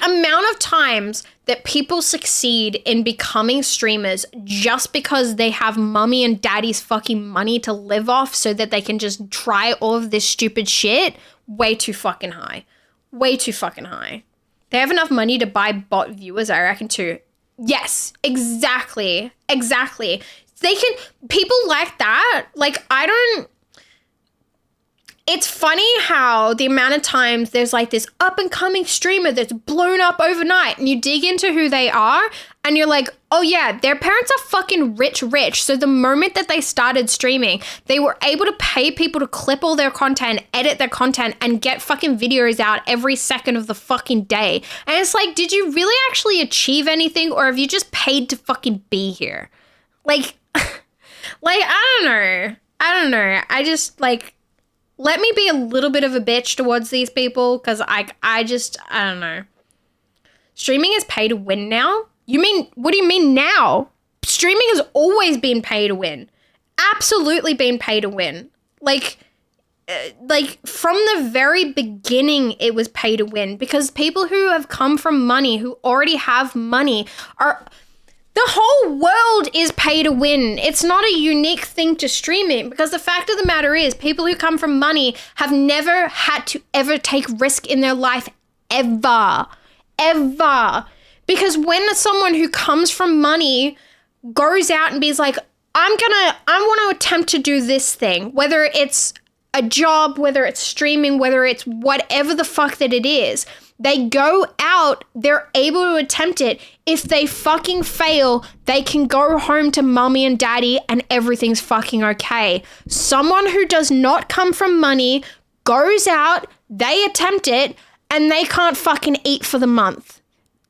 amount of times that people succeed in becoming streamers just because they have mommy and daddy's fucking money to live off so that they can just try all of this stupid shit, way too fucking high. Way too fucking high. They have enough money to buy bot viewers, I reckon, too. Yes, exactly. People like that, like, it's funny how the amount of times there's like this up and coming streamer that's blown up overnight and you dig into who they are and you're like, oh yeah, their parents are fucking rich. So the moment that they started streaming, they were able to pay people to clip all their content, edit their content, and get fucking videos out every second of the fucking day. And it's like, did you really actually achieve anything or have you just paid to fucking be here? Like, I don't know. I just like, let me be a little bit of a bitch towards these people because I don't know. Streaming is pay to win now? What do you mean now? Streaming has always been pay to win. Absolutely been pay to win. Like from the very beginning, it was pay to win because people who have come from money, who already have money, are... The whole world is pay to win. It's not a unique thing to streaming because the fact of the matter is people who come from money have never had to ever take risk in their life ever. Because when someone who comes from money goes out and be like, I want to attempt to do this thing, whether it's a job, whether it's streaming, whether it's whatever the fuck that it is, they go out, they're able to attempt it. If they fucking fail, they can go home to mommy and daddy and everything's fucking okay. Someone who does not come from money goes out, They attempt it and they can't fucking eat for the month.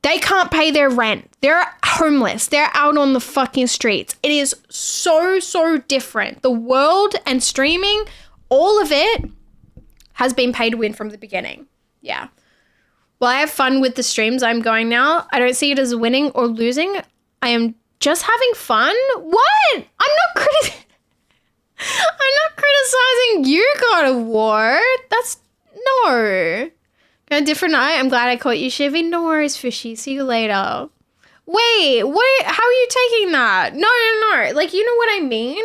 They can't pay their rent. They're homeless. They're out on the fucking streets. It is so, so different. The world and streaming, all of it has been pay to win from the beginning. Yeah. Well, I have fun with the streams I'm going now. I don't see it as winning or losing. I am just having fun. What? I'm not criticizing you, God of War. That's no. Got a different eye. I'm glad I caught you, Chevy. No worries, fishy. See you later. Wait, what? How are you taking that? No. Like, you know what I mean?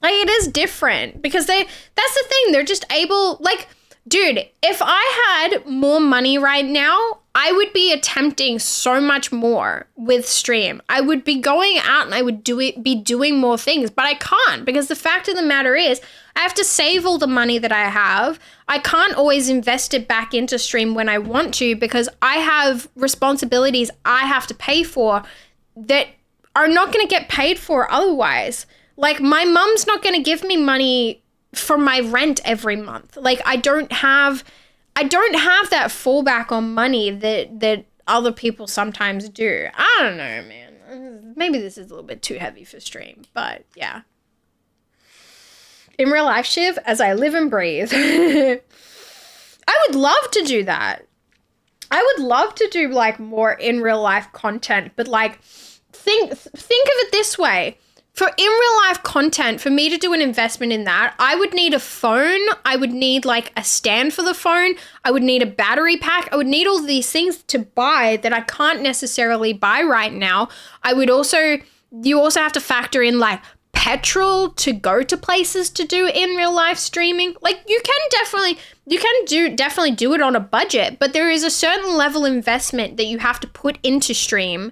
Like, it is different because that's the thing. They're just able, like, dude, if I had more money right now, I would be attempting so much more with stream. I would be going out and I would be doing more things, but I can't because the fact of the matter is I have to save all the money that I have. I can't always invest it back into stream when I want to because I have responsibilities I have to pay for that are not going to get paid for otherwise. Like, my mom's not going to give me money for my rent every month. Like, I don't have that fallback on money that other people sometimes do. I don't know, man. Maybe this is a little bit too heavy for stream, but yeah. In real life, Shiv, as I live and breathe. I would love to do that. I would love to do like more in real life content, but like think of it this way. For in real life content, for me to do an investment in that, I would need a phone. I would need like a stand for the phone. I would need a battery pack. I would need all these things to buy that I can't necessarily buy right now. You also have to factor in like petrol to go to places to do in real life streaming. Like, you can definitely do it on a budget, but there is a certain level of investment that you have to put into stream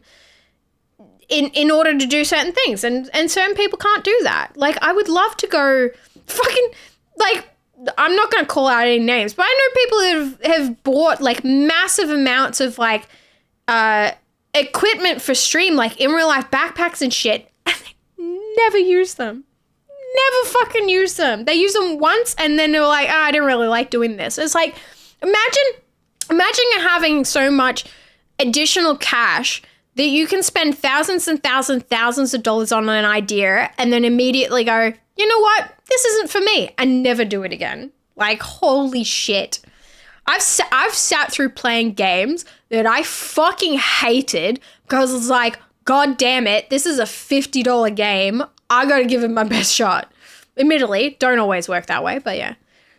in order to do certain things, and certain people can't do that. Like, I would love to go fucking, like, I'm not going to call out any names, but I know people that have bought like massive amounts of like equipment for stream, like in real life backpacks and shit, and they never use them. Never fucking use them. They use them once and then they're like, I didn't really like doing this. It's like, imagine having so much additional cash that you can spend thousands and thousands of dollars on an idea and then immediately go, you know what? This isn't for me, and never do it again. Like, holy shit. I've sat through playing games that I fucking hated because it's like, God damn it, this is a $50 game. I gotta give it my best shot. Admittedly, don't always work that way, but yeah.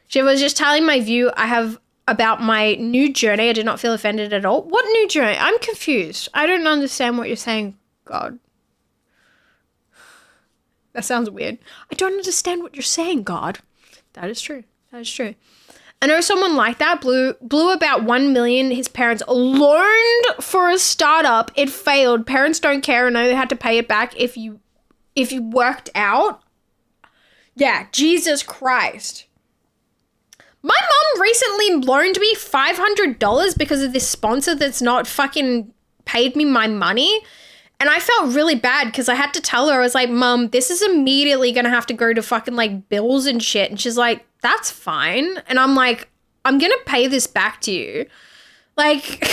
She was just telling my view I have about my new journey. I did not feel offended at all. What new journey? I'm confused. I don't understand what you're saying, God. That sounds weird. I don't understand what you're saying, God. That is true. That is true. I know someone like that blew about 1 million. His parents loaned for a startup. It failed. Parents don't care and they had to pay it back if you worked out. Yeah, Jesus Christ. My mom recently loaned me $500 because of this sponsor that's not fucking paid me my money. And I felt really bad because I had to tell her, I was like, Mom, this is immediately going to have to go to fucking like bills and shit. And she's like, that's fine. And I'm like, I'm going to pay this back to you. Like,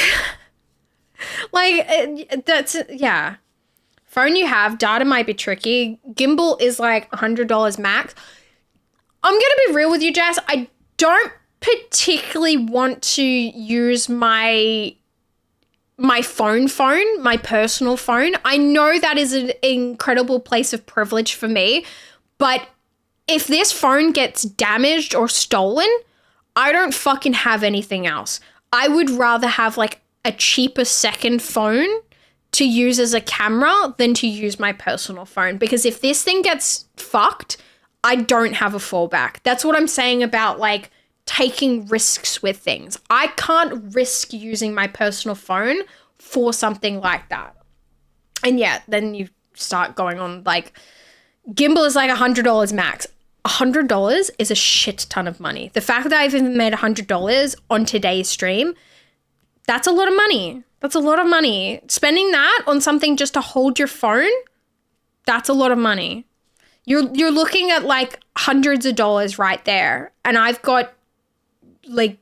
that's, yeah. Phone you have, data might be tricky. Gimbal is like $100 max. I'm going to be real with you, Jess. I don't particularly want to use my phone, my personal phone. I know that is an incredible place of privilege for me, but if this phone gets damaged or stolen, I don't fucking have anything else. I would rather have like a cheaper second phone to use as a camera than to use my personal phone, because if this thing gets fucked, I don't have a fallback. That's what I'm saying about like taking risks with things. I can't risk using my personal phone for something like that. And yeah, then you start going on like, gimbal is like $100 max. $100 is a shit ton of money. The fact that I've even made $100 on today's stream, that's a lot of money. That's a lot of money. Spending that on something just to hold your phone, that's a lot of money. You're looking at like hundreds of dollars right there. And I've got like,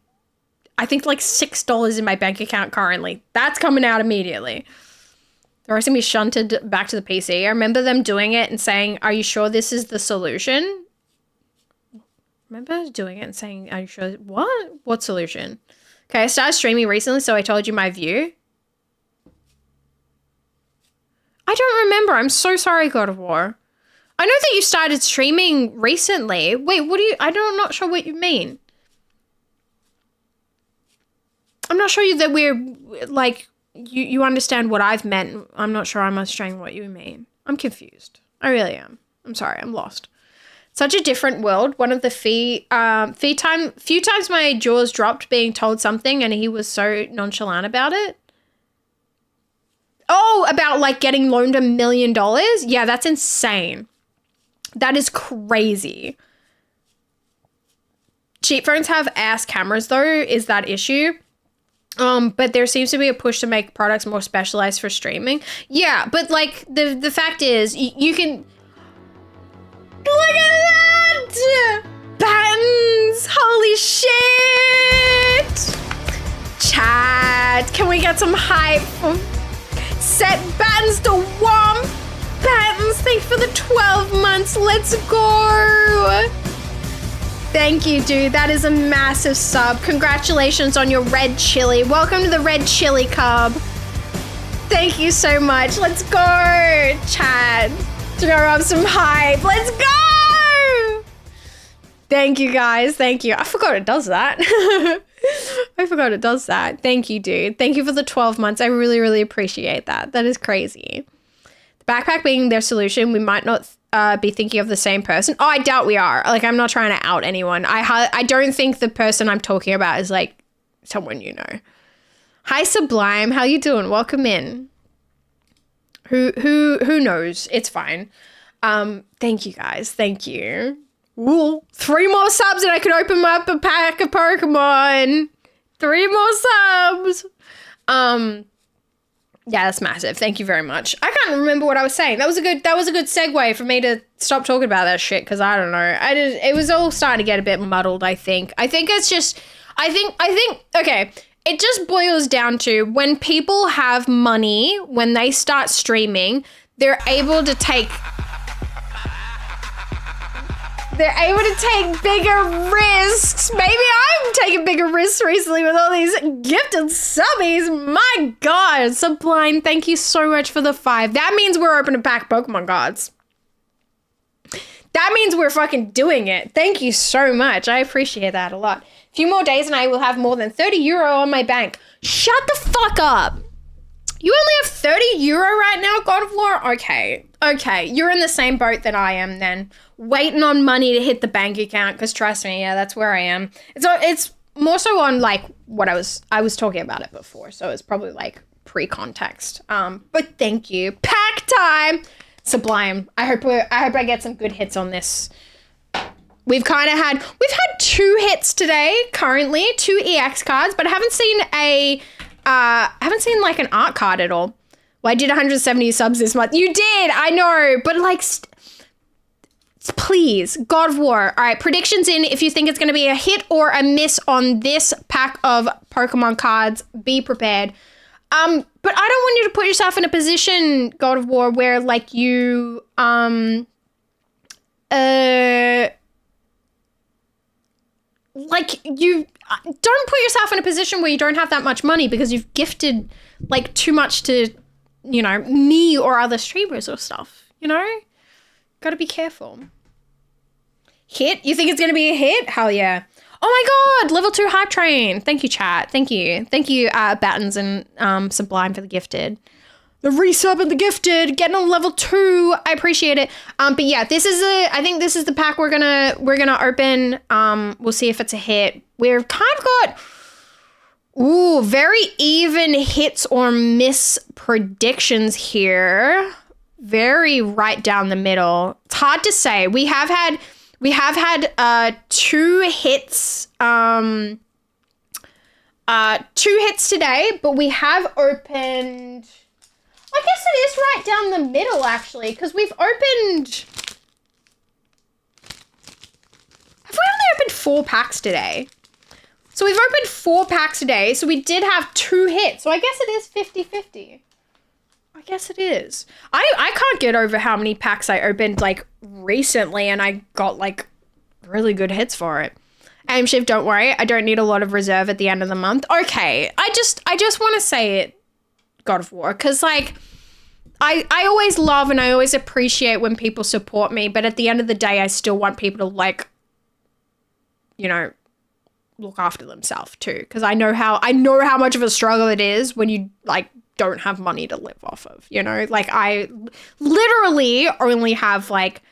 I think like $6 in my bank account currently. That's coming out immediately. The rest of me shunted back to the PC. I remember them doing it and saying, are you sure this is the solution? I remember doing it and saying, are you sure? What? What solution? Okay, I started streaming recently, so I told you my view. I don't remember. I'm so sorry, God of War. I know that you started streaming recently. Wait, what do you... I'm not sure what you mean. I'm not sure that we're, like... You understand what I've meant. I'm not sure I'm understanding what you mean. I'm confused. I really am. I'm sorry. I'm lost. Such a different world. One of the few times my jaws dropped being told something and he was so nonchalant about it. Oh, about like getting loaned $1 million? Yeah, that's insane. That is crazy. Cheap phones have ass cameras though, is that issue. But there seems to be a push to make products more specialized for streaming. Yeah, but like the fact is you can look at that! Buttons! Holy shit! Chat, can we get some hype? Set buttons to Womp! Buttons, thanks for the 12 months. Let's go! Thank you, dude. That is a massive sub. Congratulations on your red chili. Welcome to the red chili cub. Thank you so much. Let's go, Chad. To go up some hype. Let's go! Thank you, guys. Thank you. I forgot it does that. I forgot it does that. Thank you, dude. Thank you for the 12 months. I really, really appreciate that. That is crazy. The backpack being their solution, we might not be thinking of the same person. Oh, I doubt we are. Like, I'm not trying to out anyone. I don't think the person I'm talking about is like someone you know. Hi, Sublime. How you doing? Welcome in. Who knows? It's fine. Thank you guys. Thank you. Ooh, 3 more subs and I could open up a pack of Pokemon. 3 more subs. Yeah, that's massive. Thank you very much. I can't remember what I was saying. That was a good segue for me to stop talking about that shit because I don't know. It was all starting to get a bit muddled, I think. I think okay. It just boils down to when people have money, when they start streaming, they're able to take bigger risks. Maybe I'm taking bigger risks recently with all these gifted subbies. My God, Sublime, thank you so much for the 5. That means we're opening pack Pokemon cards. That means we're fucking doing it. Thank you so much. I appreciate that a lot. A few more days and I will have more than 30 euro on my bank. Shut the fuck up. You only have 30 euro right now, God of War? Okay. You're in the same boat that I am then. Waiting on money to hit the bank account, because trust me, yeah, that's where I am. It's more so on like what I was talking about it before, so it's probably like pre-context. But thank you. Pack time! Sublime. I hope I get some good hits on this. We've had 2 hits today, currently, 2 EX cards, but I haven't seen like an art card at all. Well, I did 170 subs this month. You did, I know, but like, please, God of War. All right, predictions in if you think it's going to be a hit or a miss on this pack of Pokemon cards. Be prepared. But I don't want you to put yourself in a position, God of War, where like you, like you don't put yourself in a position where you don't have that much money because you've gifted like too much to, you know, me or other streamers or stuff, you know? Gotta be careful. Hit? You think it's gonna be a hit? Hell yeah. Oh my God, level 2 hype train. Thank you, chat. Thank you. Thank you, Battens and Sublime for the gifted. The resub and the gifted, getting on level 2. I appreciate it. But yeah, I think this is the pack we're gonna open. We'll see if it's a hit. We've kind of got very even hits or miss predictions here. Very right down the middle. It's hard to say. We have had 2 hits. 2 hits today, but we have opened. I guess it is right down the middle, actually, because we've opened. Have we only opened 4 packs today? So we've opened 4 packs today. So we did have 2 hits. So I guess it is 50-50. I guess it is. I can't get over how many packs I opened like recently and I got like really good hits for it. Aim Shift, don't worry. I don't need a lot of reserve at the end of the month. Okay. I just want to say it, God of War, because like I always love and I always appreciate when people support me, but at the end of the day, I still want people to like, you know, look after themselves too, because I know how much of a struggle it is when you like don't have money to live off of, you know? Like I literally only have like,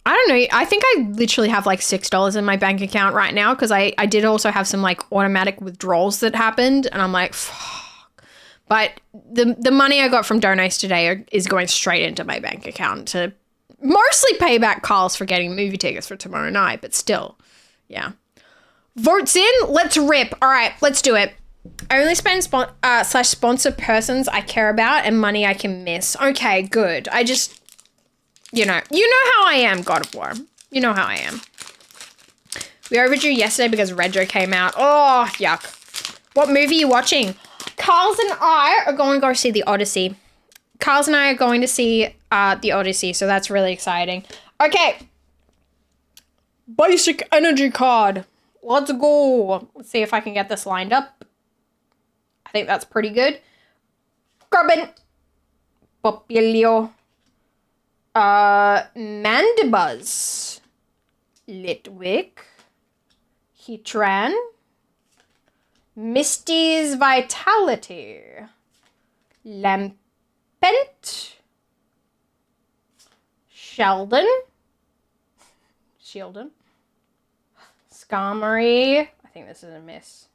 I don't know, I think I literally have like $6 in my bank account right now because I did also have some like automatic withdrawals that happened and I'm like, fuck. But the money I got from donates today is going straight into my bank account to mostly pay back Carl's for getting movie tickets for tomorrow night, but still, yeah. Votes in, let's rip. All right, let's do it. I only spend /sponsor persons I care about and money I can miss. Okay, good. I just, you know how I am, God of War. You know how I am. We overdue yesterday because Retro came out. Oh, yuck. What movie are you watching? Carl's and I are going to go see The Odyssey. Carl's and I are going to see The Odyssey, so that's really exciting. Okay. Basic energy card. Let's go. Let's see if I can get this lined up. I think that's pretty good. Grubbin. Popilio. Mandibuzz. Litwick. Heatran. Misty's Vitality. Lampent. Sheldon. Skarmory. I think this is a miss.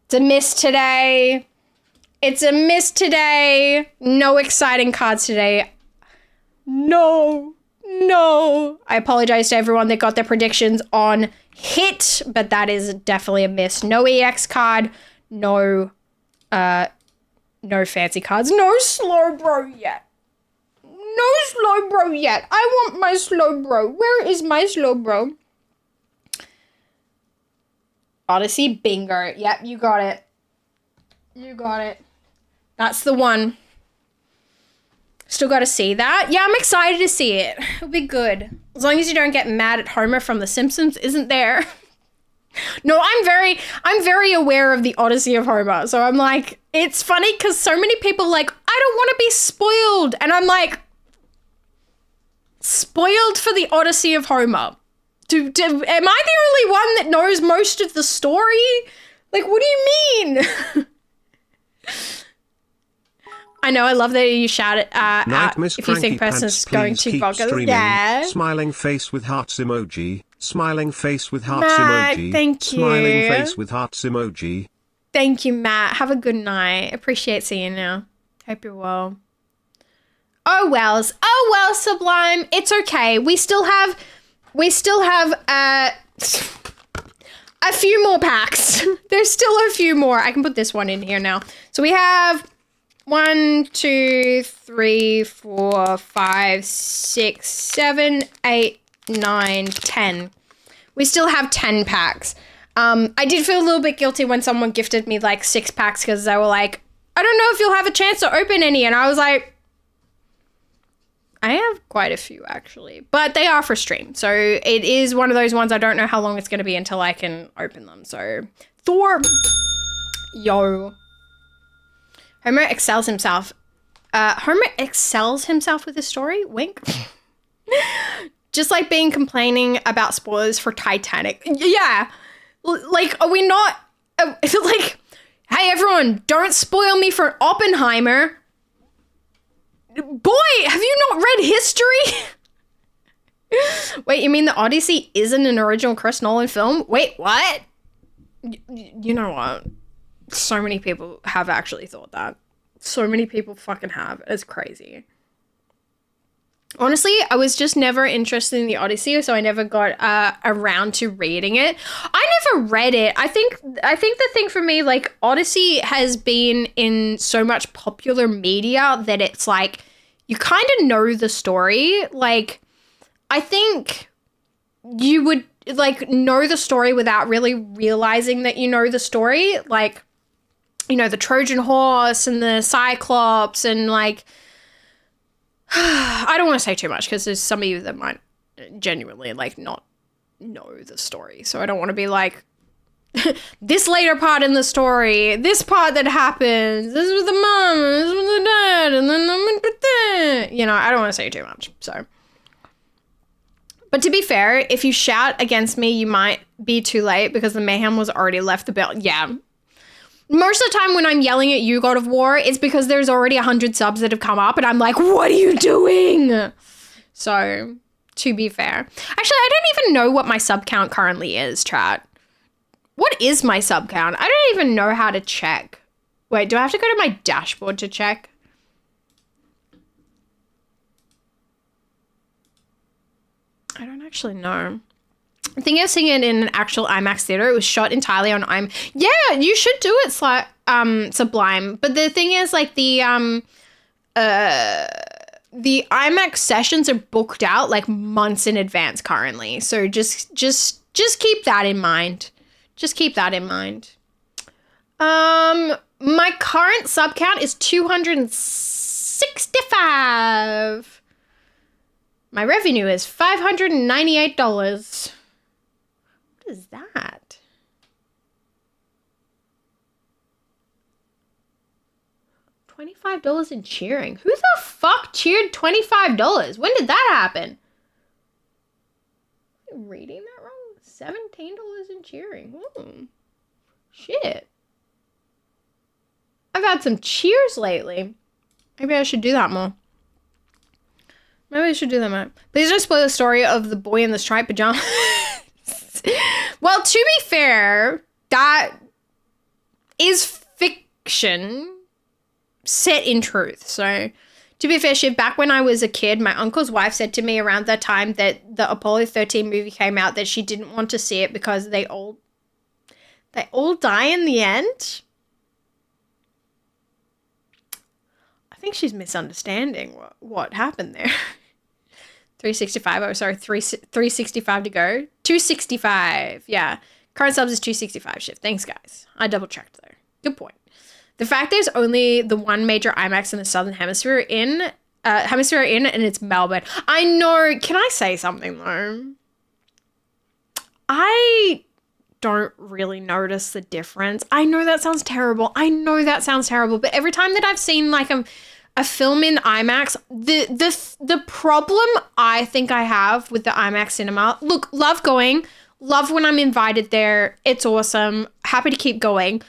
It's a miss today. It's a miss today. No exciting cards today. No. I apologize to everyone that got their predictions on hit, but that is definitely a miss. No EX card. No fancy cards. No Slowbro yet. No Slowbro yet. I want my Slowbro. Where is my Slowbro? Odyssey, bingo. Yep, you got it. That's the one. Still got to see that. Yeah, I'm excited to see it. It'll be good. As long as you don't get mad at Homer from The Simpsons isn't there. No, I'm very aware of the Odyssey of Homer. So I'm like, it's funny because so many people like, I don't want to be spoiled. And I'm like, spoiled for the Odyssey of Homer. Am I the only one that knows most of the story? Like, what do you mean? I know, I love that you shout it out if you think person's going too bonkers. Yeah. Smiling face with hearts emoji. Smiling face with hearts Matt, emoji. thank you. Smiling face with hearts emoji. Thank you, Matt. Have a good night. Appreciate seeing you. Hope you're well. Oh well, Sublime. It's okay. We still have a few more packs. There's still a few more. I can put this one in here now. So we have 1, 2, 3, 4, 5, 6, 7, 8, 9, 10. We still have 10 packs. I did feel a little bit guilty when someone gifted me like 6 packs because they were like, I don't know if you'll have a chance to open any. And I was like, I have quite a few actually, but they are for stream. So it is one of those ones I don't know how long it's going to be until I can open them. So Thor, yo. Homer excels himself. Homer excels himself with his story. Wink. Just like being complaining about spoilers for Titanic. Yeah. Like, are we not like, hey everyone, don't spoil me for Oppenheimer. Boy, have you not read history? Wait, you mean The Odyssey isn't an original Chris Nolan film? Wait, what? You know what? So many people have actually thought that. So many people fucking have. It's crazy. Honestly, I was just never interested in The Odyssey, so I never got around to reading it. I never read it. I think the thing for me, like, Odyssey has been in so much popular media that it's like, you kind of know the story. Like, I think you would, like know the story without really realizing that you know the story. Like, you know, the Trojan horse and the Cyclops and like, I don't want to say too much because there's some of you that might genuinely like not know the story. So I don't want to be like, this later part in the story, this part that happens, this was the mom, this was the dad, and then, you know, I don't want to say too much, so. But to be fair, if you shout against me, you might be too late because the mayhem was already left the building. Yeah. Most of the time when I'm yelling at you, God of War, it's because there's already 100 subs that have come up and I'm like, what are you doing? So, to be fair. Actually, I don't even know what my sub count currently is, chat. What is my sub count? I don't even know how to check. Wait, do I have to go to my dashboard to check? I don't actually know. I think I was seeing it in an actual IMAX theater. It was shot entirely on Yeah, you should do it, Sublime. But the thing is, like, the IMAX sessions are booked out like months in advance currently. So just keep that in mind. Just keep that in mind. My current sub count is 265. My revenue is $598. What is that? $25 in cheering. Who the fuck cheered $25? When did that happen? Am I reading that wrong? $17 in cheering. Shit. I've had some cheers lately. Maybe I should do that more. Please don't spoil the story of the boy in the striped pajamas. Well, to be fair, that is fiction set in truth. So, to be fair, Shiv, back when I was a kid, my uncle's wife said to me around that time that the Apollo 13 movie came out that she didn't want to see it because they all die in the end. I think she's misunderstanding what happened there. 365. Oh, sorry. 365 to go. 265. Yeah. Current subs is 265, Shiv. Thanks, guys. I double checked there. Good point. The fact there's only the one major IMAX in the Southern Hemisphere and it's Melbourne. I know. Can I say something though? I don't really notice the difference. I know that sounds terrible. But every time that I've seen like a film in IMAX, the problem I think I have with the IMAX cinema, look, love going, love when I'm invited there. It's awesome. Happy to keep going.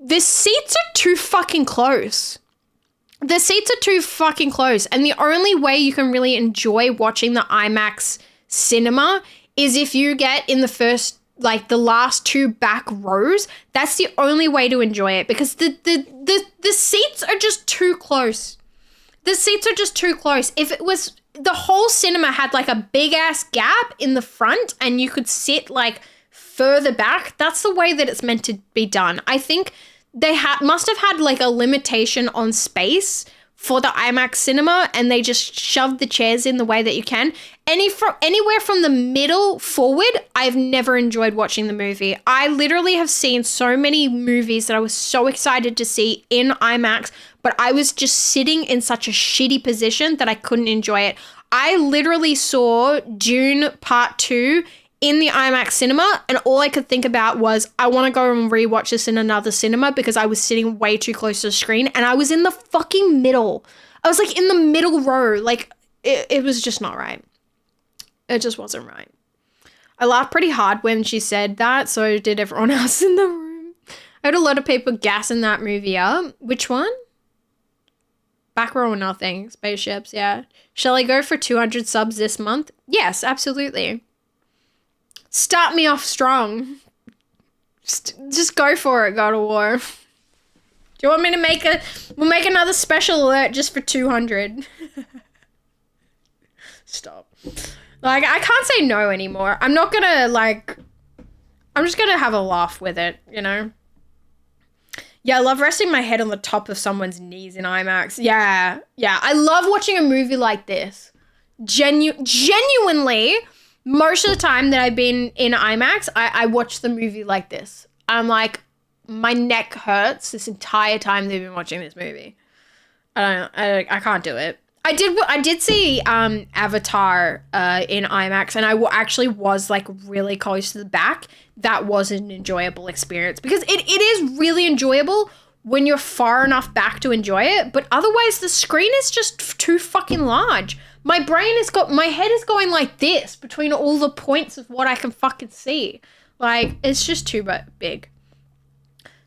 The seats are too fucking close. And the only way you can really enjoy watching the IMAX cinema is if you get in the first, like the last two back rows. That's the only way to enjoy it because the seats are just too close. If it was, the whole cinema had like a big ass gap in the front and you could sit like further back, that's the way that it's meant to be done. I think they must have had like a limitation on space for the IMAX cinema and they just shoved the chairs in the way that you can. Anywhere from the middle forward, I've never enjoyed watching the movie. I literally have seen so many movies that I was so excited to see in IMAX, but I was just sitting in such a shitty position that I couldn't enjoy it. I literally saw Dune Part 2 in the IMAX cinema, and all I could think about was, I want to go and rewatch this in another cinema because I was sitting way too close to the screen, and I was in the fucking middle. I was like in the middle row. Like, it was just not right. It just wasn't right. I laughed pretty hard when she said that, so did everyone else in the room. I had a lot of people gassing that movie up. Which one? Back Row or Nothing. Spaceships, yeah. Shall I go for 200 subs this month? Yes, absolutely. Start me off strong. Just go for it, God of War. Do you want me to we'll make another special alert just for 200. Stop. Like, I can't say no anymore. I'm not gonna, like, I'm just gonna have a laugh with it, you know? Yeah, I love resting my head on the top of someone's knees in IMAX. Yeah. I love watching a movie like this. Genuinely, most of the time that I've been in IMAX, I watch the movie like this. I'm like, my neck hurts this entire time they've been watching this movie. I can't do it. I did see Avatar in IMAX, and I actually was like really close to the back. That was an enjoyable experience because it is really enjoyable when you're far enough back to enjoy it, but otherwise the screen is just too fucking large. My head is going like this between all the points of what I can fucking see. Like, it's just too big.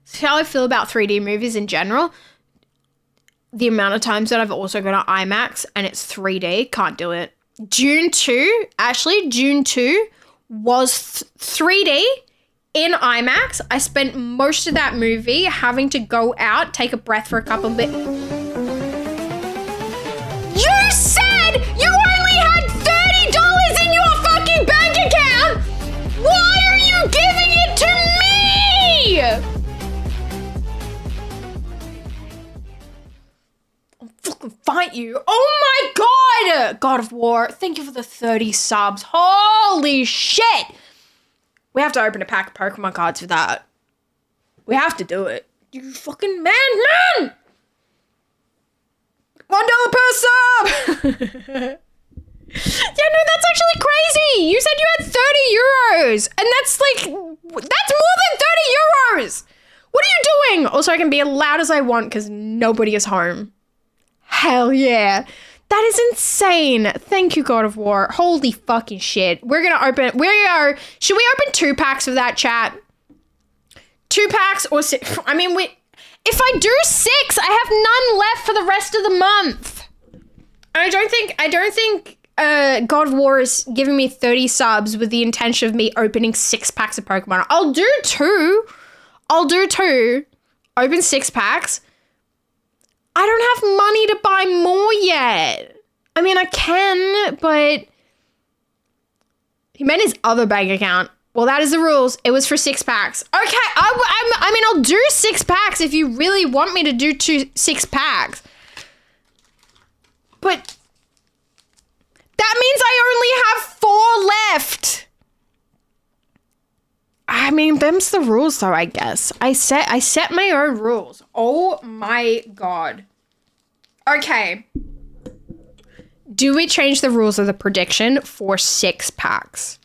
So how I feel about 3D movies in general, the amount of times that I've also gone to IMAX and it's 3D, can't do it. June 2 was 3D in IMAX. I spent most of that movie having to go out, take a breath for a couple of bits. You said you only had $30 in your fucking bank account! Why are you giving it to me? I'll fucking fight you. Oh my god! God of War, thank you for the 30 subs. Holy shit! We have to open a pack of Pokemon cards for that. We have to do it. You fucking man! $1 per sub! Yeah, no, that's actually crazy. You said you had 30 euros. And that's more than 30 euros. What are you doing? Also, I can be as loud as I want because nobody is home. Hell yeah. That is insane. Thank you, God of War. Holy fucking shit. Should we open 2 packs of that, chat? 2 packs or 6? I mean, if I do 6, I have none left for the rest of the month. I don't think God of War is giving me 30 subs with the intention of me opening 6 packs of Pokemon. I'll do 2. Open 6 packs. I don't have money to buy more yet. I mean, I can, but he meant his other bank account. Well, that is the rules. It was for 6 packs. Okay, I mean, I'll do 6 packs if you really want me to do 6 packs. But that means I only have 4 left. I mean, them's the rules, though, I guess. I set my own rules. Oh my god. Okay. Do we change the rules of the prediction for 6 packs?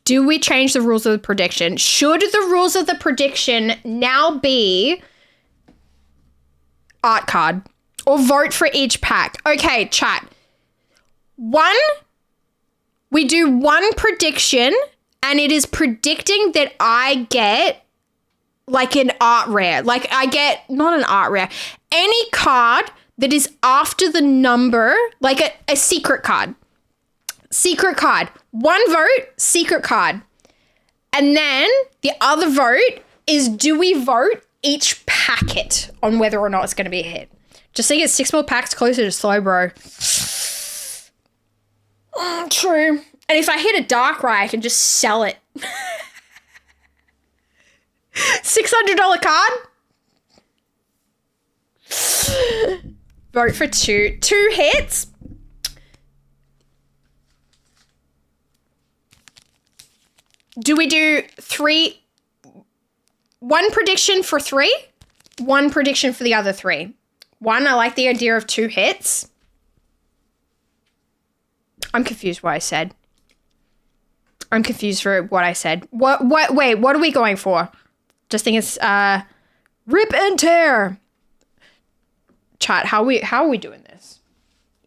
Do we change the rules of the prediction? Should the rules of the prediction now be art card or vote for each pack? Okay, chat. We do 1 prediction, and it is predicting that I get like an art rare. Like I get, not an art rare, any card that is after the number, like a secret card. Secret card. 1 vote, secret card. And then the other vote is, do we vote each packet on whether or not it's going to be a hit? Just to get 6 more packs closer to Slowbro. True. And if I hit a Darkrai, I can just sell it. $600 card? Vote for 2. 2 hits? Do we do 3? 1 prediction for 3? 1 prediction for the other 3. 1, I like the idea of 2 hits. I'm confused what I said. Wait, what are we going for? Just think it's rip and tear. Chat, how are we doing this?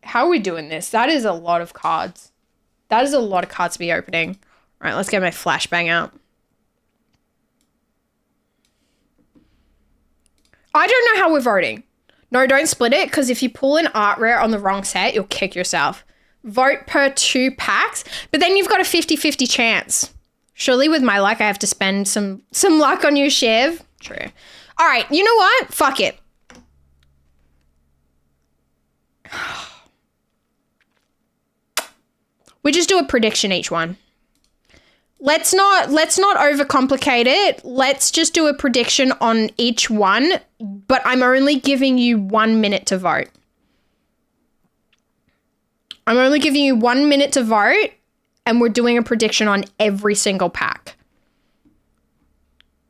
How are we doing this? That is a lot of cards. That is a lot of cards to be opening. All right, let's get my flashbang out. I don't know how we're voting. No, don't split it, because if you pull an art rare on the wrong set, you'll kick yourself. Vote per 2 packs, but then you've got a 50-50 chance. Surely with my luck, I have to spend some luck on you, Shiv. True. All right, you know what? Fuck it. We just do a prediction each one. Let's not overcomplicate it. Let's just do a prediction on each one, but I'm only giving you 1 minute to vote. I'm only giving you 1 minute to vote, and we're doing a prediction on every single pack.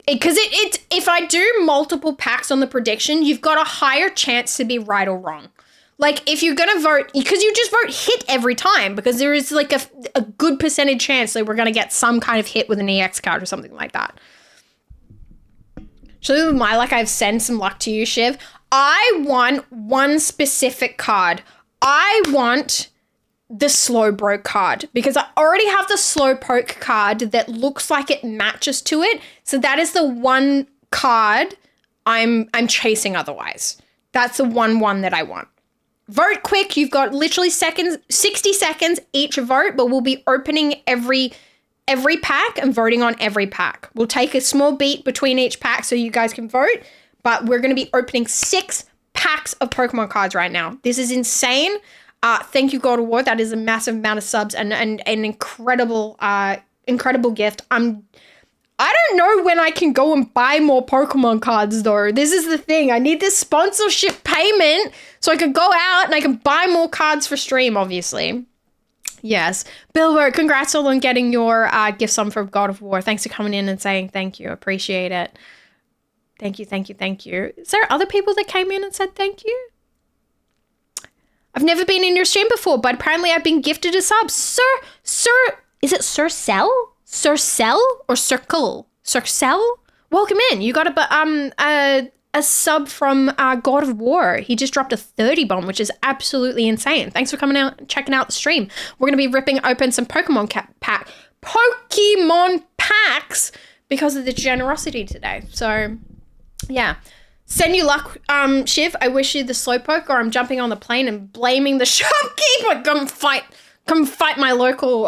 Because if I do multiple packs on the prediction, you've got a higher chance to be right or wrong. Like, if you're going to vote, because you just vote hit every time, because there is, like, a good percentage chance that we're going to get some kind of hit with an EX card or something like that. So, with my luck, I've sent some luck to you, Shiv. I want one specific card. I want the Slowbro card, because I already have the Slowpoke card that looks like it matches to it. So, that is the one card I'm chasing otherwise. That's the one that I want. Vote quick. You've got literally 60 seconds each vote, but we'll be opening every pack and voting on every pack. We'll take a small beat between each pack so you guys can vote, but we're going to be opening 6 packs of Pokemon cards right now. This is insane. Thank you, God of War. That is a massive amount of subs and an incredible gift. I don't know when I can go and buy more Pokemon cards, though. This is the thing. I need this sponsorship payment so I can go out and I can buy more cards for stream, obviously. Yes. Bilbo, congrats on getting your gift sum from God of War. Thanks for coming in and saying thank you. Appreciate it. Thank you, thank you, thank you. Is there other people that came in and said thank you? I've never been in your stream before, but apparently I've been gifted a sub. Sir, is it Sir Cell? Circel or Circle? Circel? Welcome in. You got a sub from God of War. He just dropped a 30 bomb, which is absolutely insane. Thanks for coming out and checking out the stream. We're going to be ripping open some Pokemon packs because of the generosity today. So, yeah. Send you luck, Shiv. I wish you the Slowpoke, or I'm jumping on the plane and blaming the shopkeeper. Come fight my local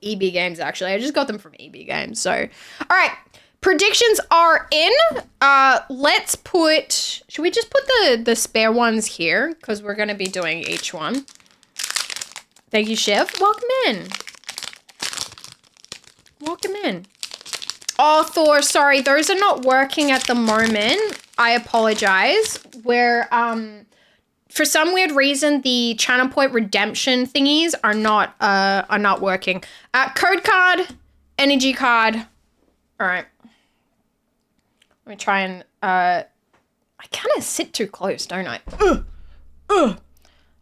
EB Games, actually. I just got them from EB Games. So, all right. Predictions are in. Let's put... Should we just put the spare ones here? Because we're going to be doing each one. Thank you, Shiv. Welcome in. Welcome in. Oh, Thor, sorry. Those are not working at the moment. I apologize. We're, for some weird reason, the channel point redemption thingies are not working. Code card, energy card. All right. Let me try and, I kind of sit too close, don't I?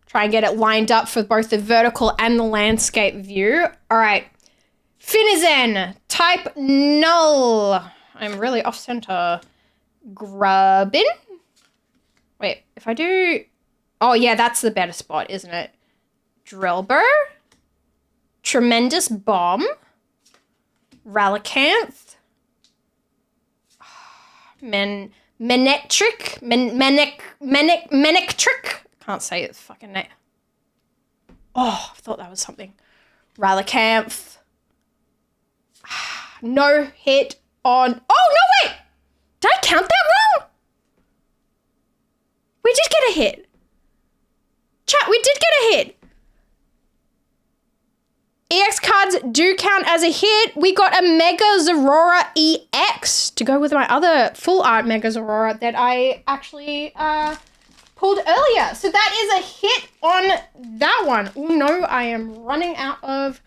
Try and get it lined up for both the vertical and the landscape view. All right. Finizen, type null. I'm really off center. Grubbin. Wait, if I do... Oh, yeah, that's the better spot, isn't it? Drillbur. Tremendous Bomb. Relicanth. Manectric. Manectric. Can't say its fucking name. Oh, I thought that was something. Relicanth. No hit on... Oh, no, wait! Did I count that wrong? We did get a hit. Chat, we did get a hit. EX cards do count as a hit. We got a Mega Zorora EX to go with my other full art Mega Zorora that I actually pulled earlier. So that is a hit on that one. Oh, no, I am running out of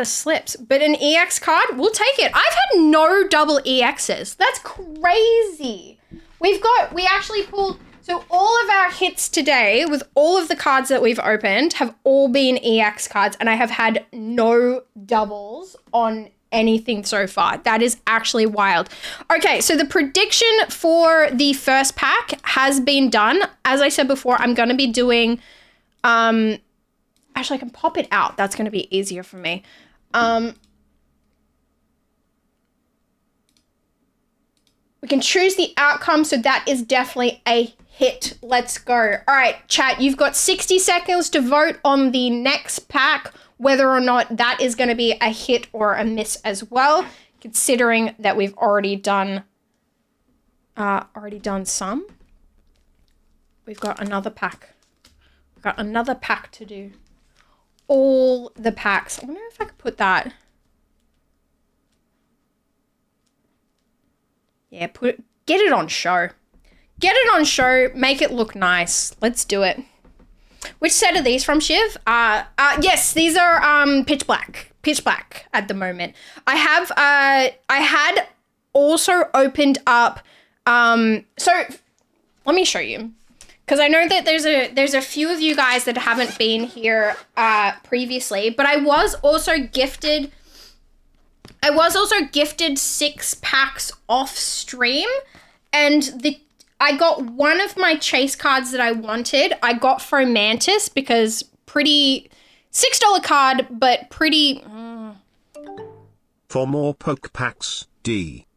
slips, but an EX card, we'll take it. I've had no double EXs. That's crazy. We actually pulled, so all of our hits today with all of the cards that we've opened have all been EX cards, and I have had no doubles on anything so far. That is actually wild. Okay, so the prediction for the first pack has been done. As I said before, I'm going to be doing, actually, I can pop it out. That's going to be easier for me. We can choose the outcome, so that is definitely a hit. Let's go. All right, chat, you've got 60 seconds to vote on the next pack, whether or not that is going to be a hit or a miss as well, considering that we've already done some. We've got another pack. We've got another pack to do. All the packs. I wonder if I could put that. Yeah, get it on show. Get it on show, make it look nice. Let's do it. Which set are these from, Shiv? Yes, these are pitch black at the moment. I had also opened up. So let me show you, because I know that there's a few of you guys that haven't been here previously, but I was also gifted 6 packs off stream, and I got one of my chase cards that I wanted. I got Fomantis because pretty $6 card, but pretty. For more poke packs, D.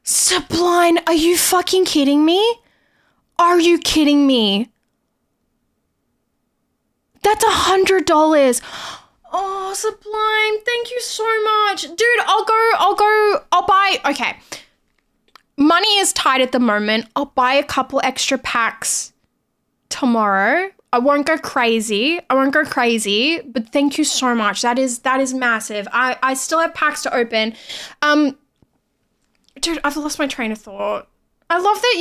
Sublime, are you fucking kidding me? Are you kidding me? That's $100. Oh, Sublime, thank you so much. Dude, I'll buy, okay. Money is tight at the moment. I'll buy a couple extra packs tomorrow. I won't go crazy, but thank you so much. That is massive. I still have packs to open. Dude, I've lost my train of thought. I love that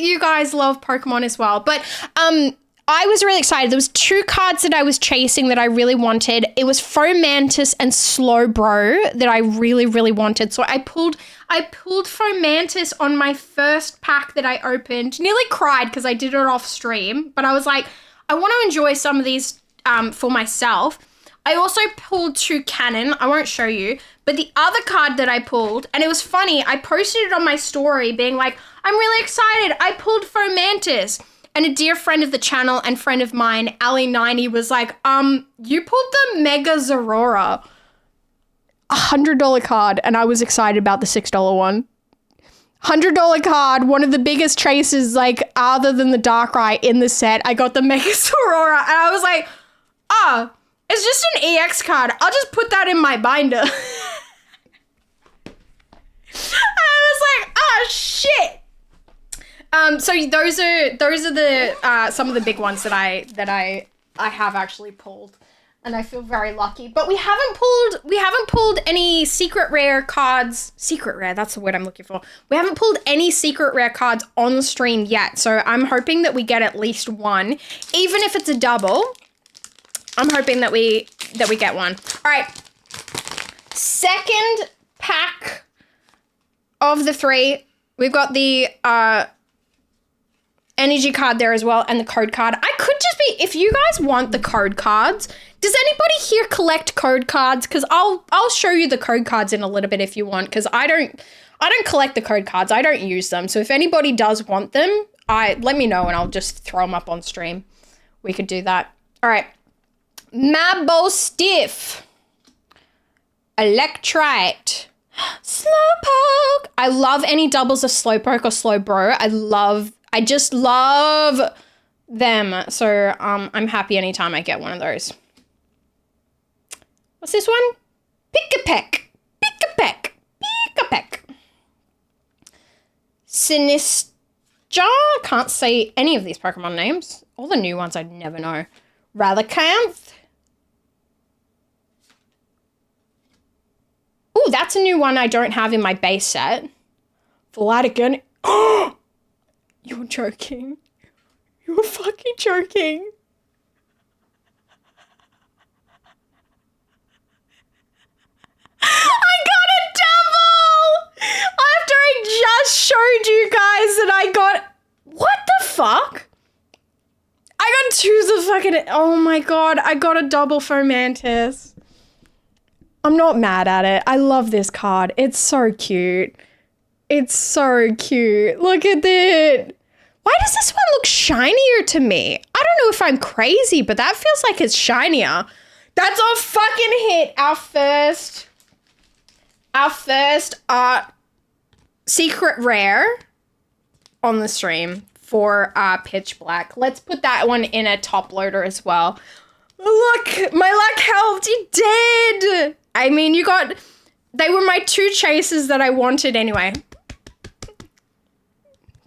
you guys love Pokemon as well. But I was really excited. There was 2 cards that I was chasing that I really wanted. It was Fomantis and Slowbro that I really, really wanted. So I pulled Fomantis on my first pack that I opened. Nearly cried because I did it off stream. But I was like, I want to enjoy some of these for myself. I also pulled 2 Cannon. I won't show you. But the other card that I pulled, and it was funny, I posted it on my story being like, I'm really excited. I pulled Fomantis. And a dear friend of the channel and friend of mine, Ali90, was like, you pulled the Mega Zorora. $100 card, and I was excited about the $6 one. $100 card, one of the biggest chases, like, other than the Darkrai in the set. I got the Mega Zorora, and I was like, it's just an EX card. I'll just put that in my binder. I was like, oh, shit. So those are the some of the big ones that I have actually pulled, and I feel very lucky. But we haven't pulled any secret rare cards. Secret rare, that's the word I'm looking for. We haven't pulled any secret rare cards on the stream yet. So I'm hoping that we get at least one, even if it's a double. I'm hoping that we get one. All right, second pack of the 3. We've got the energy card there as well, and the code card. I could just be, if you guys want the code cards, does anybody here collect code cards? Because I'll show you the code cards in a little bit if you want, because I don't collect the code cards. I don't use them. So if anybody does want them, let me know and I'll just throw them up on stream. We could do that. All right. Mabo Stiff. Electrite. Slowpoke. I love any doubles of Slowpoke or Slowbro. I just love them. So I'm happy anytime I get one of those. What's this one? Pick-a-peck. Pick-a-peck. Pick-a-peck. Sinistra. Can't say any of these Pokemon names. All the new ones I'd never know. Rathacanth. Ooh, that's a new one I don't have in my base set. Vladigan. Oh! You're joking. You're fucking joking. I got a double! After I just showed you guys that I got... What the fuck? I got 2s of fucking... Oh my god, I got a double Fomantis. I'm not mad at it. I love this card. It's so cute. It's so cute. Look at it. Why does this one look shinier to me? I don't know if I'm crazy, but that feels like it's shinier. That's a fucking hit. Our first secret rare on the stream for Pitch Black. Let's put that one in a top loader as well. Look, my luck helped. You did. I mean, they were my 2 chases that I wanted anyway.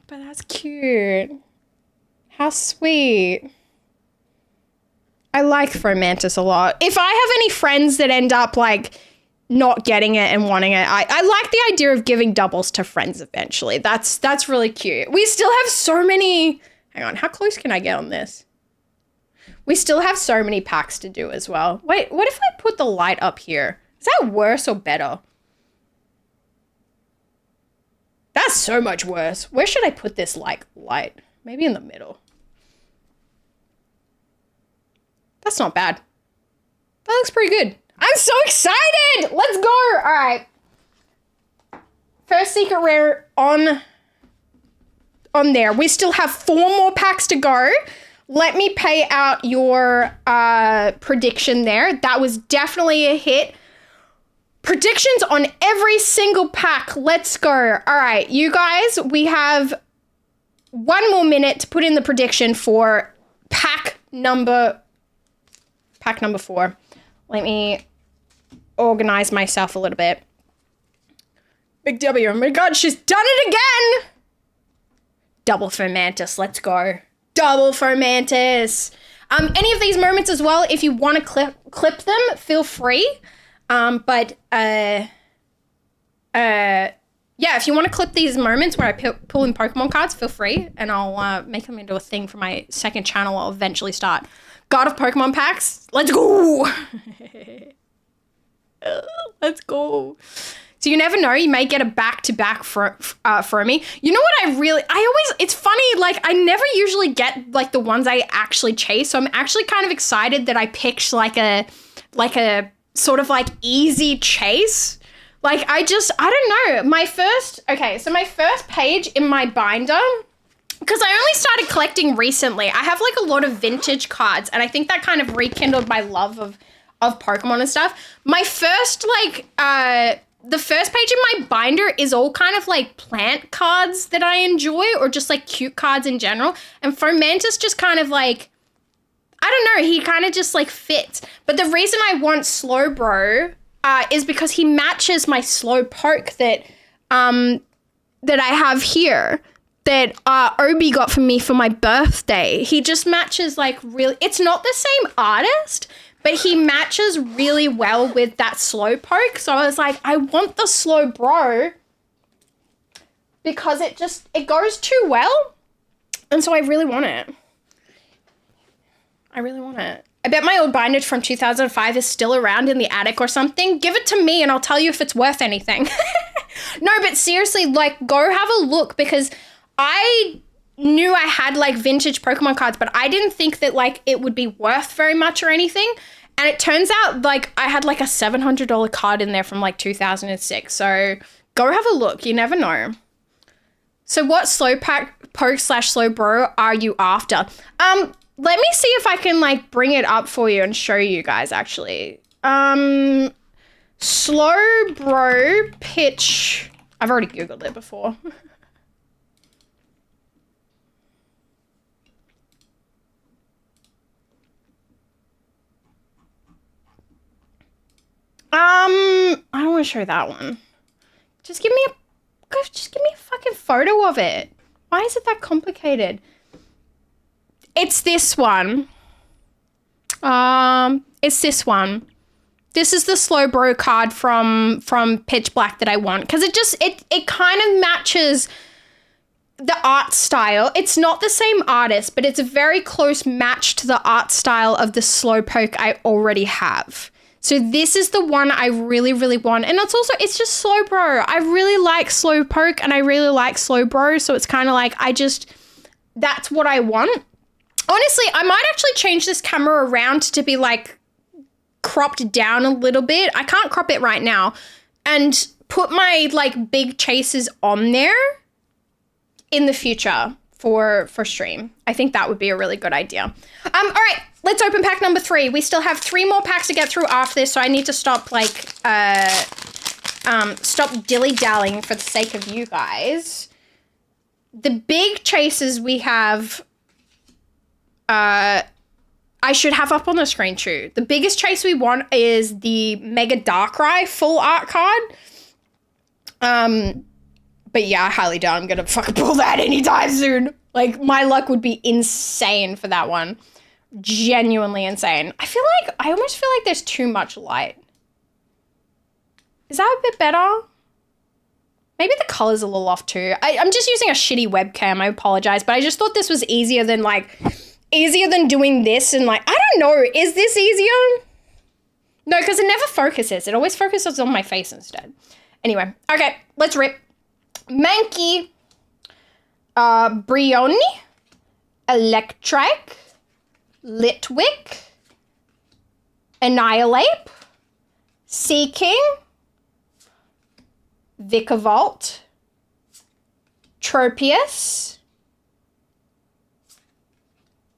But that's cute. How sweet. I like Fomantis a lot. If I have any friends that end up like not getting it and wanting it, I like the idea of giving doubles to friends eventually. That's really cute. We still have so many Hang on, how close can I get on this? We still have so many packs to do as well. Wait, what if I put the light up here? Is that worse or better? That's so much worse. Where should I put this light? Maybe in the middle. That's not bad. That looks pretty good. I'm so excited! Let's go! All right. First secret rare on there. We still have 4 more packs to go. Let me pay out your prediction there. That was definitely a hit. Predictions on every single pack. Let's go. All right, you guys, we have 1 more minute to put in the prediction for pack number 4. Let me organize myself a little bit. Big W. Oh my God, she's done it again. Double for Mantis. Let's go. Double for Mantis. Any of these moments as well, if you want to clip them, feel free. Yeah, if you want to clip these moments where I pull in Pokemon cards, feel free, and I'll make them into a thing for my second channel. I'll eventually start. God of Pokemon packs. Let's go. Let's go. So you never know, you may get a back-to-back for me. You know what it's funny, like, I never usually get, like, the ones I actually chase, so I'm actually kind of excited that I picked, like a sort of, like, easy chase. Like, I don't know. My first page in my binder, because I only started collecting recently, I have, like, a lot of vintage cards, and I think that kind of rekindled my love of Pokemon and stuff. My first, the first page in my binder is all kind of like plant cards that I enjoy, or just like cute cards in general. And Fomantis just kind of like, I don't know, he kind of just like fits. But the reason I want Slowbro is because he matches my Slowpoke that I have here, that Obi got for me for my birthday. He just matches like really, it's not the same artist, but he matches really well with that Slowpoke. So I was like, I want the Slowbro because it goes too well. And so I really want it. I bet my old binder from 2005 is still around in the attic or something. Give it to me and I'll tell you if it's worth anything. No, but seriously, like, go have a look, because I knew I had like vintage Pokemon cards, but I didn't think that like it would be worth very much or anything. And it turns out like I had like a $700 card in there from like 2006. So go have a look. You never know. So what Slowpoke/Slowbro are you after? Let me see if I can like bring it up for you and show you guys actually. Slowbro pitch. I've already Googled it before. I don't want to show that one. Just give me a fucking photo of it. Why is it that complicated? It's this one. It's this one. This is the Slowbro card from Pitch Black that I want, because it kind of matches the art style. It's not the same artist, but it's a very close match to the art style of the Slowpoke I already have. So this is the one I really, really want. And it's just Slowbro. I really like Slowpoke and I really like Slowbro. So it's kind of like, that's what I want. Honestly, I might actually change this camera around to be like cropped down a little bit. I can't crop it right now. And put my like big chases on there in the future for stream. I think that would be a really good idea. All right, let's open pack number 3. We still have 3 more packs to get through after this, so I need to stop stop dilly-dallying for the sake of you guys. The big chases we have, I should have up on the screen too. The biggest chase we want is the Mega Darkrai full art card. But yeah, I highly doubt I'm gonna fucking pull that anytime soon. Like, my luck would be insane for that one. Genuinely insane. I almost feel like there's too much light. Is that a bit better? Maybe the color's a little off too. I'm just using a shitty webcam. I apologize, but I just thought this was easier than doing this and like, I don't know. Is this easier? No, because it never focuses. It always focuses on my face instead. Anyway, okay, let's rip. Mankey, Brioni, Electric, Litwick, Annihilate, Seeking, Vicavolt, Tropius,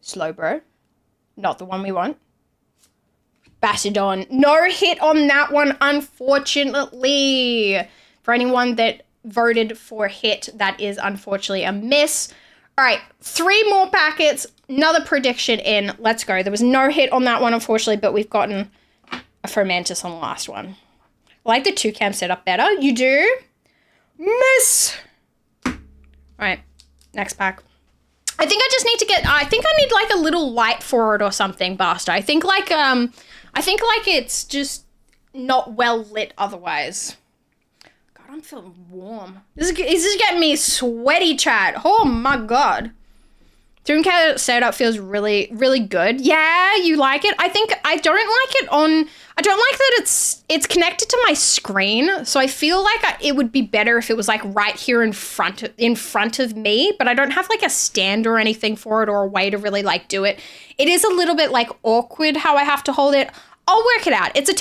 Slowbro, not the one we want, Battledon, no hit on that one, unfortunately. For anyone that voted for hit, that is unfortunately a miss. All right, 3 more packets, another prediction in, let's go. There was no hit on that one, unfortunately, but we've gotten a Fomantis on the last one. I like the 2-cam setup better. You do? Miss! All right, next pack. I think I just need to get, I think I need like a little light for it or something, Basta. I think like it's just not well lit otherwise. God, I'm feeling warm. This is getting me sweaty, chat. Oh my God. 2K setup feels really, really good. Yeah, you like it? I don't like that it's connected to my screen. So I feel like it would be better if it was like right here in front of me, but I don't have like a stand or anything for it or a way to really like do it. It is a little bit like awkward how I have to hold it. I'll work it out. It's a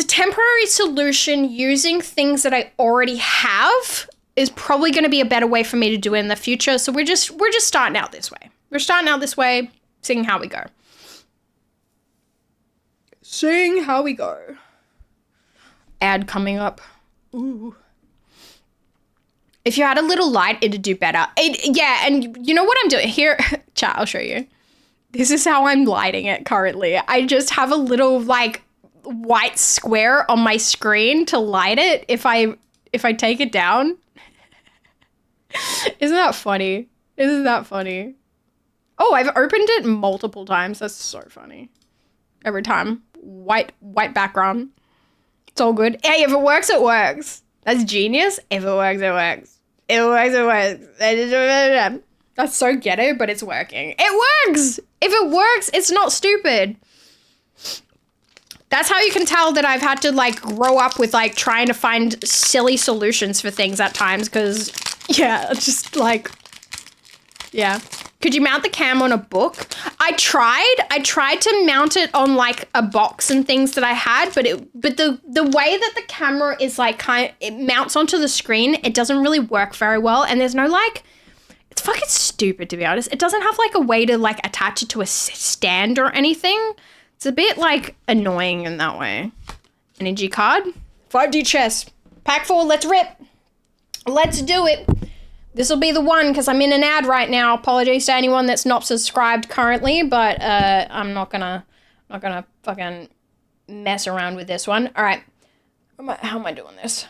temporary solution using things that I already have is probably going to be a better way for me to do it in the future. So we're just starting out this way. We're starting out this way, seeing how we go. Seeing how we go. Ad coming up. Ooh. If you had a little light, it'd do better. Yeah, and you know what I'm doing? Here, chat, I'll show you. This is how I'm lighting it currently. I just have a little, like, white square on my screen to light it if I take it down. Isn't that funny? Isn't that funny? Oh, I've opened it multiple times. That's so funny. Every time. White background. It's all good. Hey, if it works, it works. That's genius. If it works, it works. If it works, it works. That's so ghetto, but it's working. It works! If it works, it's not stupid. That's how you can tell that I've had to, like, grow up with, like, trying to find silly solutions for things at times, because, yeah, just, like, yeah. Could you mount the cam on a book? I tried to mount it on, like, a box and things that I had, but the way that the camera is, like, it mounts onto the screen, it doesn't really work very well, and there's no, like, it's fucking stupid, to be honest. It doesn't have, like, a way to, like, attach it to a stand or anything. It's a bit, like, annoying in that way. Energy card. 5D chess. Pack 4, let's rip. Let's do it. This will be the one, because I'm in an ad right now. Apologies to anyone that's not subscribed currently, but I'm not gonna fucking mess around with this one. All right. How am I doing this?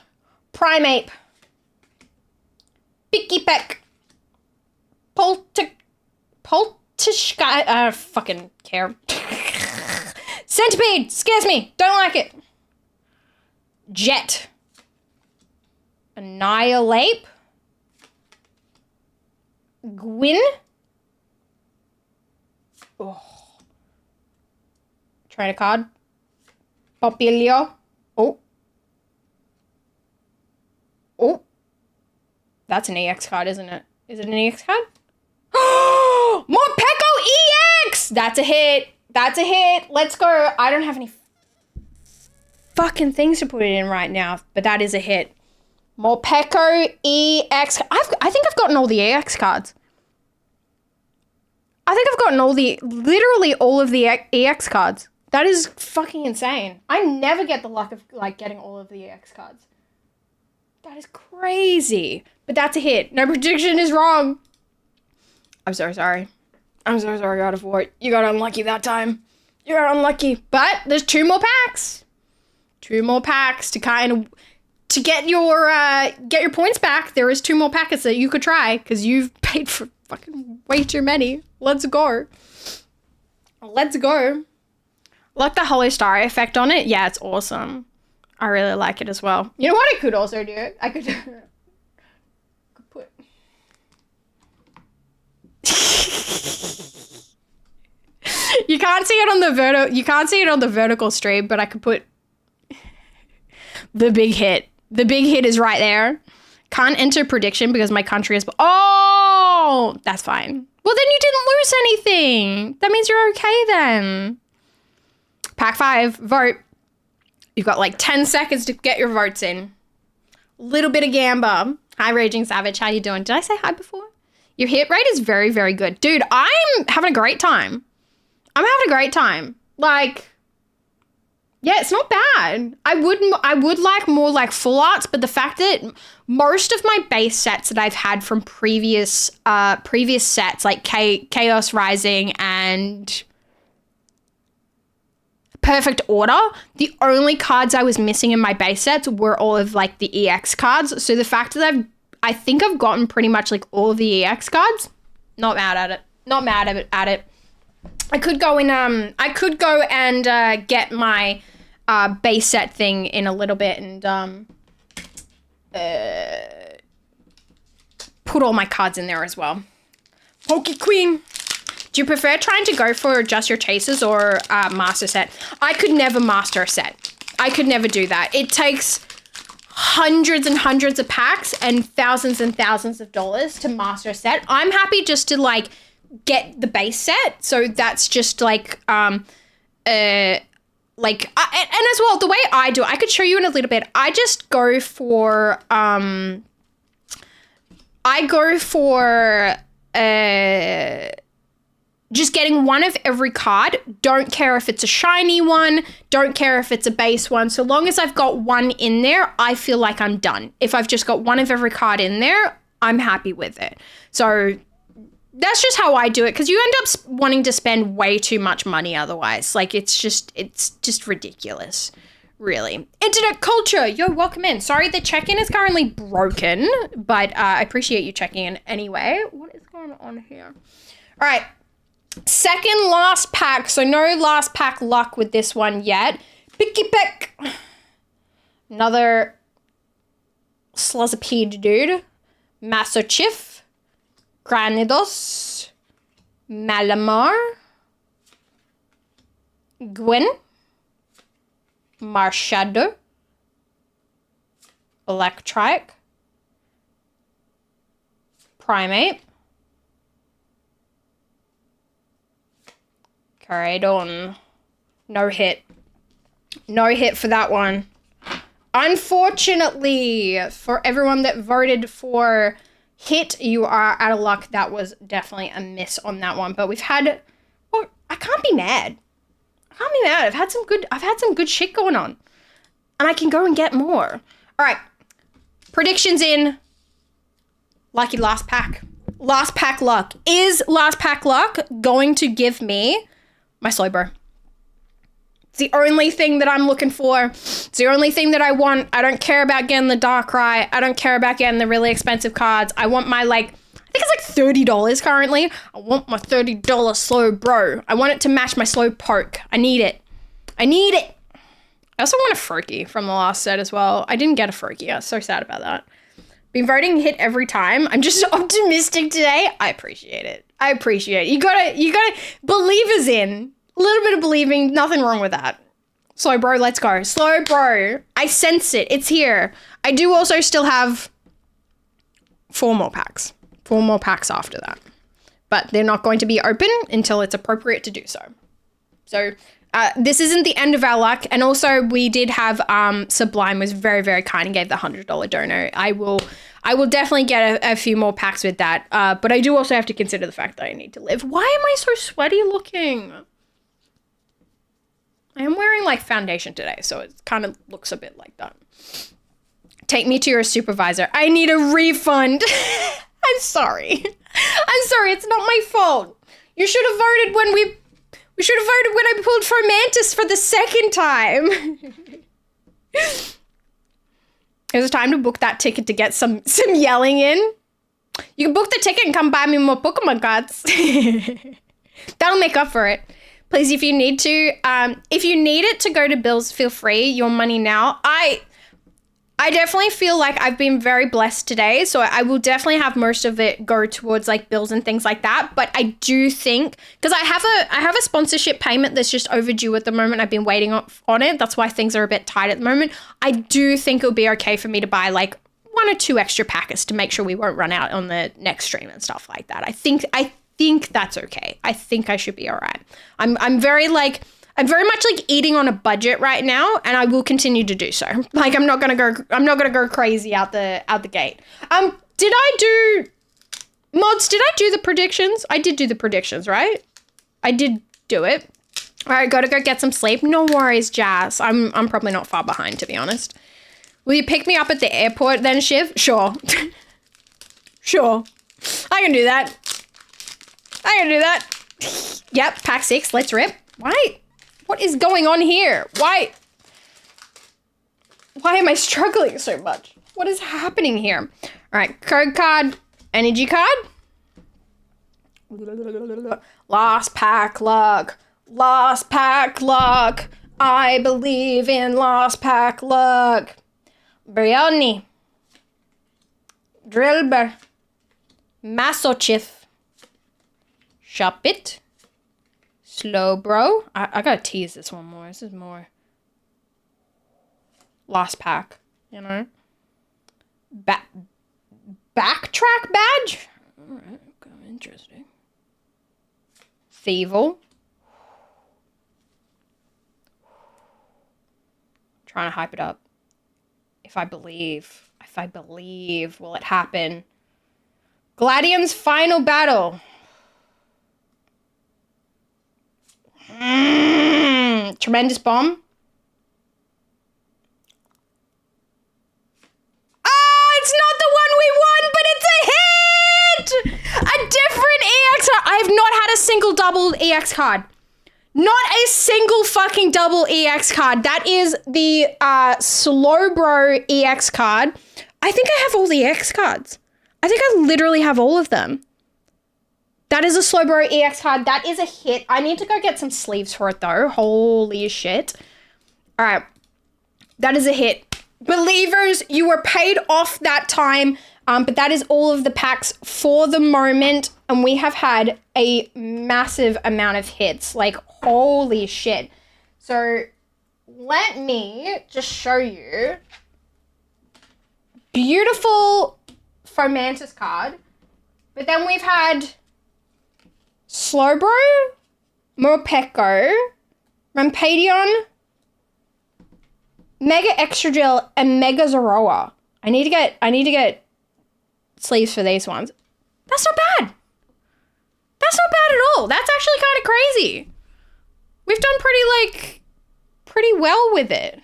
Primeape. Picky Peck. Poltishka. Fucking care. Centipede! Scares me! Don't like it! Jet. Annihilate. Gwyn. Oh. Trainer card. Popilio. Oh. Oh. That's an EX card, isn't it? Is it an EX card? Oh! Morpeko EX! That's a hit. That's a hit. Let's go. I don't have any fucking things to put it in right now, but that is a hit. Morpeko EX. I think I've gotten all the EX cards. I think I've gotten literally all of the EX cards. That is fucking insane. I never get the luck of, like, getting all of the EX cards. That is crazy. But that's a hit. No prediction is wrong. I'm so sorry. I'm so sorry, God of War. You got unlucky that time. You got unlucky. But there's 2 more packs. 2 more packs to kind of, to get your points back. There is 2 more packets that you could try, because you've paid for fucking way too many. Let's go. Let's go. Like the Hollow Star effect on it. Yeah, it's awesome. I really like it as well. You know what I could also do? I could put... You can't see it on the vertical stream, but I could put the big hit. The big hit is right there. Can't enter prediction because my country is... Oh, that's fine. Well, then you didn't lose anything. That means you're okay then. Pack 5, vote. You've got like 10 seconds to get your votes in. Little bit of gamba. Hi, Raging Savage. How you doing? Did I say hi before? Your hit rate is very, very good. Dude, I'm having a great time. Like, yeah, it's not bad. I would like more like full arts, but the fact that most of my base sets that I've had from previous sets, like Chaos Rising and Perfect Order, the only cards I was missing in my base sets were all of like the EX cards. So the fact that I think I've gotten pretty much like all of the EX cards, not mad at it. I could go and get my base set thing in a little bit and put all my cards in there as well. Pokey Queen. Do you prefer trying to go for just your chasers or master set? I could never master a set. I could never do that. It takes hundreds and hundreds of packs and thousands of dollars to master a set. I'm happy just to like get the base set. So that's just like and as well, the way I do it, I could show you in a little bit. I just go for just getting one of every card. Don't care if it's a shiny one. Don't care if it's a base one. So long as I've got one in there, I feel like I'm done. If I've just got one of every card in there, I'm happy with it. So that's just how I do it, because you end up wanting to spend way too much money otherwise. Like, it's just ridiculous, really. Internet culture, yo, welcome in. Sorry, the check-in is currently broken, but I appreciate you checking in anyway. What is going on here? All right, second last pack. So no last pack luck with this one yet. Picky Peck. Another Sluzzapede dude. Masochif. Granidos, Malamar, Gwen, Marshado, Electrike, Primate, Caradon. No hit. No hit for that one. Unfortunately, for everyone that voted for hit, you are out of luck. That was definitely a miss on that one. But we've had, well, I can't be mad. I've had some good shit going on. And I can go and get more. All right. Predictions in. Lucky last pack. Last pack luck. Is last pack luck going to give me my Slowbro? It's the only thing that I'm looking for. It's the only thing that I want. I don't care about getting the Darkrai. I don't care about getting the really expensive cards. I want my, like, I think it's like $30 currently. I want my $30 Slowbro. I want it to match my Slowpoke. I need it. I also want a Froakie from the last set as well. I didn't get a Froakie. I was so sad about that. Been voting hit every time. I'm just optimistic today. I appreciate it. You gotta believers in. A little bit of believing, nothing wrong with that. Slowbro, let's go. Slowbro, I sense it. It's here. I do also still have 4 more packs. 4 more packs after that. But they're not going to be open until it's appropriate to do so. So this isn't the end of our luck. And also we did have Sublime was very, very kind and gave the $100 dono. I will definitely get a few more packs with that. But I do also have to consider the fact that I need to live. Why am I so sweaty looking? I am wearing like foundation today, so it kind of looks a bit like that. Take me to your supervisor. I need a refund. I'm sorry. It's not my fault. You should have voted when we should have voted when I pulled Fomantis for the second time. It was time to book that ticket to get some yelling in. You can book the ticket and come buy me more Pokemon cards. That'll make up for it. Please, if you need to, if you need it to go to bills, feel free. Your money now. I definitely feel like I've been very blessed today, so I will definitely have most of it go towards like bills and things like that. But I do think, because I have a sponsorship payment that's just overdue at the moment. I've been waiting on it. That's why things are a bit tight at the moment. I do think it'll be okay for me to buy like 1 or 2 extra packets to make sure we won't run out on the next stream and stuff like that. I think that's okay. I think I should be all right. I'm very much like eating on a budget right now, and I will continue to do so. Like I'm not gonna go crazy out the gate. Did I do the predictions? I did do the predictions, right? I did do it. All right, gotta go get some sleep. No worries, Jazz. I'm probably not far behind, to be honest. Will you pick me up at the airport then, Shiv? Sure. Sure. I can do that. Yep, pack 6. Let's rip. Why? What is going on here? Why am I struggling so much? What is happening here? All right, code card, energy card. Last pack luck. Last pack luck. I believe in last pack luck. Biryani. Drillber. Masochif. Shop it. Slow bro. I gotta tease this one more. This is more. Lost pack, you know. Backtrack badge? Alright, okay, interesting. Thievel. Trying to hype it up. If I believe, will it happen? Gladium's final battle. Tremendous bomb. It's not the one we won, but it's a hit! A different EX card. I have not had a single double EX card. Not a single fucking double EX card. That is the Slowbro EX card. I think I have all the EX cards. I think I literally have all of them. That is a Slowbro EX card. That is a hit. I need to go get some sleeves for it though. Holy shit. All right. That is a hit. Believers, you were paid off that time. But that is all of the packs for the moment. And we have had a massive amount of hits. Like, holy shit. So, let me just show you. Beautiful Fomantis card. But then we've had Slowbro, Morpeko, Rampadion, Mega Extradrill, and Mega Zoroa. I need to get sleeves for these ones. That's not bad. That's not bad at all. That's actually kind of crazy. We've done pretty well with it.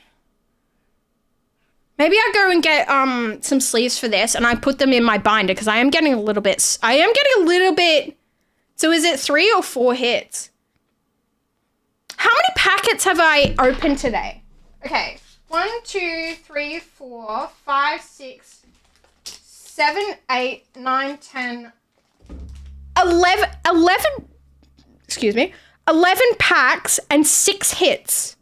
Maybe I go and get some sleeves for this and I put them in my binder because I am getting a little bit. So is it 3 or 4 hits? How many packets have I opened today? Okay. 1, 2, 3, 4, 5, 6, 7, 8, 9, 10, 11, 11 packs and 6 hits.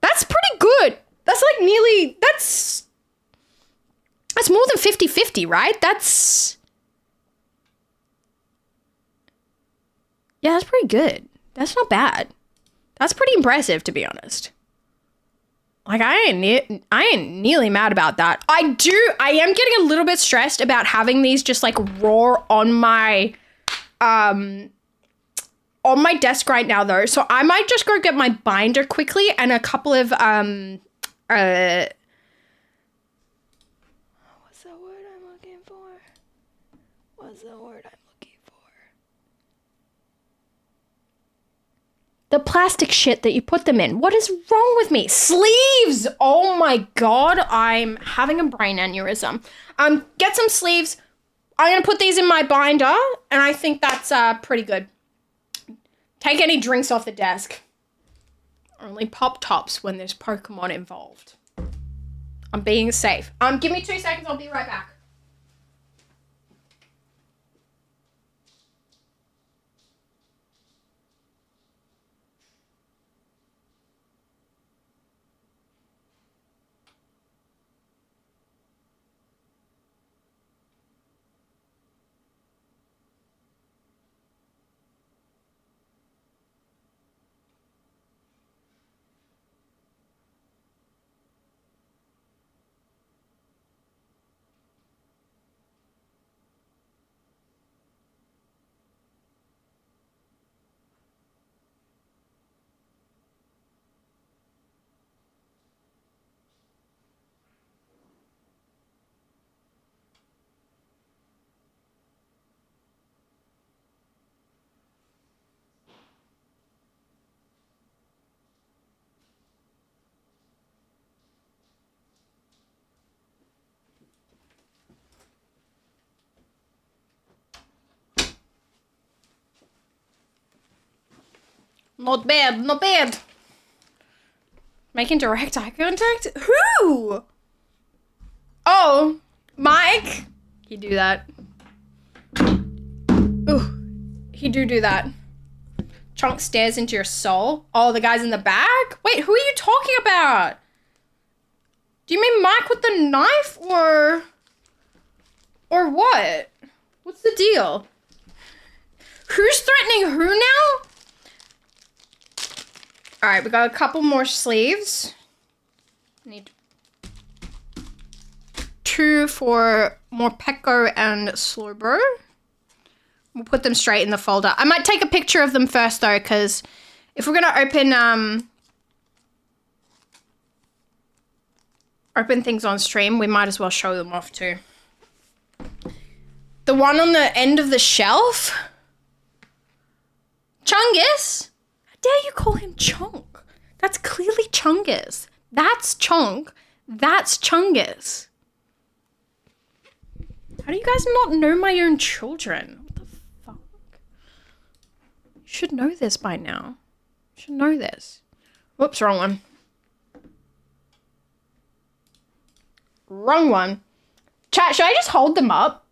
That's pretty good. That's like nearly, that's more than 50-50, right? Yeah, that's pretty good. That's not bad. That's pretty impressive, to be honest. Like, I ain't nearly mad about that. I am getting a little bit stressed about having these just like raw on my desk right now though. So I might just go get my binder quickly and a couple of what's the word I'm looking for? The plastic shit that you put them in. What is wrong with me? Sleeves! Oh my god, I'm having a brain aneurysm. Get some sleeves. I'm gonna put these in my binder, and I think that's pretty good. Take any drinks off the desk. Only pop tops when there's Pokemon involved. I'm being safe. Give me 2 seconds, I'll be right back. Not bad, not bad. Making direct eye contact? Who? Oh, Mike. He do that. Ooh, he do that. Chunk stares into your soul. Oh, the guy's in the back? Wait, who are you talking about? Do you mean Mike with the knife or what? What's the deal? Who's threatening who now? All right, we got a couple more sleeves. Need 2 for Morpeko and Slurbo. We'll put them straight in the folder. I might take a picture of them first though, because if we're gonna open things on stream, we might as well show them off too. The one on the end of the shelf? Chungus? How dare you call him Chunk? That's clearly Chungus. That's Chunk. That's Chungus. How do you guys not know my own children? What the fuck? You should know this by now. You should know this. Whoops, wrong one. Wrong one. Chat, should I just hold them up?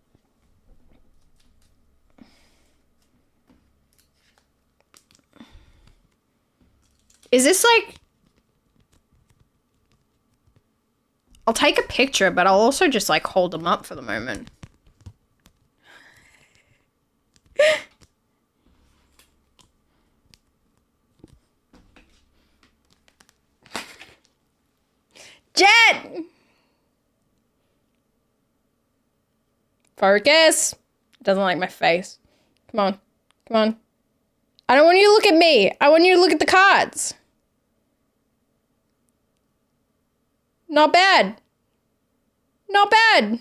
Is this like... I'll take a picture, but I'll also just like hold them up for the moment. Jet! Focus. Doesn't like my face. Come on. Come on. I don't want you to look at me. I want you to look at the cards. Not bad. Not bad.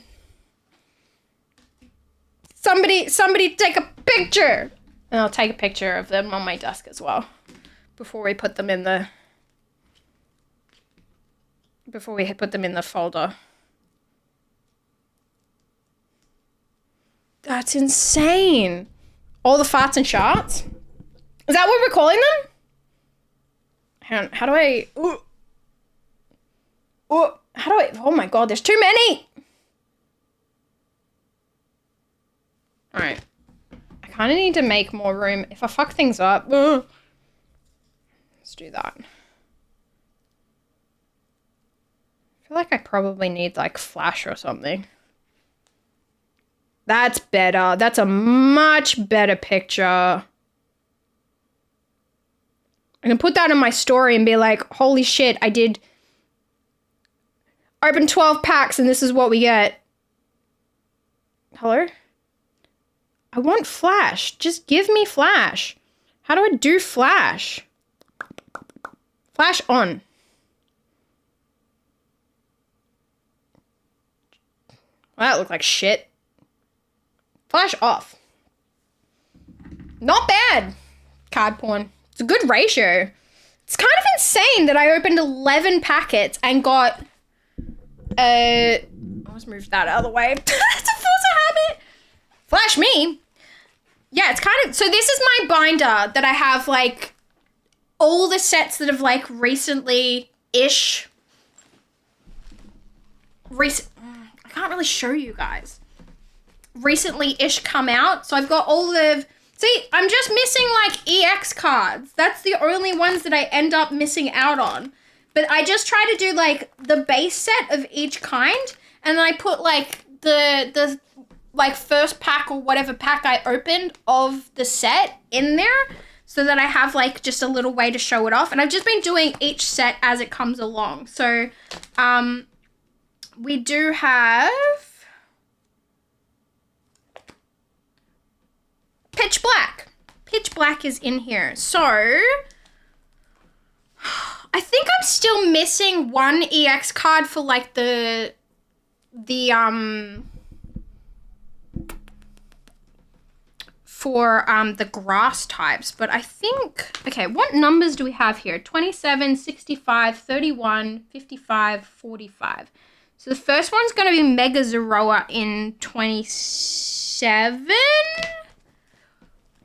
Somebody take a picture. And I'll take a picture of them on my desk as well. Before we put them in the folder. That's insane. All the farts and sharts? Is that what we're calling them? Hang on, how do I... Ooh. Ooh, how do I... Oh my god, there's too many! Alright. I kind of need to make more room. If I fuck things up... Let's do that. I feel like I probably need, like, flash or something. That's better. That's a much better picture. I can put that in my story and be like, holy shit, I did open 12 packs and this is what we get. Hello? I want flash. Just give me flash. How do I do flash? Flash on. Well, that looked like shit. Flash off. Not bad. Card porn. It's a good ratio. It's kind of insane that I opened 11 packets and got... I almost moved that out of the way. It's a force of habit. Flash me. Yeah, it's kind of... So this is my binder that I have, like, all the sets that have, like, recently-ish... I can't really show you guys. Recently-ish come out. So I've got all the... See, I'm just missing, like, EX cards. That's the only ones that I end up missing out on. But I just try to do, like, the base set of each kind. And then I put, like, the like, first pack or whatever pack I opened of the set in there. So that I have, like, just a little way to show it off. And I've just been doing each set as it comes along. So, we do have... Pitch Black. Pitch Black is in here. So, I think I'm still missing one EX card for, like, the grass types. But I think, okay, what numbers do we have here? 27, 65, 31, 55, 45. So the first one's going to be Mega Zeroa in 27...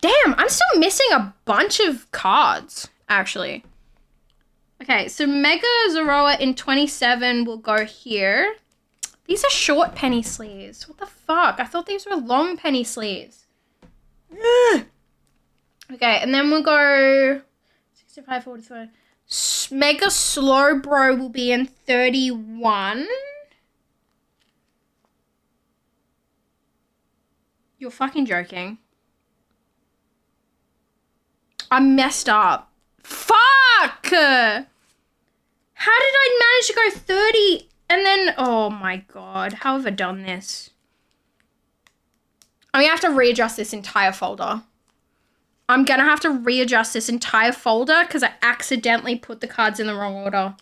Damn, I'm still missing a bunch of cards, actually. Okay, so Mega Zoroa in 27 will go here. These are short penny sleeves. What the fuck? I thought these were long penny sleeves. Ugh. Okay, and then we'll go 65, 45. Mega Slowbro will be in 31. You're fucking joking. I messed up. Fuck! How did I manage to go 30 and then... Oh my god. How have I done this? I'm gonna have to readjust this entire folder. I'm gonna have to readjust this entire folder because I accidentally put the cards in the wrong order.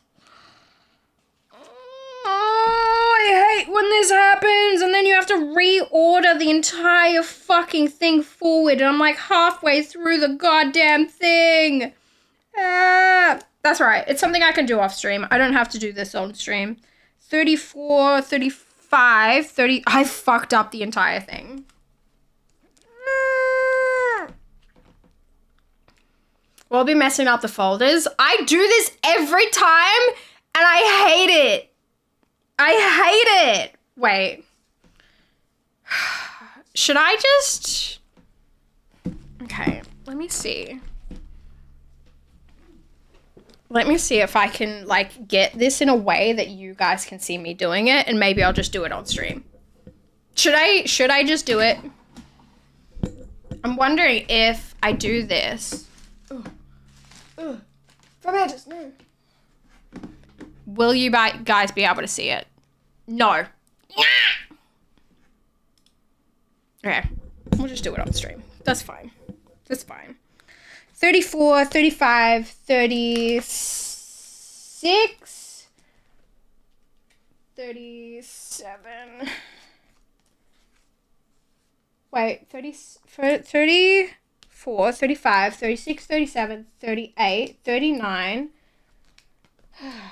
Oh, I hate when this happens and then you have to reorder the entire fucking thing forward and I'm like halfway through the goddamn thing. That's right. It's something I can do off stream. I don't have to do this on stream. 34, 35, 30. I fucked up the entire thing. We'll be messing up the folders. I do this every time and I hate it. I hate it. Wait. Should I just... Okay, let me see. Let me see if I can, like, get this in a way that you guys can see me doing it, and maybe I'll just do it on stream. Should I just do it? I'm wondering if I do this. No. Will you guys be able to see it? No. Okay. We'll just do it on stream. That's fine. That's fine. 34, 35, 36, 37. Wait, 34, 35, 36, 37, 38, 39,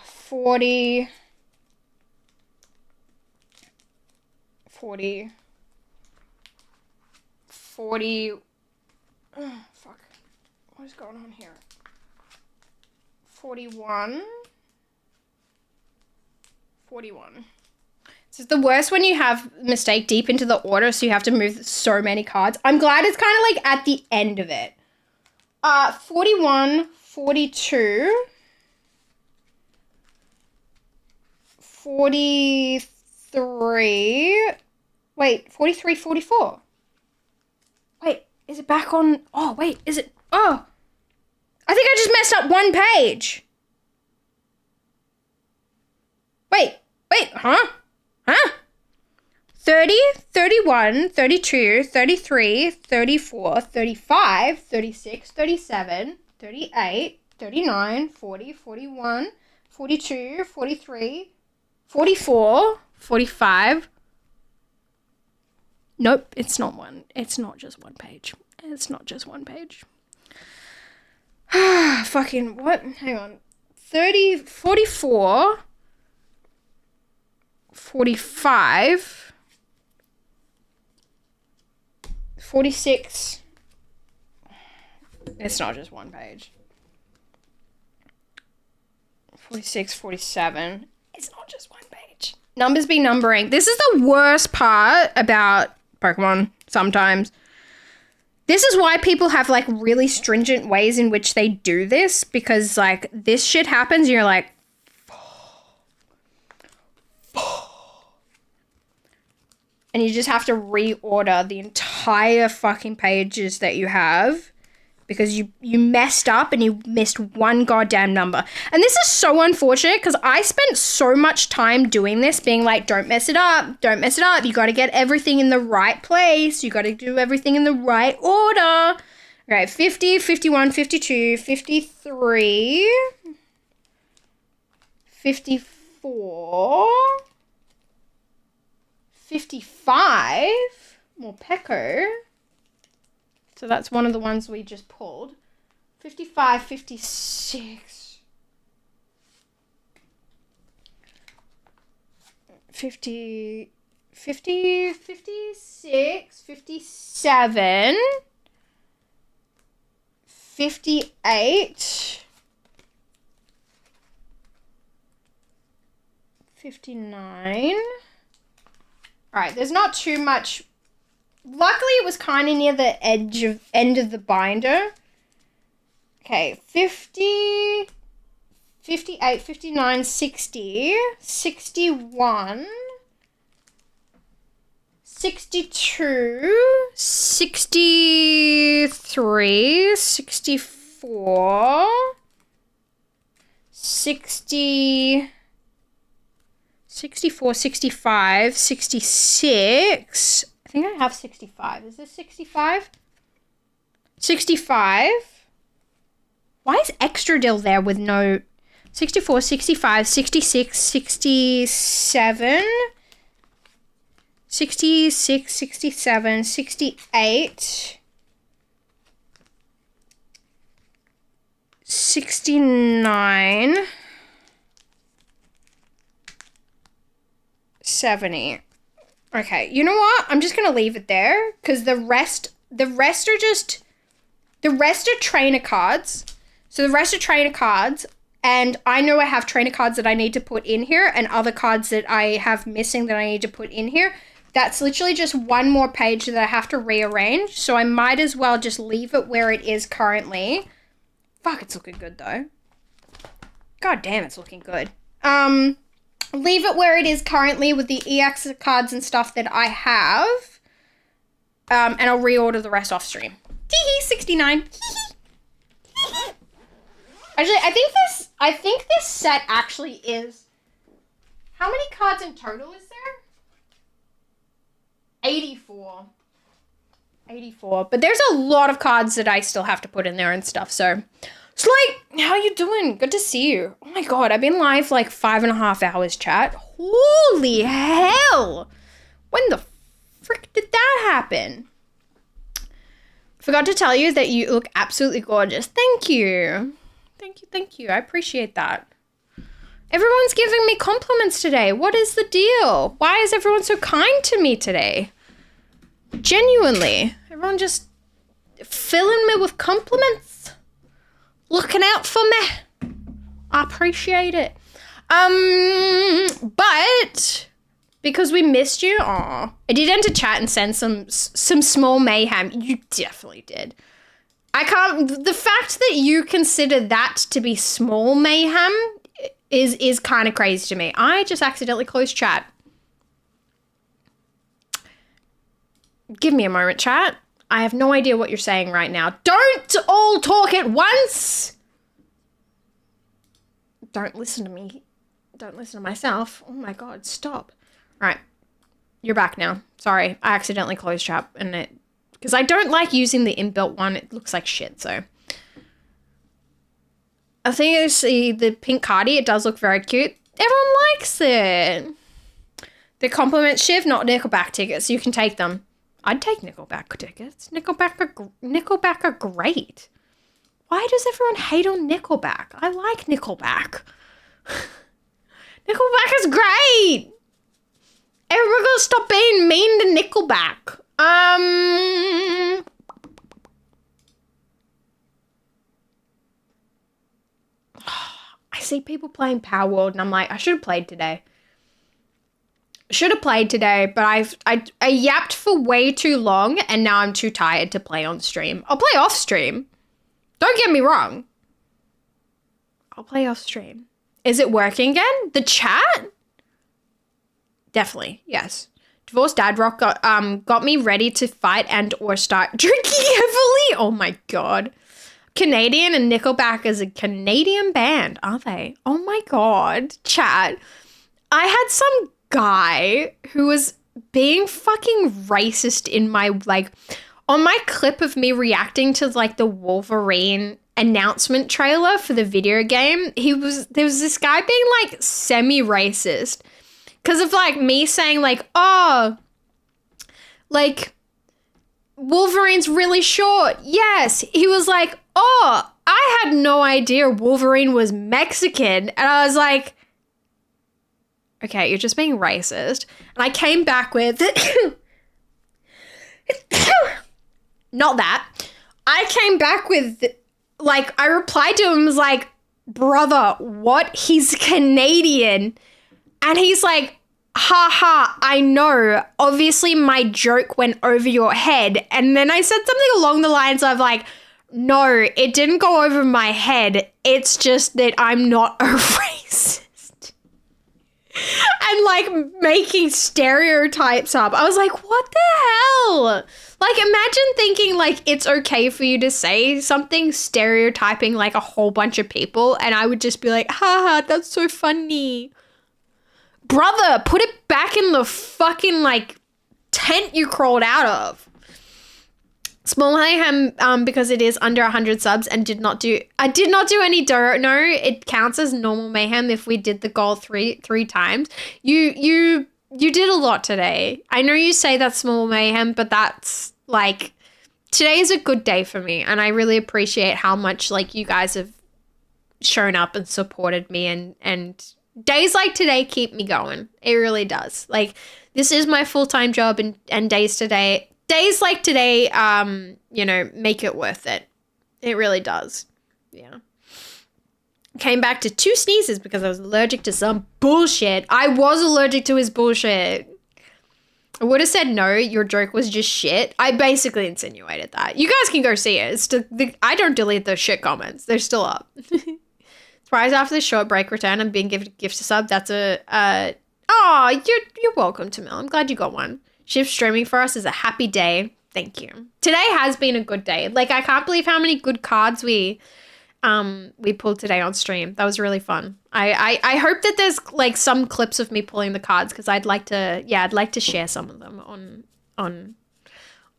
40, 40, 40, oh, fuck. What is going on here? 41. 41. This is the worst when you have mistake deep into the order, so you have to move so many cards. I'm glad it's kind of like at the end of it. 41, 42, 43. Wait, 43, 44. Wait, is it back on? Oh, wait, is it? Oh, I think I just messed up one page. Wait, huh? 30, 31, 32, 33, 34, 35, 36, 37, 38, 39, 40, 41, 42, 43, 44, 45. Nope, it's not one. It's not just one page. It's not just one page. Fucking what? Hang on. 30, 44, 45, 46. It's not just one page. 46, 47. It's not just one page. Numbers be numbering. This is the worst part about Pokemon sometimes. This is why people have like really stringent ways in which they do this, because like this shit happens and you're like, and you just have to reorder the entire fucking pages that you have because you messed up and you missed one goddamn number. And this is so unfortunate because I spent so much time doing this, being like, don't mess it up. Don't mess it up. You got to get everything in the right place. You got to do everything in the right order. All right, 50, 51, 52, 53, 54, 55, Morpeko. So that's one of the ones we just pulled. 55, 56. 50, 50, 56, 57, 58. 59. All right, there's not too much. Luckily, it was kind of near the end of the binder. Okay, 50, 58, 59, 60, 61, 62, 63, 64, 60, 64, 65, 66. I think I have 65. Is this 65? 65. Why is extra dill there with no 64, 65, 66, 67, 66, 67, 68, 69, 70. Okay, you know what? I'm just gonna leave it there because the rest are trainer cards. So the rest are trainer cards, and I know I have trainer cards that I need to put in here and other cards that I have missing that I need to put in here. That's literally just one more page that I have to rearrange, so I might as well just leave it where it is currently. Fuck, it's looking good though. God damn, it's looking good. Leave it where it is currently with the EX cards and stuff that I have. And I'll reorder the rest off stream. Teehee, 69. Actually, I think this set actually is... How many cards in total is there? 84. 84. But there's a lot of cards that I still have to put in there and stuff, so... Slate, how you doing? Good to see you. Oh my god, I've been live like 5.5 hours, chat. Holy hell! When the frick did that happen? Forgot to tell you that you look absolutely gorgeous. Thank you. Thank you. I appreciate that. Everyone's giving me compliments today. What is the deal? Why is everyone so kind to me today? Genuinely. Everyone just filling me with compliments. Looking out for me. I appreciate it. But because we missed you, I did enter chat and send some small mayhem. You definitely did. The fact that you consider that to be small mayhem is kind of crazy to me. I just accidentally closed chat. Give me a moment, chat. I have no idea what you're saying right now. Don't all talk at once. Don't listen to me. Don't listen to myself. Oh my god, stop. All right. You're back now. Sorry, I accidentally closed chat because I don't like using the inbuilt one. It looks like shit, so. I think I see the pink cardie. It does look very cute. Everyone likes it. The compliment Shiv, not Nickelback tickets. You can take them. I'd take Nickelback tickets. Nickelback are great. Why does everyone hate on Nickelback? I like Nickelback. Nickelback is great. Everyone gotta stop being mean to Nickelback. I see people playing Power World and I'm like, I should have played today. But I yapped for way too long and now I'm too tired to play on stream. I'll play off stream. Don't get me wrong. I'll play off stream. Is it working again? The chat? Definitely, yes. Divorced Dad Rock got me ready to fight and or start drinking heavily. Oh my god. Canadian and Nickelback is a Canadian band, are they? Oh my god. Chat. I had some guy who was being fucking racist in my, like, on my clip of me reacting to, like, the Wolverine announcement trailer for the video game, there was this guy being, like, semi-racist because of, like, me saying, like, oh, like, Wolverine's really short. Yes. He was like, oh, I had no idea Wolverine was Mexican. And I was like, okay, you're just being racist. And I came back with, not that. I came back with, I replied to him and was like, brother, what? He's Canadian. And he's like, haha, I know. Obviously, my joke went over your head. And then I said something along the lines of like, no, it didn't go over my head. It's just that I'm not a racist. And like making stereotypes up. I was like, what the hell? Like, imagine thinking like it's okay for you to say something stereotyping like a whole bunch of people. And I would just be like, haha, that's so funny. Brother, put it back in the fucking like tent you crawled out of. Small Mayhem, because it is under 100 subs and I did not do any dirt. No, it counts as normal Mayhem if we did the goal three times. You did a lot today. I know you say that's Small Mayhem, but that's like, today is a good day for me. And I really appreciate how much like you guys have shown up and supported me, and days like today keep me going. It really does. Like, this is my full-time job, and days like today, you know, make it worth it. It really does. Yeah. Came back to 2 sneezes because I was allergic to some bullshit. I was allergic to his bullshit. I would have said no, your joke was just shit. I basically insinuated that. You guys can go see it. I don't delete those shit comments. They're still up. Surprise after the short break return and being given gifts to sub. That's you're welcome, Tamil. I'm glad you got one. Shift streaming for us is a happy day. Thank you. Today has been a good day. Like, I can't believe how many good cards we pulled today on stream. That was really fun. I hope that there's like some clips of me pulling the cards, because I'd like to share some of them on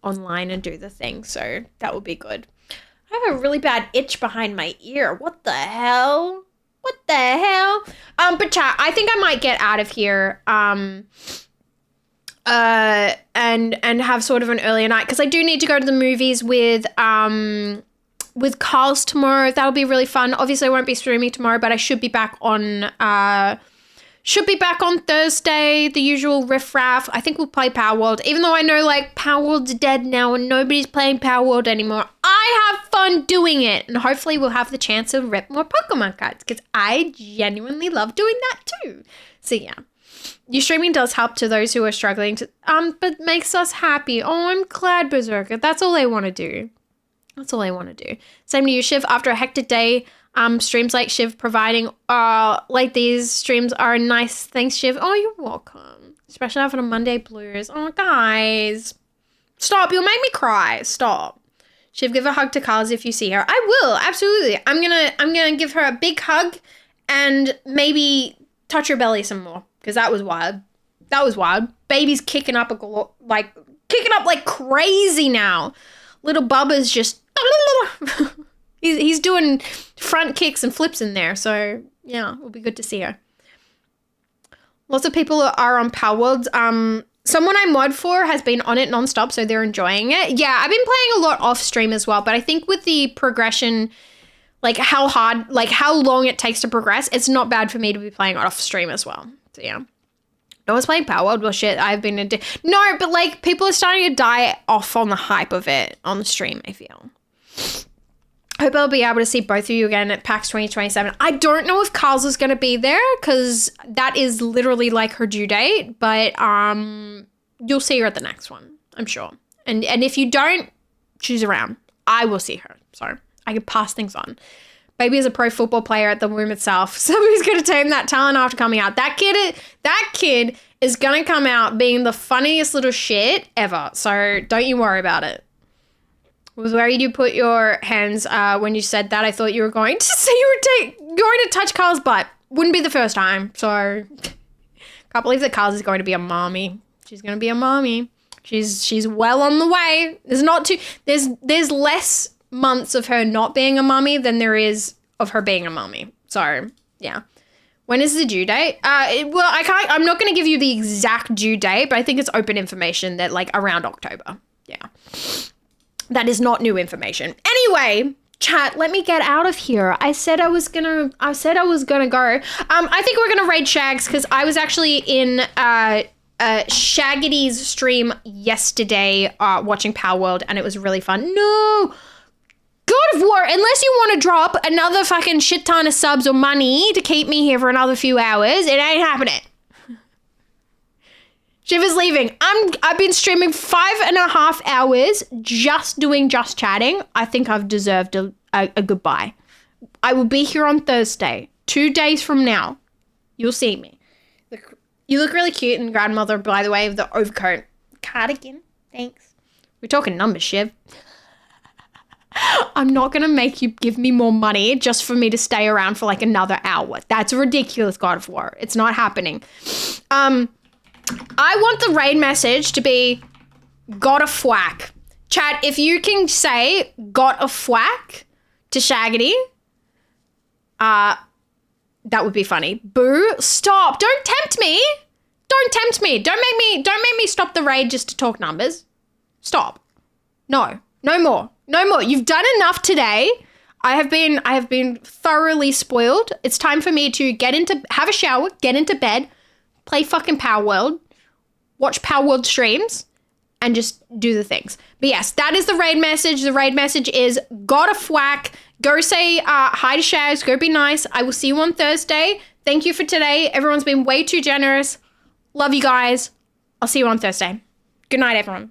online and do the thing. So that would be good. I have a really bad itch behind my ear. What the hell? But chat, I think I might get out of here. And have sort of an earlier night, because I do need to go to the movies with Carl's tomorrow. That'll be really fun. Obviously, I won't be streaming tomorrow, but I should be back on Thursday, the usual riff-raff. I think we'll play Power World, even though I know like Power World's dead now and nobody's playing Power World anymore. I have fun doing it, and hopefully we'll have the chance to rip more Pokemon cards, because I genuinely love doing that too. So yeah. Your streaming does help to those who are struggling to, but makes us happy. Oh, I'm glad, Berserker. That's all I want to do. Same to you, Shiv. After a hectic day, streams like Shiv providing, like these streams are nice. Thanks, Shiv. Oh, you're welcome. Especially after the Monday blues. Oh, guys. Stop. You'll make me cry. Stop. Shiv, give a hug to Carls if you see her. I will. Absolutely. I'm gonna give her a big hug and maybe touch her belly some more. Because that was wild. Baby's kicking up like crazy now. Little Bubba's just he's doing front kicks and flips in there. So yeah, it'll be good to see her. Lots of people are on Power Worlds. Someone I mod for has been on it nonstop, so they're enjoying it. Yeah, I've been playing a lot off stream as well, but I think with the progression, like how long it takes to progress, it's not bad for me to be playing off stream as well. So yeah. No one's playing Power World. Well, shit, I've been no, but like people are starting to die off on the hype of it on the stream, I feel. Hope I'll be able to see both of you again at PAX 2027. I don't know if Carl's is going to be there, because that is literally like her due date, but you'll see her at the next one, I'm sure. And if you don't, she's around. I will see her. So I can pass things on. Baby is a pro football player at the womb itself. Somebody's going to tame that talent after coming out. That kid is going to come out being the funniest little shit ever. So don't you worry about it. Was where you put your hands when you said that. I thought you were going to say you were going to touch Carl's butt. Wouldn't be the first time. So can't believe that Carl's is going to be a mommy. She's going to be a mommy. She's well on the way. There's less months of her not being a mummy than there is of her being a mummy. So yeah. When is the due date? I'm not going to give you the exact due date, but I think it's open information that like around October. Yeah. That is not new information. Anyway, chat, let me get out of here. I said I was gonna go. I think we're gonna raid Shags, because I was actually in Shaggity's stream yesterday watching Power World, and it was really fun. No! God of of War, unless you want to drop another fucking shit ton of subs or money to keep me here for another few hours, it ain't happening. Shiver's leaving. I've been streaming 5.5 hours just doing Just Chatting. I think I've deserved a goodbye. I will be here on Thursday, 2 days from now. You'll see me. You look really cute, and grandmother, by the way, of the overcoat. Cardigan. Thanks. We're talking numbers, Shiv. I'm not going to make you give me more money just for me to stay around for like another hour. That's ridiculous, God of War. It's not happening. I want the raid message to be got a thwack. Chat, if you can say got a thwack to Shaggity, that would be funny. Boo, stop. Don't tempt me. Don't tempt me. Don't make me stop the raid just to talk numbers. Stop. No more. You've done enough today. I have been thoroughly spoiled. It's time for me to have a shower, get into bed, play fucking Power World, watch Power World streams, and just do the things. But yes, that is the raid message. The raid message is got a thwack. Go say hi to Shags. Go be nice. I will see you on Thursday. Thank you for today. Everyone's been way too generous. Love you guys. I'll see you on Thursday. Good night, everyone.